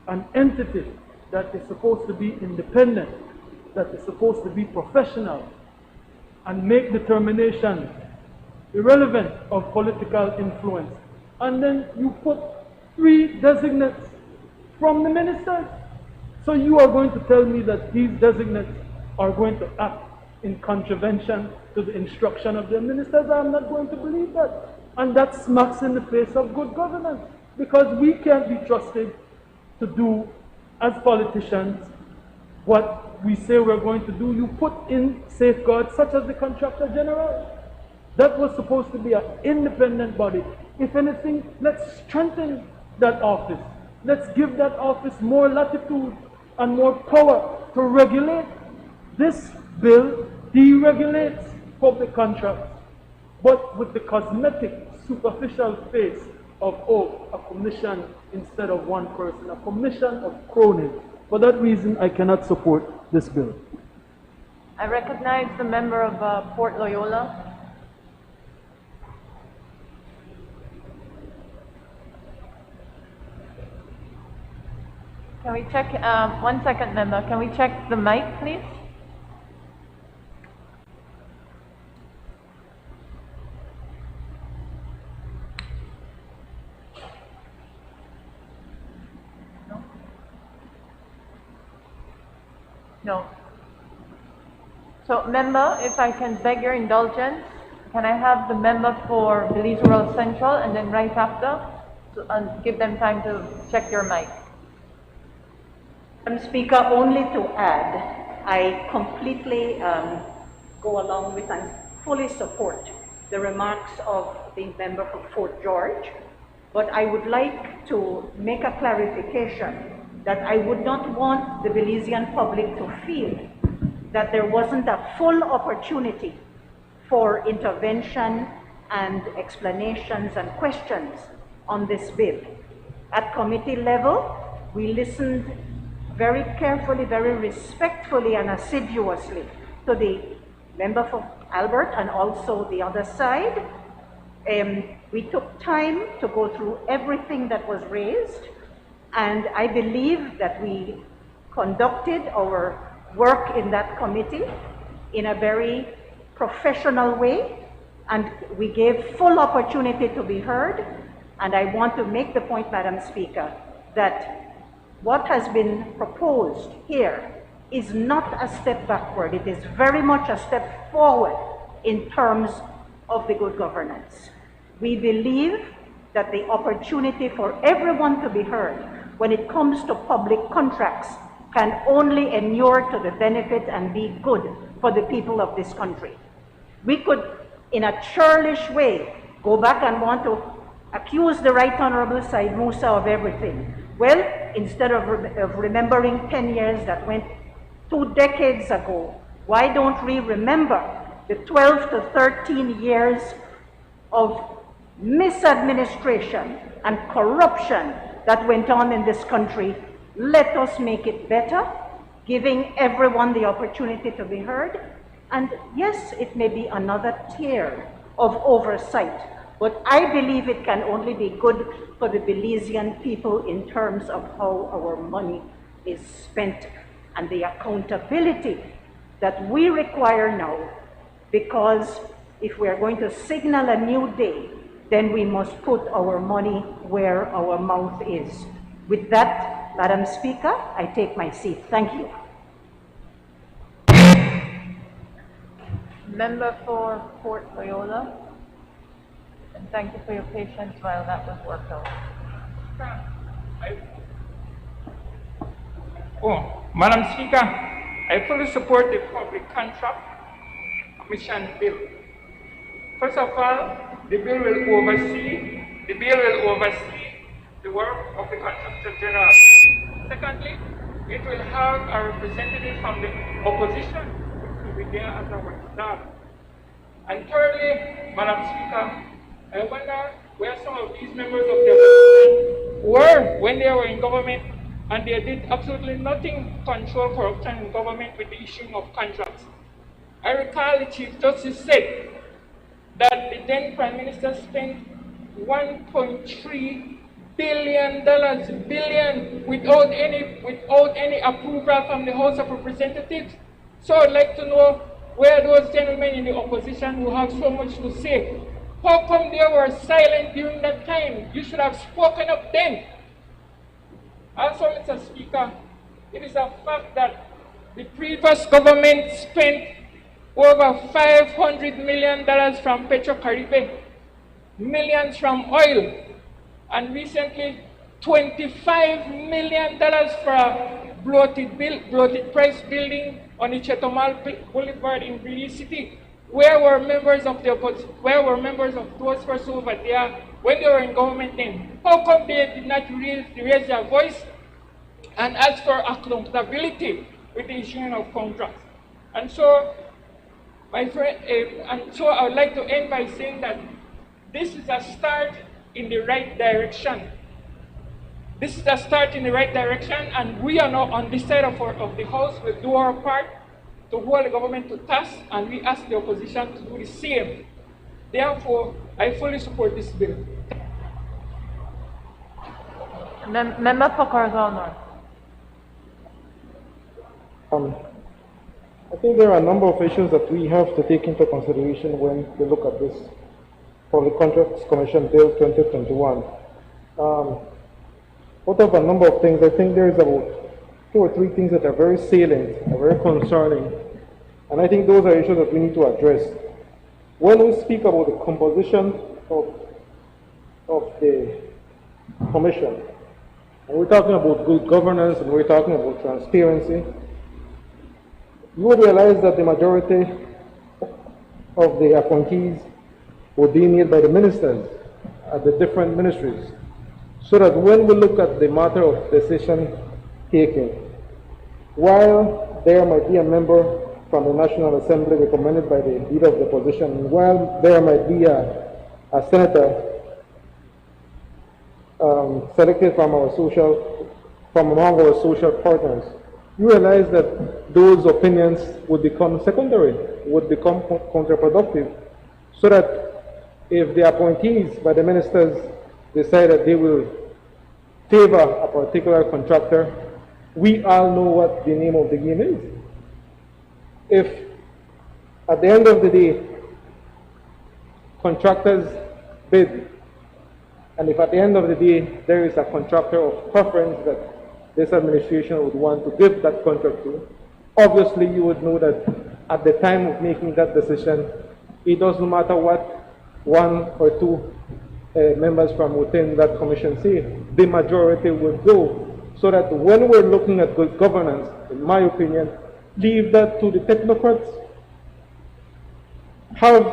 an entity that is supposed to be independent, that is supposed to be professional, and make determinations irrelevant of political influence. And then you put 3 designates from the ministers. So you are going to tell me that these designates are going to act in contravention to the instruction of their ministers? I'm not going to believe that. And that smacks in the face of good governance, because we can't be trusted to do, as politicians, what we say we're going to do. You put in safeguards such as the Contractor General. That was supposed to be an independent body. If anything, let's strengthen that office. Let's give that office more latitude and more power to regulate. This bill deregulates public contracts, but with the cosmetic, superficial face of, oh, a commission instead of one person, a commission of cronies. For that reason, I cannot support this bill. I recognize the member of Port Loyola. Can we check, 1 second, member, can we check the mic, please? No. So, member, if I can beg your indulgence, can I have the member for Belize Rural Central and then right after, and give them time to check your mic. Madam Speaker, only to add, I completely go along with and fully support the remarks of the member for Fort George, but I would like to make a clarification that I would not want the Belizean public to feel that there wasn't a full opportunity for intervention and explanations and questions on this bill. At committee level, we listened very carefully, very respectfully and assiduously to the member for Albert and also the other side. We took time to go through everything that was raised, and I believe that we conducted our work in that committee in a very professional way, and we gave full opportunity to be heard. And I want to make the point, Madam Speaker, that what has been proposed here is not a step backward. It is very much a step forward in terms of the good governance. We believe that the opportunity for everyone to be heard when it comes to public contracts can only inure to the benefit and be good for the people of this country. We could, in a churlish way, go back and want to accuse the Right Honorable Said Musa of everything. Well, instead of remembering 10 years that went 2 decades ago, why don't we remember the 12 to 13 years of misadministration and corruption that went on in this country? Let us make it better, giving everyone the opportunity to be heard. And yes, it may be another tier of oversight, but I believe it can only be good for the Belizean people in terms of how our money is spent and the accountability that we require now, because if we are going to signal a new day, then we must put our money where our mouth is. With that, Madam Speaker, I take my seat. Thank you. Member for Port Loyola. And thank you for your patience while that was worked out. Madam Speaker, I fully support the Public Contract Commission bill. First of all, the bill will oversee the work of the Contractor General. Secondly, it will have a representative from the opposition, which will be there as a watchdog. And thirdly, Madam Speaker, I wonder where some of these members of the opposition were when they were in government, and they did absolutely nothing to control corruption in government with the issuing of contracts. I recall the Chief Justice said that the then Prime Minister spent $1.3 billion without any approval from the House of Representatives. So I'd like to know where those gentlemen in the opposition who have so much to say How come they were silent during that time? You should have spoken up then. Also, Mr. Speaker, it is a fact that the previous government spent over $500 million from Petrocaribe, millions from oil, and recently $25 million for a bloated price building on the Chetomal Boulevard in Belize City. Where were members of the opposition? Where were members of those persons over there when they were in government then? How come they did not raise their voice and ask for accountability with the issuing of contracts? And so, my friend, I would like to end by saying that this is a start in the right direction. This is a start in the right direction, and we are now on this side of the House. We'll do our part to hold the government to task, and we ask the opposition to do the same. Therefore, I fully support this bill. Member for Corozal North. I think there are a number of issues that we have to take into consideration when we look at this Public Contracts Commission Bill 2021. Out of a number of things, I think there is about 2 or 3 things that are very salient, are very concerning, and I think those are issues that we need to address. When we speak about the composition of the commission, and we're talking about good governance and we're talking about transparency, you would realize that the majority of the appointees would be made by the ministers at the different ministries, so that when we look at the matter of decision taking, while there might be a member from the National Assembly recommended by the leader of the opposition, while there might be a senator selected from among our social partners, you realize that those opinions would become secondary, would become counterproductive, so that if the appointees by the ministers decide that they will favor a particular contractor, we all know what the name of the game is. If at the end of the day, contractors bid, and if at the end of the day there is a contractor of preference that this administration would want to give that contract to, obviously you would know that at the time of making that decision, it doesn't matter what 1 or 2 members from within that commission say, the majority would go. So that when we're looking at good governance, in my opinion, leave that to the technocrats. Have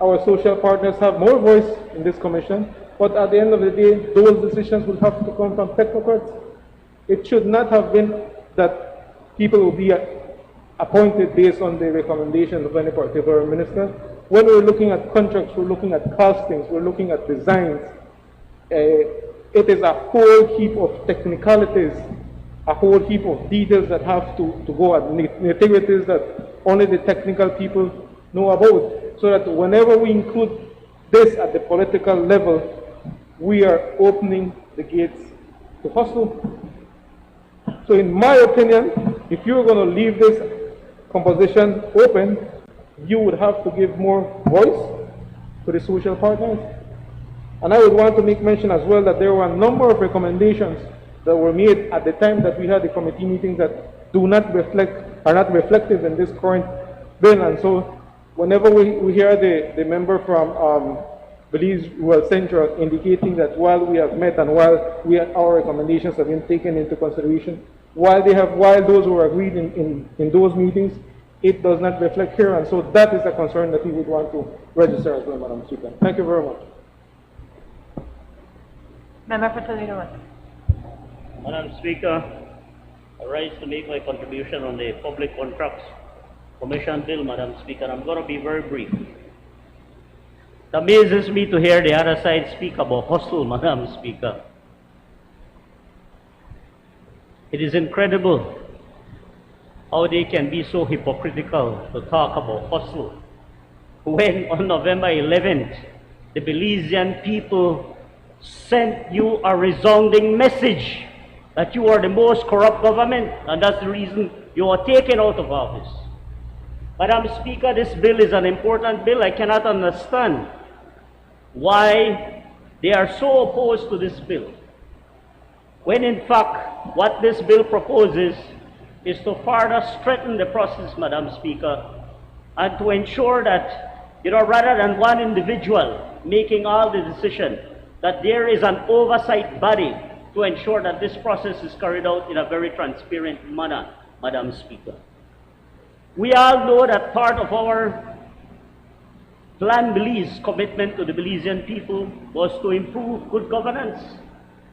our social partners have more voice in this commission, but at the end of the day, those decisions will have to come from technocrats. It should not have been that people will be appointed based on the recommendations of any particular minister. When we're looking at contracts, we're looking at costings, we're looking at designs. It is a whole heap of technicalities, a whole heap of details that have to go at nitty-gritties that only the technical people know about. So that whenever we include this at the political level, we are opening the gates to hustle. So in my opinion, if you're going to leave this composition open, you would have to give more voice to the social partners. And I would want to make mention as well that there were a number of recommendations that were made at the time that we had the committee meetings that do not reflect, are not reflective in this current bill. And so whenever we hear the member from Belize Rural Central indicating that while we have met and while our recommendations have been taken into consideration, while those were agreed in those meetings, it does not reflect here. And so that is a concern that we would want to register as well, Madam Speaker. Thank you very much. Member for Toledo West. Madam Speaker, I rise to make my contribution on the Public Contracts Commission Bill, Madam Speaker. I'm going to be very brief. It amazes me to hear the other side speak about hustle, Madam Speaker. It is incredible how they can be so hypocritical to talk about hustle when on November 11th, the Belizean people sent you a resounding message that you are the most corrupt government, and that's the reason you are taken out of office. Madam Speaker, this bill is an important bill. I cannot understand why they are so opposed to this bill, when in fact what this bill proposes is to further strengthen the process, Madam Speaker, and to ensure that, rather than one individual making all the decision, that there is an oversight body to ensure that this process is carried out in a very transparent manner, Madam Speaker. We all know that part of our Plan Belize commitment to the Belizean people was to improve good governance.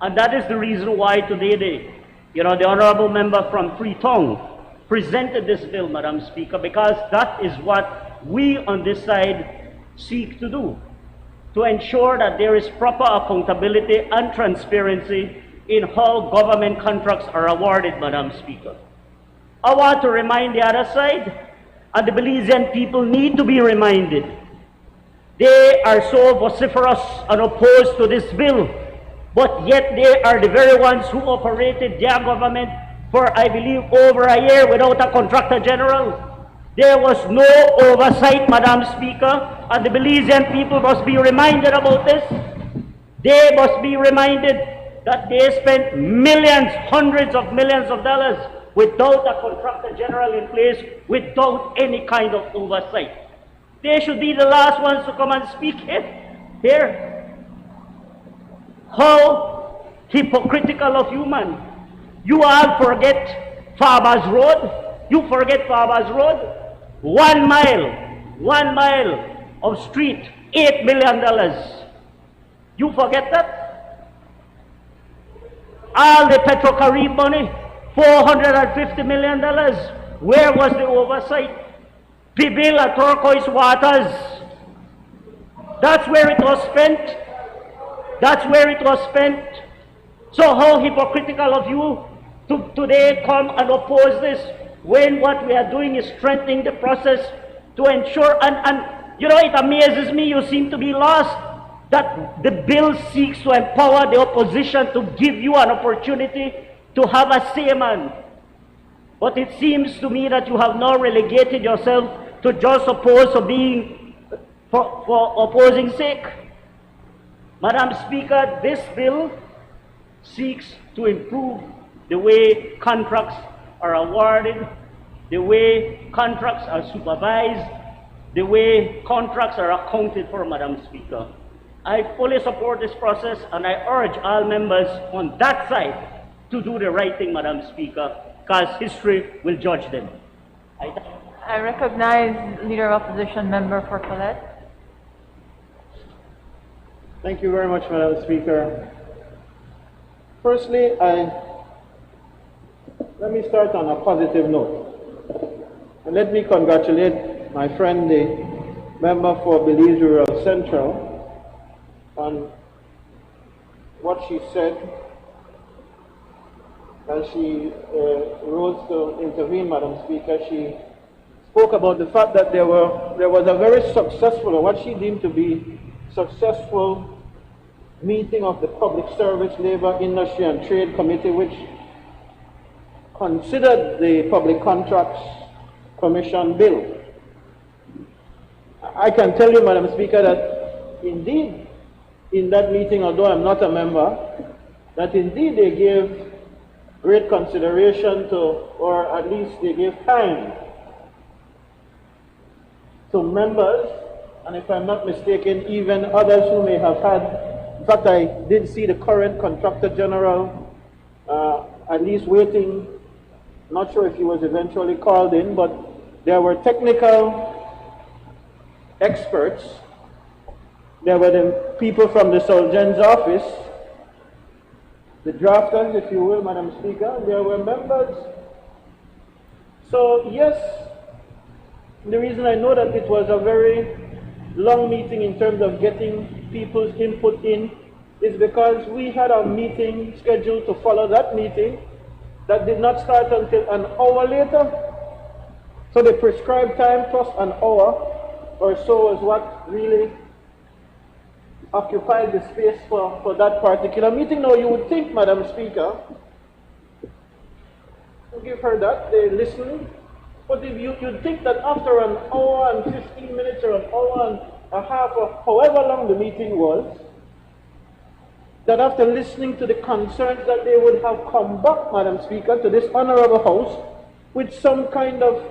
And that is the reason why today the honorable member from Freetown presented this bill, Madam Speaker, because that is what we on this side seek to do, to ensure that there is proper accountability and transparency in how government contracts are awarded, Madam Speaker. I want to remind the other side, and the Belizean people need to be reminded. They are so vociferous and opposed to this bill, but yet they are the very ones who operated their government for, I believe, over a year without a contractor general. There was no oversight, Madam Speaker, and the Belizean people must be reminded about this. They must be reminded that they spent millions, hundreds of millions of dollars without a contractor general in place, without any kind of oversight. They should be the last ones to come and speak here. How hypocritical of human. You all forget Farmers Road. You forget Farmers Road. 1 mile of street, $8 million. You forget that? All the Petro-Carib money, $450 million. Where was the oversight? Pibil at Turquoise Waters. That's where it was spent. That's where it was spent. So how hypocritical of you to today come and oppose this, when what we are doing is strengthening the process to ensure, and it amazes me, you seem to be lost, that the bill seeks to empower the opposition to give you an opportunity to have a say, man. But it seems to me that you have now relegated yourself to just oppose for opposing sake. Madam Speaker, this bill seeks to improve the way contracts are awarded, the way contracts are supervised, the way contracts are accounted for, Madam Speaker. I fully support this process, and I urge all members on that side to do the right thing, Madam Speaker, because history will judge them. I recognize Leader of Opposition Member for Colette. Thank you very much, Madam Speaker. Firstly, let me start on a positive note. And let me congratulate my friend, the member for Belize Rural Central, on what she said as she rose to intervene, Madam Speaker. She spoke about the fact that there was a very successful, or what she deemed to be successful, meeting of the Public Service, Labor, Industry and Trade Committee, which considered the Public Contracts Commission bill. I can tell you, Madam Speaker, that indeed in that meeting, although I'm not a member, that indeed they gave great consideration to, or at least they gave time to members, and if I'm not mistaken, even others who may have had. In fact, I did see the current Contractor General at least waiting. Not sure if he was eventually called in, but there were technical experts. There were the people from the Surgeon's office, the drafters, if you will, Madam Speaker. There were members. So yes, the reason I know that it was a very long meeting in terms of getting people's input in is because we had a meeting scheduled to follow that meeting that did not start until an hour later. So the prescribed time plus an hour or so is what really occupied the space for that particular meeting. Now you would think, Madam Speaker, to give her that, they listened, But if you'd think that after an hour and 15 minutes or an hour and a half or however long the meeting was, that after listening to the concerns that they would have come back, Madam Speaker, to this Honorable House with some kind of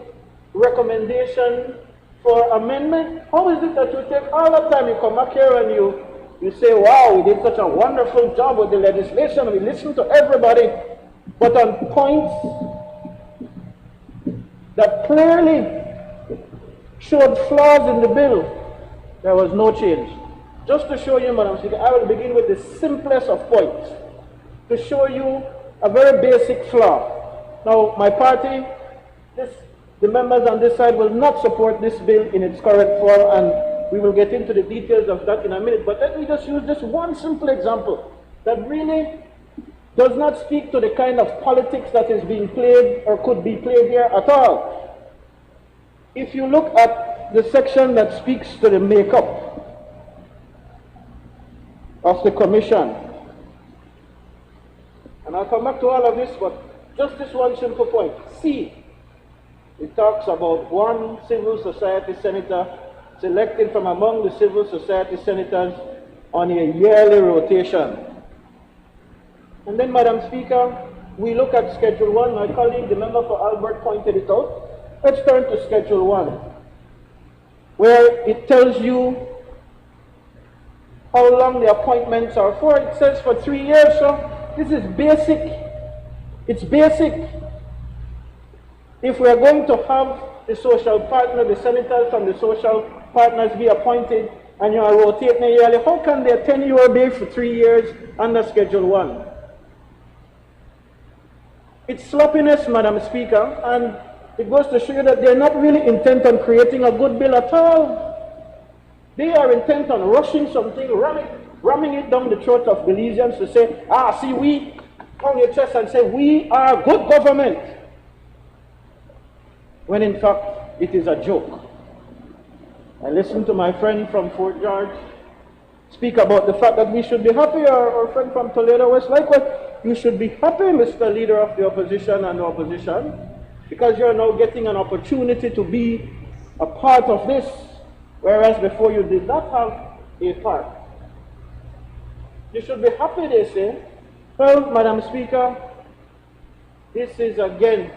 recommendation for amendment. How is it that you take all the time, you come back here and you say, wow, we did such a wonderful job with the legislation, we listened to everybody, but on points that clearly showed flaws in the bill, there was no change. Just to show you, Madam Speaker, I will begin with the simplest of points, to show you a very basic flaw. Now, my party, the members on this side will not support this bill in its current form, and we will get into the details of that in a minute. But let me just use this one simple example that really does not speak to the kind of politics that is being played or could be played here at all. If you look at the section that speaks to the makeup of the commission, and I'll come back to all of this, but just this one simple point. C, it talks about one civil society senator selected from among the civil society senators on a yearly rotation. And then, Madam Speaker, we look at Schedule 1. My colleague, the member for Albert, pointed it out. Let's turn to Schedule 1, where it tells you how long the appointments are for. It says for 3 years, so this is basic. It's basic. If we are going to have the social partner, the senators from the social partners be appointed, and you are rotating yearly, how can their tenure be for 3 years under Schedule 1? It's sloppiness, Madam Speaker, and it goes to show you that they're not really intent on creating a good bill at all. They are intent on rushing something, ramming it down the throat of Belizeans to say, see, we pound your chest and say, we are good government. When in fact, it is a joke. I listened to my friend from Fort George speak about the fact that we should be happy, our friend from Toledo West, likewise, you should be happy, Mr. Leader of the Opposition and the Opposition, because you're now getting an opportunity to be a part of this, whereas before you did not have a part. You should be happy, they say. Well, Madam Speaker, this is again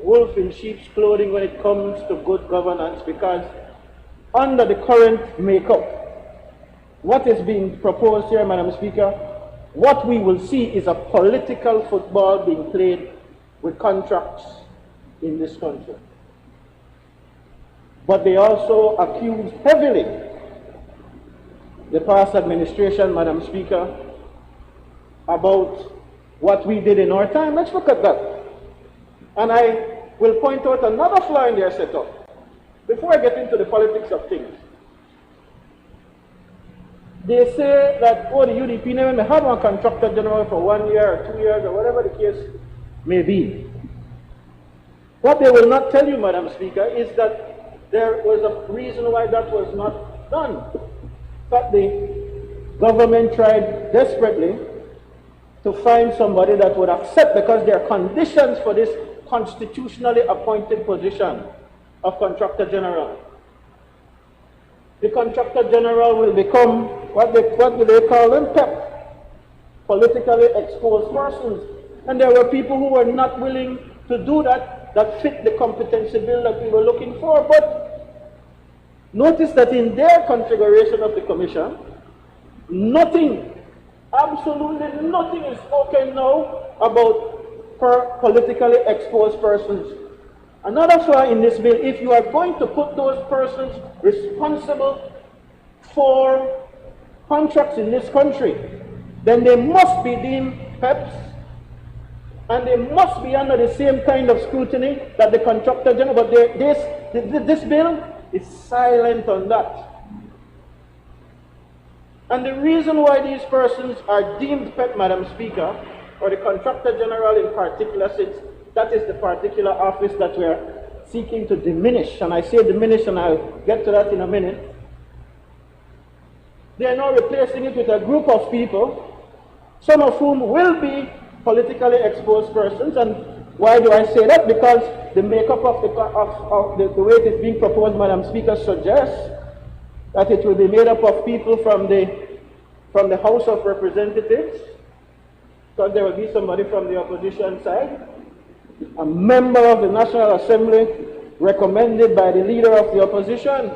wolf in sheep's clothing when it comes to good governance, because under the current makeup, what is being proposed here, Madam Speaker, what we will see is a political football being played with contracts in this country. But they also accuse heavily the past administration, Madam Speaker, about what we did in our time. Let's look at that. And I will point out another flaw in their setup before I get into the politics of things. They say that, the UDP never may have a contractor general for 1 year or 2 years or whatever the case may be. What they will not tell you, Madam Speaker, is that there was a reason why that was not done. But the government tried desperately to find somebody that would accept, because there are conditions for this constitutionally appointed position of Contractor General. The Contractor General will become, what do they call them? PEP, politically exposed persons. And there were people who were not willing to do that, that fit the competency bill that we were looking for. But notice that in their configuration of the commission, nothing, absolutely nothing is spoken now about politically exposed persons. Another flaw in this bill, if you are going to put those persons responsible for contracts in this country, then they must be deemed PEPs, and they must be under the same kind of scrutiny that the Contractor General, but this bill is silent on that. And the reason why these persons are deemed PEP, Madam Speaker, or the Contractor General in particular, since that is the particular office that we are seeking to diminish, and I say diminish, and I'll get to that in a minute. They are now replacing it with a group of people, some of whom will be politically exposed persons, and Why do I say that? Because the makeup of the way it is being proposed, Madam Speaker, suggests that it will be made up of people from the House of Representatives, because there will be somebody from the opposition side, a member of the National Assembly recommended by the leader of the opposition.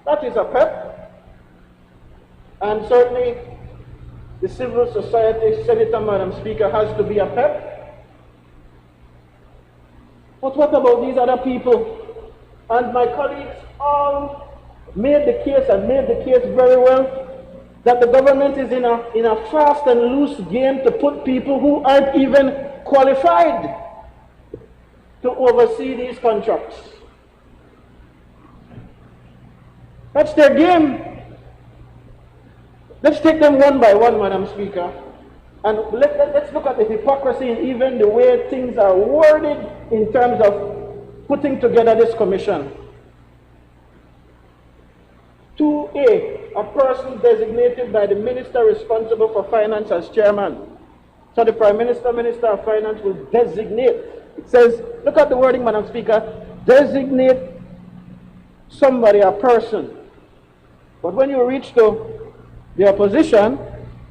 That is a PEP. And certainly the civil society senator, Madam Speaker, has to be a PEP. But what about these other people? And my colleagues all made the case, and made the case very well, that the government is in a fast and loose game to put people who aren't even qualified to oversee these contracts. That's their game. Let's take them one by one, Madam Speaker. And let's look at the hypocrisy in even the way things are worded in terms of putting together this commission. 2A, a person designated by the minister responsible for finance as chairman. So the Prime Minister, Minister of Finance will designate. It says, look at the wording, Madam Speaker, designate somebody, a person. But when you reach to the opposition,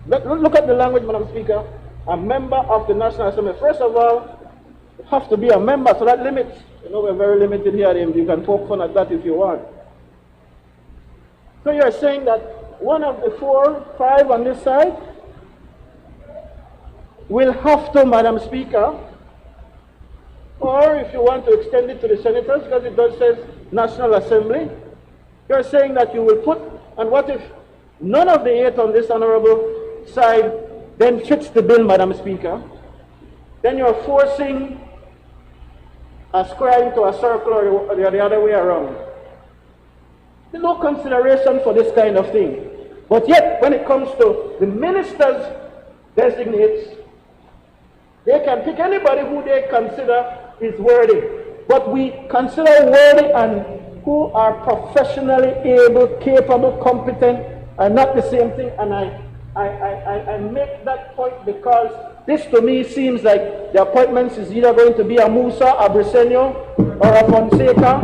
look at the language, Madam Speaker. A member of the National Assembly. First of all, you have to be a member, so that limits. You know, we're very limited here. You can poke fun at that if you want. So you're saying that one of the 4, 5 on this side will have to, Madam Speaker, or if you want to extend it to the senators, because it does say National Assembly, you're saying that you will put, and what if none of the 8 on this honorable side then fits the bill, Madam Speaker? Then you're forcing a square into a circle or the other way around. There's no consideration for this kind of thing. But yet, when it comes to the ministers designates, they can pick anybody who they consider is worthy. But we consider worthy and who are professionally able, capable, competent, are not the same thing. And I make that point because this to me seems like the appointments is either going to be a Musa, a Briceño, or a Fonseca,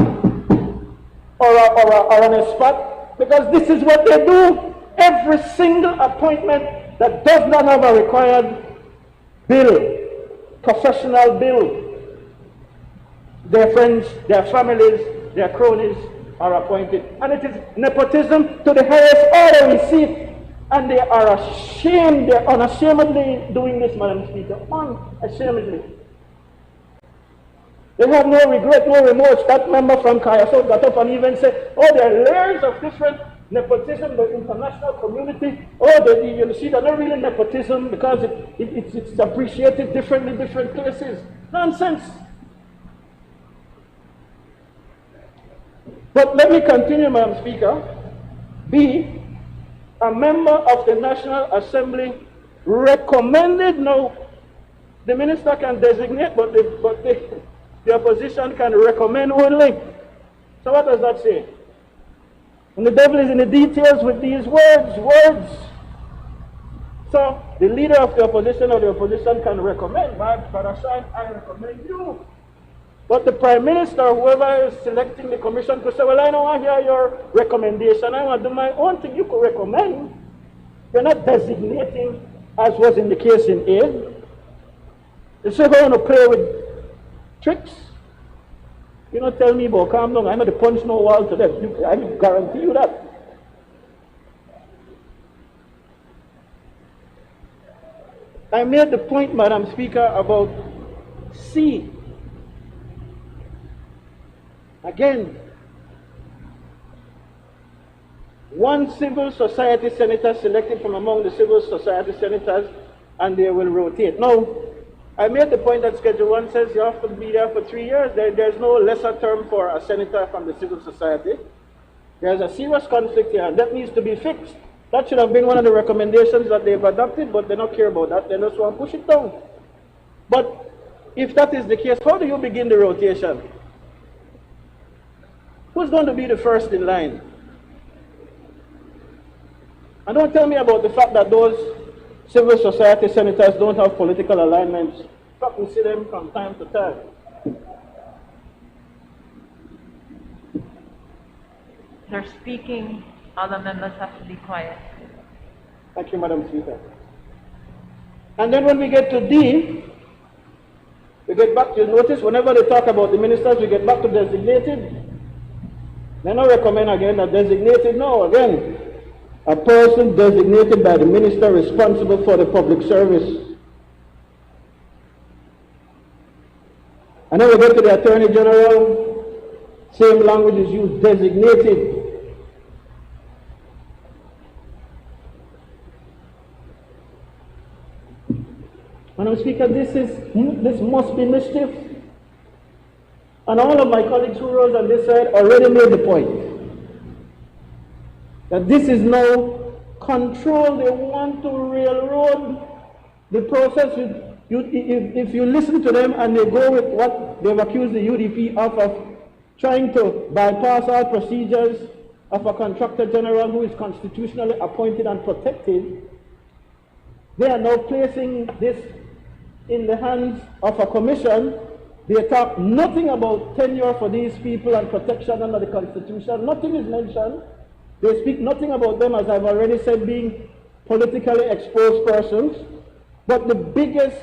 or an Espat, because this is what they do. Every single appointment that does not have a required bill, professional bill, their friends, their families, their cronies are appointed. And it is nepotism to the highest order we see. And they are ashamed, they are unashamedly doing this, Madam Speaker, unashamedly. They have no regret, no remorse. That member from Kayasot got up and even said, oh, there are layers of different nepotism, the international community. Oh, you see, they're not really nepotism because it's appreciated differently in different places. Nonsense. But let me continue, Madam Speaker. B, a member of the National Assembly recommended, no, the minister can designate, but the opposition can recommend only. So what does that say? And the devil is in the details with these words. So the leader of the opposition or the opposition can recommend, but I recommend you. But the Prime Minister, whoever is selecting the commission, could say, well, I don't want to hear your recommendation. I want to do my own thing. You could recommend. You're not designating, as was in the case in A. If you're going to play with tricks, you don't tell me about calm down. I'm not to punch no wall to them. I guarantee you that. I made the point, Madam Speaker, about C. Again, one civil society senator selected from among the civil society senators, and they will rotate. Now, I made the point that Schedule 1 says you have to be there for 3 years. There's no lesser term for a senator from the civil society. There's a serious conflict here, and that needs to be fixed. That should have been one of the recommendations that they've adopted, but they don't care about that. They just want to push it down. But if that is the case, how do you begin the rotation? Who's going to be the first in line? And don't tell me about the fact that those civil society senators don't have political alignments fact, we see them from time to time. They're speaking. Other members have to be quiet. Thank you, Madam Speaker. And then when we get to D, we get back to, notice whenever they talk about the ministers, we get back to designated. They don't recommend again that designated. No, again, a person designated by the minister responsible for the public service. And then we get to the Attorney General, same language is used, designated. Madam Speaker, this must be mischief. And all of my colleagues who rose on this side already made the point that this is now control. They want to railroad the process. If you listen to them and they go with what they've accused the UDP of trying to bypass all procedures of a contractor general who is constitutionally appointed and protected, they are now placing this in the hands of a commission. They talk nothing about tenure for these people and protection under the Constitution. Nothing is mentioned. They speak nothing about them, as I've already said, being politically exposed persons. But the biggest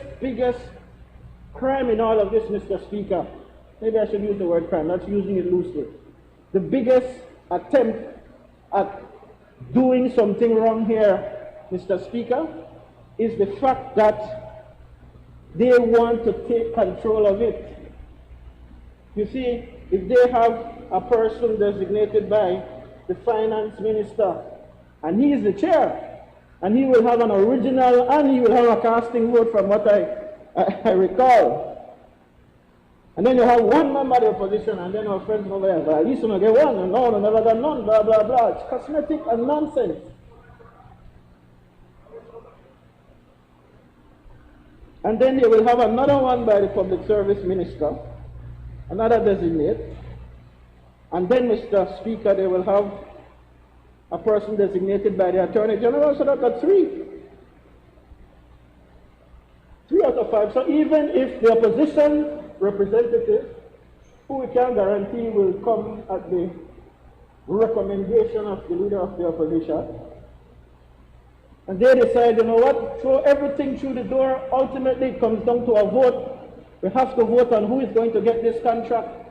crime in all of this, Mr. Speaker, maybe I should use the word crime, that's using it loosely. The biggest attempt at doing something wrong here, Mr. Speaker, is the fact that they want to take control of it. You see, if they have a person designated by the finance minister, and he is the chair, and he will have an original, and he will have a casting vote from what I recall. And then you have one member of the opposition, and then our friends over there, well, at least you get one, and no, never got none, blah, blah, blah. It's cosmetic and nonsense. And then you will have another one by the public service minister, another designate. And then, Mr. Speaker, they will have a person designated by the Attorney General, so that's three. 3 out of 5. So even if the opposition representative, who we can guarantee will come at the recommendation of the leader of the opposition, and they decide, you know what, throw everything through the door, ultimately it comes down to a vote. We have to vote on who is going to get this contract.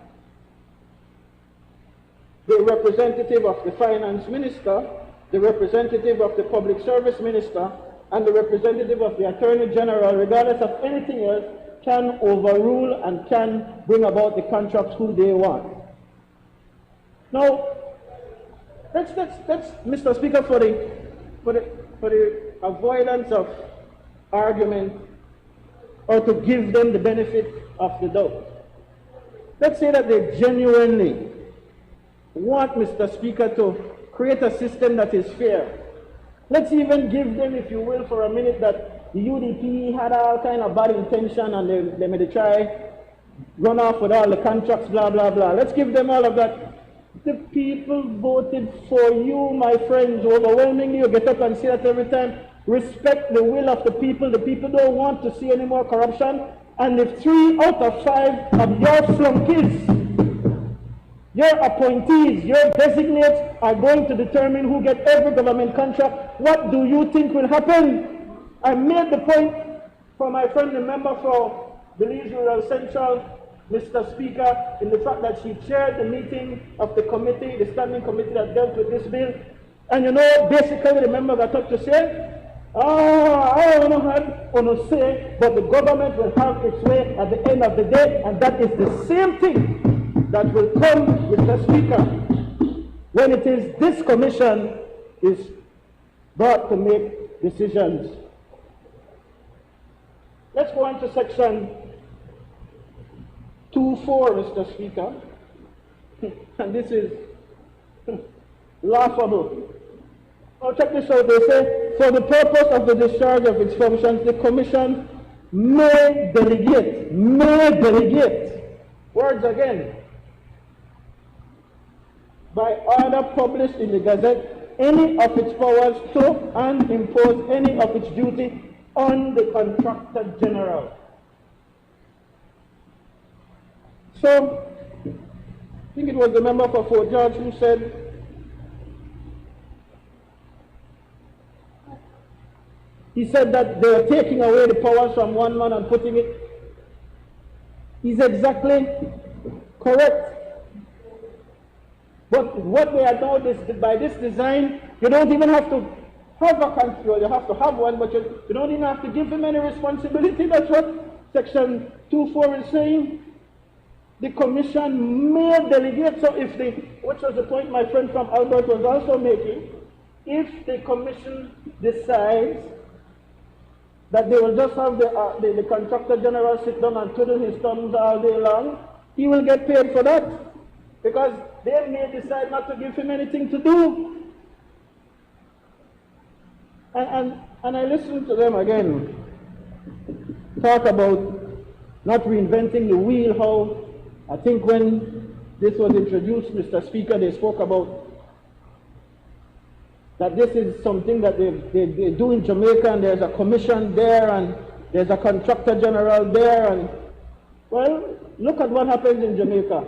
The representative of the finance minister, the representative of the public service minister, and the representative of the attorney general, regardless of anything else, can overrule and can bring about the contracts who they want. Now, let's Mr. Speaker, for the avoidance of argument, or to give them the benefit of the doubt, let's say that they genuinely want, Mr. Speaker, to create a system that is fair. Let's even give them, if you will, for a minute, that the UDP had all kind of bad intention and they may try run off with all the contracts, blah, blah, blah. Let's give them all of that. The people voted for you, my friends, overwhelmingly. You get up and say that every time. Respect the will of the people. The people don't want to see any more corruption. And if 3 out of 5 of your flunkies, your appointees, your designates are going to determine who gets every government contract, what do you think will happen? I made the point for my friend, the member for Belize Rural Central, Mr. Speaker, in the fact that she chaired the meeting of the committee, the standing committee that dealt with this bill. And you know, basically the member got up to say, I don't know how to say, but the government will have its way at the end of the day, and that is the same thing that will come with the Speaker when it is this commission is brought to make decisions. Let's go on to section 2.4, Mr. Speaker. And this is laughable. Oh, check this out. They say, for the purpose of the discharge of its functions, the commission may delegate, words again, by order published in the Gazette, any of its powers to and impose any of its duty on the contractor general. So, I think it was the member for Fort George who said, he said that they are taking away the powers from one man and putting it. He's exactly correct. But what they are now, by this design, you don't even have to have a control. You have to have one, but you don't even have to give him any responsibility. That's what Section 2.4 is saying. The commission may delegate. So if which was the point my friend from Albert was also making, if the commission decides that they will just have the contractor general sit down and twiddle his thumbs all day long, he will get paid for that. Because they may decide not to give him anything to do. And I listened to them again talk about not reinventing the wheel, how I think when this was introduced, Mr. Speaker, they spoke about that this is something that they do in Jamaica, and there's a commission there, and there's a contractor general there, and well, look at what happens in Jamaica.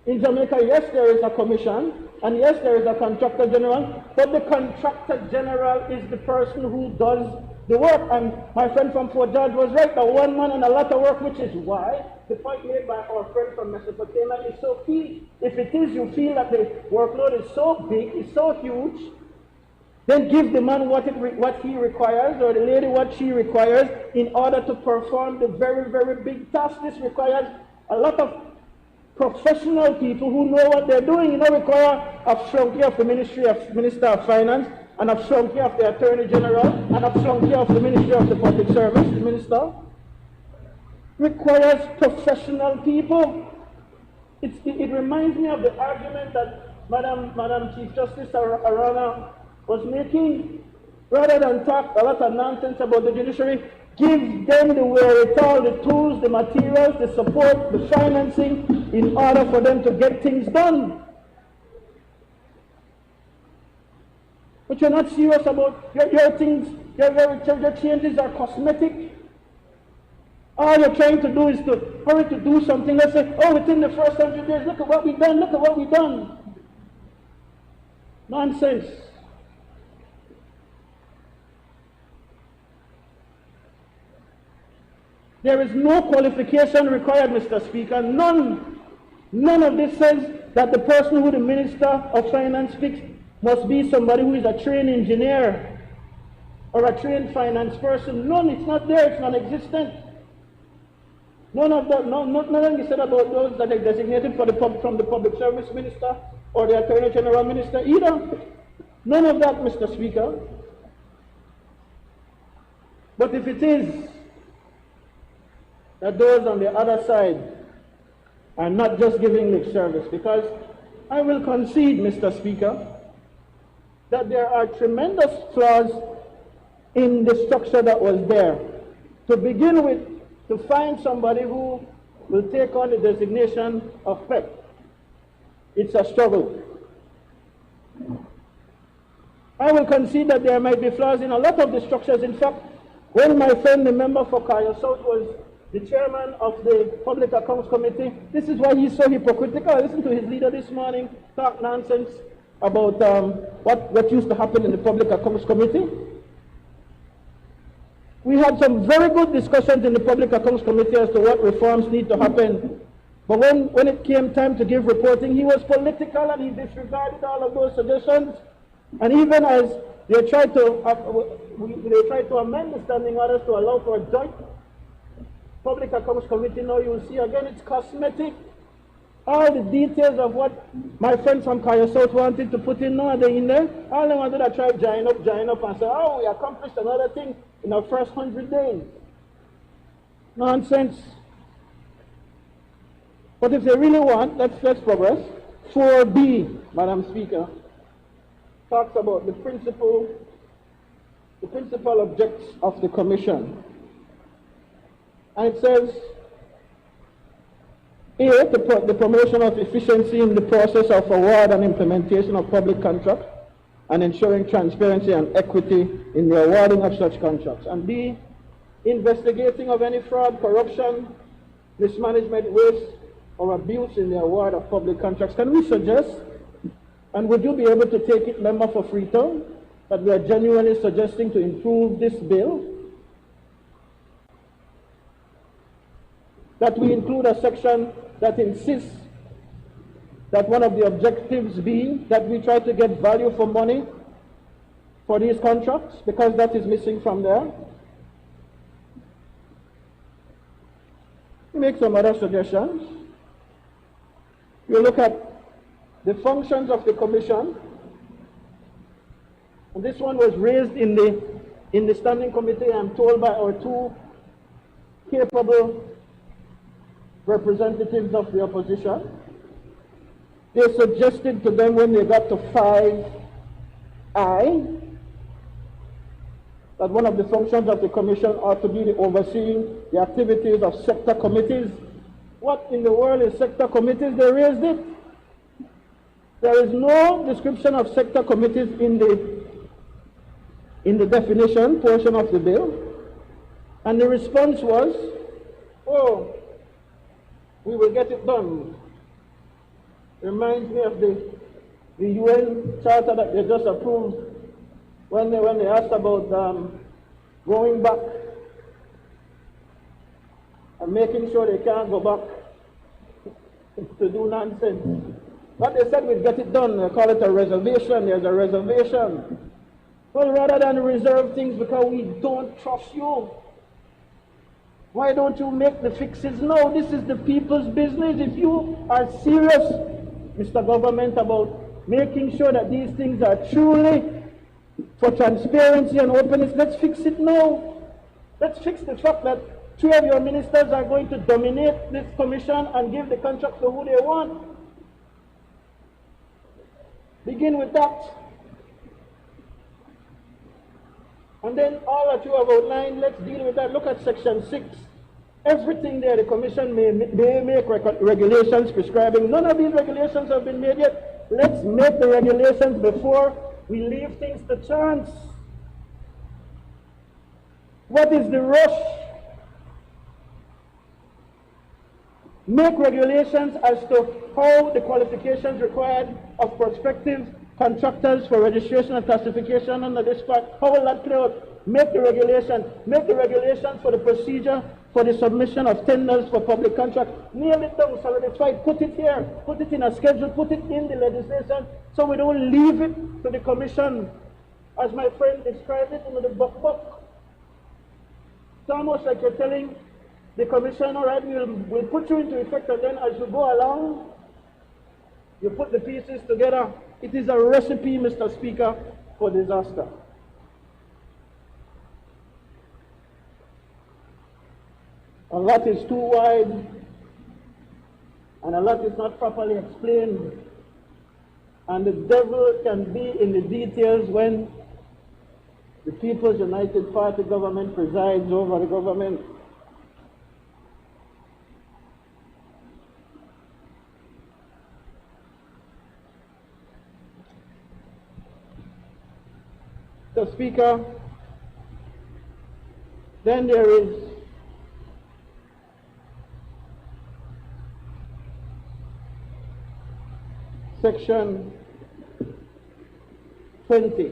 In Jamaica, yes, there is a commission, and yes, there is a contractor general, but the contractor general is the person who does the work. And my friend from Fort George was right, that one man and a lot of work, which is why the point made by our friend from Mesopotamia is so key. If it is you feel that the workload is so big, is so huge, then give the man what he requires, or the lady what she requires, in order to perform the very, very big task. This requires a lot of professional people who know what they're doing. You know, require a flunky of the Minister of Finance, and a flunky of the Attorney General, and a flunky of the Ministry of the Public Service, the Minister. Requires professional people. It reminds me of the argument that Madam Chief Justice Arana was making. Rather than talk a lot of nonsense about the judiciary, give them the wherewithal, the tools, the materials, the support, the financing, in order for them to get things done. But you're not serious about your things, your changes are cosmetic. All you're trying to do is to hurry to do something. Let's say, oh, within the first 100 days, look at what we've done, look at what we've done. Nonsense. There is no qualification required, Mr. Speaker. None. None of this says that the person who the Minister of Finance picks must be somebody who is a trained engineer or a trained finance person. None. It's not there. It's non-existent. None of that. Nothing is said about those that are designated from the Public Service Minister or the Attorney General Minister either. None of that, Mr. Speaker. But if it is that those on the other side are not just giving lip service, because I will concede, Mr. Speaker, that there are tremendous flaws in the structure that was there. To begin with, to find somebody who will take on the designation of PEP, it's a struggle. I will concede that there might be flaws in a lot of the structures. In fact, when my friend, the member for Kaya South, was the chairman of the Public Accounts Committee, this is why he's so hypocritical. I listened to his leader this morning talk nonsense about what used to happen in the Public Accounts Committee. We had some very good discussions in the Public Accounts Committee as to what reforms need to happen. But when it came time to give reporting, he was political and he disregarded all of those suggestions. And even as they tried to amend the standing orders to allow for a joint Public Accounts Committee, now you will see again it's cosmetic. All the details of what my friend from Kaya South wanted to put in, now are they in there? All they wanted to try to join up and say, oh, we accomplished another thing in our first 100 days. Nonsense. But if they really want, let's progress. 4B, Madam Speaker, talks about the principal objects of the Commission. And it says, A, the promotion of efficiency in the process of award and implementation of public contracts and ensuring transparency and equity in the awarding of such contracts. And B, investigating of any fraud, corruption, mismanagement, waste, or abuse in the award of public contracts. Can we suggest, and would you be able to take it, Member for Freetown, that we are genuinely suggesting to improve this bill? That we include a section that insists that one of the objectives be that we try to get value for money for these contracts, because that is missing from there. We make some other suggestions. You look at the functions of the commission, and this one was raised in the standing committee, I'm told, by our two capable representatives of the opposition. They suggested to them when they got to 5I that one of the functions of the commission ought to be the overseeing the activities of sector committees. What in the world is sector committees? They raised it. There is no description of sector committees in the definition portion of the bill. And the response was, oh, we will get it done. Reminds me of the UN charter that they just approved when they asked about going back and making sure they can't go back to do nonsense. But they said we'd get it done. They call it a reservation. There's a reservation. Well, rather than reserve things because we don't trust you, why don't you make the fixes now? This is the people's business. If you are serious, Mr. Government, about making sure that these things are truly for transparency and openness, let's fix it now. Let's fix the fact that 3 of your ministers are going to dominate this commission and give the contract to who they want. Begin with that. And then all that you have outlined, let's deal with that. Look at section 6. Everything there, the commission may make regulations prescribing. None of these regulations have been made yet. Let's make the regulations before we leave things to chance. What is the rush? Make regulations as to how the qualifications required of prospective contractors for registration and classification under this part, how will that play out? Make the regulation for the procedure for the submission of tenders for public contract. Nail it down, solidify it, put it here, put it in a schedule, put it in the legislation, so we don't leave it to the commission, as my friend described it, in the buck. It's almost like you're telling the commission, all right, we'll put you into effect, and then as you go along, you put the pieces together. It is a recipe, Mr. Speaker, for disaster. A lot is too wide, and a lot is not properly explained. And the devil can be in the details when the People's United Party government presides over the government. Mr. Speaker, then there is section 20.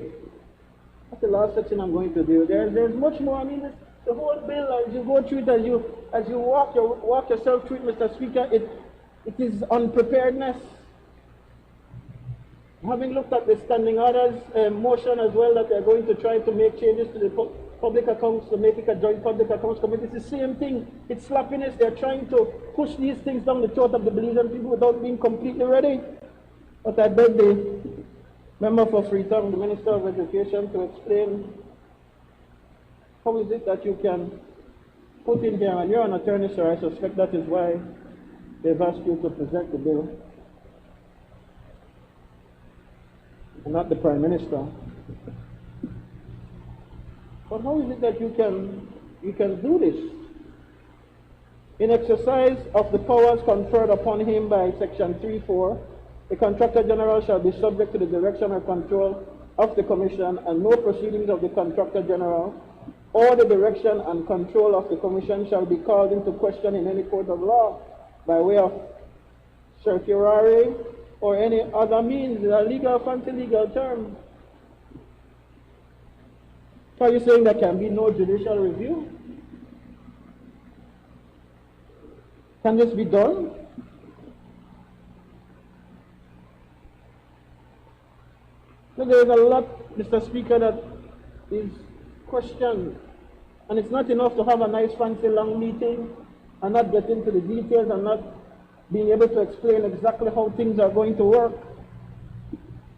That's the last section I'm going to do. There's much more. I mean, the whole bill, as you go through it, as you walk yourself through it, Mr. Speaker, it is unpreparedness. Having looked at the standing orders motion as well, that they're going to try to make changes to the public accounts, to make it a joint public accounts committee, it's the same thing. It's sloppiness. They're trying to push these things down the throat of the Belizean people without being completely ready. But I beg the member for Freetown, the Minister of Education, to explain how is it that you can put in here, and you're an attorney, sir, I suspect that is why they've asked you to present the bill, and not the Prime Minister. But how is it that you can do this? In exercise of the powers conferred upon him by Section 3.4, the Contractor General shall be subject to the direction or control of the Commission, and no proceedings of the Contractor General or the direction and control of the Commission shall be called into question in any court of law by way of certiorari or any other means, a legal, fancy legal term. So are you saying there can be no judicial review? Can this be done? So there is a lot, Mr. Speaker, that is questioned. And it's not enough to have a nice, fancy, long meeting and not get into the details and not being able to explain exactly how things are going to work.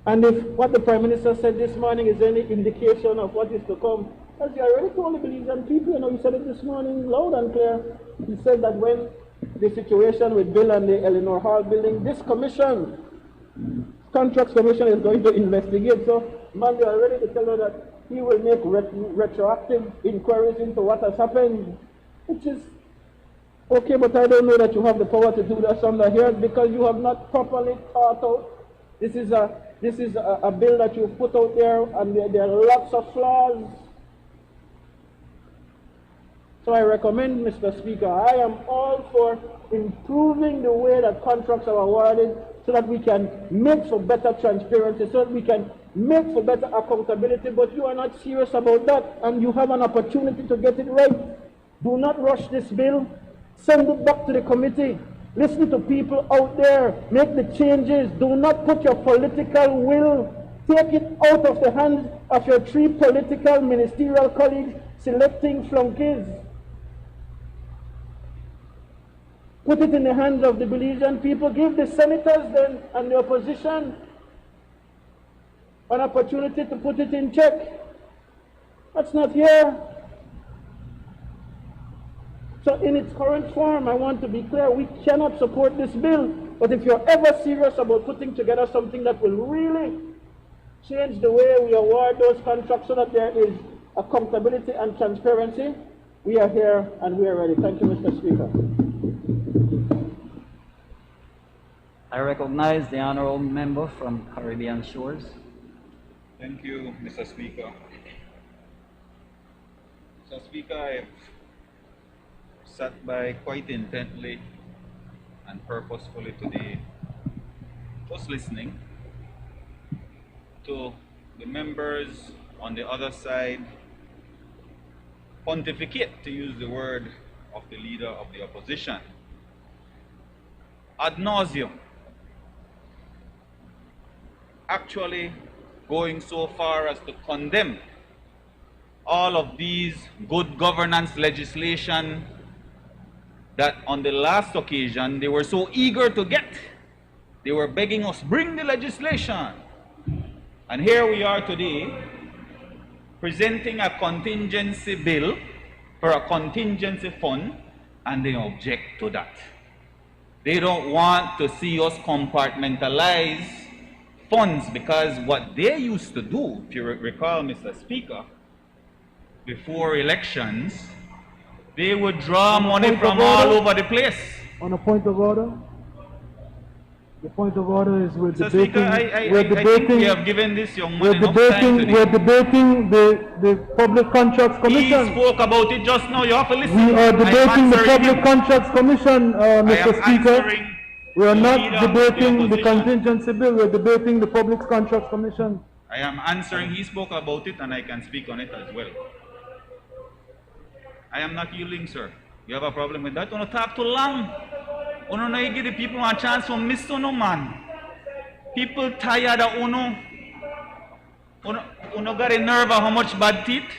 And if what the Prime Minister said this morning is any indication of what is to come, as he already told the Belizean people, you know, he said it this morning loud and clear. He said that when the situation with Bill and the Eleanor Hall building, this commission, Contracts Commission, is going to investigate. So Monday already to tell her that he will make retroactive inquiries into what has happened, which is okay, but I don't know that you have the power to do that under here because you have not properly thought out. This is a bill that you've put out there, and there are lots of flaws. So I recommend, Mr. Speaker, I am all for improving the way that contracts are awarded so that we can make for better transparency, so that we can make for better accountability, but you are not serious about that, and you have an opportunity to get it right. Do not rush this bill. Send it back to the committee. Listen to people out there. Make the changes. Do not put your political will. Take it out of the hands of your 3 political ministerial colleagues selecting flunkies. Put it in the hands of the Belizean people. Give the senators then and the opposition an opportunity to put it in check. That's not here. So in its current form, I want to be clear, we cannot support this bill. But if you're ever serious about putting together something that will really change the way we award those contracts so that there is accountability and transparency, we are here and we are ready. Thank you, Mr. Speaker. I recognize the honourable member from Caribbean Shores. Thank you, Mr. Speaker. Mr. Speaker, I've sat by quite intently and purposefully today, just listening to the members on the other side pontificate, to use the word of the leader of the opposition, ad nauseum, actually going so far as to condemn all of these good governance legislation that on the last occasion they were so eager to get. They were begging us, bring the legislation. And here we are today presenting a contingency bill for a contingency fund, and they object to that. They don't want to see us compartmentalize funds, because what they used to do, if you recall, Mr. Speaker, before elections, they would draw money from all over the place. On a point of order, the point of order is we're Mr. debating. Speaker, I think we have given this young man enough time today. We're debating the Public Contracts Commission. He spoke about it just now. You have to listen. We are debating the Public him. Contracts Commission, Mr. Speaker. We are not debating the contingency bill. We're debating the Public Contracts Commission. I am answering. He spoke about it, and I can speak on it as well. I am not yielding, sir. You have a problem with that? Don't talk too long. Uno na give the people a chance to miss no man. People tired of uno. Uno got a nerve of how much bad teeth?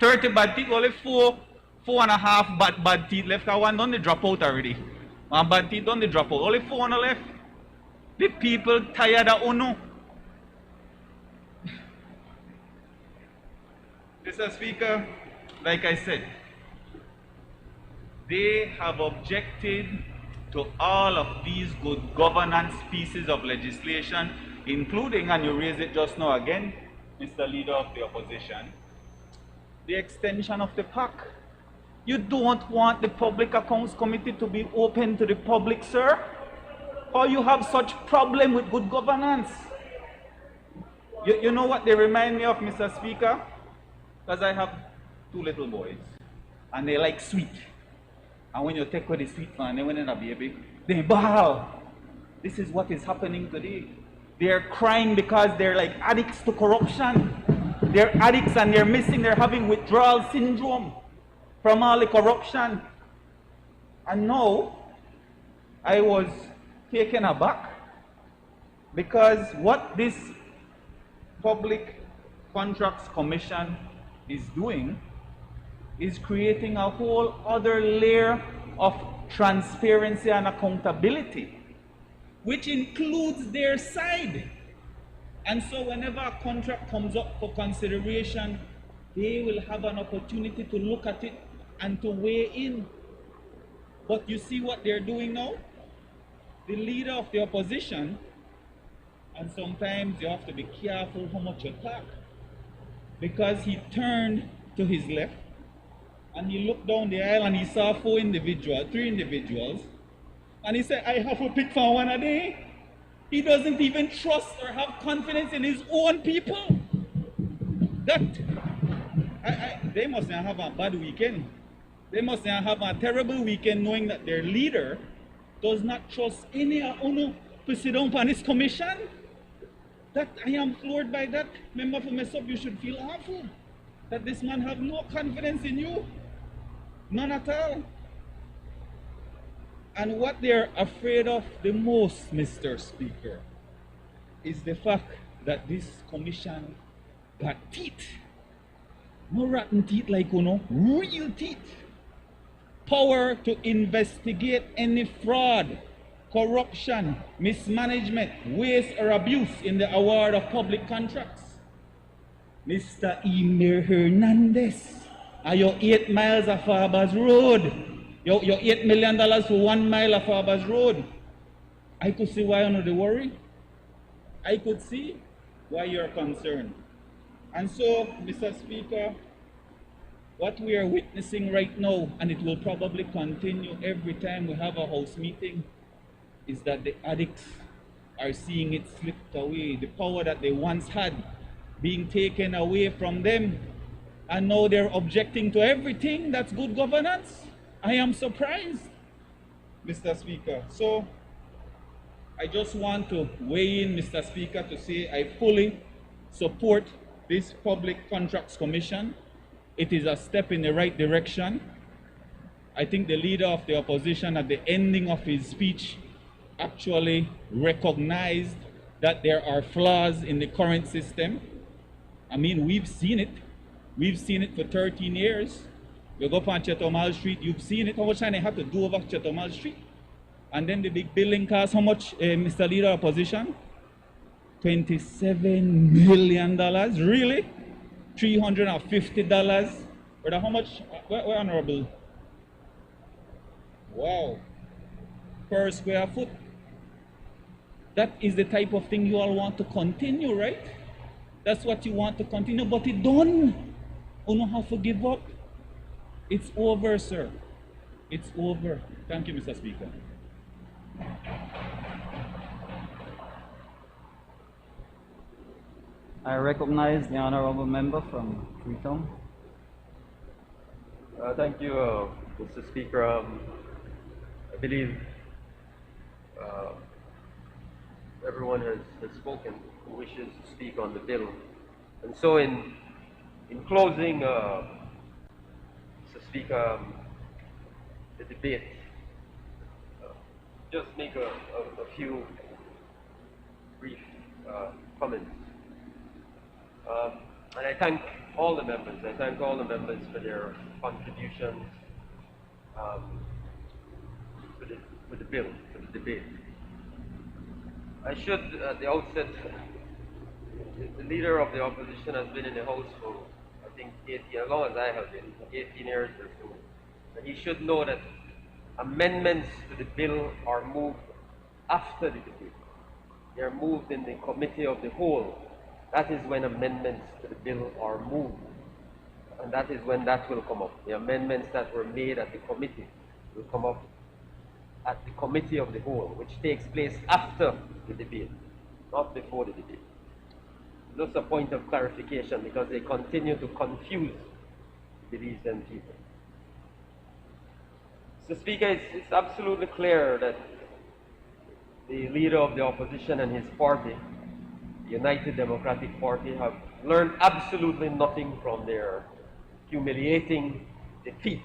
30 bad teeth, only 4.5 bad teeth left. One done they drop out already. One bad teeth done they drop out. Only 4 on the left. The people tired of uno. Mr. Speaker, like I said, they have objected to all of these good governance pieces of legislation, including, and you raised it just now again, Mr. Leader of the Opposition, the extension of the PAC. You don't want the Public Accounts Committee to be open to the public, sir? Or you have such problem with good governance? You know what they remind me of, Mr. Speaker? Because I have two little boys, and they like sweet. And when you take away the sweet from them when they're a baby, they bawl. This is what is happening today. They're crying because they're like addicts to corruption. They're addicts and they're having withdrawal syndrome from all the corruption. And now, I was taken aback because what this Public Contracts Commission is doing is creating a whole other layer of transparency and accountability, which includes their side. And so whenever a contract comes up for consideration, they will have an opportunity to look at it and to weigh in. But you see what they're doing now? The leader of the opposition, and sometimes you have to be careful how much you talk, because he turned to his left and he looked down the aisle and he saw three individuals, and he said, I have to pick for one a day. He doesn't even trust or have confidence in his own people. They must not have a bad weekend. They must not have a terrible weekend knowing that their leader does not trust any owner to sit down on this commission. That I am floored by that. Member for Mesop, you should feel awful that this man have no confidence in you. None at all. And what they're afraid of the most, Mr. Speaker, is the fact that this commission got teeth. No rotten teeth like real teeth. Power to investigate any fraud, corruption, mismanagement, waste or abuse in the award of public contracts. Mr. Emir Hernandez, are you 8 miles of Farbers Road? You're $8 million for 1 mile of Farbers Road. I could see why you're not worried. I could see why you're concerned. And so, Mr. Speaker, what we are witnessing right now, and it will probably continue every time we have a House meeting, is that the addicts are seeing it slipped away. The power that they once had being taken away from them, and now they're objecting to everything that's good governance. I am surprised, Mr. Speaker. So I just want to weigh in, Mr. Speaker, to say I fully support this Public Contracts Commission. It is a step in the right direction. I think the leader of the opposition at the ending of his speech actually recognized that there are flaws in the current system. I mean, we've seen it. We've seen it for 13 years. You go up on Chetomal Street, you've seen it. How much time they have to do over Chetomal Street? And then the big building costs, how much, Mr. Leader of Opposition? $27 million, really? $350. Brother, how much, where honorable? Wow. Per square foot. That is the type of thing you all want to continue, right? That's what you want to continue, but it done. You don't have to give up. It's over, sir. It's over. Thank you, Mr. Speaker. I recognize the honorable member from Freetown. Thank you, Mr. Speaker. I believe everyone has spoken who wishes to speak on the bill. And so in closing, Mr. Speaker, the debate, just make a few brief comments. And I thank all the members. I thank all the members for their contributions for the bill, for the debate. I should, at the outset, the leader of the opposition has been in the House for, I think, 18, as long as I have been, 18 years or so. And he should know that amendments to the bill are moved after the debate. They are moved in the committee of the whole. That is when amendments to the bill are moved. And that is when that will come up. The amendments that were made at the committee will come up at the committee of the whole, which takes place after the debate, not before the debate. Just a point of clarification, because they continue to confuse Belizean people. Mr. Speaker, it's absolutely clear that the leader of the opposition and his party, the United Democratic Party, have learned absolutely nothing from their humiliating defeat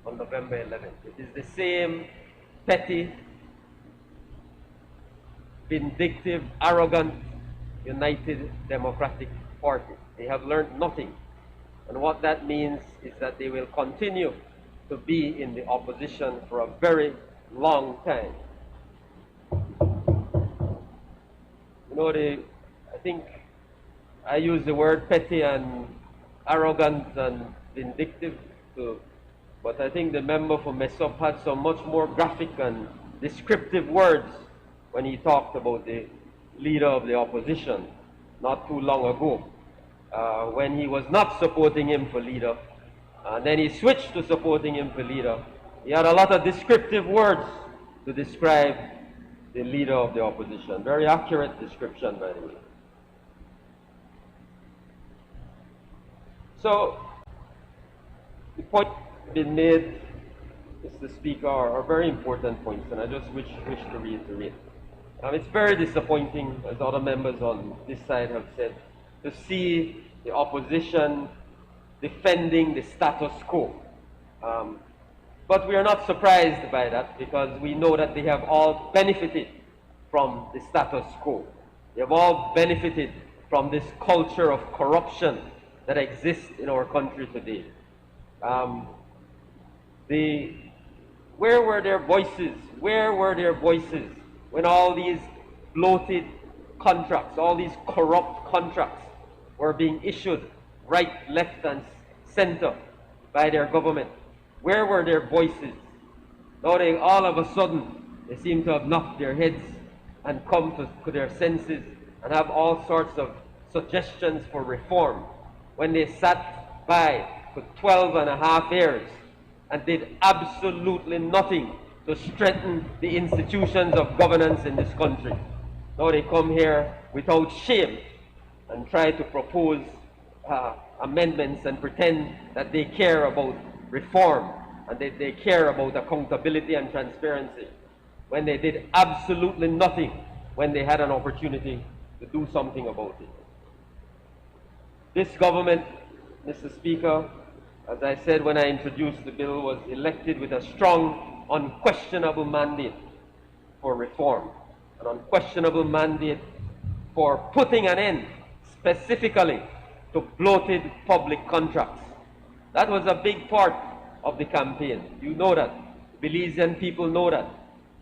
on November 11th. It is the same petty, vindictive, arrogant United Democratic Party. They have learned nothing. And what that means is that they will continue to be in the opposition for a very long time. You know, I think I use the word petty and arrogant and vindictive but I think the member for Mesop had some much more graphic and descriptive words when he talked about the leader of the opposition not too long ago, when he was not supporting him for leader, and then he switched to supporting him for leader. He had a lot of descriptive words to describe the leader of the opposition. Very accurate description, by the way. So, the point been made, Mr. Speaker, are very important points, and I just wish to reiterate. It's very disappointing, as other members on this side have said, to see the opposition defending the status quo. But we are not surprised by that, because we know that they have all benefited from the status quo. They have all benefited from this culture of corruption that exists in our country today. Where were their voices? Where were their voices when all these bloated contracts, all these corrupt contracts were being issued right, left, and center by their government? Where were their voices? Now all of a sudden, they seem to have knocked their heads and come to their senses and have all sorts of suggestions for reform, when they sat by for 12 and a half years and did absolutely nothing to strengthen the institutions of governance in this country. Now they come here without shame and try to propose amendments and pretend that they care about reform and that they care about accountability and transparency, when they did absolutely nothing when they had an opportunity to do something about it. This government, Mr. Speaker, as I said when I introduced the bill, was elected with a strong, unquestionable mandate for reform, an unquestionable mandate for putting an end specifically to bloated public contracts. That was a big part of the campaign. You know that. Belizean people know that.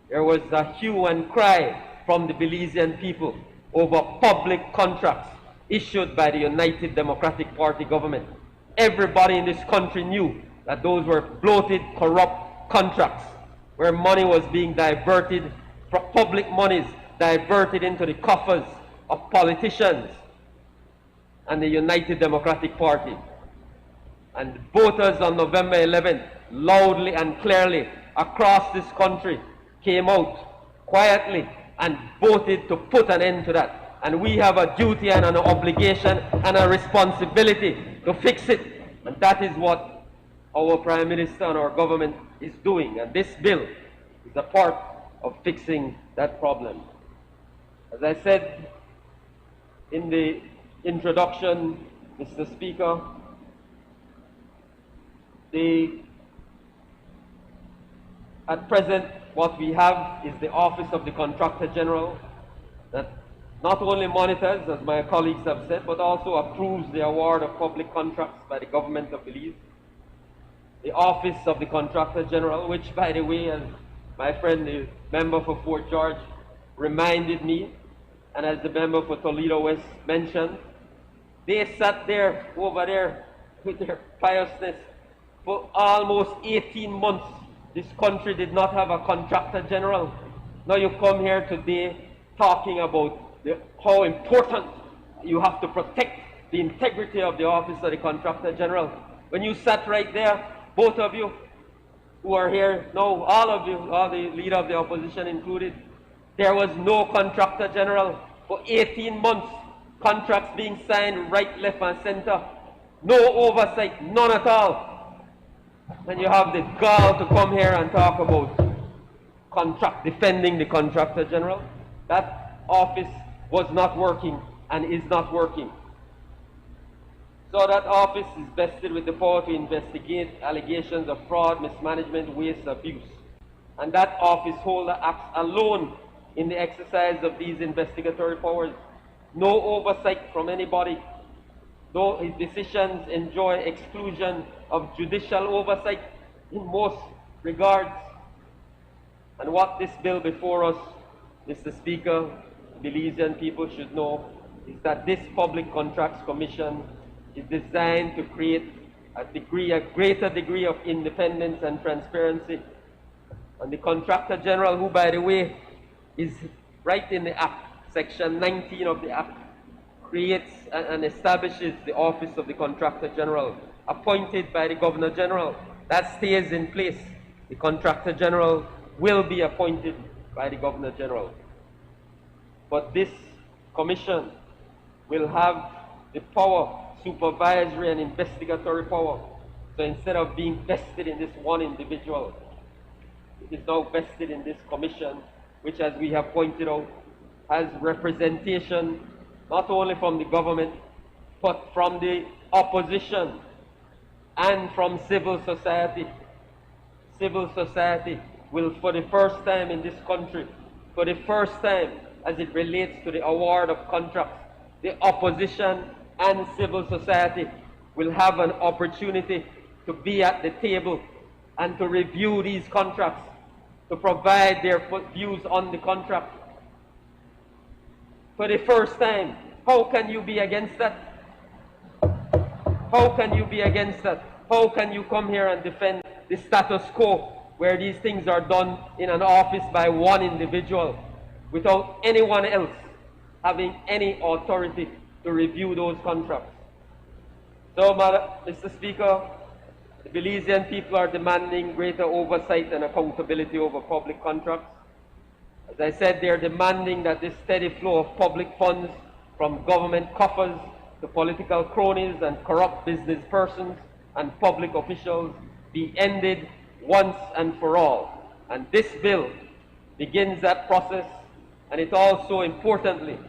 There was a hue and cry from the Belizean people over public contracts issued by the United Democratic Party government. Everybody in this country knew that those were bloated, corrupt contracts where money was being diverted, public monies diverted into the coffers of politicians and the United Democratic Party. And voters on November 11th, loudly and clearly across this country, came out quietly and voted to put an end to that. And we have a duty and an obligation and a responsibility to fix it. And that is what our Prime Minister and our government is doing. And this bill is a part of fixing that problem. As I said in the introduction, Mr. Speaker, at present, what we have is the Office of the Contractor General that not only monitors, as my colleagues have said, but also approves the award of public contracts by the government of Belize. The Office of the Contractor General, which, by the way, as my friend, the member for Fort George, reminded me, and as the member for Toledo West mentioned, they sat there, over there, with their piousness for almost 18 months. This country did not have a Contractor General. Now you come here today talking about how important you have to protect the integrity of the Office of the Contractor General. When you sat right there, both of you who are here now, all of you, all the leader of the opposition included, there was no Contractor General for 18 months. Contracts being signed right, left, and center. No oversight, none at all. And you have the gall to come here and talk about defending the Contractor General. That office was not working and is not working. So that office is vested with the power to investigate allegations of fraud, mismanagement, waste, abuse. And that office holder acts alone in the exercise of these investigatory powers. No oversight from anybody. Though his decisions enjoy exclusion of judicial oversight in most regards. And what this bill before us, Mr. Speaker, Belizean people should know, is that this Public Contracts Commission is designed to create a greater degree of independence and transparency. And the Contractor General, who, by the way, is right in the Act, Section 19 of the Act, creates and establishes the Office of the Contractor General, appointed by the Governor General. That stays in place. The Contractor General will be appointed by the Governor General. But this commission will have the power, supervisory and investigatory power. So instead of being vested in this one individual, it is now vested in this commission, which, as we have pointed out, has representation not only from the government, but from the opposition and from civil society. Civil society will, for the first time in this country, for the first time as it relates to the award of contracts, the opposition and civil society will have an opportunity to be at the table and to review these contracts, to provide their views on the contract. For the first time, how can you be against that? How can you be against that? How can you come here and defend the status quo where these things are done in an office by one individual without anyone else having any authority to review those contracts? So, Mr. Speaker, the Belizean people are demanding greater oversight and accountability over public contracts. As I said, they are demanding that this steady flow of public funds from government coffers to political cronies and corrupt business persons and public officials be ended once and for all. And this bill begins that process, and it also importantly,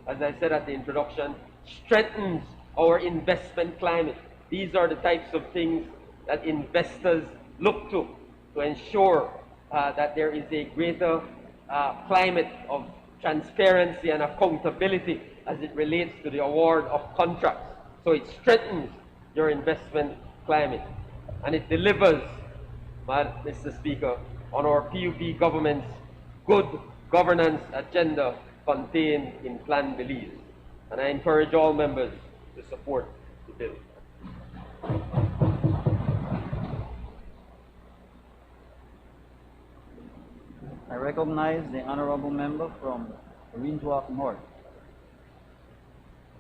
as I said at the introduction, strengthens our investment climate. These are the types of things that investors look to ensure that there is a greater climate of transparency and accountability as it relates to the award of contracts. So it strengthens your investment climate, and it delivers, Mr. Speaker, on our PUP government's good governance agenda contained in Plan Belize. And I encourage all members to support the bill. I recognize the honorable member from Rinjwak North.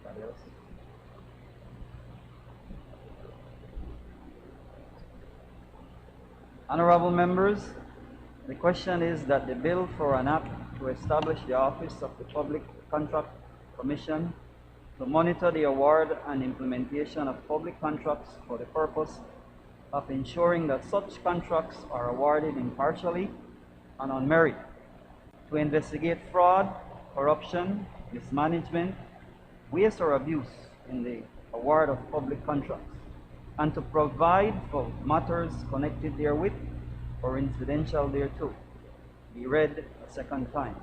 Anybody else? Honorable members, the question is that the bill for an act to establish the Office of the Public Contract Commission to monitor the award and implementation of public contracts for the purpose of ensuring that such contracts are awarded impartially and on merit, to investigate fraud, corruption, mismanagement, waste or abuse in the award of public contracts, and to provide for matters connected therewith or incidental thereto, be read a second time.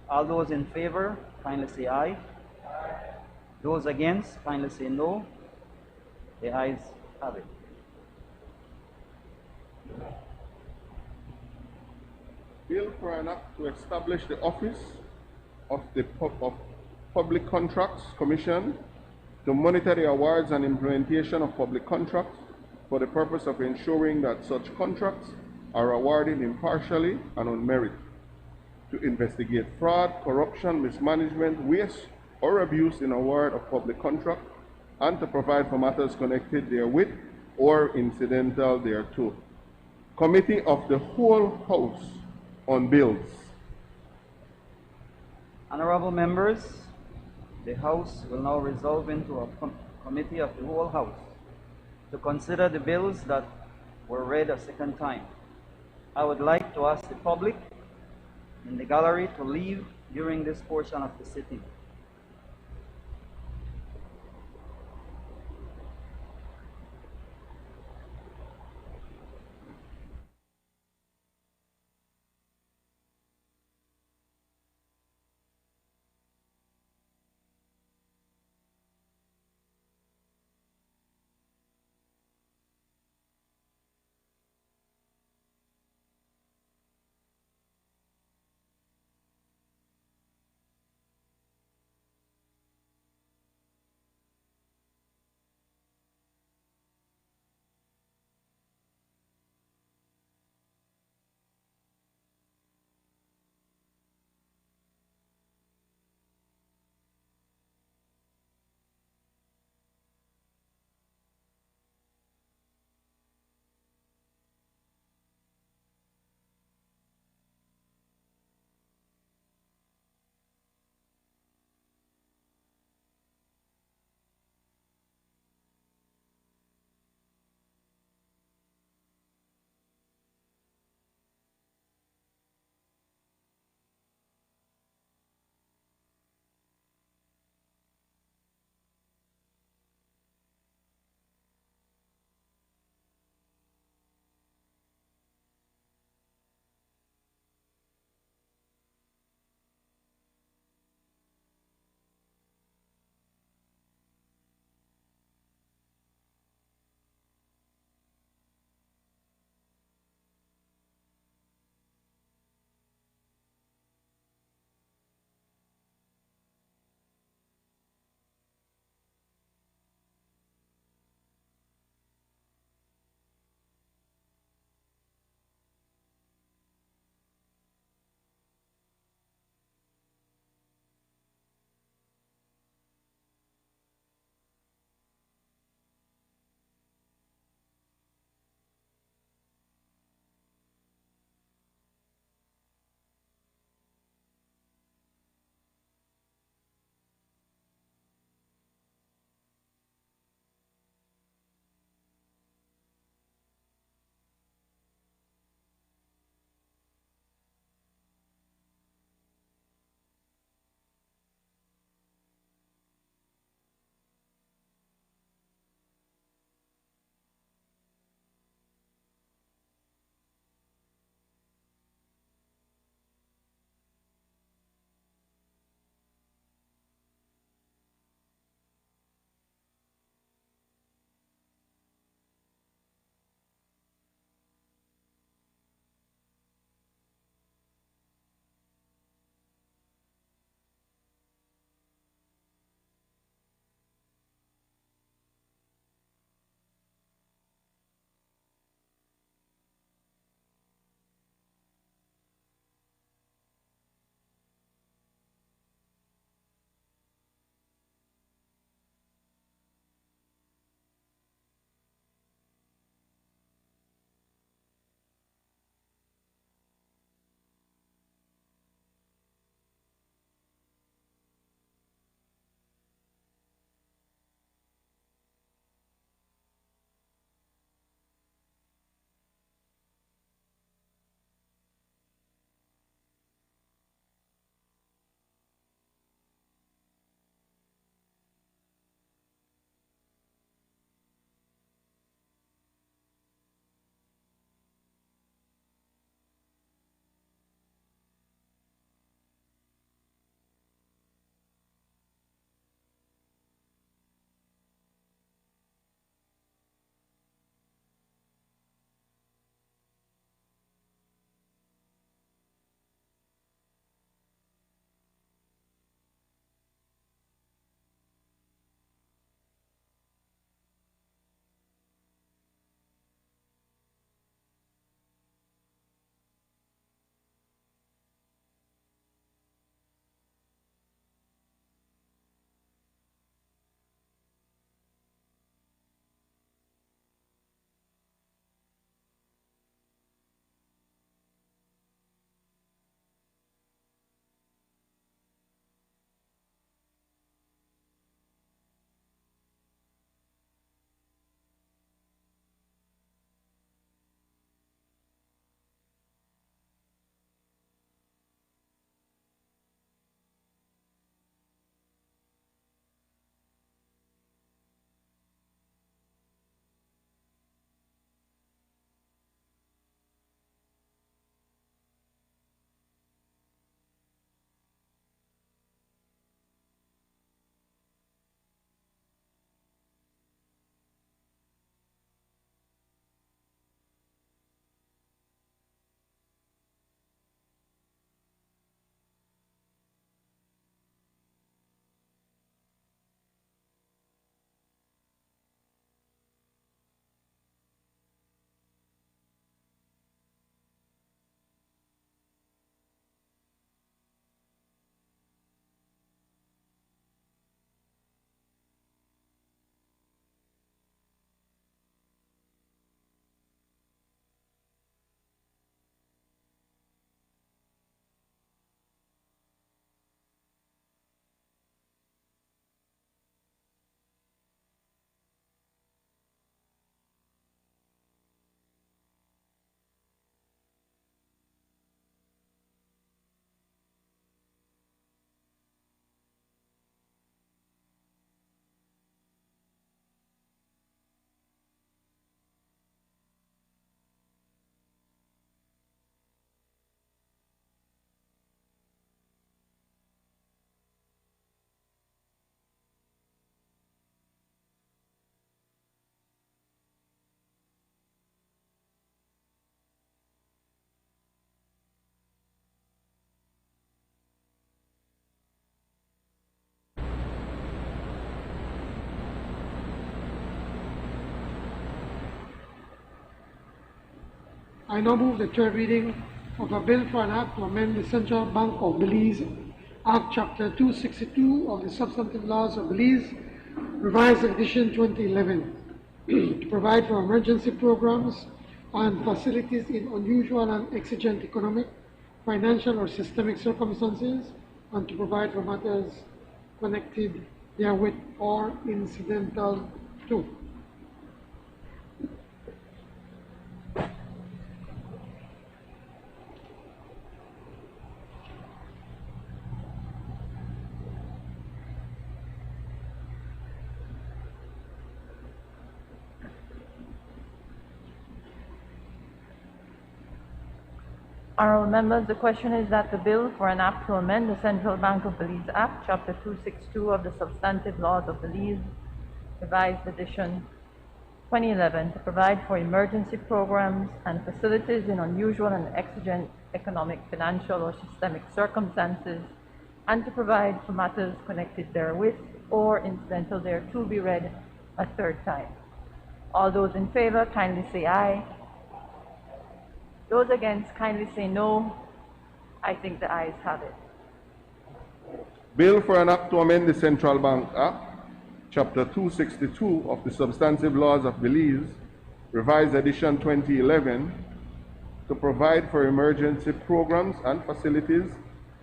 All those in favor, kindly say aye. Those against, kindly say no. The ayes have it. Bill for an act to establish the Office of the Public Contracts Commission to monitor the awards and implementation of public contracts for the purpose of ensuring that such contracts are awarded impartially and on merit, to investigate fraud, corruption, mismanagement, waste, or abuse in award of public contract, and to provide for matters connected therewith or incidental thereto. Committee of the Whole House on Bills. Honorable members, the House will now resolve into a committee of the whole House to consider the bills that were read a second time. I would like to ask the public in the gallery to leave during this portion of the sitting. I now move the third reading of a bill for an act to amend the Central Bank of Belize Act Chapter 262 of the Substantive Laws of Belize, Revised Edition 2011, to provide for emergency programs and facilities in unusual and exigent economic, financial, or systemic circumstances, and to provide for matters connected therewith or incidental to. Honourable members, the question is that the bill for an act to amend the Central Bank of Belize Act, Chapter 262 of the Substantive Laws of Belize, Revised Edition 2011, to provide for emergency programs and facilities in unusual and exigent economic, financial, or systemic circumstances, and to provide for matters connected therewith or incidental thereto be read a third time. All those in favor kindly say aye. Those against kindly say no. I think the ayes have it. Bill for an act to amend the Central Bank Act, Chapter 262 of the Substantive Laws of Belize, Revised Edition 2011, to provide for emergency programs and facilities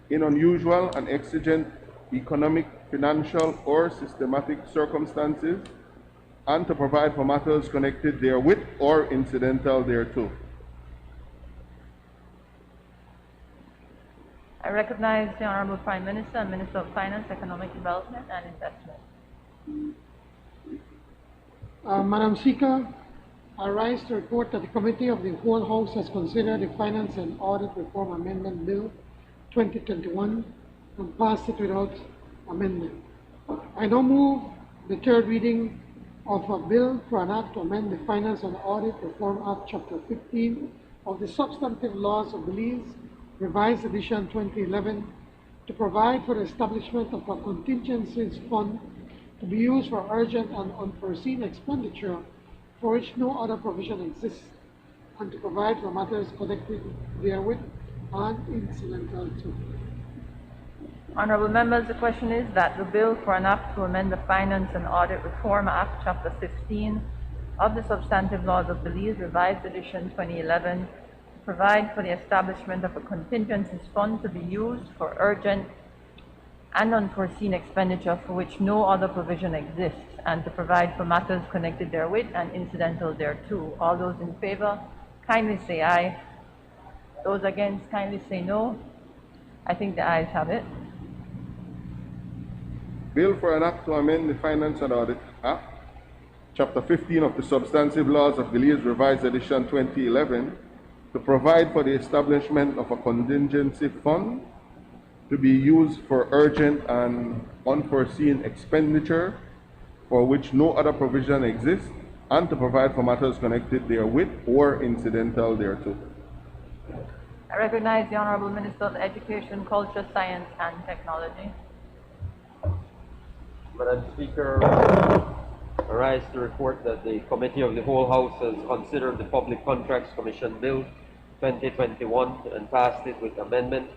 in unusual and exigent economic, financial, or systematic circumstances, and to provide for matters connected therewith or incidental thereto. I recognize the Honourable Prime Minister and Minister of Finance, Economic Development and Investment. Madam Speaker, I rise to report that the Committee of the Whole House has considered the Finance and Audit Reform Amendment Bill 2021 and passed it without amendment. I now move the third reading of a bill for an act to amend the Finance and Audit Reform Act, Chapter 15 of the Substantive Laws of Belize, Revised Edition 2011, to provide for the establishment of a contingencies fund to be used for urgent and unforeseen expenditure for which no other provision exists, and to provide for matters connected therewith and incidental to. Honourable members, the question is that the bill for an act to amend the Finance and Audit Reform Act, Chapter 15 of the Substantive Laws of Belize, Revised Edition 2011, provide for the establishment of a contingencies fund to be used for urgent and unforeseen expenditure for which no other provision exists, and to provide for matters connected therewith and incidental thereto. All those in favor kindly say aye. Those against kindly say no. I think the ayes have it. Bill for an act to amend the Finance and Audit Act, Chapter 15 of the Substantive Laws of Belize, Revised Edition 2011, to provide for the establishment of a contingency fund to be used for urgent and unforeseen expenditure for which no other provision exists, and to provide for matters connected therewith or incidental thereto. I recognize the Honourable Minister of Education, Culture, Science and Technology. Madam Speaker, I rise to report that the Committee of the Whole House has considered the Public Contracts Commission Bill 2021 and passed it with amendment.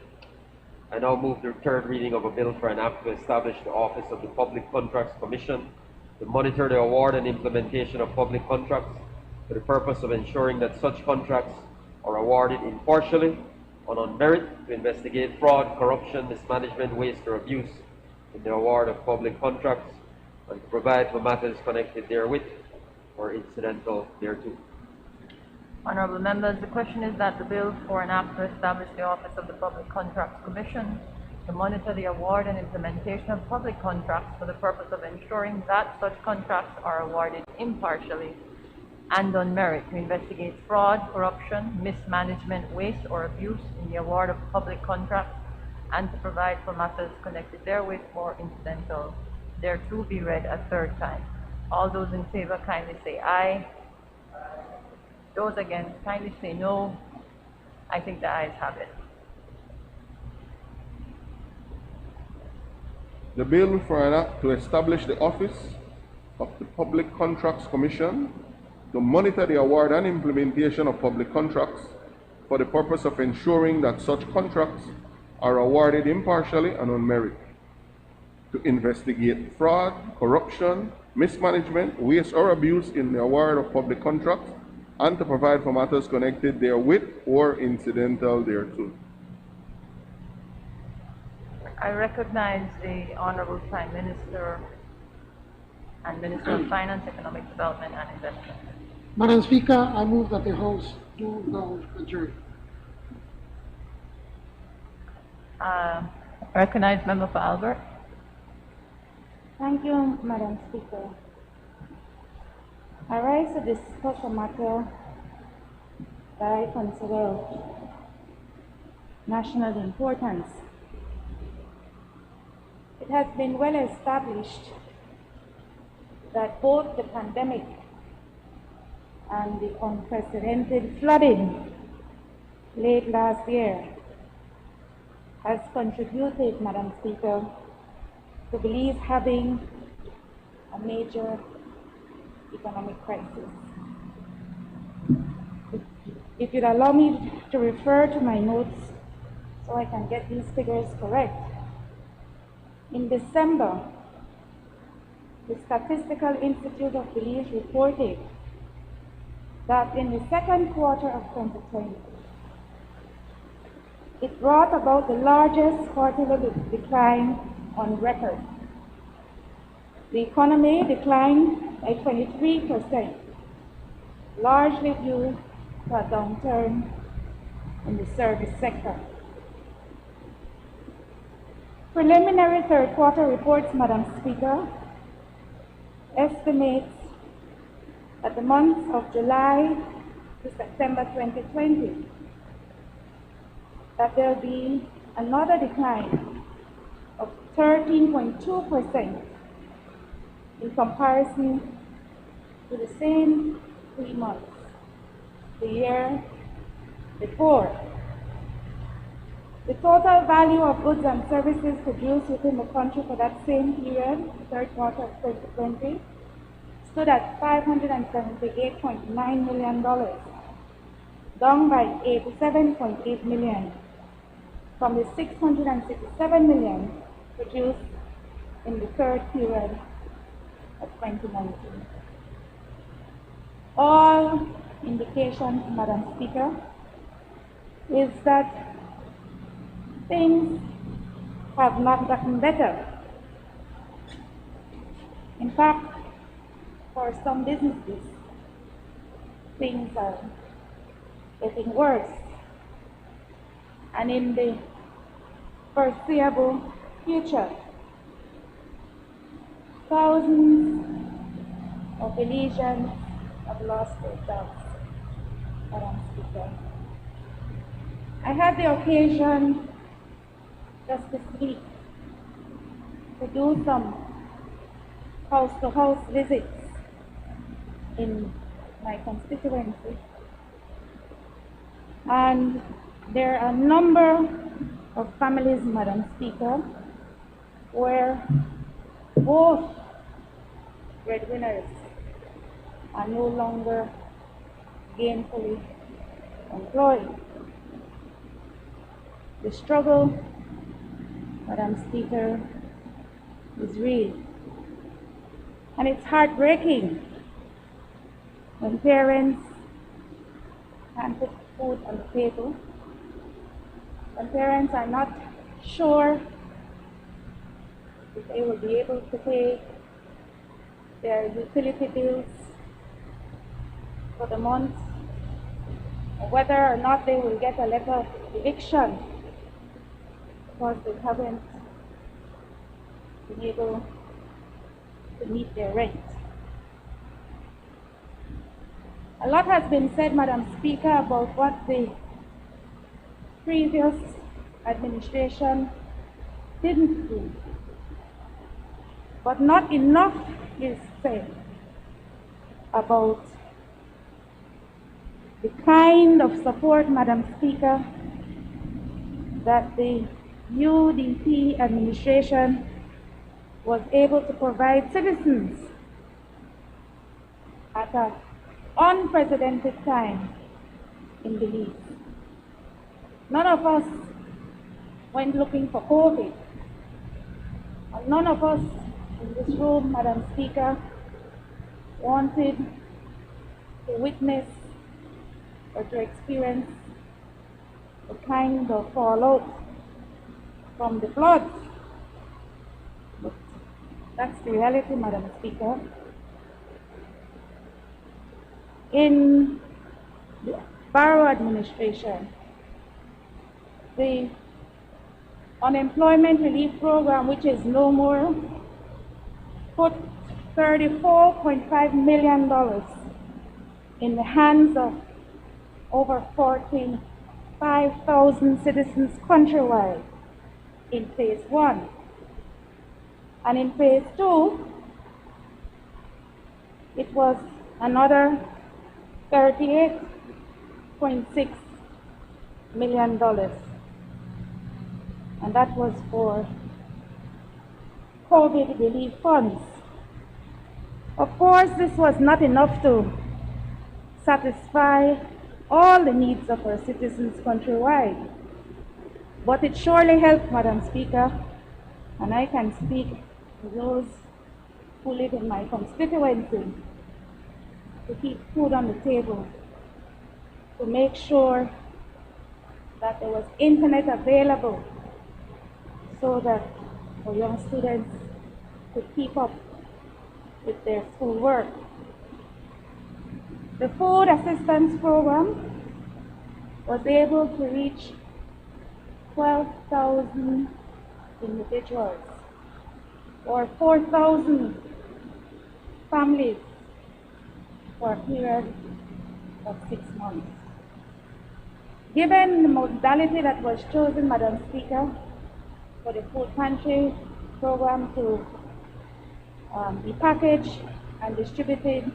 I now move the third reading of a bill for an act to establish the Office of the Public Contracts Commission to monitor the award and implementation of public contracts for the purpose of ensuring that such contracts are awarded impartially and on merit, to investigate fraud, corruption, mismanagement, waste, or abuse in the award of public contracts, and to provide for matters connected therewith or incidental thereto. Honourable members, the question is that the bill for an act to establish the Office of the Public Contracts Commission to monitor the award and implementation of public contracts for the purpose of ensuring that such contracts are awarded impartially and on merit, to investigate fraud, corruption, mismanagement, waste, or abuse in the award of public contracts, and to provide for matters connected therewith or incidental thereto be read a third time. All those in favor kindly say aye. Those against kindly say no. I think the ayes have it. The bill for an act to establish the Office of the Public Contracts Commission to monitor the award and implementation of public contracts for the purpose of ensuring that such contracts are awarded impartially and on merit, to investigate fraud, corruption, mismanagement, waste, or abuse in the award of public contracts, and to provide for matters connected therewith or incidental thereto. I recognize the Honorable Prime Minister and Minister of Finance, Economic Development and Investment. Madam Speaker, I move that the House do now adjourn. Recognize Member for Albert. Thank you, Madam Speaker. I rise to discuss a matter that I consider of national importance. It has been well established that both the pandemic and the unprecedented flooding late last year has contributed, Madam Speaker, to Belize having a major economic crisis. If you'd allow me to refer to my notes so I can get these figures correct. In December, the Statistical Institute of Belize reported that in the second quarter of 2020, it brought about the largest quarterly decline on record. The economy declined by 23%, largely due to a downturn in the service sector. Preliminary third quarter reports, Madam Speaker, estimates that the months of July to September 2020, that there will be another decline of 13.2% in comparison to the same 3 months the year before. The total value of goods and services produced within the country for that same period, third quarter of 2020, stood at $578.9 million, down by $87.8 million from the $667 million produced in the third period of 2019. All indications, Madam Speaker, is that things have not gotten better. In fact, for some businesses, things are getting worse. And in the foreseeable future, thousands of Belizeans have lost their jobs, Madam Speaker. I had the occasion just this week to do some house-to-house visits in my constituency. And there are a number of families, Madam Speaker, where both breadwinners are no longer gainfully employed. The struggle, Madam Speaker, is real. And it's heartbreaking when parents can't put food on the table, when parents are not sure if they will be able to pay their utility bills for the month, or whether or not they will get a letter of eviction because they haven't been able to meet their rent. A lot has been said, Madam Speaker, about what the previous administration didn't do. But not enough is said about the kind of support, Madam Speaker, that the UDP administration was able to provide citizens at an unprecedented time in Belize. None of us went looking for COVID. And none of us in this room, Madam Speaker, wanted to witness or to experience the kind of fallout from the floods. But that's the reality, Madam Speaker. In the Barrow administration, the unemployment relief program, which is no more, put $34.5 million in the hands of over 45,000 citizens countrywide in phase 1. And in phase 2, it was another $38.6 million. And that was for COVID relief funds. Of course, this was not enough to satisfy all the needs of our citizens countrywide, but it surely helped, Madam Speaker, and I can speak to those who live in my constituency, to keep food on the table, to make sure that there was internet available so that our young students could keep up with their schoolwork. The food assistance program was able to reach 12,000 individuals or 4,000 families for a period of 6 months. Given the modality that was chosen, Madam Speaker, for the food pantry program to be packaged and distributed,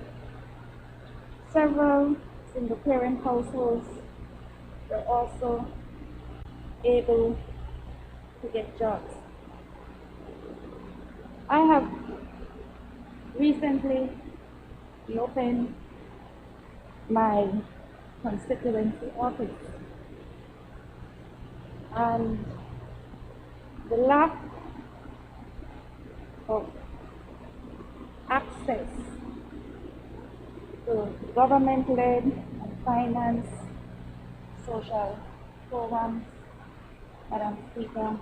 several single-parent households were also able to get jobs. I have recently reopened my constituency office, and the lack of access to government-led and finance social programs, Madam Speaker,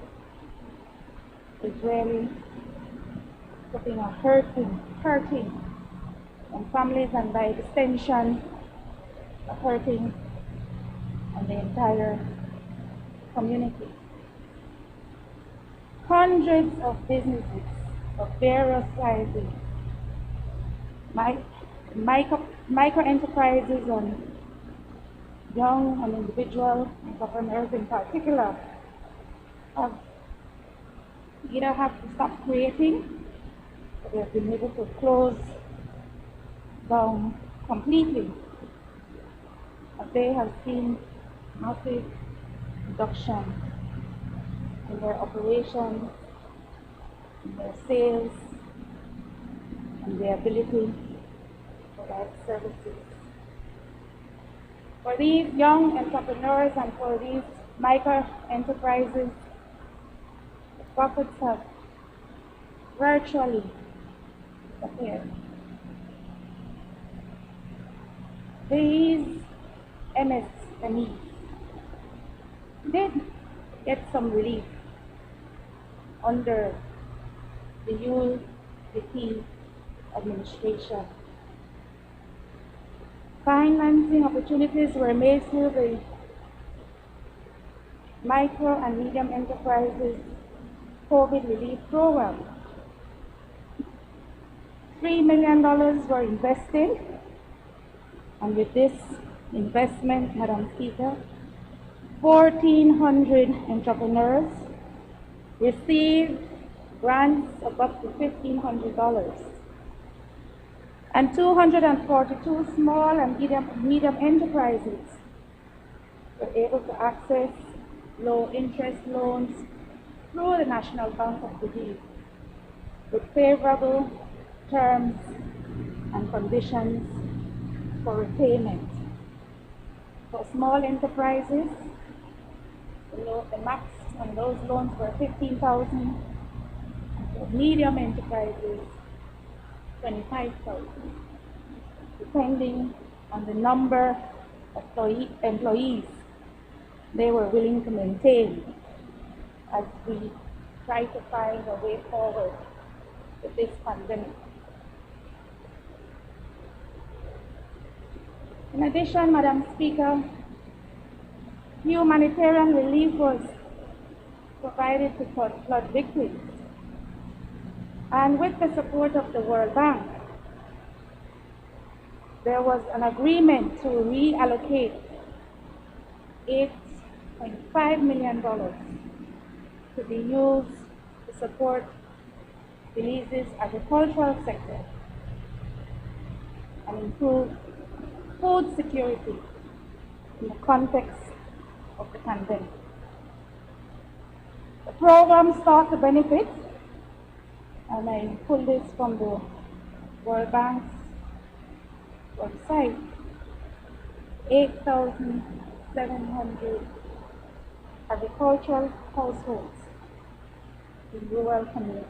is really putting a hurting on families, and by extension, a hurting on the entire community. Hundreds of businesses of various sizes, micro enterprises and young and individual entrepreneurs in particular, have either have to stop creating, or they have been able to close down completely, as they have seen massive reduction in their operations, in their sales, and their ability to provide services. For these young entrepreneurs and for these micro enterprises, the profits have virtually disappeared. These MSMEs did get some relief under the UDP administration. Financing opportunities were made through the Micro and Medium Enterprises COVID Relief Program. $3 million were invested, and with this investment, Madam Speaker, 1,400 entrepreneurs received grants of up to $1,500. And 242 small and medium enterprises were able to access low-interest loans through the National Bank of Belize with favorable terms and conditions for repayment. For small enterprises, max on those loans were 15,000. For medium enterprises, 25,000, depending on the number of employees they were willing to maintain as we try to find a way forward with this pandemic. In addition, Madam Speaker, humanitarian relief was provided to flood victims. And with the support of the World Bank, there was an agreement to reallocate $8.5 million to be used to support Belize's agricultural sector and improve food security in the context of the pandemic. The program sought to benefit, and I pulled this from the World Bank's website, 8,700 agricultural households in rural communities.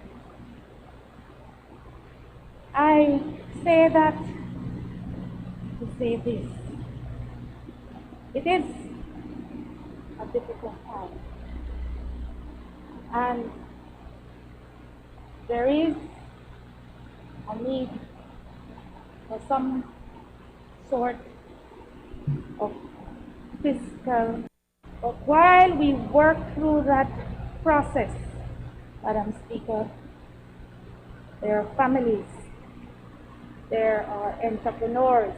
I say that to say this. It is a difficult time, and there is a need for some sort of fiscal. But while we work through that process, Madam Speaker, there are families, there are entrepreneurs,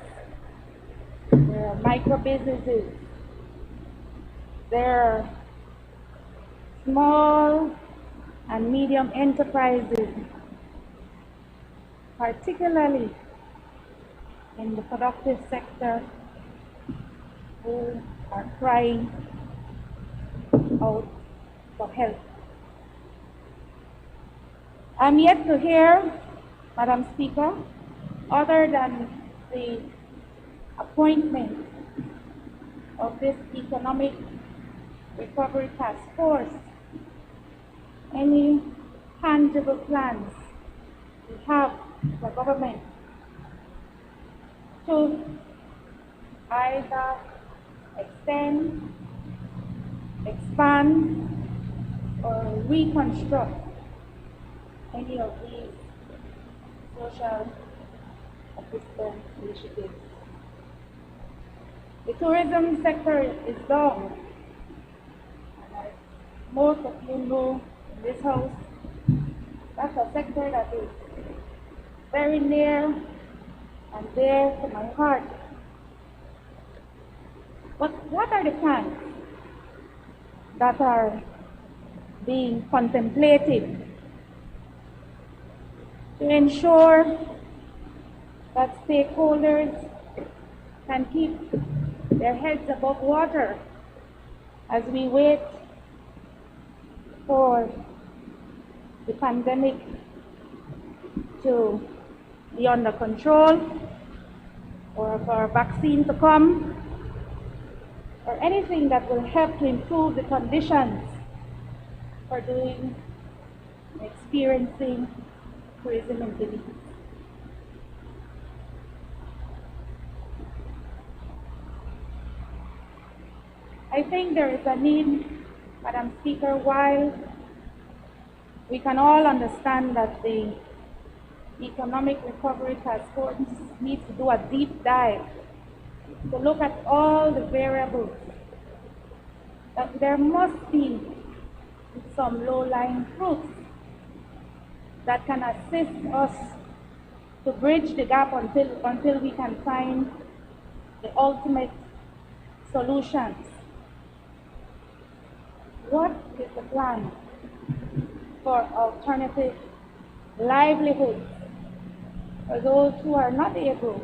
there are micro businesses, there are small and medium enterprises, particularly in the productive sector, who are crying out for help. I'm yet to hear, Madam Speaker, other than the appointment of this economic recovery task force, any tangible plans we have for government to either extend, expand, or reconstruct any of these social assistance initiatives. The tourism sector is down. And as most of you know in this house, that's a sector that is very near and dear to my heart. But what are the plans that are being contemplated to ensure that stakeholders can keep their heads above water as we wait for the pandemic to be under control, or for a vaccine to come, or anything that will help to improve the conditions for doing and experiencing tourism in Belize? I think there is a need, Madam Speaker, while we can all understand that the Economic Recovery Task Force needs to do a deep dive to look at all the variables, that there must be some low-lying fruits that can assist us to bridge the gap until we can find the ultimate solutions. What is the plan for alternative livelihoods for those who are not able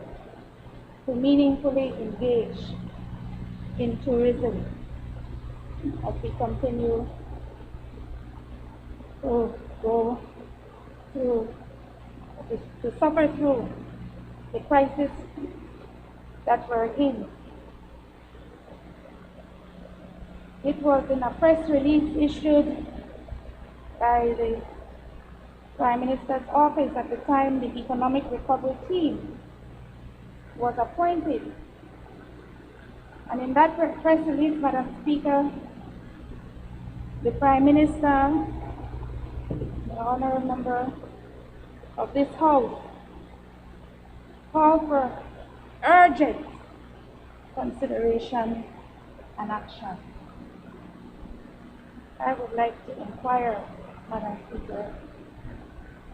to meaningfully engage in tourism as we continue to go through, to suffer through the crisis that we're in? It was in a press release issued by the Prime Minister's office at the time the economic recovery team was appointed. And in that press release, Madam Speaker, the Prime Minister, the honorable member of this House, called for urgent consideration and action. I would like to inquire, Madam Speaker,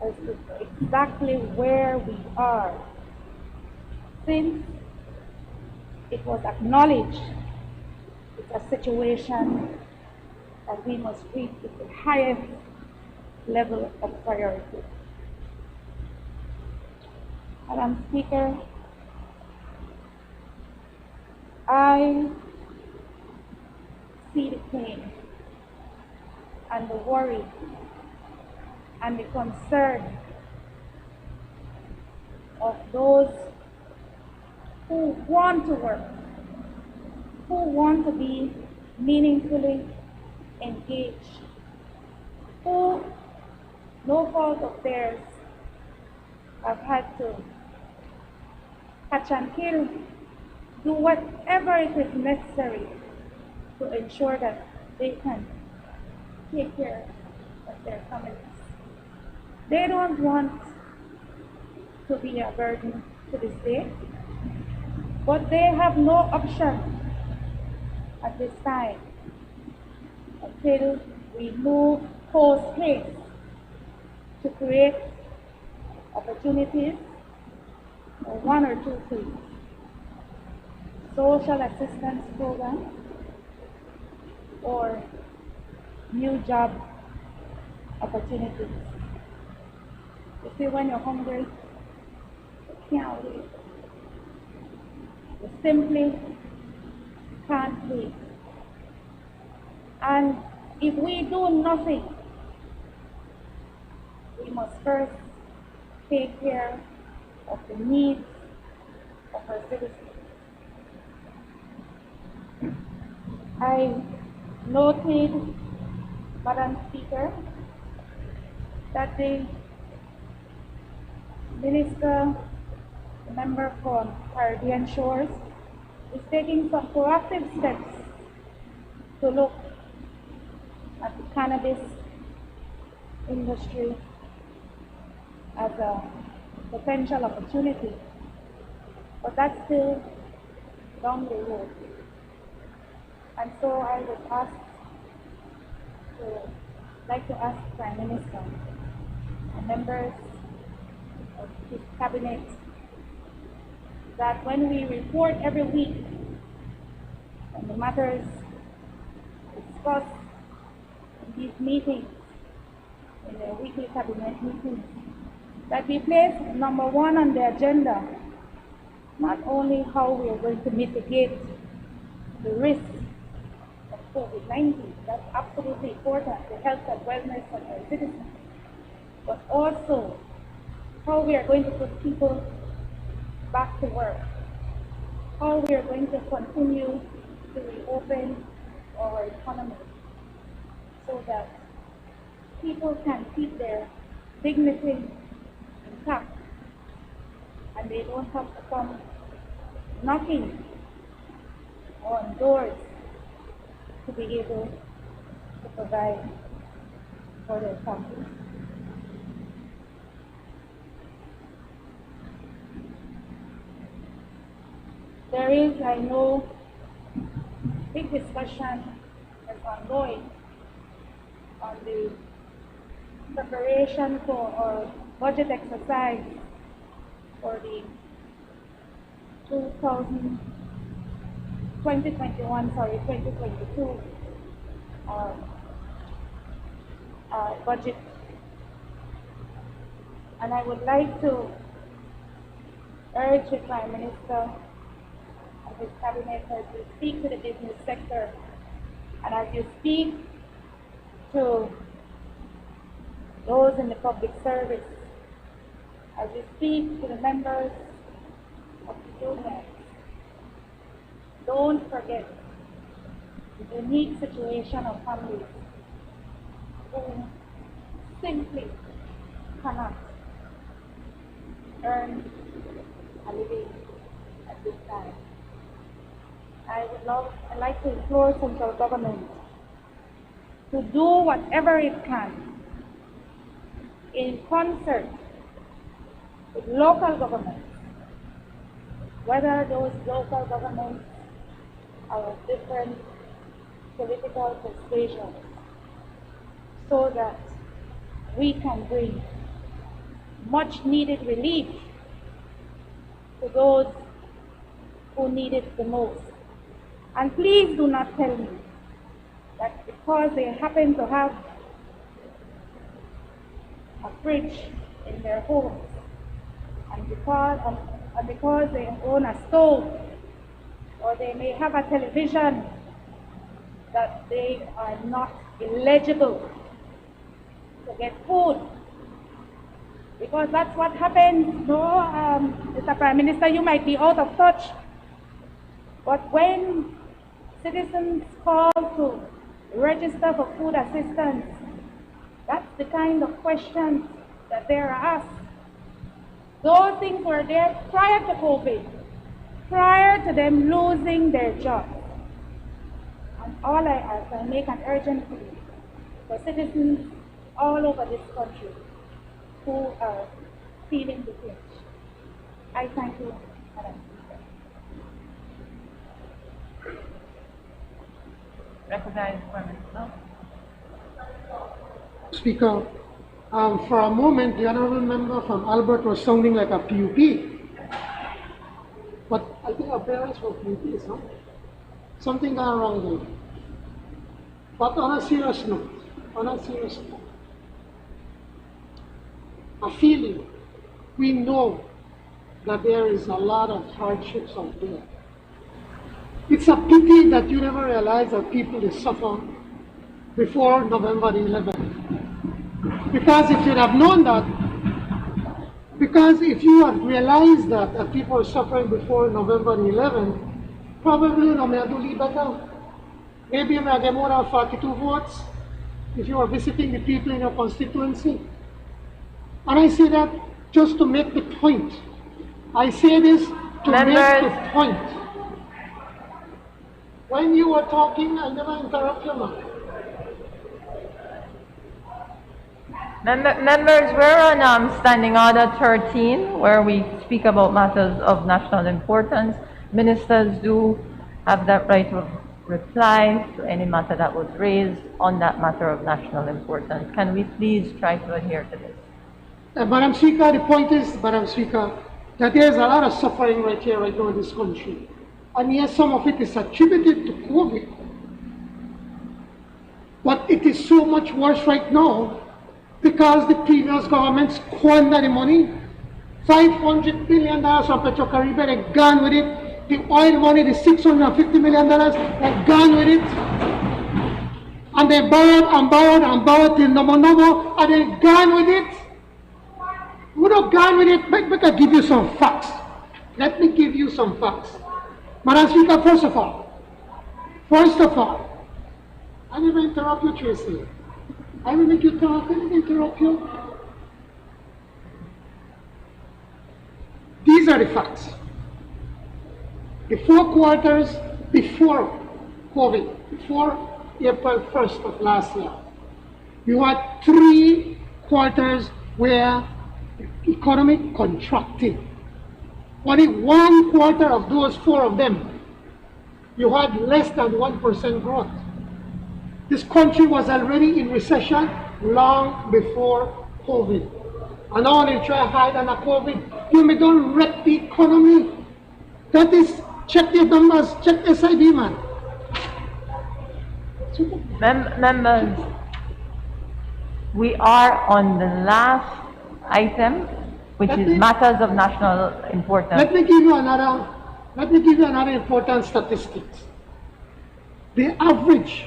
as to exactly where we are, since it was acknowledged it's a situation that we must treat with the highest level of priority. Madam Speaker, I see the pain and the worry and the concern of those who want to work, who want to be meaningfully engaged, who, no fault of theirs, have had to catch and kill, do whatever it is necessary to ensure that they can take care of their families. They don't want to be a burden to the state, but they have no option at this time until we move post haste to create opportunities for one or two things: social assistance programs or new job opportunities. You see, when you're hungry, you can't wait. You simply can't wait. And if we do nothing, we must first take care of the needs of our citizens. I noted, Madam Speaker, that the Minister, the member for Caribbean Shores, is taking some proactive steps to look at the cannabis industry as a potential opportunity, but that's still down the road. And so I would like to ask the Prime Minister and members of his cabinet that when we report every week on the matters discussed in these meetings, in the weekly cabinet meetings, that we place number one on the agenda not only how we are going to mitigate the risk of COVID-19, that's absolutely important, the health and wellness of our citizens, but also how we are going to put people back to work, how we are going to continue to reopen our economy so that people can keep their dignity intact and they don't have to come knocking on doors to be able to provide for their families. There is, I know, big discussion that's ongoing on the preparation for our budget exercise for the 2022 budget. And I would like to urge the Prime Minister and his cabinet as you speak to the business sector and as you speak to those in the public service, as you speak to the members of the union, don't forget the unique situation of families who simply cannot earn a living at this time. I'd like to implore central government to do whatever it can in concert with local governments, whether those local governments are of different political persuasions, so that we can bring much needed relief to those who need it the most. And please do not tell me that because they happen to have a fridge in their homes and because they own a stove or they may have a television, that they are not eligible to get food. Because that's what happens. No, Mr. Prime Minister, you might be out of touch, but when citizens call to register for food assistance, that's the kind of questions that they are asked. Those things were there prior to COVID, prior to them losing their jobs. And all I ask, I make an urgent plea for citizens all over this country who are feeling the pinch. I thank you, Madam Speaker. Recognized Prime Minister. Speaker, for a moment, the honourable member from Albert was sounding like a PUP. But I think our parents were PUPs, no? Something gone wrong there. But on a serious note, a feeling, we know that there is a lot of hardships out there. It's a pity that you never realize that people will suffer before November the 11th. Because if you'd have known that, because if you had realized that people are suffering before November the 11th, probably you may have to leave better. Maybe you may get more than 42 votes if you are visiting the people in your constituency. And I say that just to make the point. I say this to make the point. When you were talking, I never interrupt you, man. Members, we're on Standing Order 13, where we speak about matters of national importance. Ministers do have that right to reply to any matter that was raised on that matter of national importance. Can we please try to adhere to this? Madam Speaker, the point is, Madam Speaker, that there's a lot of suffering right here, right now in this country. And yes, some of it is attributed to COVID. But it is so much worse right now because the previous government squandered the money. $500 billion from Petro-Caribbean, they're gone with it. The oil money, the $650 million, they're gone with it. And they borrowed and borrowed and borrowed till no, and they're gone with it. We're not gone with it, but I give you some facts. Let me give you some facts. Madam Speaker, first of all, I never interrupt you, Tracy. I will make you talk, I never interrupt you. These are the facts. The 4 quarters before COVID, before April 1st of last year, you had 3 quarters where the economy contracted. Only 1 quarter of those 4 of them, you had less than 1% growth. This country was already in recession long before COVID. And now they try to hide under COVID. You may don't wreck the economy. That is, check the numbers, check SIB, man. Members, we are on the last item, which is matters of national importance. Let me give you another important statistics. The average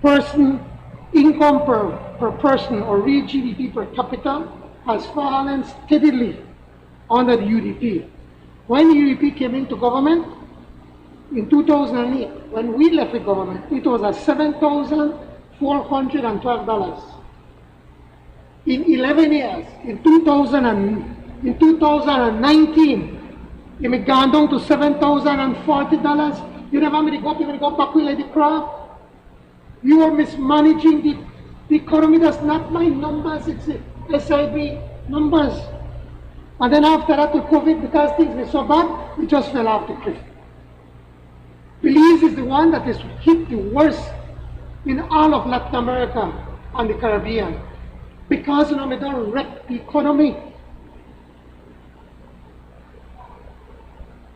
person income per person or real GDP per capita has fallen steadily under the UDP. When the UDP came into government, in 2008, when we left the government, it was at $7,412. In 11 years, in 2019, it may gone down to $7,040. You never made it go up, you may go back with the crop. You are mismanaging the economy. That's not my numbers, it's the SIB numbers. And then after that, the COVID, because things were so bad, it just fell off the cliff. Belize is the one that is hit the worst in all of Latin America and the Caribbean. Because, they don't wreck the economy.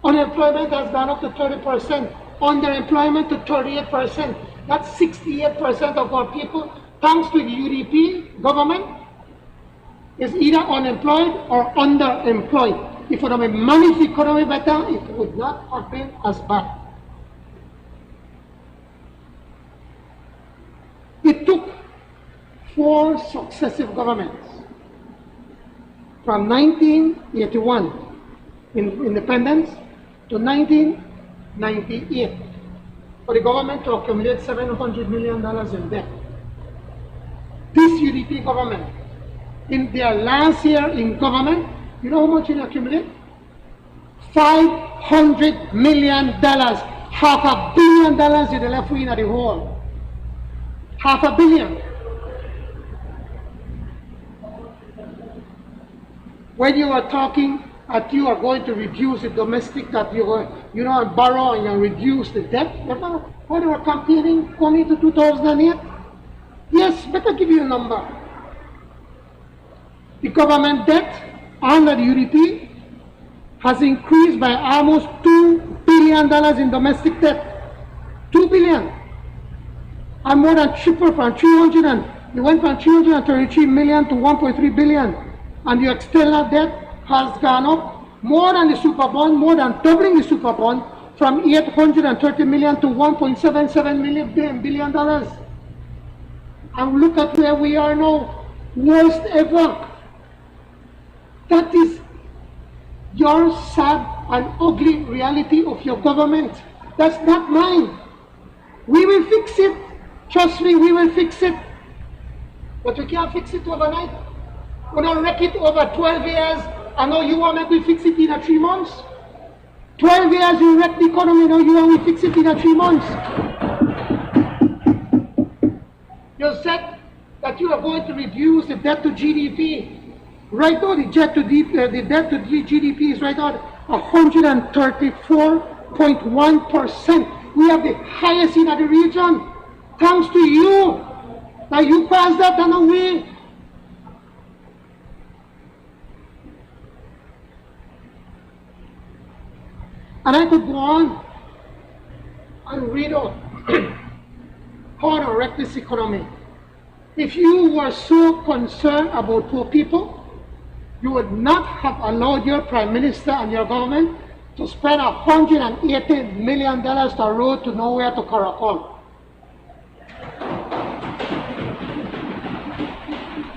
Unemployment has gone up to 30%. Underemployment to 38%. That's 68% of our people, thanks to the UDP government, is either unemployed or underemployed. If we had managed the economy better, it would not have been as bad. It took 4 successive governments from 1981 in independence to 1998 for the government to accumulate $700 million in debt. This UDP government, in their last year in government, you know how much it accumulated? $500 million. $500 million they left in the hole. $500 million. When you are talking that you are going to reduce the domestic, that you're going, borrow and you reduce the debt, remember when they were campaigning going into 2008? Yes, better give you a number. The government debt under the UDP has increased by almost $2 billion in domestic debt. $2 billion. And more than triple from it went from 333 million to 1.3 billion. And the external debt has gone up more than the super bond, more than doubling the super bond from $830 million to $1.77 billion. And look at where we are now, worst ever. That is your sad and ugly reality of your government. That's not mine. We will fix it. Trust me, we will fix it. But we can't fix it overnight. We're going to wreck it over 12 years. I know you want me to fix it in 3 months. 12 years you wreck the economy, now you want me to fix it in 3 months. You said that you are going to reduce the debt to GDP. Right now, the debt to GDP is right now 134.1%. We have the highest in the region. Thanks to you. Now you pass that on away. And I could go on and read out how to wreck this economy. If you were so concerned about poor people, you would not have allowed your Prime Minister and your government to spend $180 million to road to nowhere to Caracol.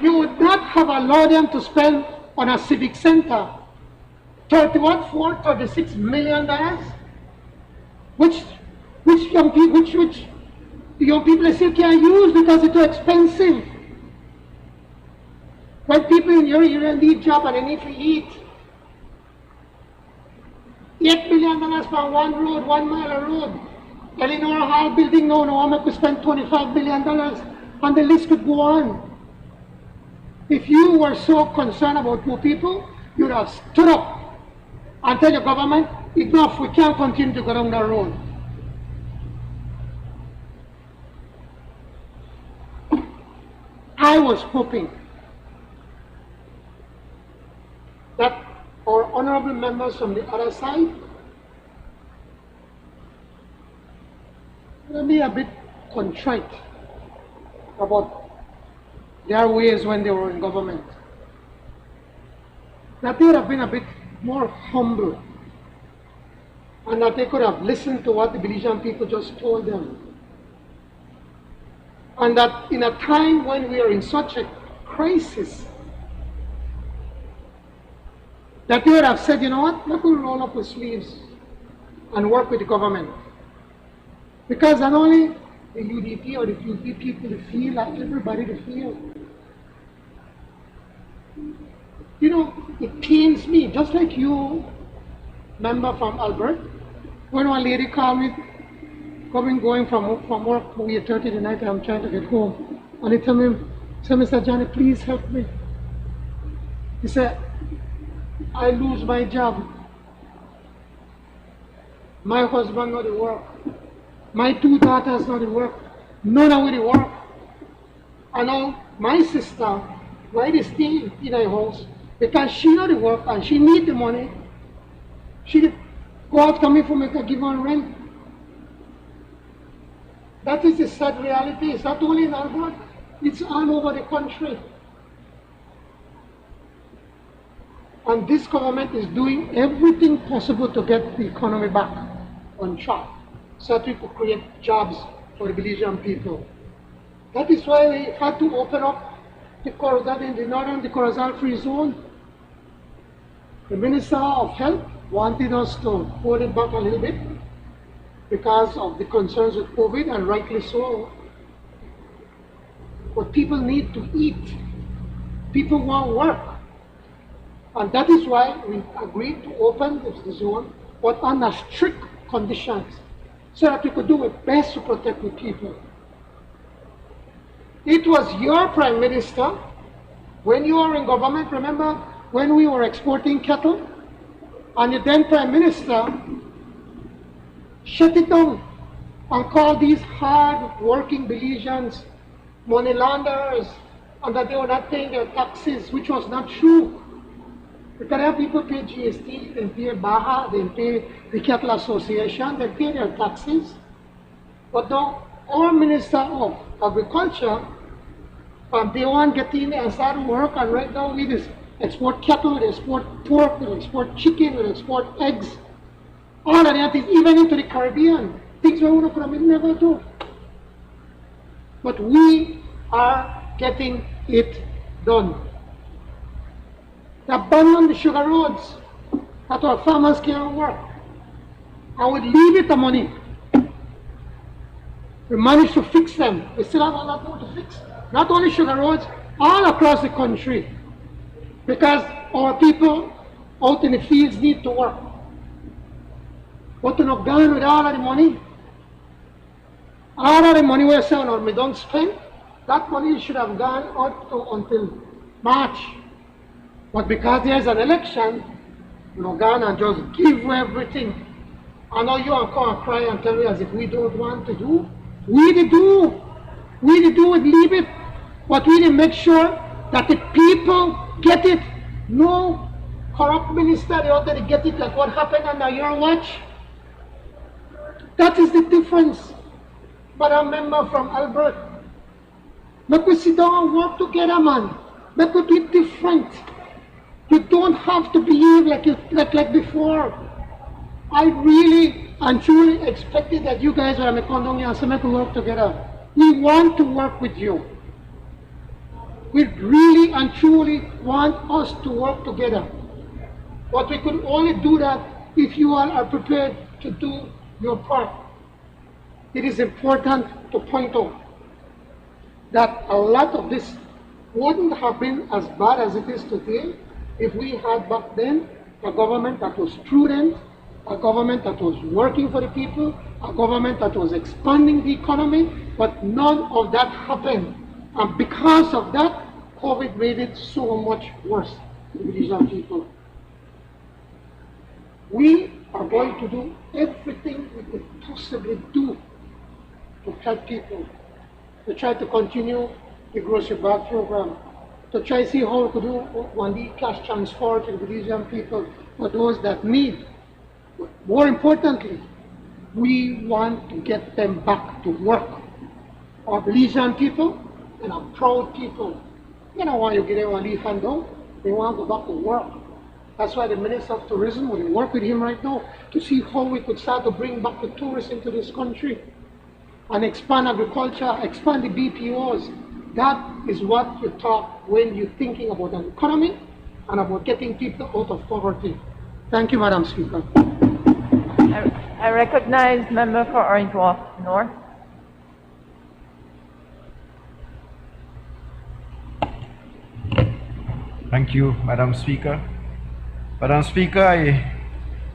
You would not have allowed them to spend on a civic center $36 million, which young people still can't use because it's too expensive. When people in your area need job and they need to eat, $8 million for one road, 1 mile of road. Eleanor Hall building now, I could spend $25 million, and the list could go on. If you were so concerned about poor people, you would have stood up and tell your government, enough, we can't continue to go down that road. I was hoping that our honorable members from the other side will be a bit contrite about their ways when they were in government. That they would have been a bit more humble, and that they could have listened to what the Belizean people just told them. And that in a time when we are in such a crisis, that they would have said, you know what, let me roll up our sleeves and work with the government. Because not only the UDP or the PUP people to feel, like everybody to feel. You know, it pains me, just like you, member from Albert, when one lady called me, going from work, we are 30 tonight, I'm trying to get home. And he told me, Mr. Johnny, please help me. He said, I lose my job. My husband not at work. My 2 daughters not at work. None of them work. And now my sister, why they stay in her house? Because she not at work and she need the money. She go after me for me to give her rent. That is the sad reality. It's not only in Albert, it's all over the country. And this government is doing everything possible to get the economy back on track, so that we could create jobs for the Belizean people. That is why we had to open up the Corozal in the northern, the Corozal Free Zone. The Minister of Health wanted us to hold it back a little bit because of the concerns with COVID, and rightly so. But people need to eat. People want work. And that is why we agreed to open the zone, but under strict conditions, so that we could do it best to protect the people. It was your Prime Minister, when you were in government, remember when we were exporting cattle, and the then Prime Minister shut it down and called these hard-working Belizeans money launderers, and that they were not paying their taxes, which was not true. Because there people pay GST, they pay BAHA, they pay the Cattle Association, they pay their taxes. But now, our Minister of Agriculture, they want to get in and start work, and right now we just export cattle, we export pork, we export chicken, we export eggs, all of that things, even into the Caribbean, things we would have never do. But we are getting it done. Abandon the sugar roads that our farmers can't work. I would leave it the money. We managed to fix them. We still have a lot more to fix. Not only sugar roads, all across the country. Because our people out in the fields need to work. But to not gone with all of the money, all of the money we're saying or we don't spend, that money should have gone out to until March. But because there's an election, you know, gone and just give everything. I know you are going to cry and tell me as if we don't want to do. We did do. We did do it, leave it. But we did make sure that the people get it. No corrupt minister out there to get it like what happened under your watch. That is the difference. But I remember from Albert, make we sit down and work together, man. Make we be different. You don't have to behave like before. I really and truly expected that you guys were going down here and say, make we work together. We want to work with you. We really and truly want us to work together. But we could only do that if you all are prepared to do your part. It is important to point out that a lot of this wouldn't have been as bad as it is today if we had back then a government that was prudent, a government that was working for the people, a government that was expanding the economy, but none of that happened. And because of that, COVID made it so much worse to the Belizean people. We are going to do everything we could possibly do to help people, to try to continue the grocery bag program, to try to see how we could do one day cash transfer to the Belizean people for those that need. But more importantly, we want to get them back to work. Our Belizean people and our proud people, they don't want you to get them a leaf hand down. They want to go back to work. That's why the Minister of Tourism will work with him right now to see how we could start to bring back the tourists into this country and expand agriculture, expand the BPOs. That is what you talk when you're thinking about an economy and about getting people out of poverty. Thank you, Madam Speaker. I recognize Member for Orange Walk. North. Thank you, Madam Speaker. Madam Speaker, I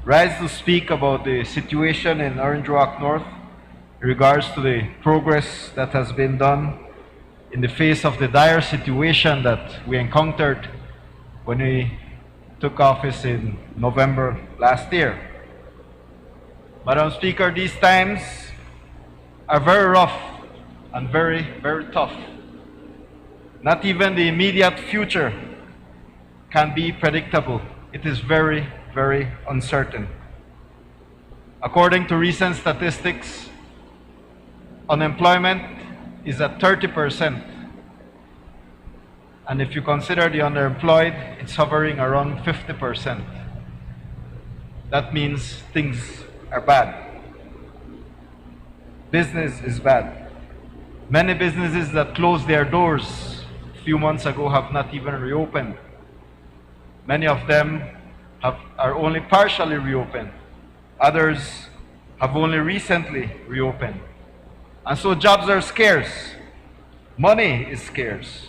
rise to speak about the situation in Orange Rock North in regards to the progress that has been done in the face of the dire situation that we encountered when we took office in November last year. Madam Speaker, these times are very rough and very, very tough. Not even the immediate future can be predictable. It is very, very uncertain. According to recent statistics, unemployment is at 30%. And if you consider the underemployed, it's hovering around 50%. That means things are bad. Business is bad. Many businesses that closed their doors a few months ago have not even reopened. Many of them are only partially reopened. Others have only recently reopened. And so jobs are scarce. Money is scarce.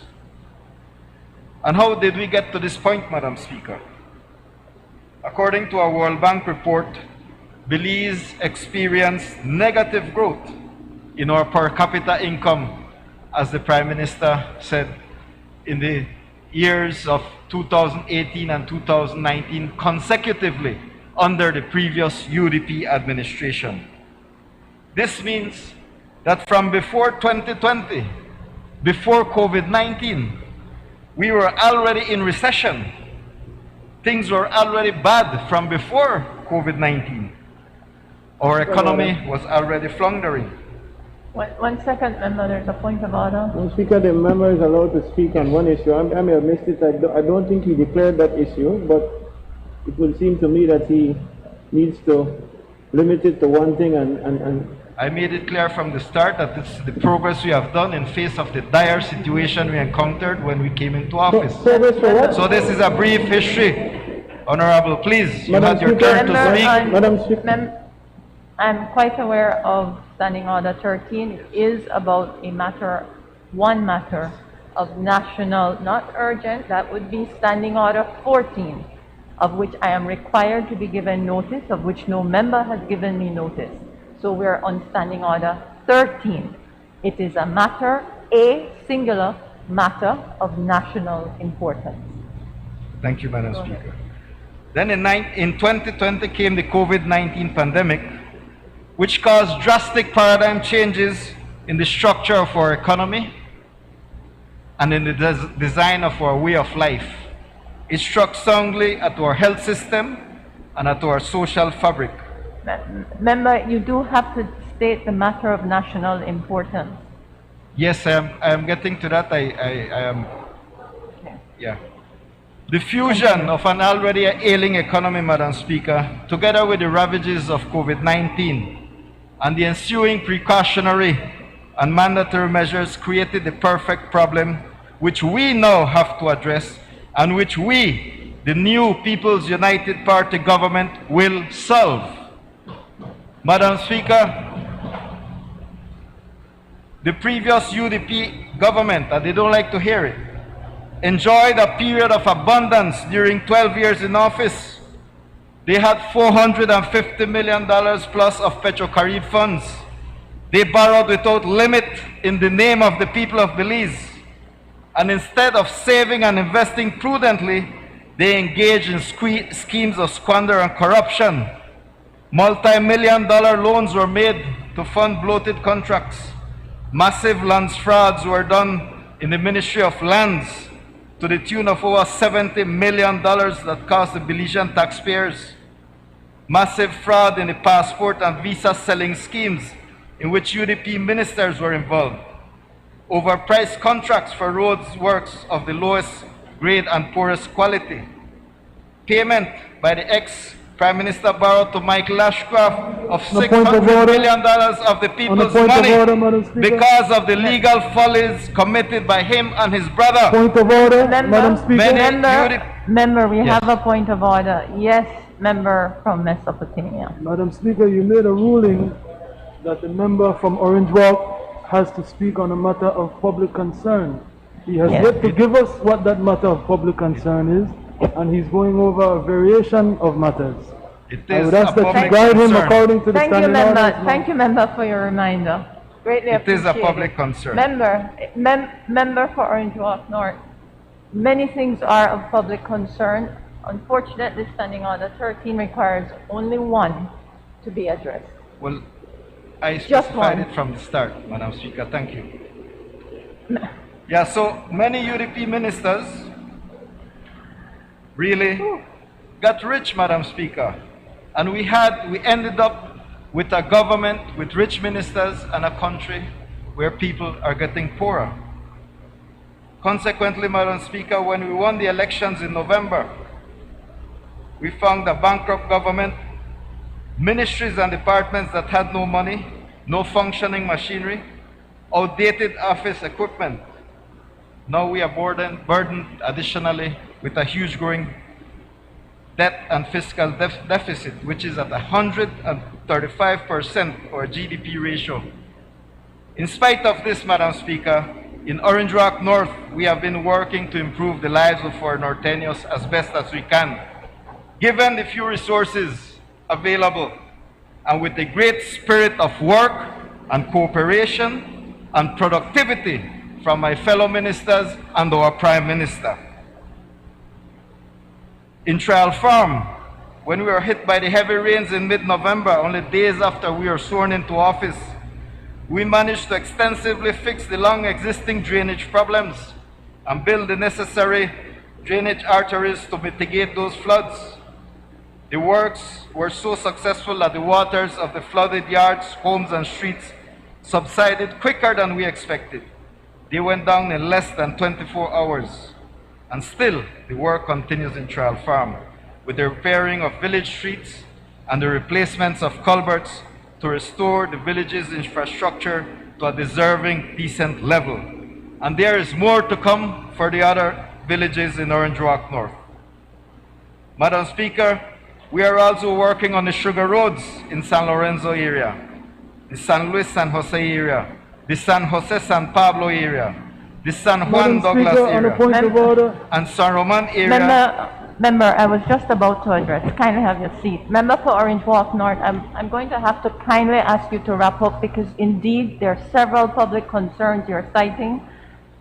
And how did we get to this point, Madam Speaker? According to a World Bank report, Belize experienced negative growth in our per capita income, as the Prime Minister said, in the years of 2018 and 2019 consecutively under the previous UDP administration. This means that from before 2020, before COVID-19, we were already in recession. Things were already bad from before COVID-19. Our economy was already floundering. One second, member, there's a point of order. Madam Speaker, the member is allowed to speak on one issue. I may have missed it. I don't think he declared that issue, but it would seem to me that he needs to limit it to one thing and I made it clear from the start that this is the progress we have done in face of the dire situation we encountered when we came into office. So this is a brief history. Honorable, please, you had your turn to speak. Madam Speaker. I'm quite aware of Standing Order 13. It is about a matter, one matter of national, not urgent, that would be Standing Order 14, of which I am required to be given notice, of which no member has given me notice. So we're on Standing Order 13. It is a matter, a singular matter of national importance. Thank you, Madam Speaker. Then in 2020 came the COVID-19 pandemic, which caused drastic paradigm changes in the structure of our economy and in the design of our way of life. It struck soundly at our health system and at our social fabric. Member, you do have to state the matter of national importance. Yes, I am getting to that. I am. Yeah. The fusion of an already ailing economy, Madam Speaker, together with the ravages of COVID-19 and the ensuing precautionary and mandatory measures created the perfect problem which we now have to address and which we, the new People's United Party government, will solve. Madam Speaker, the previous UDP government, and they don't like to hear it, enjoyed a period of abundance during 12 years in office. They had $450 million plus of Petro-Carib funds. They borrowed without limit in the name of the people of Belize. And instead of saving and investing prudently, they engaged in schemes of squander and corruption. Multi-million-dollar loans were made to fund bloated contracts. Massive lands frauds were done in the Ministry of Lands to the tune of over $70 million that cost the Belizean taxpayers. Massive fraud in the passport and visa selling schemes in which UDP ministers were involved. Overpriced contracts for roads works of the lowest grade and poorest quality. Payment by the ex-Prime Minister Barrow to Michael Ashcroft of $600 million of the people's money because of the legal follies committed by him and his brother. Point of order, Madam Speaker. Member, we have a point of order. Yes, member from Mesopotamia. Madam Speaker, you made a ruling that the member from Orange Walk has to speak on a matter of public concern. He has yet to give us what that matter of public concern is, and he's going over a variation of matters. I would ask that you guide him according to the standing orders. Thank you, member, for your reminder. Greatly appreciated. It is a public concern. Member for Orange Walk North. Many things are of public concern. Unfortunately, Standing Order 13 requires only one to be addressed. Well, I specified it from the start, Madam Speaker. Thank you. Yeah, so many UDP ministers really got rich, Madam Speaker. And we ended up with a government with rich ministers and a country where people are getting poorer. Consequently, Madam Speaker, when we won the elections in November, we found a bankrupt government, ministries and departments that had no money, no functioning machinery, outdated office equipment. Now we are burdened additionally with a huge growing debt and fiscal deficit, which is at 135% for a GDP ratio. In spite of this, Madam Speaker, in Orange Rock North, we have been working to improve the lives of our Norteños as best as we can. Given the few resources available, and with the great spirit of work and cooperation and productivity from my fellow ministers and our Prime Minister. In Trial Farm, when we were hit by the heavy rains in mid-November, only days after we were sworn into office, we managed to extensively fix the long-existing drainage problems and build the necessary drainage arteries to mitigate those floods. The works were so successful that the waters of the flooded yards, homes, and streets subsided quicker than we expected. They went down in less than 24 hours. And still, the work continues in Trial Farm, with the repairing of village streets and the replacements of culverts to restore the village's infrastructure to a deserving, decent level. And there is more to come for the other villages in Orange Rock North. Madam Speaker, we are also working on the sugar roads in San Lorenzo area, the San Luis San Jose area, the San Jose San Pablo area, the San Juan Douglas area, and San Roman area. Member, I was just about to address. Kindly have your seat. Member for Orange Walk North, I'm going to have to kindly ask you to wrap up because indeed there are several public concerns you're citing.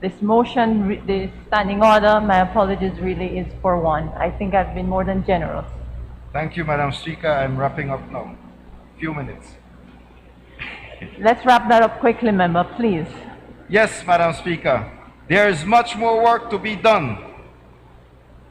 This motion, this standing order, my apologies, really is for one. I think I've been more than generous. Thank you, Madam Speaker. I'm wrapping up now. Few minutes. Let's wrap that up quickly, member, please. Yes, Madam Speaker. There is much more work to be done.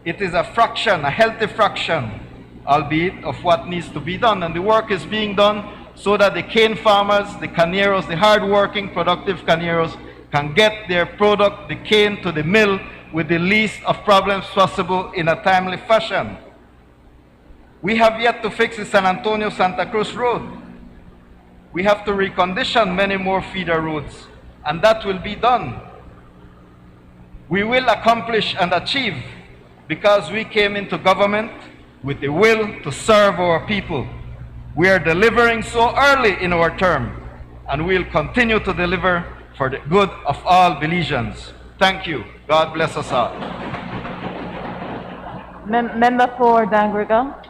It is a fraction, a healthy fraction, albeit, of what needs to be done. And the work is being done so that the cane farmers, the caneros, the hard-working, productive caneros can get their product, the cane, to the mill with the least of problems possible in a timely fashion. We have yet to fix the San Antonio-Santa Cruz Road. We have to recondition many more feeder roads, and that will be done. We will accomplish and achieve because we came into government with the will to serve our people. We are delivering so early in our term, and we'll continue to deliver for the good of all Belizeans. Thank you. God bless us all. Member for Dangriga.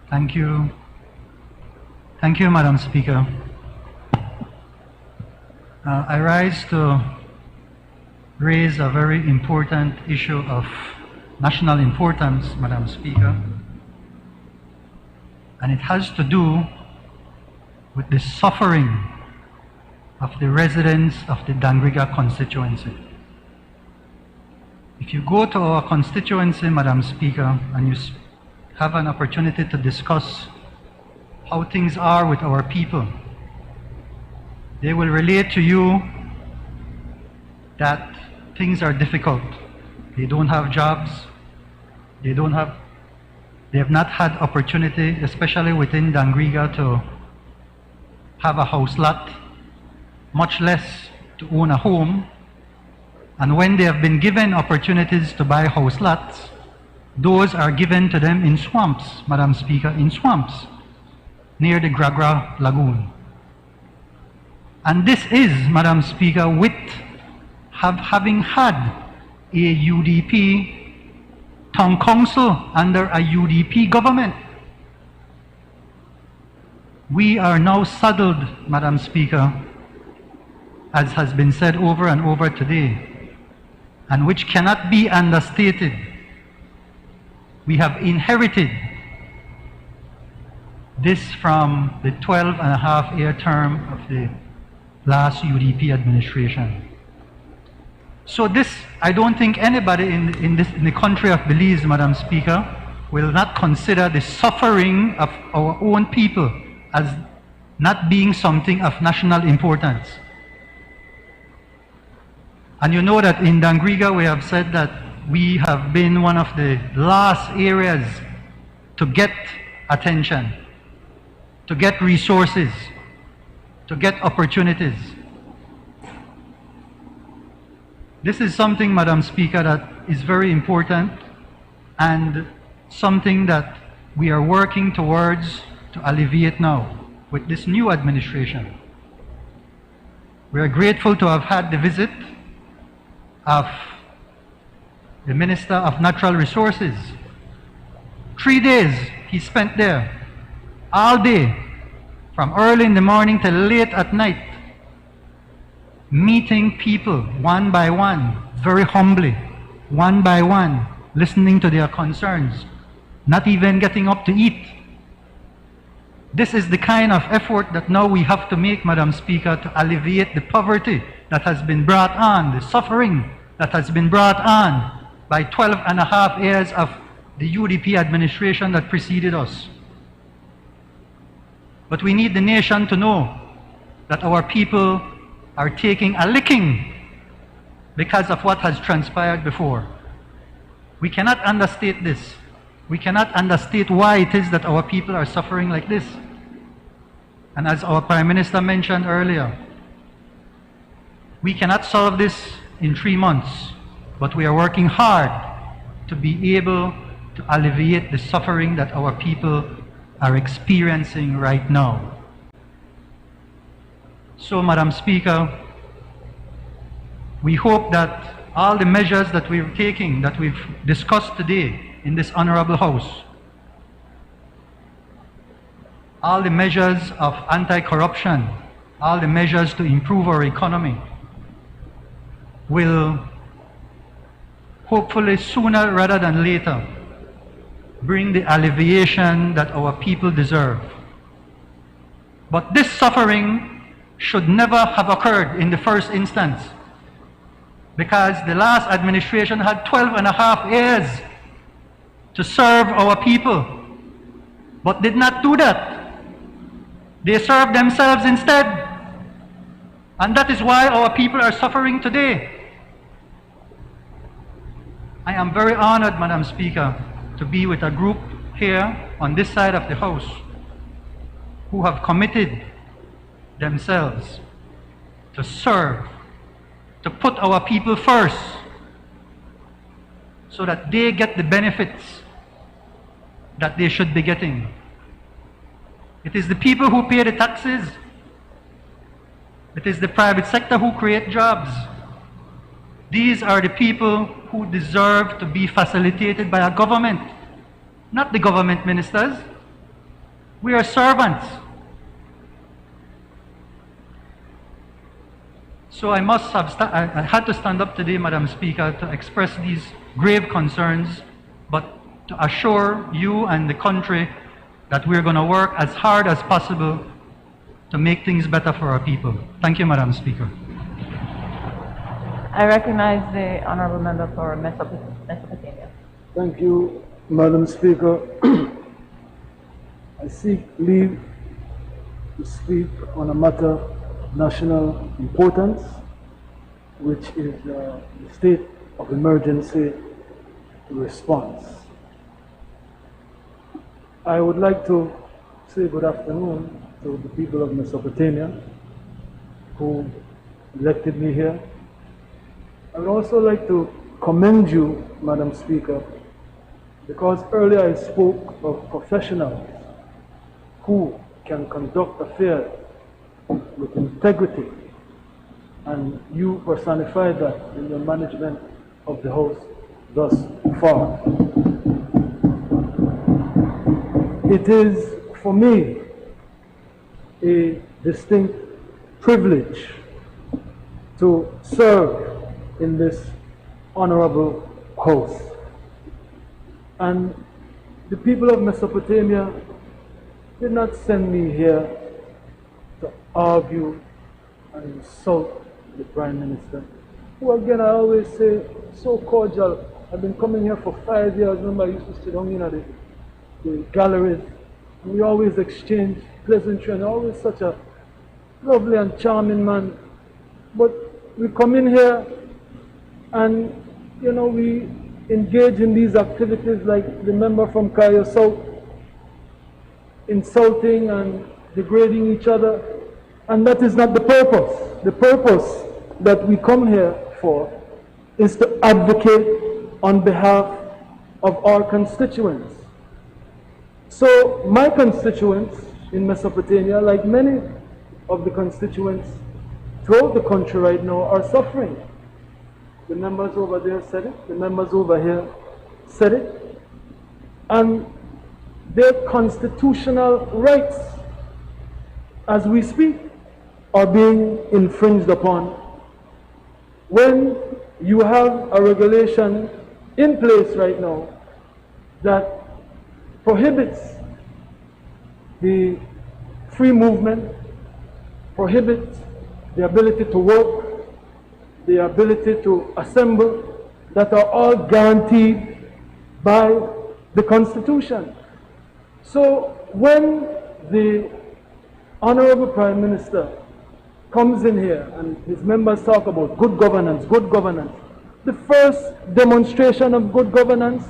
Thank you. Thank you, Madam Speaker. I rise to raise a very important issue of national importance, Madam Speaker, and it has to do with the suffering of the residents of the Dangriga constituency. If you go to our constituency, Madam Speaker, and you have an opportunity to discuss how things are with our people, they will relate to you that things are difficult. They don't have jobs. They have not had opportunity, especially within Dangriga, to have a house lot, much less to own a home. And when they have been given opportunities to buy house lots, Those are given to them in swamps, Madam Speaker, in swamps near the Gragra Lagoon. And this is, Madam Speaker, with having had a UDP town council under a UDP government. We are now saddled, Madam Speaker, as has been said over and over today, and which cannot be understated. We have inherited this from the 12.5-year term of the last UDP administration. So this, I don't think anybody in the country of Belize, Madam Speaker, will not consider the suffering of our own people as not being something of national importance. And you know that in Dangriga we have said that we have been one of the last areas to get attention, to get resources, to get opportunities. This is something, Madam Speaker, that is very important and something that we are working towards to alleviate now with this new administration. We are grateful to have had the visit of the Minister of Natural Resources. 3 days he spent there, all day, from early in the morning till late at night, meeting people one by one, very humbly, one by one, listening to their concerns, not even getting up to eat. This is the kind of effort that now we have to make, Madam Speaker, to alleviate the poverty that has been brought on, the suffering that has been brought on by 12.5 years of the UDP administration that preceded us. But we need the nation to know that our people are taking a licking because of what has transpired before. We cannot understate this. We cannot understate why it is that our people are suffering like this. And as our Prime Minister mentioned earlier, we cannot solve this in 3 months, but we are working hard to be able to alleviate the suffering that our people are experiencing right now. So, Madam Speaker, we hope that all the measures that we're taking, that we've discussed today in this Honorable House, all the measures of anti-corruption, all the measures to improve our economy, will hopefully sooner rather than later bring the alleviation that our people deserve. But this suffering should never have occurred in the first instance, because the last administration had 12.5 years to serve our people, but did not do that. They served themselves instead. And that is why our people are suffering today. I am very honored, Madam Speaker, to be with a group here on this side of the House who have committed themselves to serve, to put our people first, so that they get the benefits that they should be getting. It is the people who pay the taxes. It is the private sector who create jobs. These are the people who deserve to be facilitated by a government, not the government ministers. We are servants. So I had to stand up today, Madam Speaker, to express these grave concerns, but to assure you and the country that we're going to work as hard as possible to make things better for our people. Thank you, Madam Speaker. I recognize the Honourable Member for Mesopotamia. Thank you, Madam Speaker. I seek leave to speak on a matter of national importance, which is the state of emergency response. I would like to say good afternoon to the people of Mesopotamia who elected me here. I would also like to commend you, Madam Speaker, because earlier I spoke of professionals who can conduct affairs with integrity, and you personified that in your management of the House thus far. It is, for me, a distinct privilege to serve in this honorable House. And the people of Mesopotamia did not send me here to argue and insult the Prime Minister, who, again, I always say, so cordial. I've been coming here for 5 years. Remember, I used to sit down in the galleries, and we always exchange pleasantry, and always such a lovely and charming man. But we come in here and, you know, we engage in these activities like the member from Kaya South, insulting and degrading each other, and that is not the purpose. The purpose that we come here for is to advocate on behalf of our constituents. So my constituents in Mesopotamia, like many of the constituents throughout the country right now, are suffering. The members over there said it, the members over here said it, and their constitutional rights, as we speak, are being infringed upon. When you have a regulation in place right now that prohibits the free movement, prohibits the ability to work, the ability to assemble, that are all guaranteed by the Constitution. So when the Honorable Prime Minister comes in here and his members talk about good governance, the first demonstration of good governance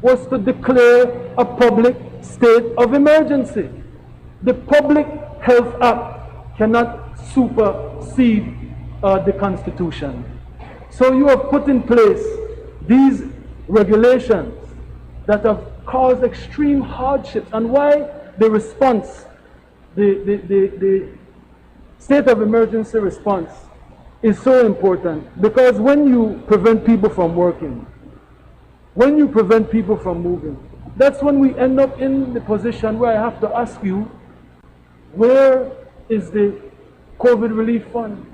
was to declare a public state of emergency. The Public Health Act cannot supersede the Constitution. So you have put in place these regulations that have caused extreme hardships. And why the response, the state of emergency response is so important? Because when you prevent people from working, when you prevent people from moving, that's when we end up in the position where I have to ask you, where is the COVID relief fund?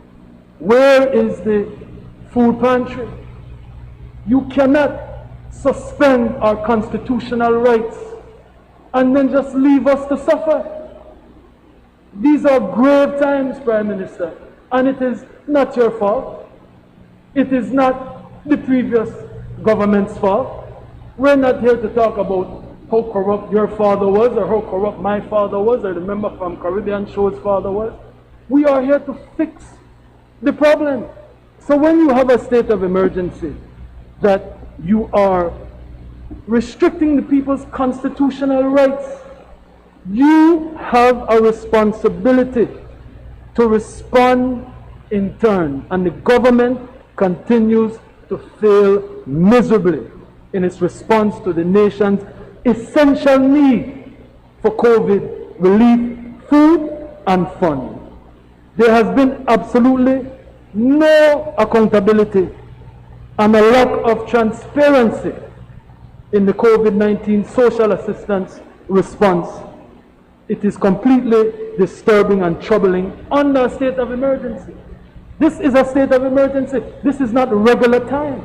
Where is the food pantry? You cannot suspend our constitutional rights and then just leave us to suffer. These are grave times, Prime Minister, and it is not your fault. It is not the previous government's fault. We're not here to talk about how corrupt your father was, or how corrupt my father was, or the member from Caribbean Show's father was. We are here to fix the problem. So when you have a state of emergency, that you are restricting the people's constitutional rights, you have a responsibility to respond in turn, and the government continues to fail miserably in its response to the nation's essential need for COVID relief, food and funds. There has been absolutely no accountability and a lack of transparency in the COVID-19 social assistance response. It is completely disturbing and troubling under a state of emergency. This is a state of emergency. This is not regular times.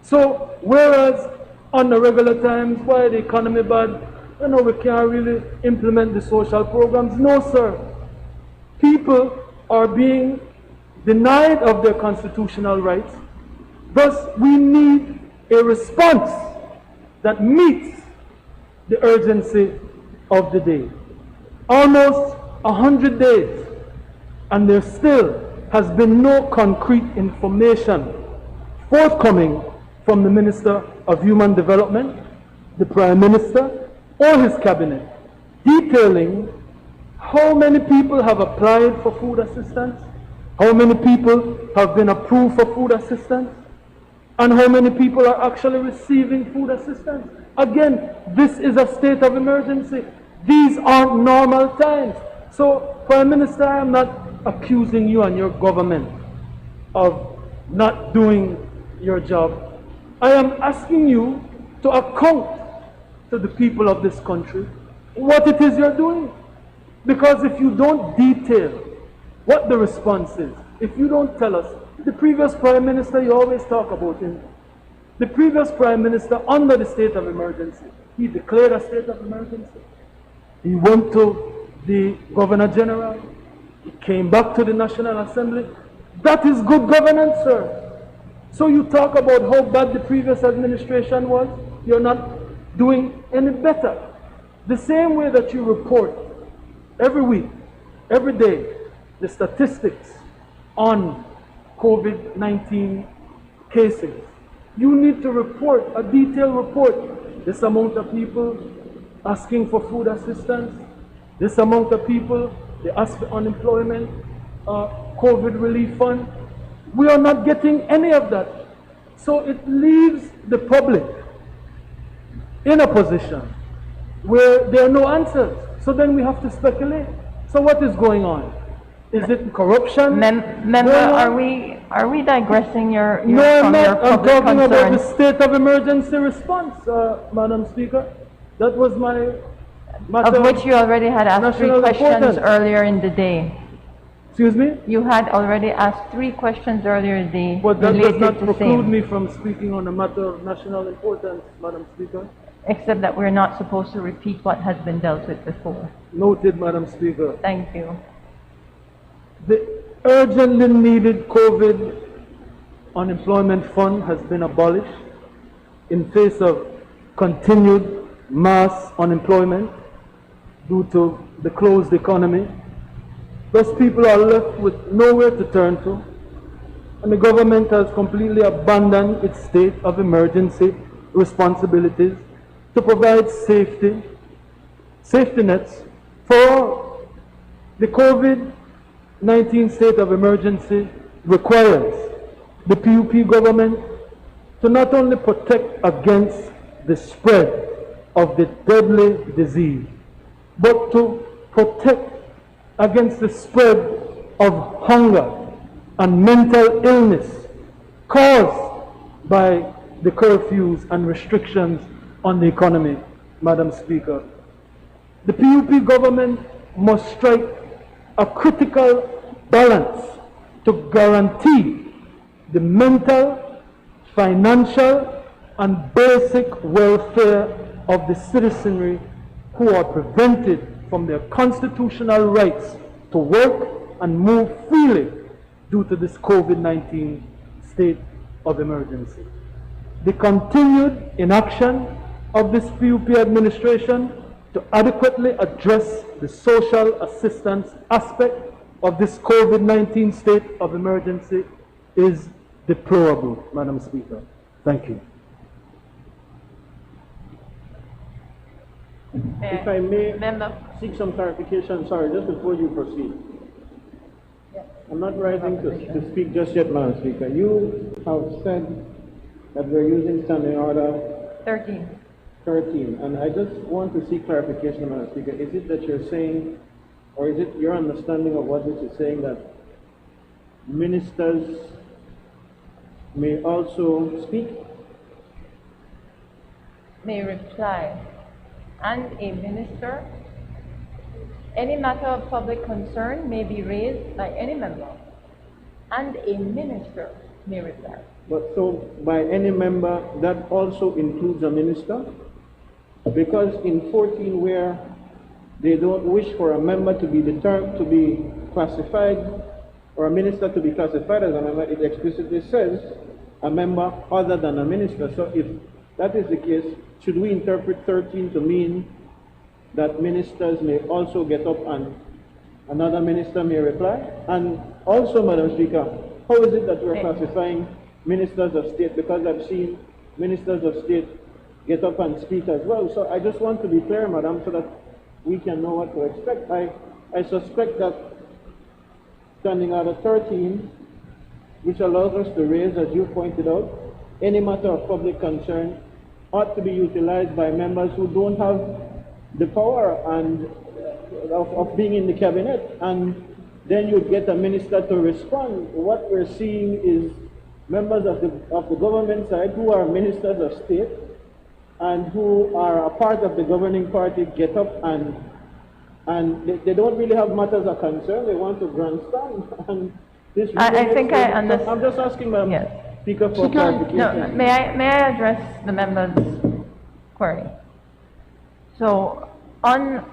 So whereas under regular times, why the economy bad, you know, we can't really implement the social programs. No, sir. People are being denied of their constitutional rights. Thus, we need a response that meets the urgency of the day. Almost 100 days, and there still has been no concrete information forthcoming from the Minister of Human Development, the Prime Minister, or his cabinet, detailing how many people have applied for food assistance, how many people have been approved for food assistance, and how many people are actually receiving food assistance. Again, this is a state of emergency. These aren't normal times. So, Prime Minister, I am not accusing you and your government of not doing your job. I am asking you to account to the people of this country what it is you're doing. Because if you don't detail what the response is, if you don't tell us, the previous Prime Minister, you always talk about him. The previous Prime Minister, under the state of emergency, he declared a state of emergency. He went to the Governor General. He came back to the National Assembly. That is good governance, sir. So you talk about how bad the previous administration was. You're not doing any better. The same way that you report every week, every day, the statistics on COVID-19 cases. You need to report, a detailed report. This amount of people asking for food assistance, this amount of people, they ask for unemployment, COVID relief fund. We are not getting any of that. So it leaves the public in a position where there are no answers. So then we have to speculate. So what is going on? Is it corruption? Member, are we digressing your No, I'm from your not. I'm public talking about the concerns? state of emergency response, Madam Speaker. That was my matter Of which you already had asked 3 national questions importance. earlier in the day. Excuse me? You had already asked 3 questions earlier in the day But that does related not to preclude same. me from speaking on a matter of national importance, Madam Speaker. Except that we're not supposed to repeat what has been dealt with before. Noted, Madam Speaker. Thank you. The urgently needed COVID unemployment fund has been abolished in face of continued mass unemployment due to the closed economy. Thus people are left with nowhere to turn to, and the government has completely abandoned its state of emergency responsibilities to provide safety nets for all. The COVID-19 state of emergency requires the PUP government to not only protect against the spread of the deadly disease, but to protect against the spread of hunger and mental illness caused by the curfews and restrictions on the economy, Madam Speaker. The PUP government must strike a critical balance to guarantee the mental, financial, and basic welfare of the citizenry who are prevented from their constitutional rights to work and move freely due to this COVID-19 state of emergency. The continued inaction of this PUP administration to adequately address the social assistance aspect of this COVID-19 state of emergency is deplorable, Madam Speaker. Thank you. If I may seek some clarification, sorry, just before you proceed. I'm not rising to speak just yet, Madam Speaker. You have said that we're using Standing Order 13, and I just want to seek clarification, Madam Speaker. Is it that you're saying, or is it your understanding of what this is saying, that ministers may also speak? May reply. And a minister, any matter of public concern may be raised by any member, and a minister may reply. But so, by any member, that also includes a minister? Because in 14, where they don't wish for a member to be classified, or a minister to be classified as a member, it explicitly says a member other than a minister. So if that is the case, should we interpret 13 to mean that ministers may also get up and another minister may reply? And also, Madam Speaker, how is it that we're classifying ministers of state? Because I've seen ministers of state get up and speak as well. So I just want to be clear, Madam, so that we can know what to expect. I suspect that Standing Order 13, which allows us to raise, as you pointed out, any matter of public concern ought to be utilized by members who don't have the power and of being in the cabinet, and then you get a minister to respond. What we're seeing is members of the government side who are ministers of state and who are a part of the governing party get up and they don't really have matters of concern. They want to grandstand. And this really I think I understand. I'm just asking, Madam Speaker, for clarification. No, may I address the member's query? So on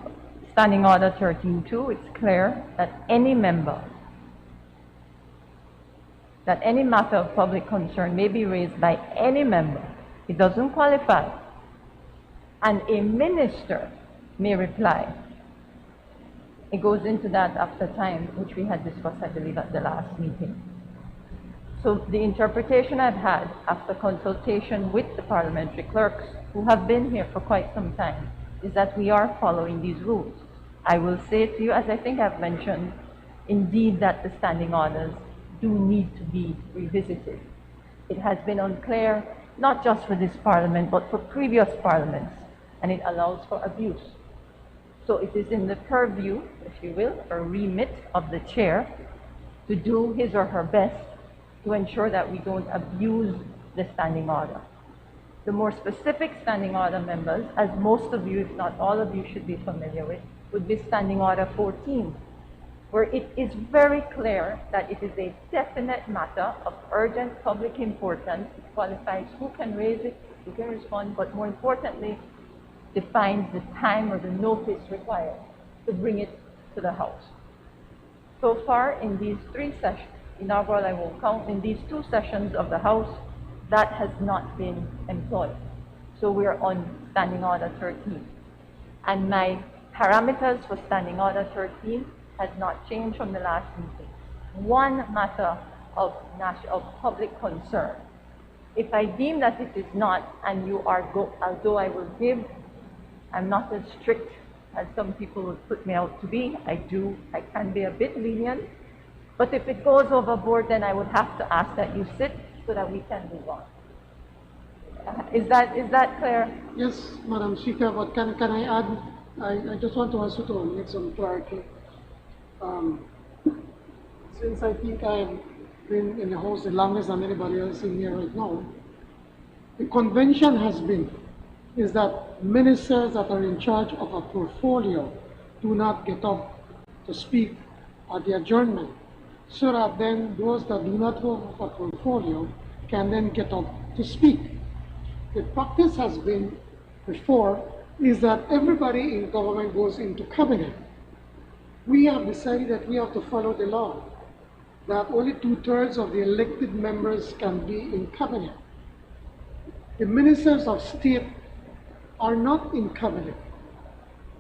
Standing Order 13.2, it's clear that any member, that any matter of public concern may be raised by any member. It doesn't qualify. And a minister may reply. It goes into that after time, which we had discussed, I believe, at the last meeting. So the interpretation I've had after consultation with the parliamentary clerks, who have been here for quite some time, is that we are following these rules. I will say to you, as I think I've mentioned, indeed that the standing orders do need to be revisited. It has been unclear, not just for this parliament, but for previous parliaments, and it allows for abuse. So it is in the purview, if you will, or remit of the chair to do his or her best to ensure that we don't abuse the standing order. The more specific standing order members, as most of you, if not all of you, should be familiar with, would be Standing Order 14, where it is very clear that it is a definite matter of urgent public importance. It qualifies who can raise it, who can respond, but more importantly, defines the time or the notice required to bring it to the House. So far, in these 3 sessions, inaugural I won't count, in these 2 sessions of the House, that has not been employed. So we're on Standing Order 13. And my parameters for Standing Order 13 has not changed from the last meeting. One matter of public concern. If I deem that it is not, and you are, although I will give, I'm not as strict as some people would put me out to be. I can be a bit lenient. But if it goes overboard, then I would have to ask that you sit so that we can move on. Is that clear? Yes, Madam Speaker, but can I add, I just want to also to make some clarity. Since I think I've been in the House the longest than anybody else in here right now, the convention has been is that ministers that are in charge of a portfolio do not get up to speak at the adjournment, so that then those that do not have a portfolio can then get up to speak. The practice has been before is that everybody in government goes into cabinet. We have decided that we have to follow the law, that only 2/3 of the elected members can be in cabinet. The ministers of state are not in cabinet.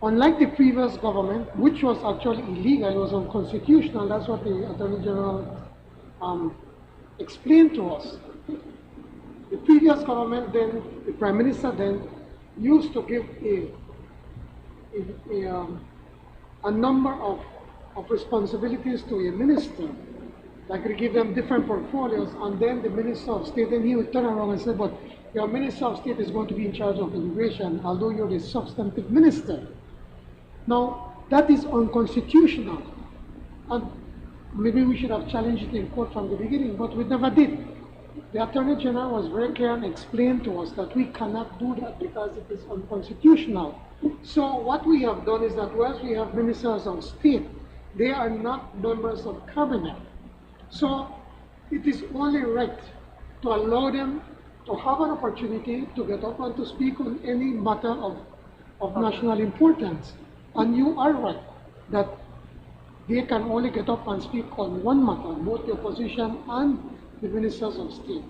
Unlike the previous government, which was actually illegal, it was unconstitutional, that's what the Attorney General explained to us. The previous government then, the Prime Minister then, used to give a number of responsibilities to a minister, like to give them different portfolios, and then the Minister of State, then he would turn around and say, but your Minister of State is going to be in charge of immigration, although you're the substantive minister. Now, that is unconstitutional, and maybe we should have challenged it in court from the beginning, but we never did. The Attorney General was very clear and explained to us that we cannot do that because it is unconstitutional. So what we have done is that whilst we have ministers of state, they are not members of cabinet. So it is only right to allow them to have an opportunity to get up and to speak on any matter of national importance. And you are right that they can only get up and speak on one matter, both the opposition and the ministers of state.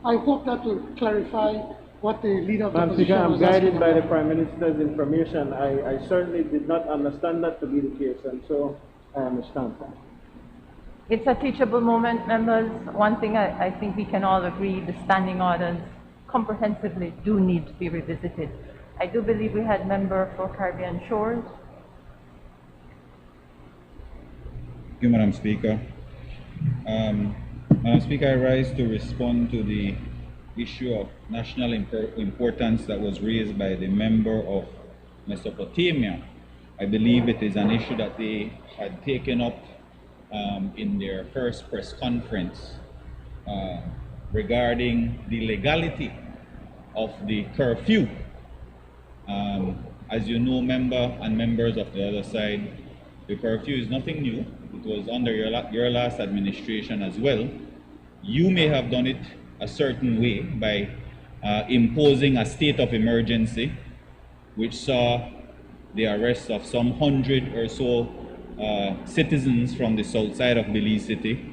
I hope that will clarify what the leader of the opposition I'm was guided asking by the about. Prime Minister's information. I certainly did not understand that to be the case, and so I understand that. It's a teachable moment, members. One thing I think we can all agree, the standing orders comprehensively do need to be revisited. I do believe we had member for Caribbean Shores. Thank you, Madam Speaker. Madam Speaker, I rise to respond to the issue of national importance that was raised by the member of Mesopotamia. I believe it is an issue that they had taken up in their first press conference regarding the legality of the curfew. As you know, member and members of the other side, the curfew is nothing new. It was under your last administration as well. You may have done it a certain way by imposing a state of emergency, which saw the arrest of some 100 or so citizens from the south side of Belize City.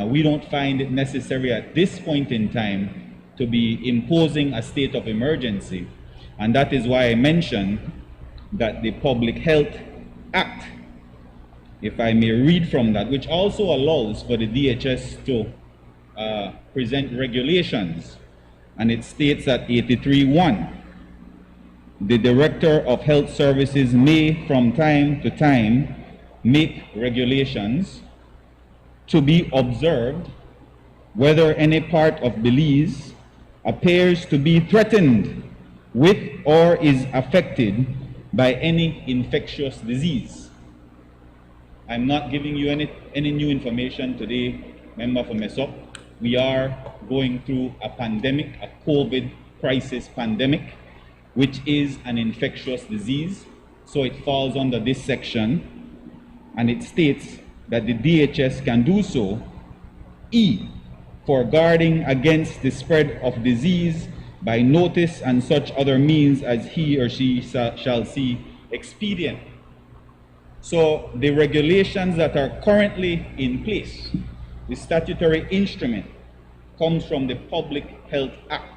We don't find it necessary at this point in time to be imposing a state of emergency. And that is why I mentioned that the Public Health Act, if I may read from that, which also allows for the DHS to present regulations, and it states at 83.1, the Director of Health Services may from time to time make regulations to be observed whether any part of Belize appears to be threatened with or is affected by any infectious disease. I'm not giving you any new information today, member for MESOP. We are going through a pandemic, a COVID crisis pandemic, which is an infectious disease. So it falls under this section, and it states that the DHS can do so, E, for guarding against the spread of disease by notice and such other means as he or she shall see expedient. So the regulations that are currently in place, the statutory instrument, comes from the Public Health Act.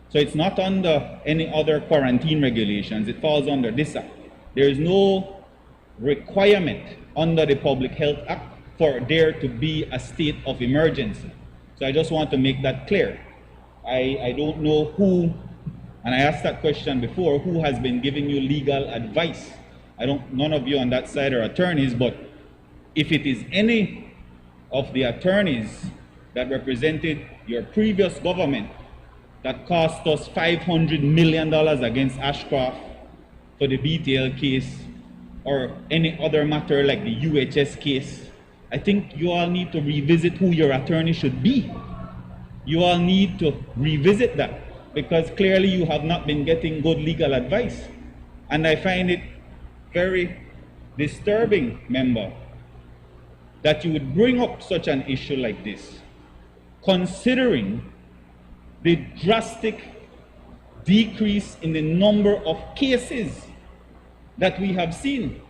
So it's not under any other quarantine regulations, it falls under this act. There is no requirement under the Public Health Act for there to be a state of emergency. So I just want to make that clear. I don't know who, and I asked that question before, who has been giving you legal advice. None of you on that side are attorneys, but if it is any of the attorneys that represented your previous government that cost us $500 million against Ashcroft for the BTL case, or any other matter like the UHS case, I think you all need to revisit who your attorney should be. You all need to revisit that, because clearly you have not been getting good legal advice. And I find it very disturbing, member, that you would bring up such an issue like this, considering the drastic decrease in the number of cases that we have seen.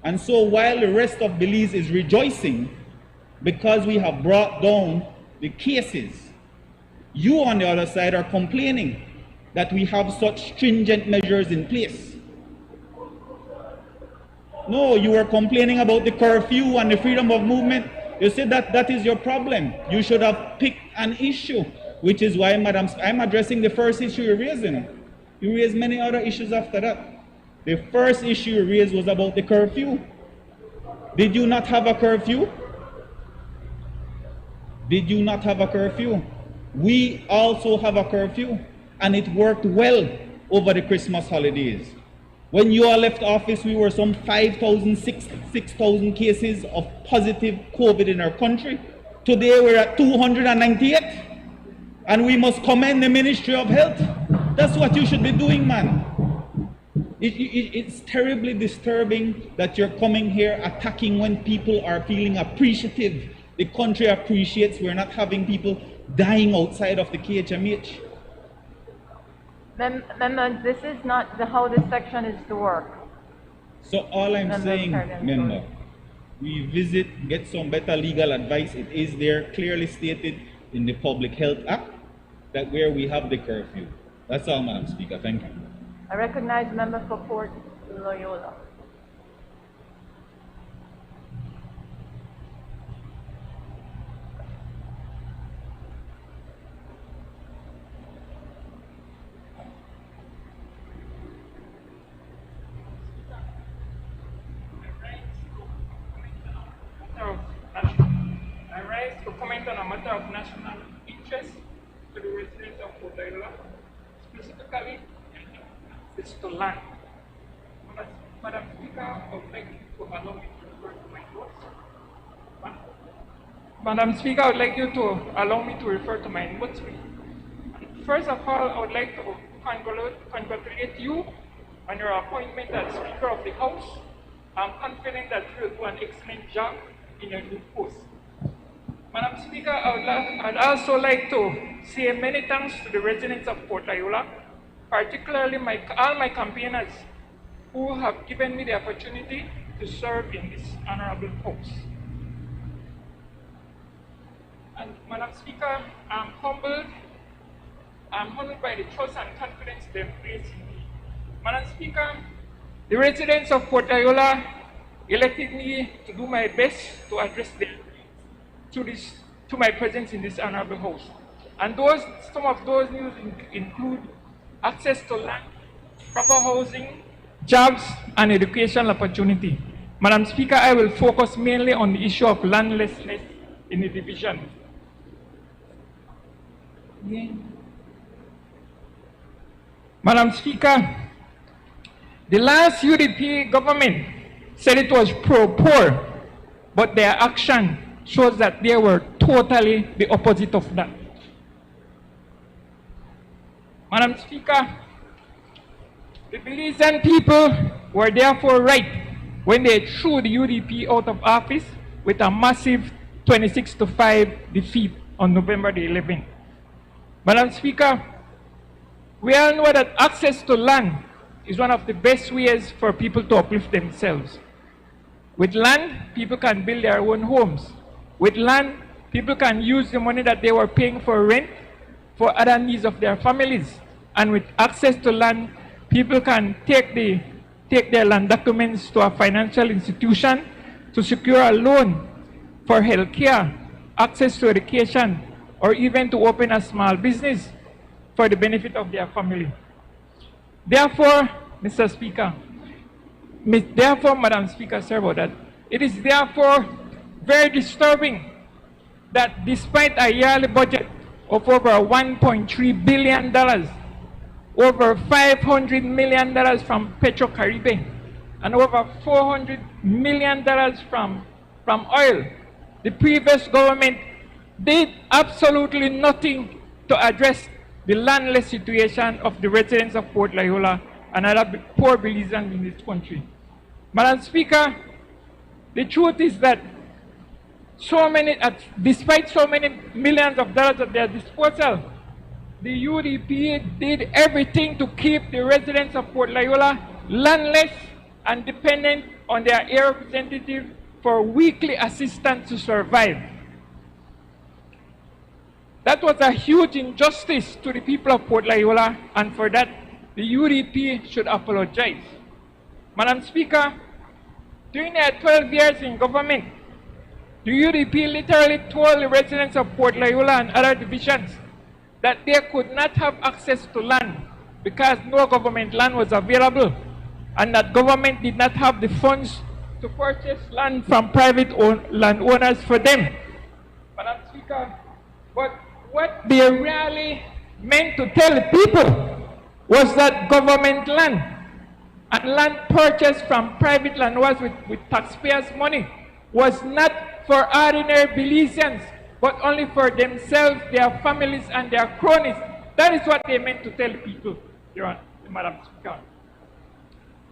And so while the rest of Belize is rejoicing because we have brought down the cases, you on the other side are complaining that we have such stringent measures in place. No, you were complaining about the curfew and the freedom of movement. You said that that is your problem. You should have picked an issue, which is why, madam, I'm addressing the first issue you're raising. You raised many other issues after that. The first issue you raised was about the curfew. Did you not have a curfew? Did you not have a curfew? We also have a curfew, and it worked well over the Christmas holidays. When you all left office, we were some 5,000, 6,000 cases of positive COVID in our country. Today we're at 298, and we must commend the Ministry of Health. That's what you should be doing, man. It's terribly disturbing that you're coming here attacking when people are feeling appreciative. The country appreciates we're not having people dying outside of the KHMH. Member, this is not how this section is to work. So all I'm saying, member, we visit, get some better legal advice. It is there clearly stated in the Public Health Act that where we have the curfew. That's all, Madam Speaker. Thank you. I recognize member for Port Loyola. I rise to comment on a matter of national interest. to the residents of Port Iola, specifically access to land. Madam Speaker, I would like you to allow me to refer to my notes. Madam Speaker, I would like you to allow me to refer to my notes. First of all, I would like to congratulate you on your appointment as Speaker of the House. I'm confident that you will do an excellent job in your new post. Madam Speaker, I'd also like to say many thanks to the residents of Port Iola, particularly all my campaigners who have given me the opportunity to serve in this honorable post. And Madam Speaker, I'm humbled by the trust and confidence they've placed in me. Madam Speaker, the residents of Port Iola elected me to do my best to address their needs to my presence in this honorable house. And some of those needs include access to land, proper housing, jobs, and educational opportunity. Madam Speaker, I will focus mainly on the issue of landlessness in the division. Madam Speaker, the last UDP government said it was pro-poor, but their action shows that they were totally the opposite of that. Madam Speaker, the Belizean people were therefore right when they threw the UDP out of office with a massive 26-5 defeat on November the 11th. Madam Speaker, we all know that access to land is one of the best ways for people to uplift themselves. With land, people can build their own homes. With land, people can use the money that they were paying for rent for other needs of their families. And with access to land, people can take their land documents to a financial institution to secure a loan for health care, access to education, or even to open a small business for the benefit of their family. Therefore, Mr. Speaker, Madam Speaker, sorry about that. It is therefore very disturbing that despite a yearly budget of over $1.3 billion, over $500 million from Petro-Caribbean, and over $400 million from oil, the previous government did absolutely nothing to address the landless situation of the residents of Port Iola and other poor Belizeans in this country. Madam Speaker, the truth is that despite so many millions of dollars at their disposal, the UDP did everything to keep the residents of Port Iola landless and dependent on their area representative for weekly assistance to survive. That was a huge injustice to the people of Port Iola, and for that, the UDP should apologize. Madam Speaker, during their 12 years in government, the UDP literally told the residents of Port Iola and other divisions that they could not have access to land because no government land was available, and that government did not have the funds to purchase land from private landowners for them. Madam Speaker, but what they really meant to tell the people was that government land and land purchased from private landowners with taxpayers' money was not for ordinary Belizeans, but only for themselves, their families, and their cronies. That is what they meant to tell people, Your Honor, Madam Speaker.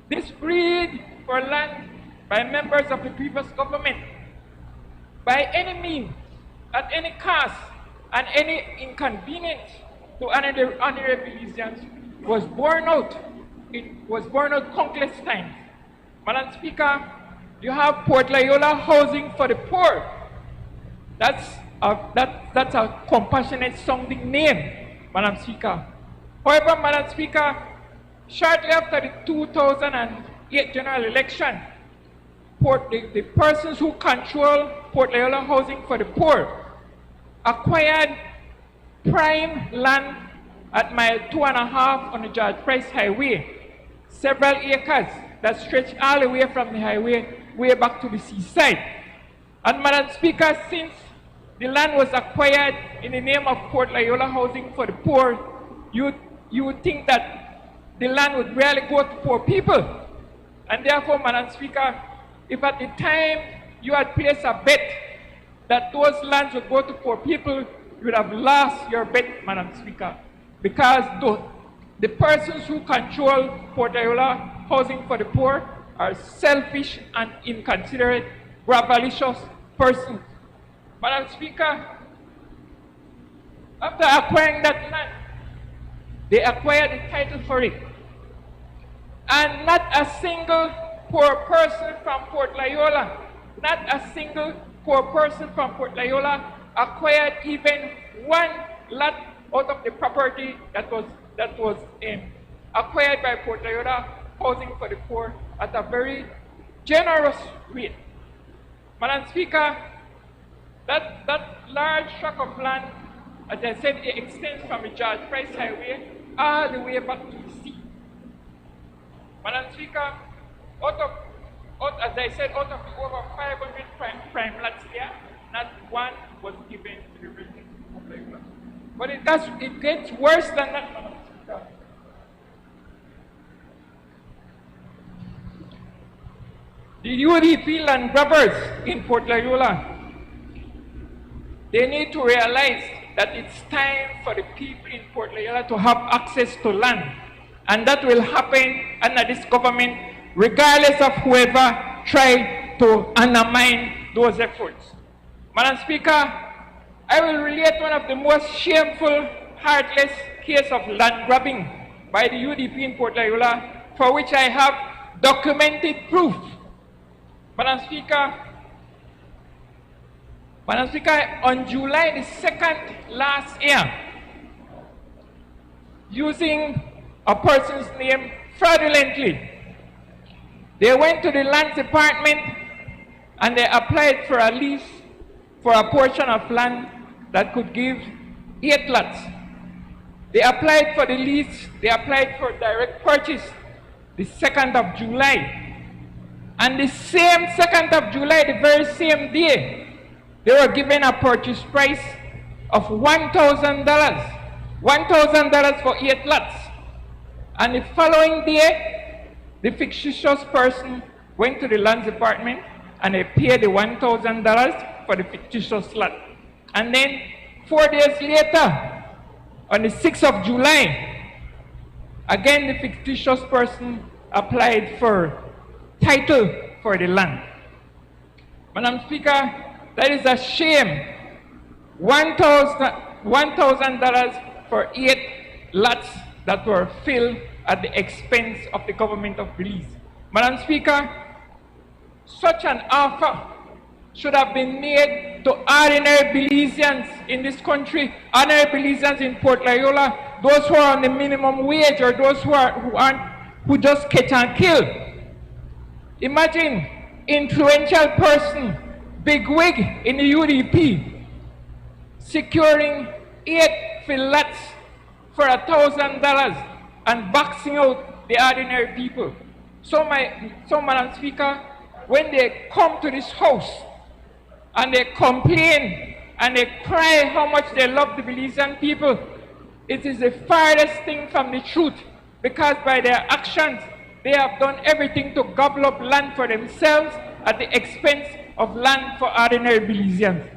This greed for land by members of the previous government, by any means, at any cost, and any inconvenience to ordinary Belizeans was borne out. It was borne out countless times. Madam Speaker, you have Port Iola housing for the poor. That's a compassionate sounding name, Madam Speaker. However, Madam Speaker, shortly after the 2008 general election, the persons who control Port Iola housing for the poor acquired prime land at mile 2.5 on the George Price Highway, several acres that stretch all the way from the highway way back to the seaside. And Madam Speaker, since the land was acquired in the name of Port Loyola Housing for the Poor, you would think that the land would really go to poor people. And therefore, Madam Speaker, if at the time you had placed a bet that those lands would go to poor people, you would have lost your bet, Madam Speaker. Because the persons who control Port Loyola Housing for the Poor are selfish and inconsiderate, gravalicious persons. Madam Speaker, after acquiring that land, they acquired the title for it. And not a single poor person from Port Loyola, not a single poor person from Port Loyola acquired even one lot out of the property that was acquired by Port Loyola Housing for the Poor at a very generous rate. Madam Speaker, that large tract of land, as I said, it extends from the George Price Highway all the way back to the sea. Madam Speaker, as I said, out of the over 500 prime lots there, not one was given to the residents of Loyola. But it gets worse than that, Madam Speaker. The UDP land grabbers in Port Loyola, they need to realize that it's time for the people in Port Loyola to have access to land. And that will happen under this government, regardless of whoever try to undermine those efforts. Madam Speaker, I will relate one of the most shameful, heartless cases of land grabbing by the UDP in Port Loyola, for which I have documented proof. Madam Speaker, on July the 2nd last year, using a person's name fraudulently, they went to the land department and they applied for a lease for a portion of land that could give 8 lots. They applied for the lease, they applied for direct purchase the 2nd of July. And the same 2nd of July, the very same day, they were given a purchase price of $1,000. $1,000 for 8 lots. And the following day, the fictitious person went to the land department and they paid the $1,000 for the fictitious lot. And then 4 days later, on the 6th of July, again the fictitious person applied for title for the land. Madam Speaker, that is a shame. $1,000 for 8 lots that were filled at the expense of the government of Belize. Madam Speaker, such an offer should have been made to ordinary Belizeans in this country, ordinary Belizeans in Port Loyola, those who are on the minimum wage or those who just catch and kill. Imagine influential person, bigwig in the UDP, securing 8 fill lots for $1,000 and boxing out the ordinary people. So Madam Speaker, when they come to this house and they complain and they cry how much they love the Belizean people, it is the farthest thing from the truth, because by their actions, they have done everything to gobble up land for themselves at the expense of land for ordinary Belizeans.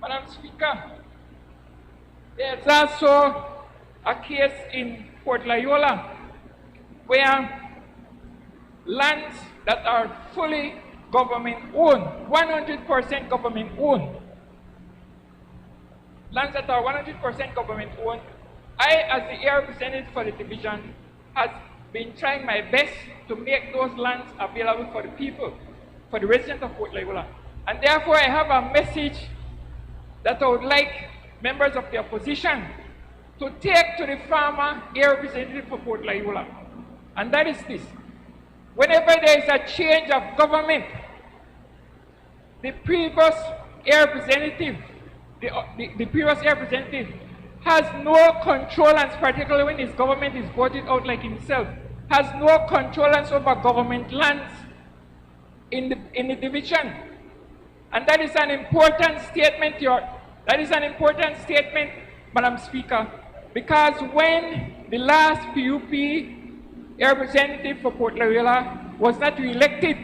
Madam Speaker, there's also a case in Port Loyola where lands that are fully government owned, 100% government owned, lands that are 100% government owned, I, as the air representative for the division, has been trying my best to make those lands available for the people, for the residents of Port Loyola. And therefore, I have a message that I would like members of the opposition to take to the former air representative for Port Loyola. And that is this: whenever there is a change of government, the previous air representative, the previous air representative has no control, and particularly when his government is voted out like himself, has no control over government lands in the division. And that is an important statement, Madam Speaker, because when the last PUP representative for Port Loyola was not re-elected,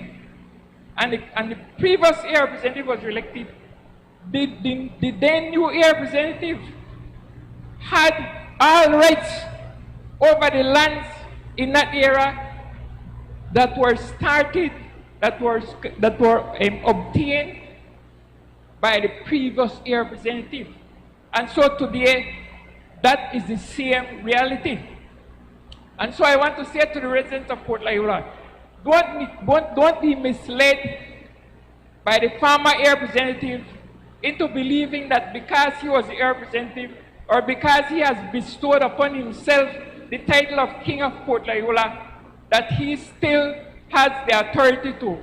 and the previous representative was re-elected, the then new representative had all rights over the lands in that era that were started, that were obtained by the previous representative. And so today, that is the same reality. And so I want to say to the residents of Port Loyola, don't be misled by the former representative into believing that because he was the representative or because he has bestowed upon himself the title of King of Port Loyola, that he still has the authority to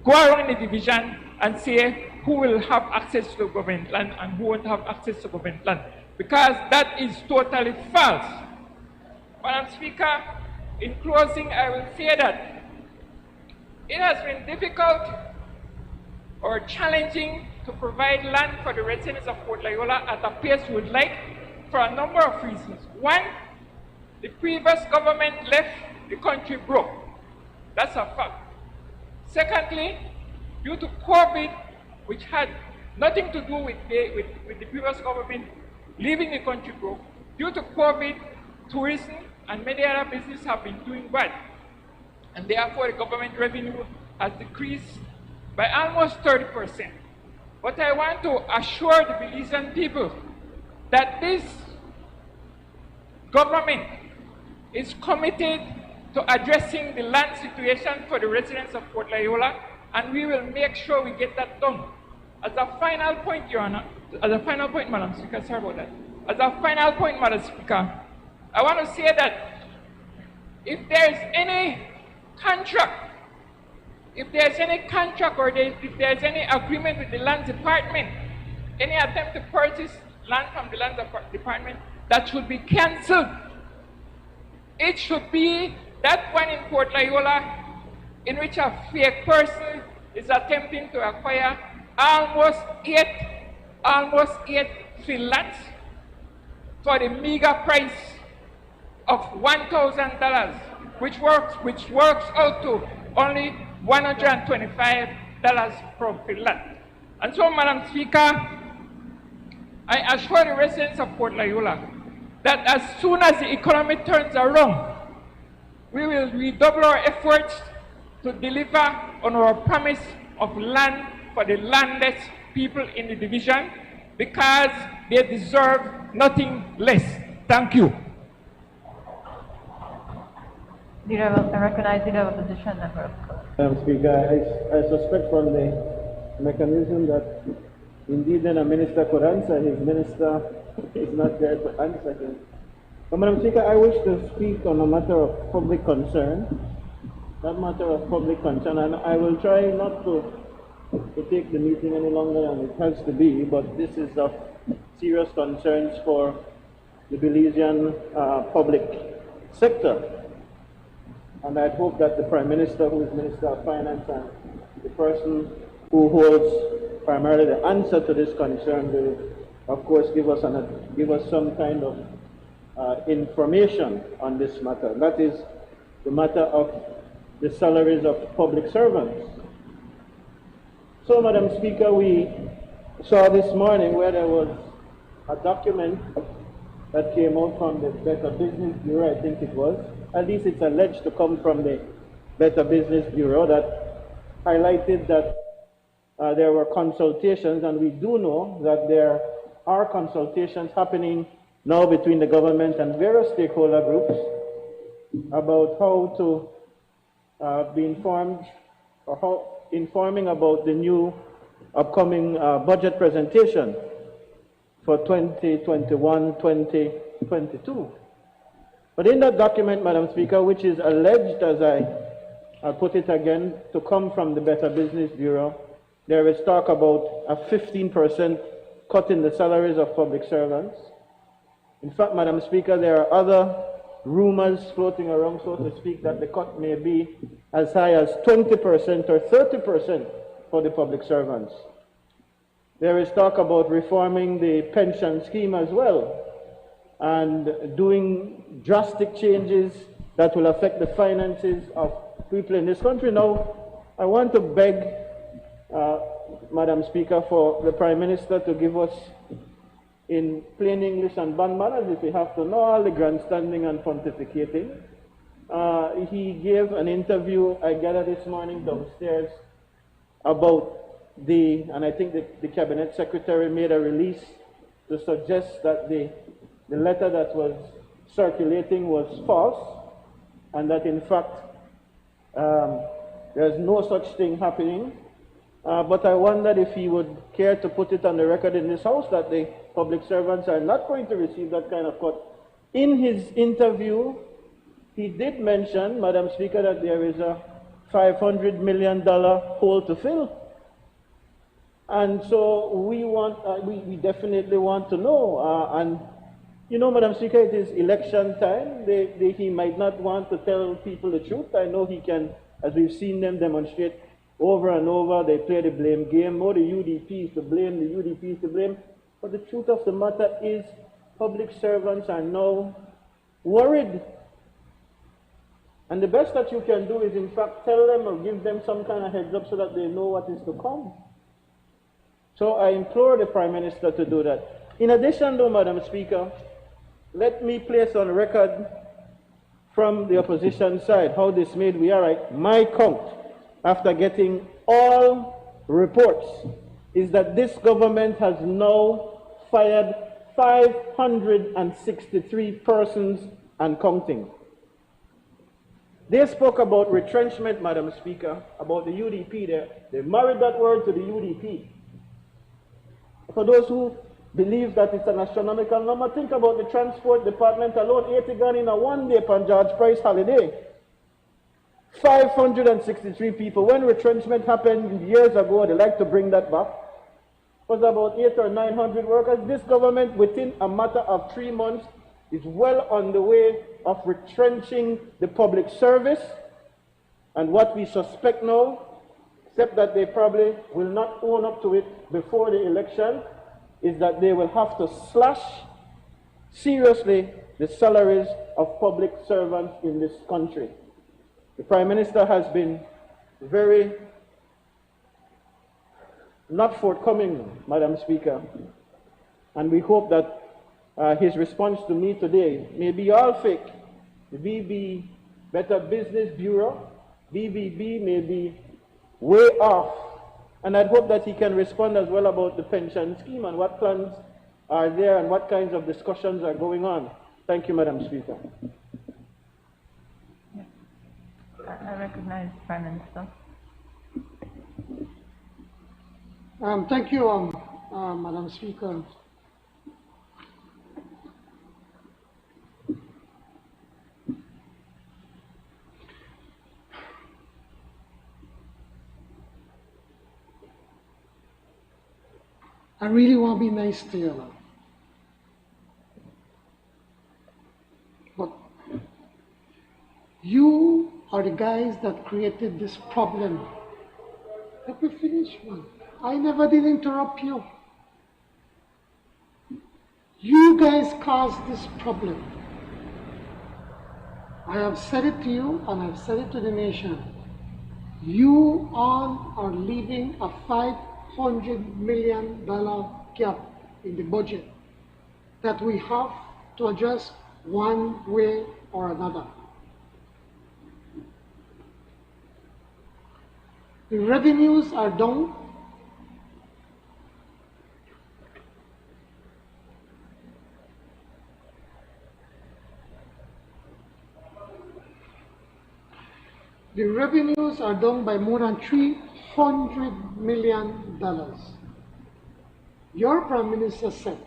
go around the division and say who will have access to government land and who won't have access to government land, because that is totally false. Madam Speaker, in closing, I will say that it has been difficult or challenging to provide land for the residents of Port Loyola at a pace we would like for a number of reasons. One, the previous government left the country broke. That's a fact. Secondly, due to COVID, which had nothing to do with the previous government leaving the country broke, due to COVID, tourism and many other businesses have been doing bad. And therefore, the government revenue has decreased by almost 30%. But I want to assure the Belizean people that this government is committed to addressing the land situation for the residents of Port Loyola, and we will make sure we get that done. As a final point, Your Honor, Madam Speaker, sorry about that. As a final point, Madam Speaker, I want to say that if there is any contract, or if there's any agreement with the Land Department, any attempt to purchase land from the Land Department, that should be cancelled. It should be that one in Port Loyola in which a fake person is attempting to acquire almost eight field lots for the meager price of $1,000, which works out to only $125 per field lot. And so, Madam Speaker, I assure the residents of Port Loyola that as soon as the economy turns around, we will redouble our efforts to deliver on our promise of land for the landless people in the division, because they deserve nothing less. Thank you. I recognize the opposition member. Madam Speaker, I suspect from the mechanism that indeed then a minister could answer, his minister is not there to answer him. But Madam Speaker, I wish to speak on a matter of public concern, and I will try not to take the meeting any longer than it has to be, but this is of serious concerns for the Belizean public sector. And I hope that the Prime Minister, who is Minister of Finance, and the person who holds primarily the answer to this concern will, of course, give us some kind of information on this matter. That is the matter of the salaries of public servants. So, Madam Speaker, we saw this morning where there was a document that came out from the Better Business Bureau, I think it was. At least it's alleged to come from the Better Business Bureau, that highlighted that there were consultations, and we do know that there are consultations happening now between the government and various stakeholder groups about how to be informed, or informing about the new upcoming budget presentation for 2021-2022. But in that document, Madam Speaker, which is alleged, as I'll put it again, to come from the Better Business Bureau, there is talk about a 15% cut in the salaries of public servants. In fact, Madam Speaker, there are other rumors floating around, so to speak, that the cut may be as high as 20% or 30% for the public servants. There is talk about reforming the pension scheme as well and doing drastic changes that will affect the finances of people in this country. Now, I want to beg, Madam Speaker, for the Prime Minister to give us, in plain English and band manners, if we have to know all the grandstanding and pontificating. He gave an interview, I gathered this morning downstairs, about and I think the Cabinet Secretary made a release to suggest that the letter that was circulating was false, and that in fact there's no such thing happening. But I wondered if he would care to put it on the record in this House that the public servants are not going to receive that kind of cut. In his interview, he did mention, Madam Speaker, that there is a $500 million hole to fill. And so we definitely want to know. And you know, Madam Speaker, it is election time. He might not want to tell people the truth. I know he can, as we've seen them demonstrate over and over, they play the blame game. Oh, the UDP is to blame, the UDP is to blame. But the truth of the matter is public servants are now worried. And the best that you can do is, in fact, tell them or give them some kind of heads up so that they know what is to come. So I implore the Prime Minister to do that. In addition, though, Madam Speaker, let me place on record from the opposition side how dismayed we are. At my count, after getting all reports, is that this government has now fired 563 persons and counting. They spoke about retrenchment, Madam Speaker, about the UDP there. They married that word to the UDP. For those who believe that it's an astronomical number, think about the transport department alone, 80 gone in a one day on George Price holiday. 563 people. When retrenchment happened years ago, they like to bring that back. It was about 800 or 900 workers. This government, within a matter of 3 months, is well on the way of retrenching the public service. And what we suspect now, except that they probably will not own up to it before the election, is that they will have to slash seriously the salaries of public servants in this country. The Prime Minister has been very not forthcoming, Madam Speaker, and we hope that his response to me today may be all fake. The BB Better Business Bureau, BBB, may be way off. And I'd hope that he can respond as well about the pension scheme and what plans are there and what kinds of discussions are going on. Thank you, Madam Speaker. I recognize the Prime Minister. Thank you, Madam Speaker. I really want to be nice to you now. But you are the guys that created this problem. Let me finish, man. I never did interrupt you. You guys caused this problem. I have said it to you and I've said it to the nation. You all are leaving a $500 million gap in the budget that we have to address one way or another. The revenues are down. The revenues are down by more than $300 million. Your Prime Minister said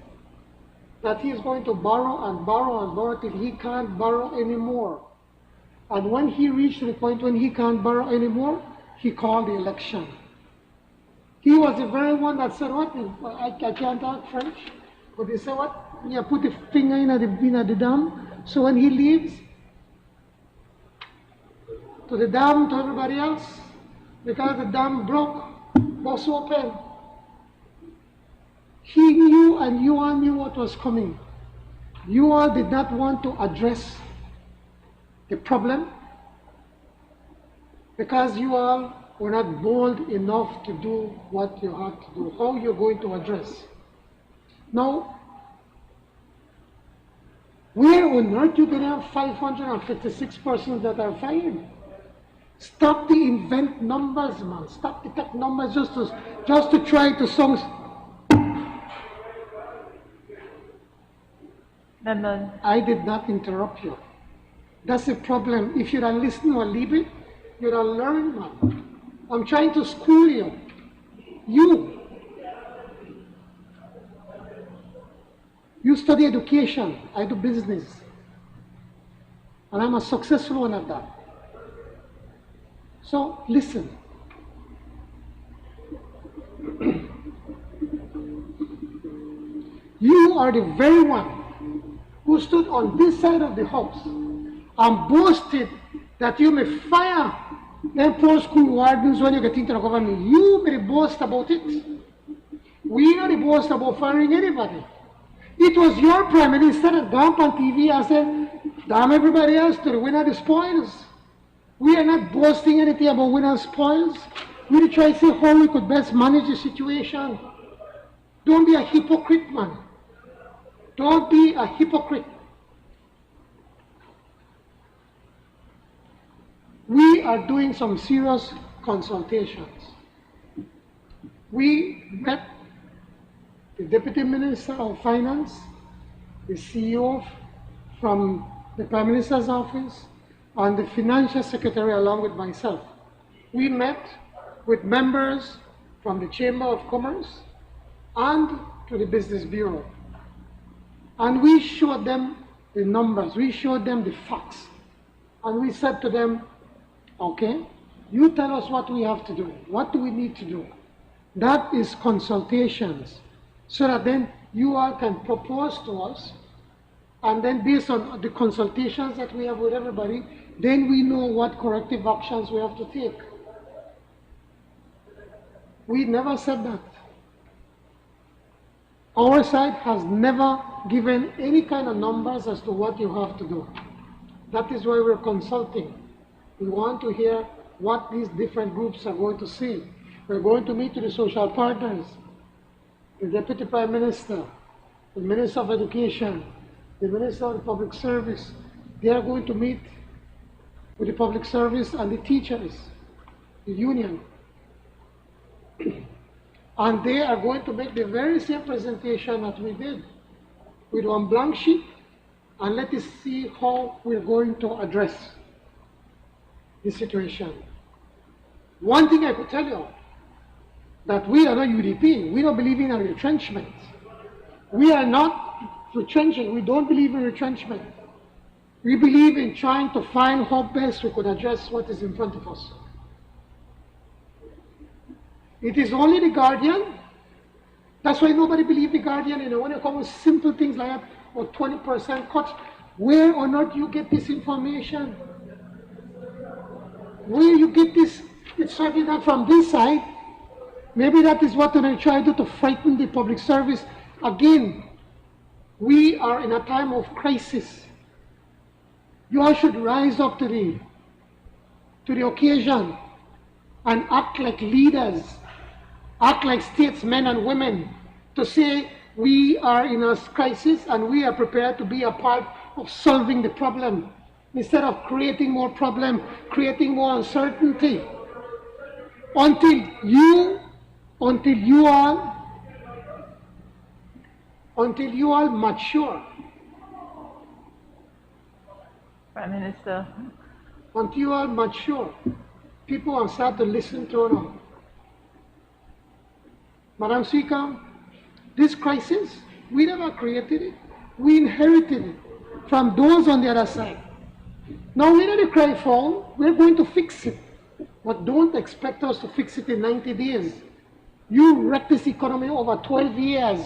that he is going to borrow and borrow and borrow till he can't borrow anymore. And when he reached the point when he can't borrow anymore, he called the election. He was the very one that said, what? I can't talk French. But he said, what? You put the finger in at the dam. So when he leaves, to the dam, to everybody else, because the dam broke, Belmopan, he knew and you all knew what was coming. You all did not want to address the problem because you all were not bold enough to do what you had to do. How you're going to address? Now, where on earth you going to have 556 persons that are fired? Stop the invent numbers, man. Stop the tech numbers just to try to songs. I did not interrupt you. That's the problem. If you don't listen or leave it, you don't learn, man. I'm trying to school you. You study education. I do business. And I'm a successful one at that. So listen. You are the very one who stood on this side of the house and boasted that you may fire them poor school wardens when you get into the government. You may boast about it. We don't boast about firing anybody. It was your prime minister that got up on TV and said, damn everybody else to the winner the spoils. We are not boasting anything about winner spoils. We try to see how we could best manage the situation. Don't be a hypocrite, man. Don't be a hypocrite. We are doing some serious consultations. We met the Deputy Minister of Finance, the CEO from the Prime Minister's office, and the Financial Secretary along with myself. We met with members from the Chamber of Commerce and to the Business Bureau. And we showed them the numbers, we showed them the facts. And we said to them, okay, you tell us what we have to do. What do we need to do? That is consultations. So that then you all can propose to us. And then based on the consultations that we have with everybody, then we know what corrective actions we have to take. We never said that. Our side has never given any kind of numbers as to what you have to do. That is why we're consulting. We want to hear what these different groups are going to say. We're going to meet with the social partners, the Deputy Prime Minister, the Minister of Education, the Minister of the Public Service. They are going to meet with the public service and the teachers, the union. And they are going to make the very same presentation that we did with one blank sheet, and let us see how we're going to address the situation. One thing I could tell you, that we are not UDP. We don't believe in a retrenchment. We are not retrenching. We don't believe in retrenchment. We believe in trying to find how best we could address what is in front of us. It is only the Guardian. That's why nobody believes the Guardian. You know, when you come with simple things like that, or 20% cuts, where or not you get this information? Where you get this? It's certainly not from this side. Maybe that is what they try to do to frighten the public service. Again, we are in a time of crisis. You all should rise up to the occasion and act like leaders, act like statesmen and women, to say we are in a crisis and we are prepared to be a part of solving the problem, instead of creating more problem, creating more uncertainty. Until you all mature. Prime Minister. Until you all mature, people will start to listen to you. Madam Speaker, this crisis, we never created it. We inherited it from those on the other side. Now we need to cry foul. We're going to fix it. But don't expect us to fix it in 90 days. You wrecked this economy over 12 years.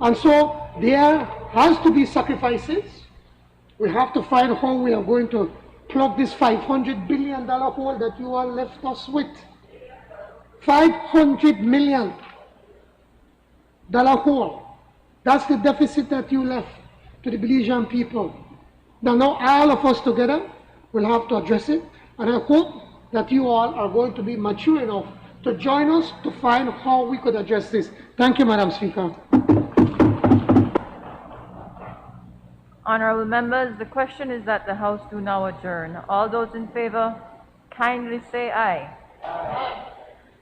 And so there has to be sacrifices. We have to find how we are going to plug this $500 billion hole that you all left us with. $500 million hole. That's the deficit that you left to the Belizean people. Now all of us together will have to address it, and I hope that you all are going to be mature enough to join us to find how we could address this. Thank you, Madam Speaker. Honorable members, the question is that the House do now adjourn. All those in favor, kindly say aye. Aye.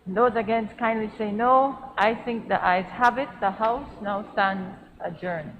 Those against, kindly say no. I think the ayes have it. The House now stands adjourned.